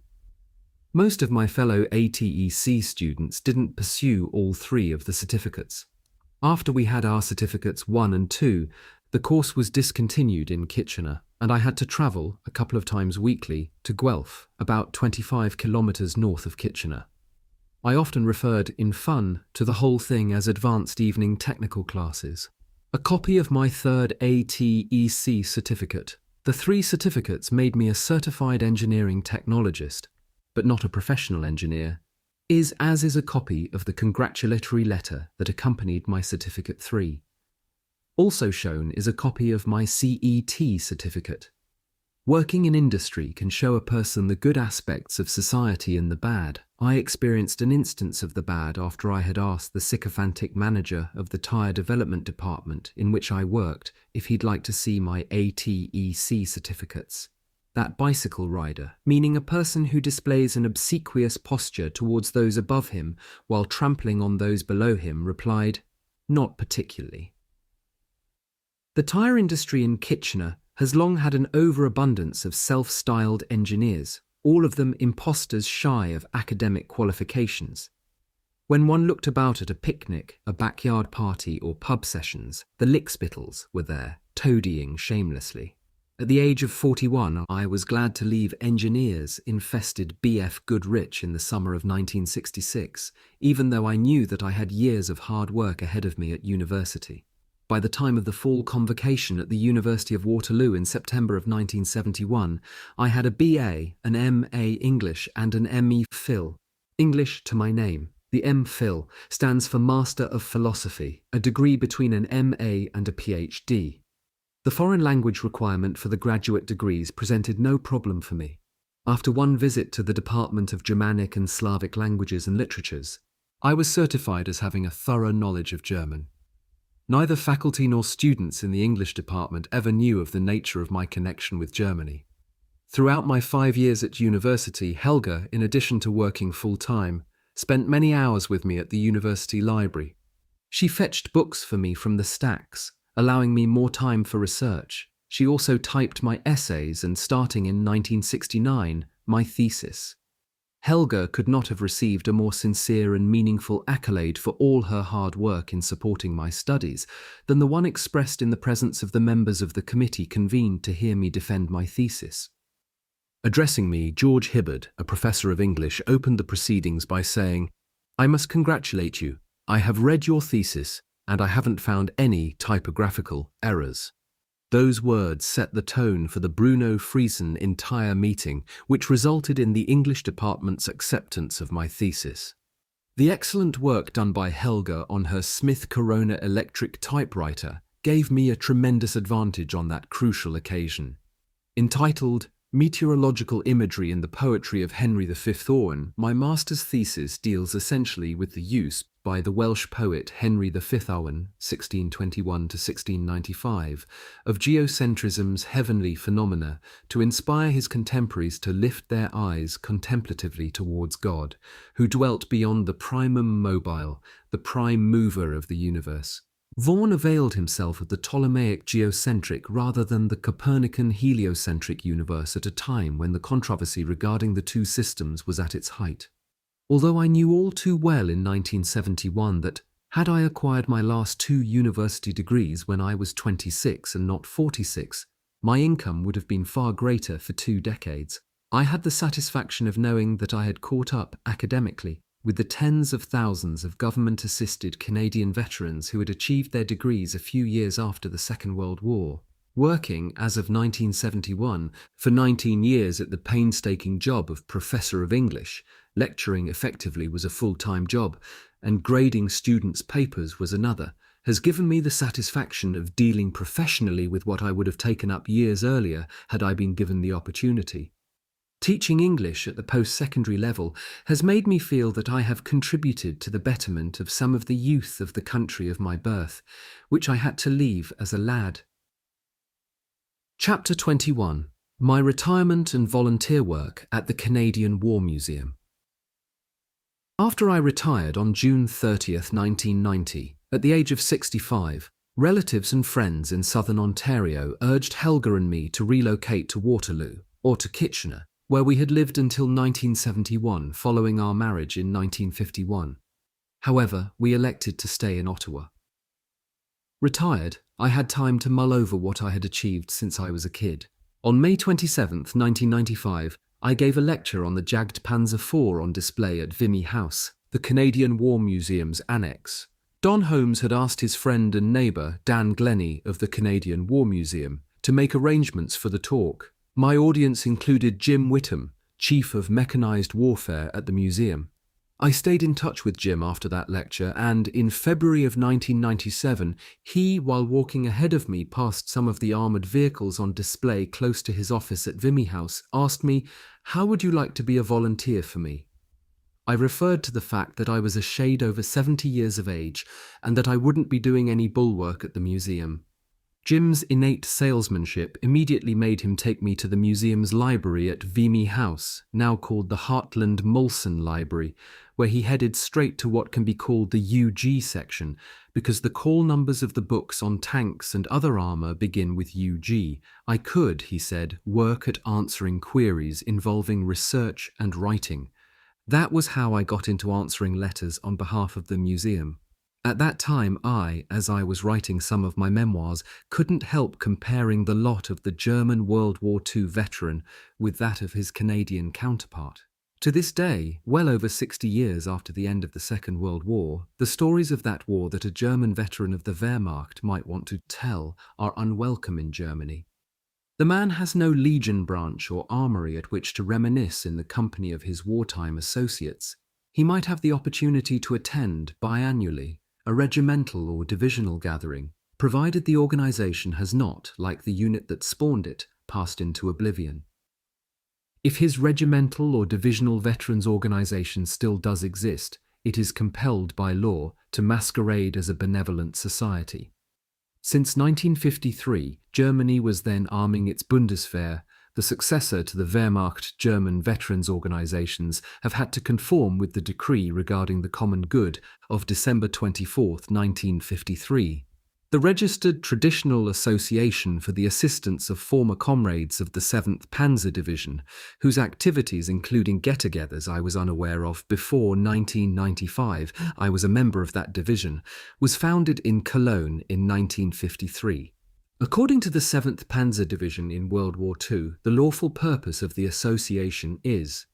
Most of my fellow ATEC students didn't pursue all 3 of the certificates. After we had our certificates 1 and 2, the course was discontinued in Kitchener, and I had to travel, a couple of times weekly, to Guelph, about 25 kilometres north of Kitchener. I often referred, in fun, to the whole thing as advanced evening technical classes. A copy of my 3rd ATEC certificate, The 3 certificates made me a certified engineering technologist, but not a professional engineer, as is a copy of the congratulatory letter that accompanied my Certificate 3. Also shown is a copy of my CET certificate. Working in industry can show a person the good aspects of society and the bad. I experienced an instance of the bad after I had asked the sycophantic manager of the tyre development department in which I worked if he'd like to see my ATEC certificates. That bicycle rider, meaning a person who displays an obsequious posture towards those above him while trampling on those below him, replied, "Not particularly." The tyre industry in Kitchener has long had an overabundance of self-styled engineers, all of them imposters shy of academic qualifications. When one looked about at a picnic, a backyard party or pub sessions, the lickspittles were there, toadying shamelessly. At the age of 41, I was glad to leave engineers-infested BF Goodrich in the summer of 1966, even though I knew that I had years of hard work ahead of me at university. By the time of the fall convocation at the University of Waterloo in September of 1971, I had a BA, an MA English and an ME Phil. English to my name. The M.Phil stands for Master of Philosophy, a degree between an MA and a PhD. The foreign language requirement for the graduate degrees presented no problem for me. After one visit to the Department of Germanic and Slavic Languages and Literatures, I was certified as having a thorough knowledge of German. Neither faculty nor students in the English department ever knew of the nature of my connection with Germany. Throughout my 5 years at university, Helga, in addition to working full-time, spent many hours with me at the university library. She fetched books for me from the stacks, allowing me more time for research. She also typed my essays and, starting in 1969, my thesis. Helga could not have received a more sincere and meaningful accolade for all her hard work in supporting my studies than the one expressed in the presence of the members of the committee convened to hear me defend my thesis. Addressing me, George Hibbard, a professor of English, opened the proceedings by saying, "I must congratulate you. I have read your thesis, and I haven't found any typographical errors." Those words set the tone for the Bruno Friesen entire meeting, which resulted in the English department's acceptance of my thesis. The excellent work done by Helga on her Smith Corona electric typewriter gave me a tremendous advantage on that crucial occasion. Entitled Meteorological Imagery in the Poetry of Henry V. Owen, my master's thesis deals essentially with the use by the Welsh poet Henry V. Owen (1621–1695) of geocentrism's heavenly phenomena to inspire his contemporaries to lift their eyes contemplatively towards God, who dwelt beyond the primum mobile, the prime mover of the universe. Vaughan availed himself of the Ptolemaic geocentric rather than the Copernican heliocentric universe at a time when the controversy regarding the two systems was at its height. Although I knew all too well in 1971 that, had I acquired my last 2 university degrees when I was 26 and not 46, my income would have been far greater for 2 decades, I had the satisfaction of knowing that I had caught up academically with the tens of thousands of government-assisted Canadian veterans who had achieved their degrees a few years after the Second World War. Working, as of 1971, for 19 years at the painstaking job of Professor of English, lecturing effectively was a full-time job, and grading students' papers was another, has given me the satisfaction of dealing professionally with what I would have taken up years earlier had I been given the opportunity. Teaching English at the post-secondary level has made me feel that I have contributed to the betterment of some of the youth of the country of my birth, which I had to leave as a lad. Chapter 21. My retirement and volunteer work at the Canadian War Museum. After I retired on June 30th, 1990, at the age of 65, relatives and friends in southern Ontario urged Helga and me to relocate to Waterloo, or to Kitchener, where we had lived until 1971 following our marriage in 1951. However, we elected to stay in Ottawa. Retired, I had time to mull over what I had achieved since I was a kid. On May 27th, 1995, I gave a lecture on the jagged Panzer IV on display at WWII House, the Canadian War Museum's annex. Don Holmes had asked his friend and neighbour, Dan Glennie of the Canadian War Museum, to make arrangements for the talk. My audience included Jim Whittam, Chief of Mechanized Warfare at the museum. I stayed in touch with Jim after that lecture, and in February of 1997, he, while walking ahead of me past some of the armoured vehicles on display close to his office at WWII House, asked me, "How would you like to be a volunteer for me?" I referred to the fact that I was a shade over 70 years of age and that I wouldn't be doing any bull work at the museum. Jim's innate salesmanship immediately made him take me to the museum's library at WWII House, now called the Hartland Molson Library, where he headed straight to what can be called the UG section, because the call numbers of the books on tanks and other armour begin with UG. I could, he said, work at answering queries involving research and writing. That was how I got into answering letters on behalf of the museum. At that time, as I was writing some of my memoirs, couldn't help comparing the lot of the German World War II veteran with that of his Canadian counterpart. To this day, well over 60 years after the end of the Second World War, the stories of that war that a German veteran of the Wehrmacht might want to tell are unwelcome in Germany. The man has no legion branch or armory at which to reminisce in the company of his wartime associates. He might have the opportunity to attend, biannually, a regimental or divisional gathering, provided the organisation has not, like the unit that spawned it, passed into oblivion. If his regimental or divisional veterans organisation still does exist, it is compelled by law to masquerade as a benevolent society. Since 1953, Germany was then arming its Bundeswehr. The successor to the Wehrmacht German veterans organisations have had to conform with the decree regarding the common good of December 24, 1953. The Registered Traditional Association for the Assistance of Former Comrades of the 7th Panzer Division, whose activities including get-togethers I was unaware of before 1995, I was a member of that division, was founded in Cologne in 1953. According to the 7th Panzer Division in World War II, the lawful purpose of the association is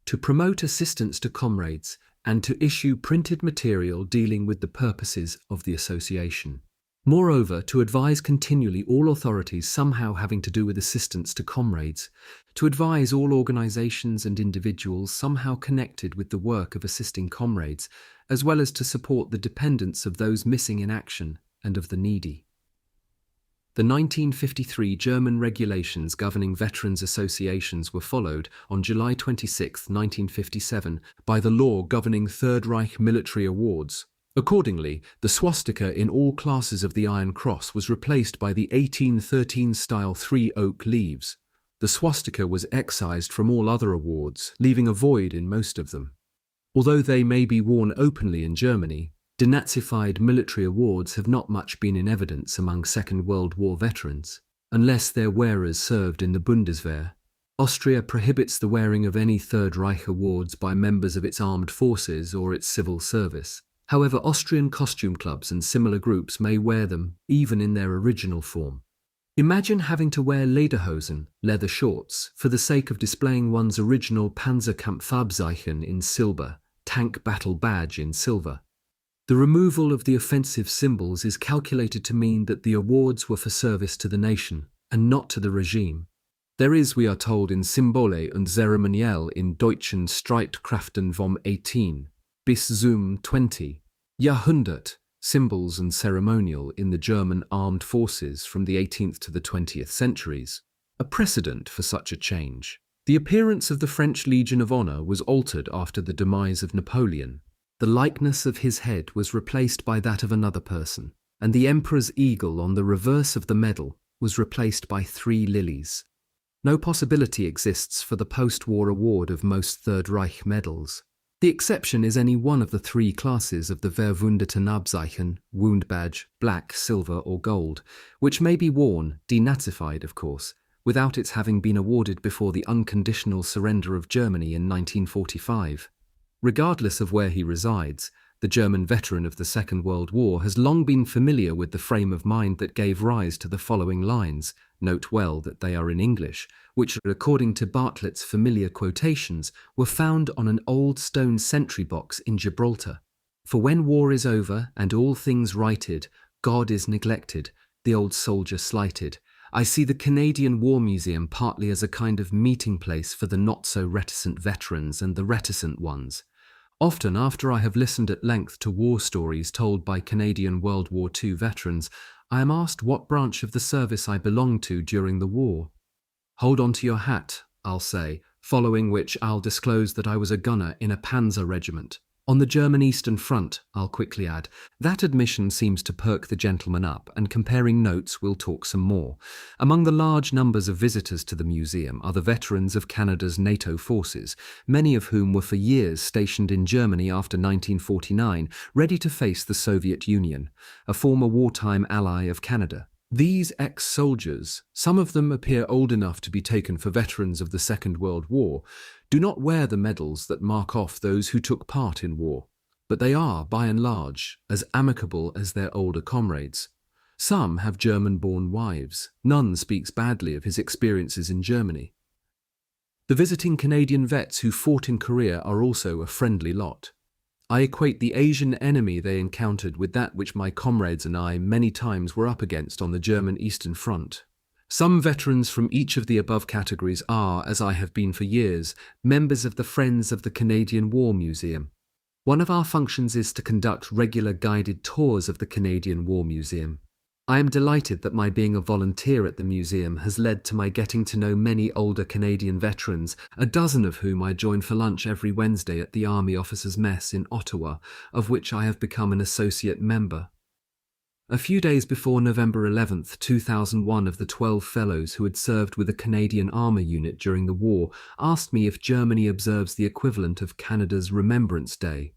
to promote assistance to comrades and to issue printed material dealing with the purposes of the association. Moreover, to advise continually all authorities somehow having to do with assistance to comrades, to advise all organisations and individuals somehow connected with the work of assisting comrades, as well as to support the dependents of those missing in action and of the needy. The 1953 German regulations governing veterans' associations were followed on July 26, 1957, by the law governing Third Reich military awards. Accordingly, the swastika in all classes of the Iron Cross was replaced by the 1813-style 3 oak leaves. The swastika was excised from all other awards, leaving a void in most of them. Although they may be worn openly in Germany, denazified military awards have not much been in evidence among Second World War veterans, unless their wearers served in the Bundeswehr. Austria prohibits the wearing of any Third Reich awards by members of its armed forces or its civil service. However, Austrian costume clubs and similar groups may wear them, even in their original form. Imagine having to wear lederhosen, leather shorts, for the sake of displaying one's original Panzerkampfabzeichen in silver, tank battle badge in silver. The removal of the offensive symbols is calculated to mean that the awards were for service to the nation, and not to the regime. There is, we are told, in Symbole und Zeremoniell in Deutschen Streitkräften vom 18. bis zum 20. Jahrhundert, symbols and ceremonial in the German armed forces from the 18th to the 20th centuries, a precedent for such a change. The appearance of the French Legion of Honour was altered after the demise of Napoleon. The likeness of his head was replaced by that of another person, and the Emperor's eagle on the reverse of the medal was replaced by 3 lilies. No possibility exists for the post-war award of most Third Reich medals. The exception is any one of the 3 classes of the Verwundetenabzeichen, wound badge, black, silver or gold, which may be worn, denazified of course, without its having been awarded before the unconditional surrender of Germany in 1945. Regardless of where he resides, the German veteran of the Second World War has long been familiar with the frame of mind that gave rise to the following lines, note well that they are in English, which, according to Bartlett's familiar quotations, were found on an old stone sentry box in Gibraltar. For when war is over and all things righted, God is neglected, the old soldier slighted. I see the Canadian War Museum partly as a kind of meeting place for the not-so-reticent veterans and the reticent ones. Often, after I have listened at length to war stories told by Canadian World War II veterans, I am asked what branch of the service I belonged to during the war. "Hold on to your hat," I'll say, following which I'll disclose that I was a gunner in a Panzer regiment. On the German Eastern Front, I'll quickly add. That admission seems to perk the gentleman up, and comparing notes we'll talk some more. Among the large numbers of visitors to the museum are the veterans of Canada's NATO forces, many of whom were for years stationed in Germany after 1949, ready to face the Soviet Union, a former wartime ally of Canada. These ex-soldiers, some of them appear old enough to be taken for veterans of the Second World War, do not wear the medals that mark off those who took part in war, but they are, by and large, as amicable as their older comrades. Some have German-born wives. None speaks badly of his experiences in Germany. The visiting Canadian vets who fought in Korea are also a friendly lot. I equate the Asian enemy they encountered with that which my comrades and I many times were up against on the German Eastern Front. Some veterans from each of the above categories are, as I have been for years, members of the Friends of the Canadian War Museum. One of our functions is to conduct regular guided tours of the Canadian War Museum. I am delighted that my being a volunteer at the museum has led to my getting to know many older Canadian veterans, a dozen of whom I join for lunch every Wednesday at the Army Officers' Mess in Ottawa, of which I have become an associate member. A few days before November 11th, 2001, of the 12 fellows who had served with a Canadian armour unit during the war asked me if Germany observes the equivalent of Canada's Remembrance Day.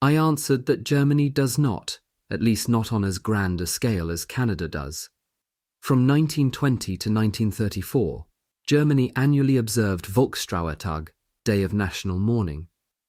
I answered that Germany does not, at least not on as grand a scale as Canada does. From 1920 to 1934, Germany annually observed Volkstrauertag, Day of National Mourning.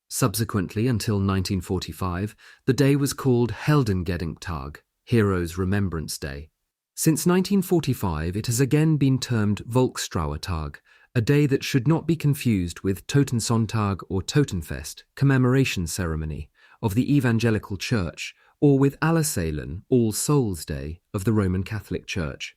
Subsequently, until 1945, the day was called Heldengedenktag, Heroes' Remembrance Day. Since 1945, it has again been termed Volkstrauertag, a day that should not be confused with Totensonntag or Totenfest, commemoration ceremony, of the Evangelical Church, or with Allerseelen, All Souls' Day, of the Roman Catholic Church.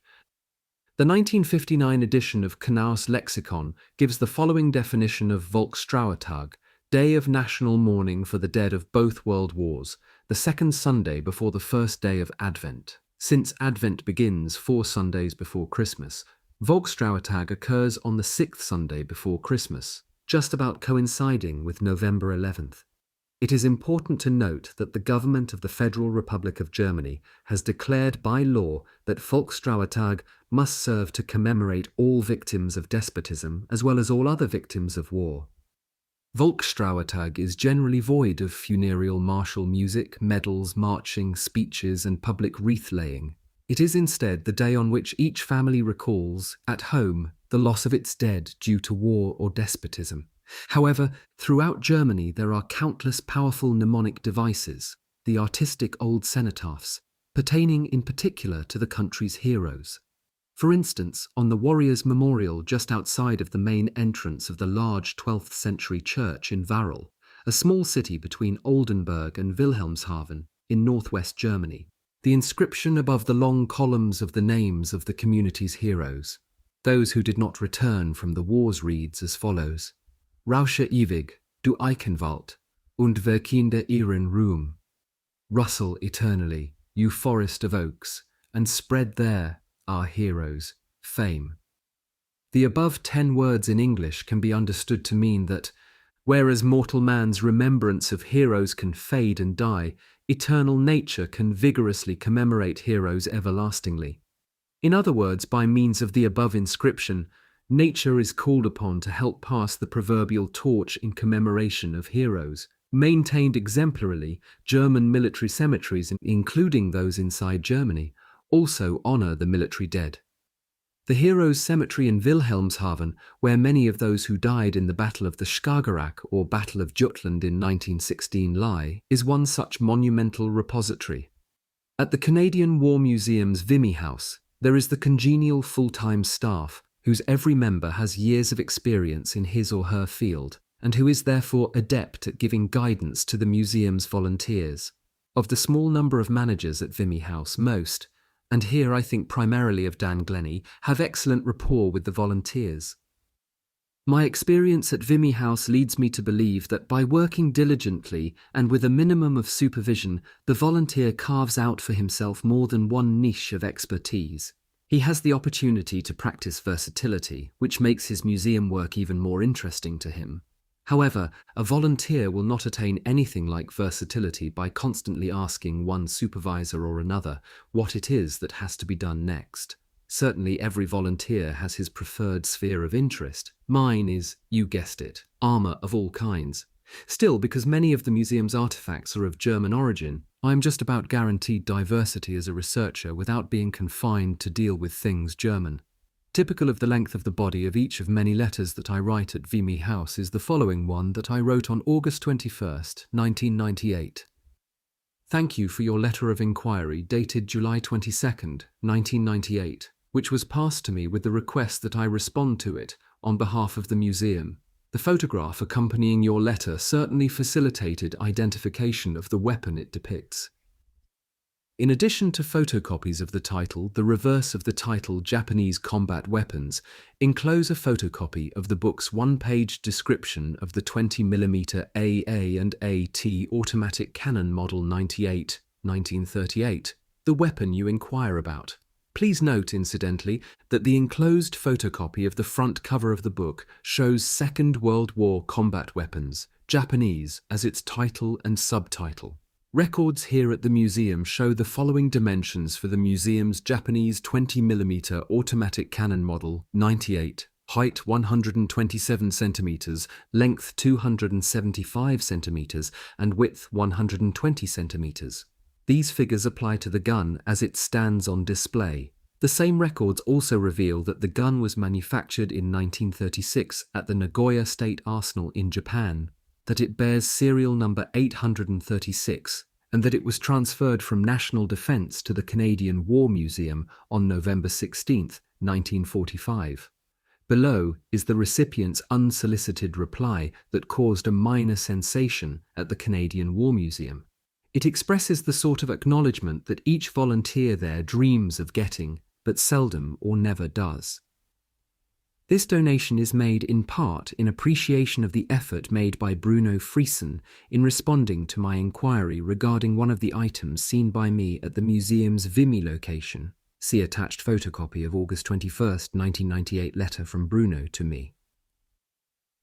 The 1959 edition of Knaus Lexicon gives the following definition of Volkstrauertag: Day of National Mourning for the Dead of Both World Wars, the second Sunday before the first day of Advent. Since Advent begins 4 Sundays before Christmas, Volkstrauertag occurs on the 6th Sunday before Christmas, just about coinciding with November 11th. It is important to note that the government of the Federal Republic of Germany has declared by law that Volkstrauertag must serve to commemorate all victims of despotism as well as all other victims of war. Volkstrauertag is generally void of funereal martial music, medals, marching, speeches, and public wreath-laying. It is instead the day on which each family recalls, at home, the loss of its dead due to war or despotism. However, throughout Germany there are countless powerful mnemonic devices, the artistic old cenotaphs, pertaining in particular to the country's heroes. For instance, on the Warriors' Memorial just outside of the main entrance of the large 12th century church in Varel, a small city between Oldenburg and Wilhelmshaven in northwest Germany, the inscription above the long columns of the names of the community's heroes, those who did not return from the wars, reads as follows: Rausche ewig, du Eichenwald, und verkinde ihren Ruhm. Rustle eternally, you forest of oaks, and spread there our heroes' fame. The above 10 words in English can be understood to mean that, whereas mortal man's remembrance of heroes can fade and die, eternal nature can vigorously commemorate heroes everlastingly. In other words, by means of the above inscription, nature is called upon to help pass the proverbial torch in commemoration of heroes. Maintained exemplarily, German military cemeteries, including those inside Germany, also honour the military dead. The Heroes' Cemetery in Wilhelmshaven, where many of those who died in the Battle of the Skagerrak or Battle of Jutland in 1916 lie, is one such monumental repository. At the Canadian War Museum's WWII House, there is the congenial full-time staff, whose every member has years of experience in his or her field, and who is therefore adept at giving guidance to the museum's volunteers. Of the small number of managers at WWII House, most, and here I think primarily of Dan Glennie, have excellent rapport with the volunteers. My experience at WWII House leads me to believe that by working diligently and with a minimum of supervision, the volunteer carves out for himself more than one niche of expertise. He has the opportunity to practice versatility, which makes his museum work even more interesting to him. However, a volunteer will not attain anything like versatility by constantly asking one supervisor or another what it is that has to be done next. Certainly every volunteer has his preferred sphere of interest. Mine is, you guessed it, armour of all kinds. Still, because many of the museum's artefacts are of German origin, I am just about guaranteed diversity as a researcher without being confined to deal with things German. Typical of the length of the body of each of many letters that I write at WWII House is the following one that I wrote on August 21st, 1998. Thank you for your letter of inquiry dated July 22nd, 1998, which was passed to me with the request that I respond to it on behalf of the museum. The photograph accompanying your letter certainly facilitated identification of the weapon it depicts. In addition to photocopies of the title, the reverse of the title Japanese Combat Weapons enclose a photocopy of the book's one-page description of the 20mm AA and AT automatic cannon model 98, 1938, the weapon you inquire about. Please note, incidentally, that the enclosed photocopy of the front cover of the book shows Second World War combat weapons, Japanese, as its title and subtitle. Records here at the museum show the following dimensions for the museum's Japanese 20mm automatic cannon model 98, height 127 centimeters, length 275 centimeters, and width 120 centimeters. These figures apply to the gun as it stands on display. The same records also reveal that the gun was manufactured in 1936 at the Nagoya State Arsenal in Japan, that it bears serial number 836, and that it was transferred from National Defence to the Canadian War Museum on November 16, 1945. Below is the recipient's unsolicited reply that caused a minor sensation at the Canadian War Museum. It expresses the sort of acknowledgement that each volunteer there dreams of getting, but seldom or never does. This donation is made in part in appreciation of the effort made by Bruno Friesen in responding to my inquiry regarding one of the items seen by me at the museum's WWII location. See attached photocopy of August 21, 1998 letter from Bruno to me.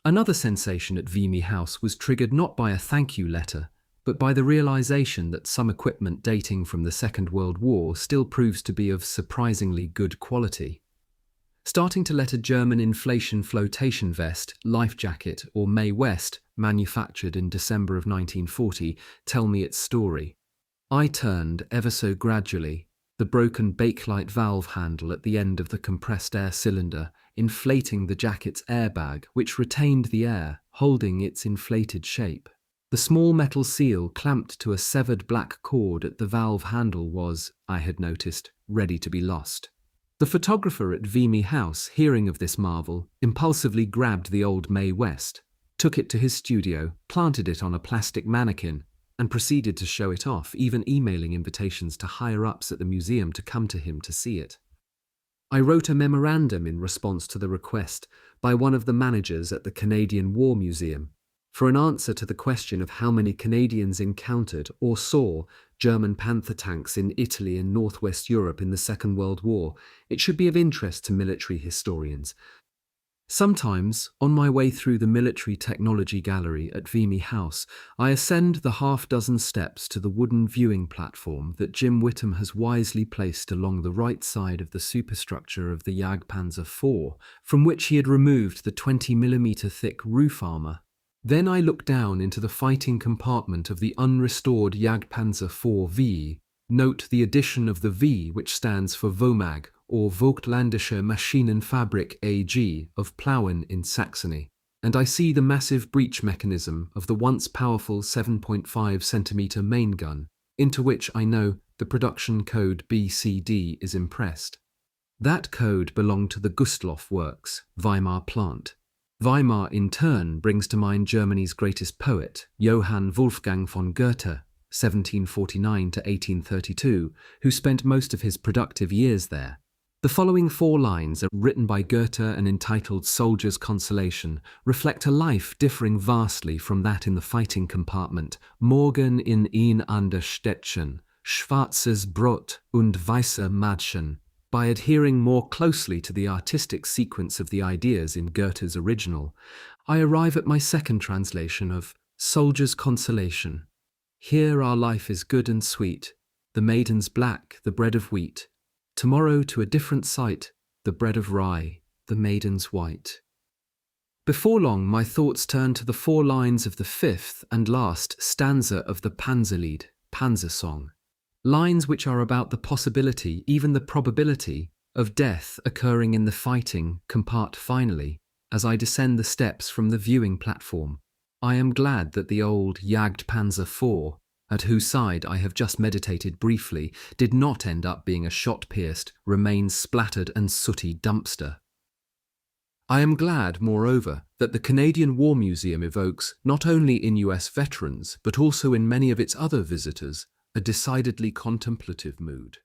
Another sensation at WWII House was triggered not by a thank you letter, but by the realization that some equipment dating from the Second World War still proves to be of surprisingly good quality. Starting to let a German inflation flotation vest, life jacket, or Mae West, manufactured in December of 1940, tell me its story. I turned, ever so gradually, the broken bakelite valve handle at the end of the compressed air cylinder, inflating the jacket's airbag, which retained the air, holding its inflated shape. The small metal seal clamped to a severed black cord at the valve handle was, I had noticed, ready to be lost. The photographer at WWII House, hearing of this marvel, impulsively grabbed the old Mae West, took it to his studio, planted it on a plastic mannequin, and proceeded to show it off, even emailing invitations to higher-ups at the museum to come to him to see it. I wrote a memorandum in response to the request by one of the managers at the Canadian War Museum for an answer to the question of how many Canadians encountered or saw German Panther tanks in Italy and northwest Europe in the Second World War. It should be of interest to military historians. Sometimes, on my way through the Military Technology Gallery at WWII House, I ascend the half-dozen steps to the wooden viewing platform that Jim Whittam has wisely placed along the right side of the superstructure of the Jagdpanzer IV, from which he had removed the 20mm thick roof armour. Then I look down into the fighting compartment of the unrestored Jagdpanzer IV-V. Note the addition of the V, which stands for WOMAG, or Vogtländische Maschinenfabrik AG, of Plauen in Saxony, and I see the massive breech mechanism of the once powerful 7.5cm main gun, into which I know the production code BCD is impressed. That code belonged to the Gustloff Works, Weimar plant. Weimar, in turn, brings to mind Germany's greatest poet, Johann Wolfgang von Goethe, 1749 to 1832, who spent most of his productive years there. The following 4 lines are written by Goethe and entitled Soldier's Consolation, reflect a life differing vastly from that in the fighting compartment. Morgen in ein ander Städtchen, schwarzes Brot und weiße Madchen. By adhering more closely to the artistic sequence of the ideas in Goethe's original, I arrive at my second translation of Soldier's Consolation. Here our life is good and sweet, the maiden's black, the bread of wheat. Tomorrow to a different sight, the bread of rye, the maiden's white. Before long, my thoughts turn to the 4 lines of the 5th and last stanza of the Panzerlied, Panzer Song. Lines which are about the possibility, even the probability, of death occurring in the fighting compart finally, as I descend the steps from the viewing platform. I am glad that the old Jagdpanzer IV, at whose side I have just meditated briefly, did not end up being a shot-pierced, remains-splattered and sooty dumpster. I am glad, moreover, that the Canadian War Museum evokes, not only in US veterans, but also in many of its other visitors, a decidedly contemplative mood.